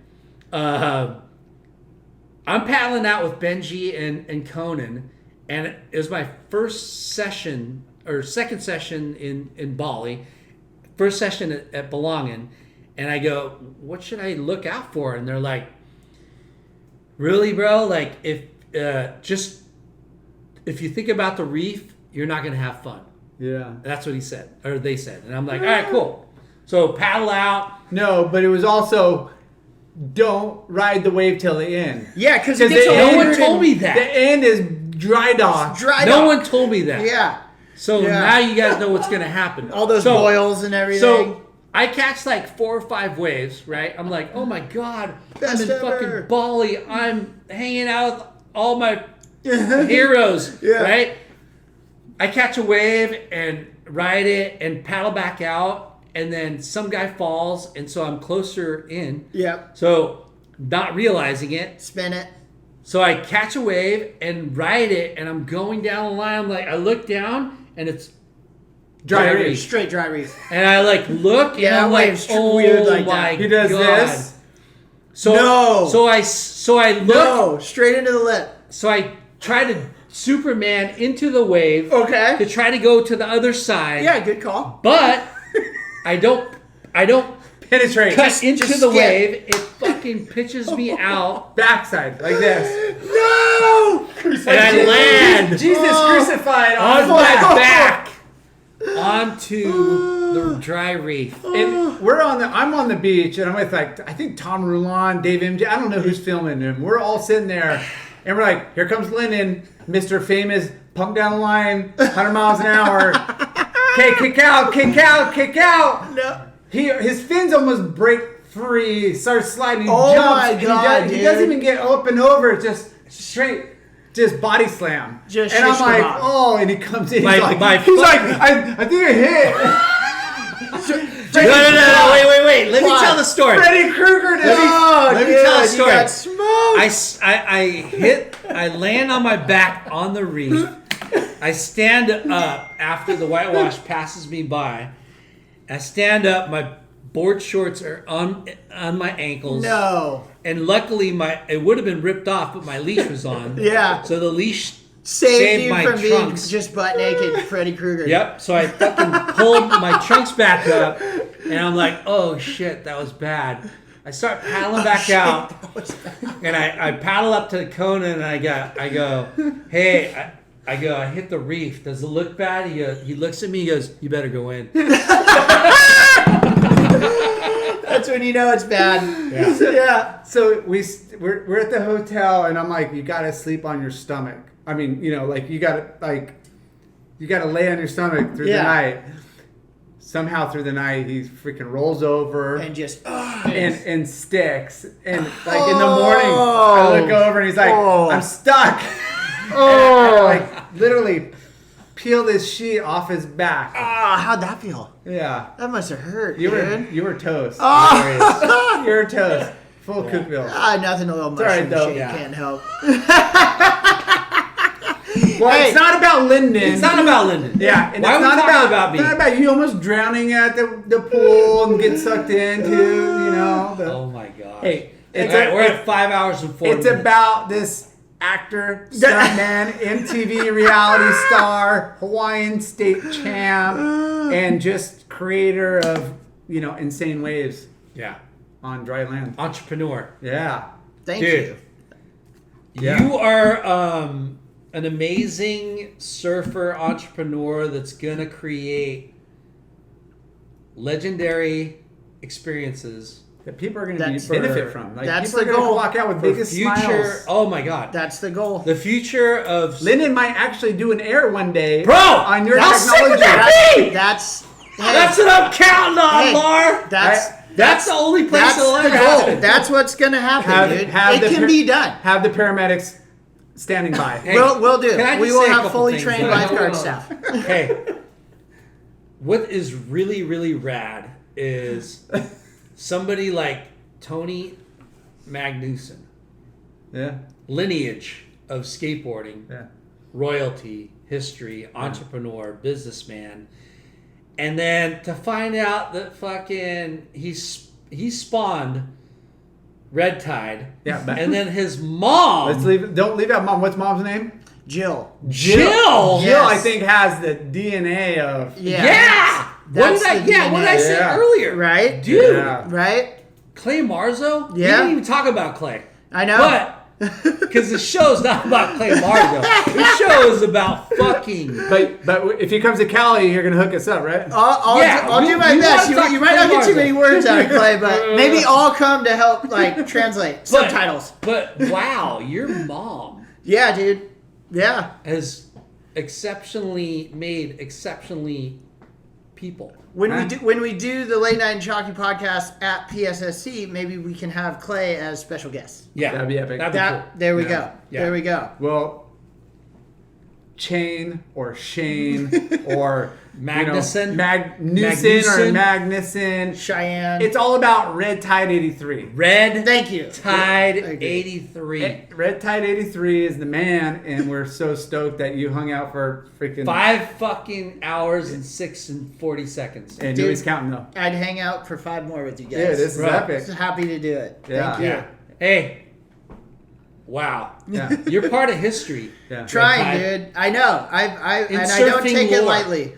Speaker 2: I'm paddling out with Benji and Conan, and it was my first session or second session in Bali, first session at Belongin', and I go, what should I look out for? And they're like, really, bro? Like, if you think about the reef, you're not gonna have fun.
Speaker 3: Yeah.
Speaker 2: That's what he said, or they said, and I'm like, all right, cool. So paddle out.
Speaker 3: No, but it was also don't ride the wave till the end.
Speaker 4: Yeah, because
Speaker 3: the
Speaker 2: No one told me that.
Speaker 3: The end is dry dock.
Speaker 2: No one told me that.
Speaker 4: Yeah.
Speaker 2: So now you guys know what's going to happen.
Speaker 4: All those boils and everything.
Speaker 2: So I catch like 4 or 5 waves, right? I'm like, oh my God,
Speaker 4: Best
Speaker 2: I'm in
Speaker 4: ever.
Speaker 2: fucking Bali. I'm hanging out with all my heroes, right? I catch a wave and ride it and paddle back out, and then some guy falls, and so I'm closer in.
Speaker 4: Yep.
Speaker 2: So not realizing it.
Speaker 4: Spin it.
Speaker 2: So I catch a wave and ride it, and I'm going down the line. I'm like, I look down, and it's
Speaker 3: Dry
Speaker 2: reef.
Speaker 3: reef.
Speaker 4: Straight dry reef.
Speaker 2: And I like look,
Speaker 4: Yeah,
Speaker 2: and I'm like,
Speaker 4: waves
Speaker 2: oh
Speaker 4: weird like
Speaker 2: my
Speaker 4: that.
Speaker 3: He does
Speaker 2: God.
Speaker 3: this.
Speaker 2: So
Speaker 4: No.
Speaker 2: So I look.
Speaker 4: No, straight into the lip.
Speaker 2: So I try to Superman into the wave
Speaker 4: Okay.
Speaker 2: to try to go to the other side.
Speaker 4: Yeah, good call.
Speaker 2: But I don't
Speaker 3: Penetrate.
Speaker 2: cut into
Speaker 4: just
Speaker 2: the
Speaker 4: skip.
Speaker 2: wave. It fucking pitches me out,
Speaker 3: Backside, like this.
Speaker 4: No!
Speaker 2: and I land
Speaker 3: Jesus crucified
Speaker 2: on
Speaker 3: on
Speaker 2: my
Speaker 3: that.
Speaker 2: back onto the dry reef.
Speaker 3: And I'm on the beach, and I'm with I think Tom Rulon, Dave MJ. I don't know who's filming him. We're all sitting there, and we're like, here comes Lyndon, Mr. Famous, pump down the line, 100 miles an hour. Okay, kick out, kick out, kick out.
Speaker 4: No.
Speaker 3: His fins almost break free, starts sliding, he
Speaker 4: Oh
Speaker 3: jumps,
Speaker 4: my
Speaker 3: and
Speaker 4: God,
Speaker 3: he doesn't
Speaker 4: dude.
Speaker 3: even get up and over, just straight. Just body slam.
Speaker 4: Just
Speaker 3: and I'm
Speaker 4: shish
Speaker 3: like,
Speaker 4: kebab.
Speaker 3: oh, and he comes in.
Speaker 2: My-
Speaker 3: He's like,
Speaker 2: my
Speaker 3: I think I hit.
Speaker 2: No, wait. Let me
Speaker 4: Why?
Speaker 2: tell the story.
Speaker 3: Freddy Krueger did
Speaker 2: Let me tell the story.
Speaker 4: You got smoked.
Speaker 2: I land on my back on the reef. I stand up after the whitewash passes me by. I stand up. My board shorts are on my ankles.
Speaker 4: No.
Speaker 2: And luckily, it would have been ripped off, but my leash was on.
Speaker 4: Yeah.
Speaker 2: So the leash
Speaker 4: Saved you
Speaker 2: my
Speaker 4: from
Speaker 2: trunks.
Speaker 4: being just butt naked Freddy Krueger.
Speaker 2: Yep. So I fucking pulled my trunks back up, and I'm like, "Oh shit, that was bad." I start paddling back out, and I paddle up to the Kona, and I go, "Hey, I hit the reef. Does it look bad?" He looks at me. He goes, "You better go in."
Speaker 4: That's when you know it's bad.
Speaker 3: Yeah. So we're at the hotel, and I'm like, you gotta sleep on your stomach. I mean, like you gotta lay on your stomach through the night. Somehow through the night, he freaking rolls over
Speaker 4: And just
Speaker 3: and sticks. And like in the morning, I look over and he's like, I'm stuck. And I like literally peel this sheet off his back.
Speaker 4: how'd that feel?
Speaker 3: Yeah.
Speaker 4: That must have hurt,
Speaker 3: You
Speaker 4: dude.
Speaker 3: were toast.
Speaker 4: Oh.
Speaker 3: You were toast. Full Cookville.
Speaker 4: Nothing a little
Speaker 3: alright,
Speaker 4: mushroom
Speaker 3: though.
Speaker 4: shake
Speaker 2: Yeah.
Speaker 4: can't help.
Speaker 3: Well,
Speaker 4: Hey.
Speaker 3: it's not about Lyndon.
Speaker 2: It's not about Lyndon.
Speaker 3: Yeah, and
Speaker 2: Why
Speaker 3: it's
Speaker 2: are we
Speaker 3: not
Speaker 2: talking
Speaker 3: about
Speaker 2: me?
Speaker 3: It's not about you almost drowning at the pool and getting sucked into,
Speaker 2: Oh my god.
Speaker 3: Hey,
Speaker 2: All
Speaker 3: it's
Speaker 2: right, we're at 5 hours and 4
Speaker 3: it's
Speaker 2: minutes.
Speaker 3: about this actor, stuntman, MTV reality star, Hawaiian State champ, and just creator of insane waves
Speaker 2: Yeah.
Speaker 3: on dry land.
Speaker 2: Entrepreneur.
Speaker 3: Yeah.
Speaker 4: Thank
Speaker 2: Dude.
Speaker 4: you.
Speaker 3: Yeah.
Speaker 2: You are an amazing surfer entrepreneur that's going to create legendary experiences
Speaker 3: That people are going to
Speaker 4: That's-
Speaker 3: benefit from. Like,
Speaker 4: that's
Speaker 3: people are
Speaker 4: the
Speaker 3: going to
Speaker 4: goal.
Speaker 3: walk out with
Speaker 2: for
Speaker 3: biggest
Speaker 2: future.
Speaker 3: smiles.
Speaker 2: Oh my god.
Speaker 4: That's the goal.
Speaker 2: The future of
Speaker 3: Lyndon might actually do an air one day,
Speaker 2: Bro,
Speaker 3: on your
Speaker 2: how sick would
Speaker 3: technology.
Speaker 2: that be?
Speaker 4: That's
Speaker 2: That's what I'm counting on,
Speaker 4: Hey,
Speaker 2: Lar. That's the only place
Speaker 4: that's
Speaker 2: it'll
Speaker 4: the
Speaker 2: ever
Speaker 4: goal.
Speaker 2: happen.
Speaker 4: That's what's gonna happen, dude. It can be done.
Speaker 3: Have the paramedics standing by.
Speaker 2: Hey,
Speaker 4: We'll do.
Speaker 2: can I
Speaker 4: We
Speaker 2: just
Speaker 4: will
Speaker 2: say a
Speaker 4: have
Speaker 2: couple
Speaker 4: fully
Speaker 2: things
Speaker 4: trained
Speaker 2: that-
Speaker 4: lifeguard staff.
Speaker 2: Hey, what is really, really rad is somebody like Tony Magnusson,
Speaker 3: Yeah.
Speaker 2: lineage of skateboarding,
Speaker 3: Yeah.
Speaker 2: royalty, history, entrepreneur, businessman, and then to find out that fucking he spawned Redtide,
Speaker 3: Yeah, but-
Speaker 2: and then his mom,
Speaker 3: Don't leave out mom. What's mom's name?
Speaker 4: Jill.
Speaker 2: Jill.
Speaker 3: Jill, I
Speaker 4: Yes.
Speaker 3: think, has the DNA of.
Speaker 2: Yeah.
Speaker 4: That's
Speaker 2: What
Speaker 4: the
Speaker 2: did I say
Speaker 3: DNA.
Speaker 2: earlier?
Speaker 4: Right?
Speaker 2: Dude.
Speaker 3: Yeah.
Speaker 4: Right?
Speaker 2: Clay Marzo? We
Speaker 4: Yeah.
Speaker 2: didn't even talk about Clay.
Speaker 4: I know.
Speaker 2: But Because the show's not about Clay Margo. The show is about fucking.
Speaker 3: But if he comes to Cali, you're gonna hook us up, right?
Speaker 4: I'll do my best. You might not get too many words out of Clay, but maybe I'll come to help translate subtitles.
Speaker 2: But wow, your mom.
Speaker 4: Yeah, dude. Yeah.
Speaker 2: Has exceptionally people.
Speaker 4: When we do the Late Night and Chalky podcast at PSSC, maybe we can have Clay as special guest.
Speaker 2: Yeah,
Speaker 3: that'd be epic.
Speaker 2: Cool.
Speaker 4: There we go.
Speaker 2: Yeah.
Speaker 4: There we go.
Speaker 3: Well, Cheyne or Shane or
Speaker 2: Magnusson,
Speaker 3: Magnusson or Magnusson,
Speaker 4: Cheyenne.
Speaker 3: It's all about Redtide 83.
Speaker 4: Thank you.
Speaker 2: Tide 83.
Speaker 3: Redtide 83 is the man, and we're so stoked that you hung out for freaking
Speaker 2: 5 fucking hours and 6 and 40 seconds.
Speaker 3: And nobody's counting though.
Speaker 4: I'd hang out for 5 more with you guys.
Speaker 3: Yeah, this is epic.
Speaker 4: Just happy to do it.
Speaker 3: Yeah.
Speaker 4: Thank you.
Speaker 2: Yeah. Hey. Wow.
Speaker 3: Yeah.
Speaker 2: You're part of history.
Speaker 3: Yeah.
Speaker 4: Trying, dude. I know. I don't take it lightly.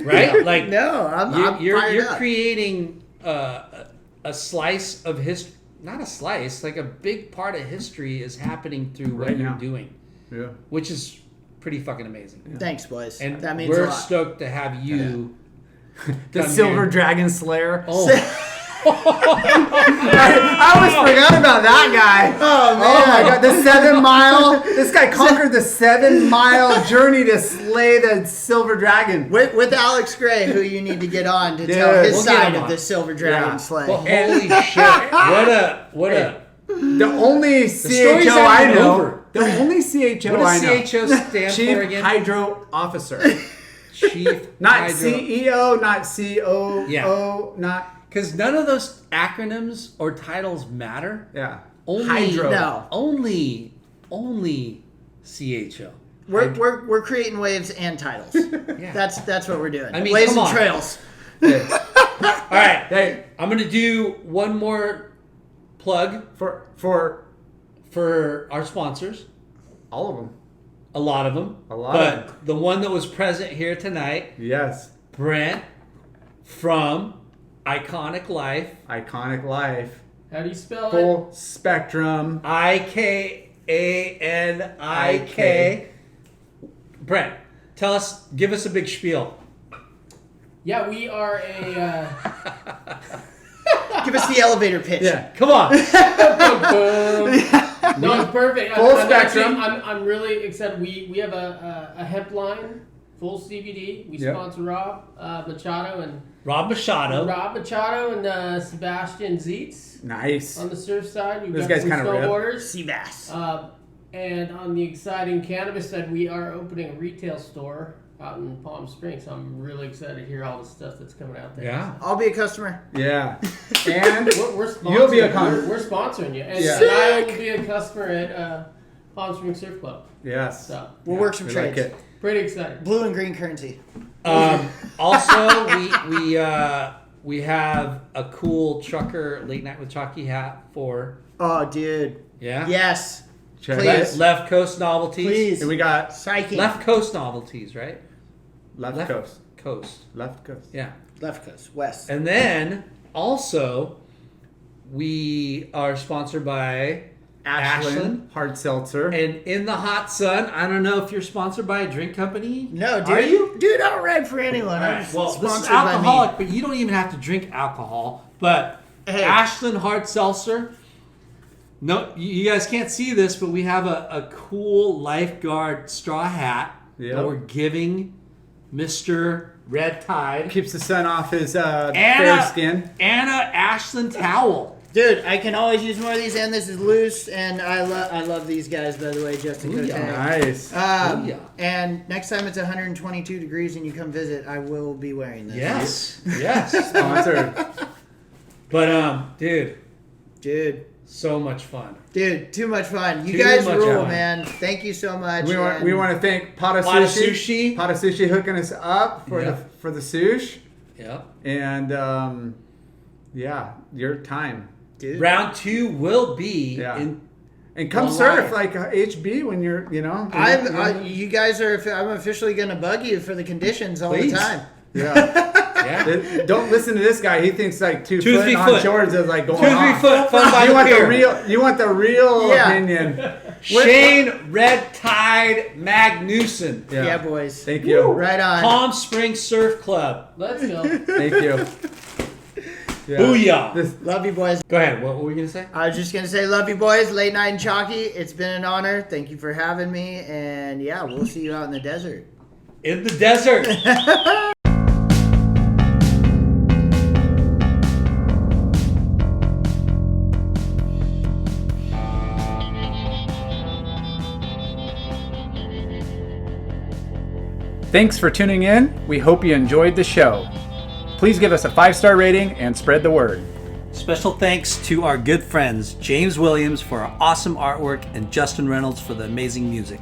Speaker 2: Right? Like
Speaker 4: no, I'm
Speaker 2: you're
Speaker 4: fired up.
Speaker 2: creating a slice of history. Not a slice, like a big part of history is happening through what
Speaker 3: Right
Speaker 2: you're
Speaker 3: now.
Speaker 2: doing.
Speaker 3: Yeah.
Speaker 2: Which is pretty fucking amazing.
Speaker 3: Yeah.
Speaker 4: Thanks, boys.
Speaker 2: And
Speaker 4: that means
Speaker 2: we're
Speaker 4: a lot.
Speaker 2: stoked to have you.
Speaker 3: The
Speaker 2: come
Speaker 3: Silver
Speaker 2: here.
Speaker 3: Dragon Slayer.
Speaker 2: Oh.
Speaker 3: I almost forgot about that guy.
Speaker 4: Oh, man.
Speaker 3: Oh my god, the 7 mile. This guy conquered the 7 mile journey to slay the Silver Dragon.
Speaker 4: With Alex Gray, who you need to get on to
Speaker 3: Dude,
Speaker 4: tell his
Speaker 2: we'll get
Speaker 4: side
Speaker 2: him
Speaker 4: of
Speaker 2: on.
Speaker 4: the Silver Dragon
Speaker 3: Yeah.
Speaker 4: slay.
Speaker 2: Well, holy shit! What a
Speaker 3: The only
Speaker 2: story's
Speaker 3: CHO I
Speaker 2: not
Speaker 3: know.
Speaker 2: over.
Speaker 3: The only CHO
Speaker 2: what
Speaker 3: I
Speaker 2: does
Speaker 3: know.
Speaker 2: CHO stand
Speaker 3: Chief
Speaker 2: for again?
Speaker 3: Hydro Officer.
Speaker 2: Chief
Speaker 3: Not
Speaker 2: Hydro.
Speaker 3: CEO, not COO,
Speaker 2: Yeah.
Speaker 3: not
Speaker 2: Because none of those acronyms or titles matter.
Speaker 3: yeah.
Speaker 2: Only
Speaker 3: Hydro.
Speaker 4: No.
Speaker 2: Only CHO.
Speaker 4: We're creating waves and titles.
Speaker 2: Yeah.
Speaker 4: That's what we're doing.
Speaker 2: I mean,
Speaker 4: waves
Speaker 2: come
Speaker 4: and
Speaker 2: on.
Speaker 4: trails.
Speaker 2: All right.
Speaker 3: Hey,
Speaker 2: I'm gonna do one more plug
Speaker 3: for
Speaker 2: for our sponsors.
Speaker 3: all of them.
Speaker 2: A lot of them.
Speaker 3: A lot
Speaker 2: but
Speaker 3: of them.
Speaker 2: the one that was present here tonight,
Speaker 3: Yes.
Speaker 2: Brent from Iconic Life.
Speaker 3: Iconic Life.
Speaker 5: How do you spell it?
Speaker 3: Full spectrum.
Speaker 2: IKANIK. Brent, give us a big spiel.
Speaker 5: Yeah, we are a.
Speaker 4: Give us the elevator pitch.
Speaker 3: Yeah.
Speaker 2: Come on.
Speaker 5: No, it's perfect.
Speaker 3: Full
Speaker 5: I'm
Speaker 3: spectrum.
Speaker 5: I'm really excited. We have a hemp line, full CBD. We
Speaker 3: Yep.
Speaker 5: sponsor Rob Machado and Sebastian Zietz
Speaker 3: Nice.
Speaker 5: on the surf side. We've
Speaker 3: This
Speaker 5: got
Speaker 3: guy's
Speaker 5: some
Speaker 3: kinda ripped.
Speaker 5: snowboarders.
Speaker 4: Seabass.
Speaker 5: And on the exciting cannabis side, we are opening a retail store out in Palm Springs. So I'm really excited to hear all the stuff that's coming out there.
Speaker 2: Yeah.
Speaker 4: I'll be a customer.
Speaker 3: Yeah. And
Speaker 5: We're sponsoring,
Speaker 3: you'll be a con.
Speaker 5: we're sponsoring you. And,
Speaker 3: Yeah.
Speaker 5: and I will be a customer at Palm Springs Surf Club.
Speaker 3: Yes.
Speaker 5: So
Speaker 4: We'll work some
Speaker 3: We
Speaker 4: trades.
Speaker 3: like it.
Speaker 5: pretty excited.
Speaker 4: Blue and green currency.
Speaker 2: Also, we have a cool trucker late night with Chalky hat for
Speaker 4: Oh, dude.
Speaker 2: Yes.
Speaker 3: Check
Speaker 4: Please.
Speaker 3: it.
Speaker 2: Left Coast Novelties.
Speaker 4: Please.
Speaker 3: And we got
Speaker 4: Psyche.
Speaker 2: Left Coast Novelties, right?
Speaker 3: left coast.
Speaker 2: Coast.
Speaker 3: Left coast.
Speaker 2: Yeah.
Speaker 4: Left coast. West.
Speaker 2: And then also we are sponsored by Ashland.
Speaker 3: Hard seltzer.
Speaker 2: And in the hot sun, I don't know if you're sponsored by a drink company.
Speaker 4: No, dude.
Speaker 2: Are you?
Speaker 4: Dude, I'll ride for anyone. I'm
Speaker 2: Well, this is
Speaker 4: sponsored by me.
Speaker 2: alcoholic, but you don't even have to drink alcohol. But
Speaker 4: Hey.
Speaker 2: Ashland Hard Seltzer. No, you guys can't see this, but we have a cool lifeguard straw hat
Speaker 3: Yep.
Speaker 2: that we're giving Mr. Redtide.
Speaker 3: Keeps the sun off his fair skin.
Speaker 2: And a Ashland towel.
Speaker 4: Dude, I can always use more of these, and this is loose, and I love these guys, by the way, Justin
Speaker 2: Ooh, yeah.
Speaker 4: Cote.
Speaker 3: Nice.
Speaker 2: Yeah.
Speaker 4: And next time it's 122 degrees and you come visit, I will be wearing this.
Speaker 2: Yes. Yes.
Speaker 3: Sponsored.
Speaker 2: But dude,
Speaker 4: Dude,
Speaker 2: so much fun.
Speaker 4: dude, too much fun. You
Speaker 2: Too
Speaker 4: guys
Speaker 2: much
Speaker 4: rule,
Speaker 2: fun.
Speaker 4: man. Thank you so much.
Speaker 3: We want to thank Pata
Speaker 2: Pata
Speaker 3: Sushi.
Speaker 2: Sushi.
Speaker 3: Pata Sushi hooking us up for
Speaker 2: Yeah.
Speaker 3: the sushi.
Speaker 2: Yep.
Speaker 3: And yeah, your time.
Speaker 4: dude.
Speaker 2: Round 2 will be
Speaker 3: Yeah.
Speaker 2: in.
Speaker 3: And come
Speaker 2: Well,
Speaker 3: surf
Speaker 2: live.
Speaker 3: like HB when you're,
Speaker 4: You guys are. I'm officially gonna bug you for the conditions all
Speaker 2: Please.
Speaker 4: the time.
Speaker 3: yeah.
Speaker 2: Yeah.
Speaker 3: Don't listen to this guy. He thinks like 2
Speaker 2: 2 to
Speaker 3: foot
Speaker 2: 3
Speaker 3: on
Speaker 2: foot.
Speaker 3: shores is like going
Speaker 2: 2 to 3
Speaker 3: on.
Speaker 2: foot fun by
Speaker 3: You
Speaker 2: the
Speaker 3: want
Speaker 2: pier.
Speaker 3: the real. You want the real
Speaker 4: Yeah.
Speaker 3: opinion.
Speaker 2: Shane Redtide Magnusson.
Speaker 4: Yeah, boys.
Speaker 3: Thank you.
Speaker 4: Right on.
Speaker 2: Palm Springs Surf Club.
Speaker 5: Let's go.
Speaker 3: Thank you. Yeah.
Speaker 2: Booyah.
Speaker 3: This-
Speaker 4: Love you, boys.
Speaker 2: Go ahead. What were we going to say?
Speaker 4: I was just gonna say, love you, boys. Late night and chalky. It's been an honor. Thank you for having me. And yeah, we'll see you out in the desert.
Speaker 2: In the desert.
Speaker 1: Thanks for tuning in. We hope you enjoyed the show. Please give us a 5-star rating and spread the word.
Speaker 2: Special thanks to our good friends James Williams for our awesome artwork and Justin Reynolds for the amazing music.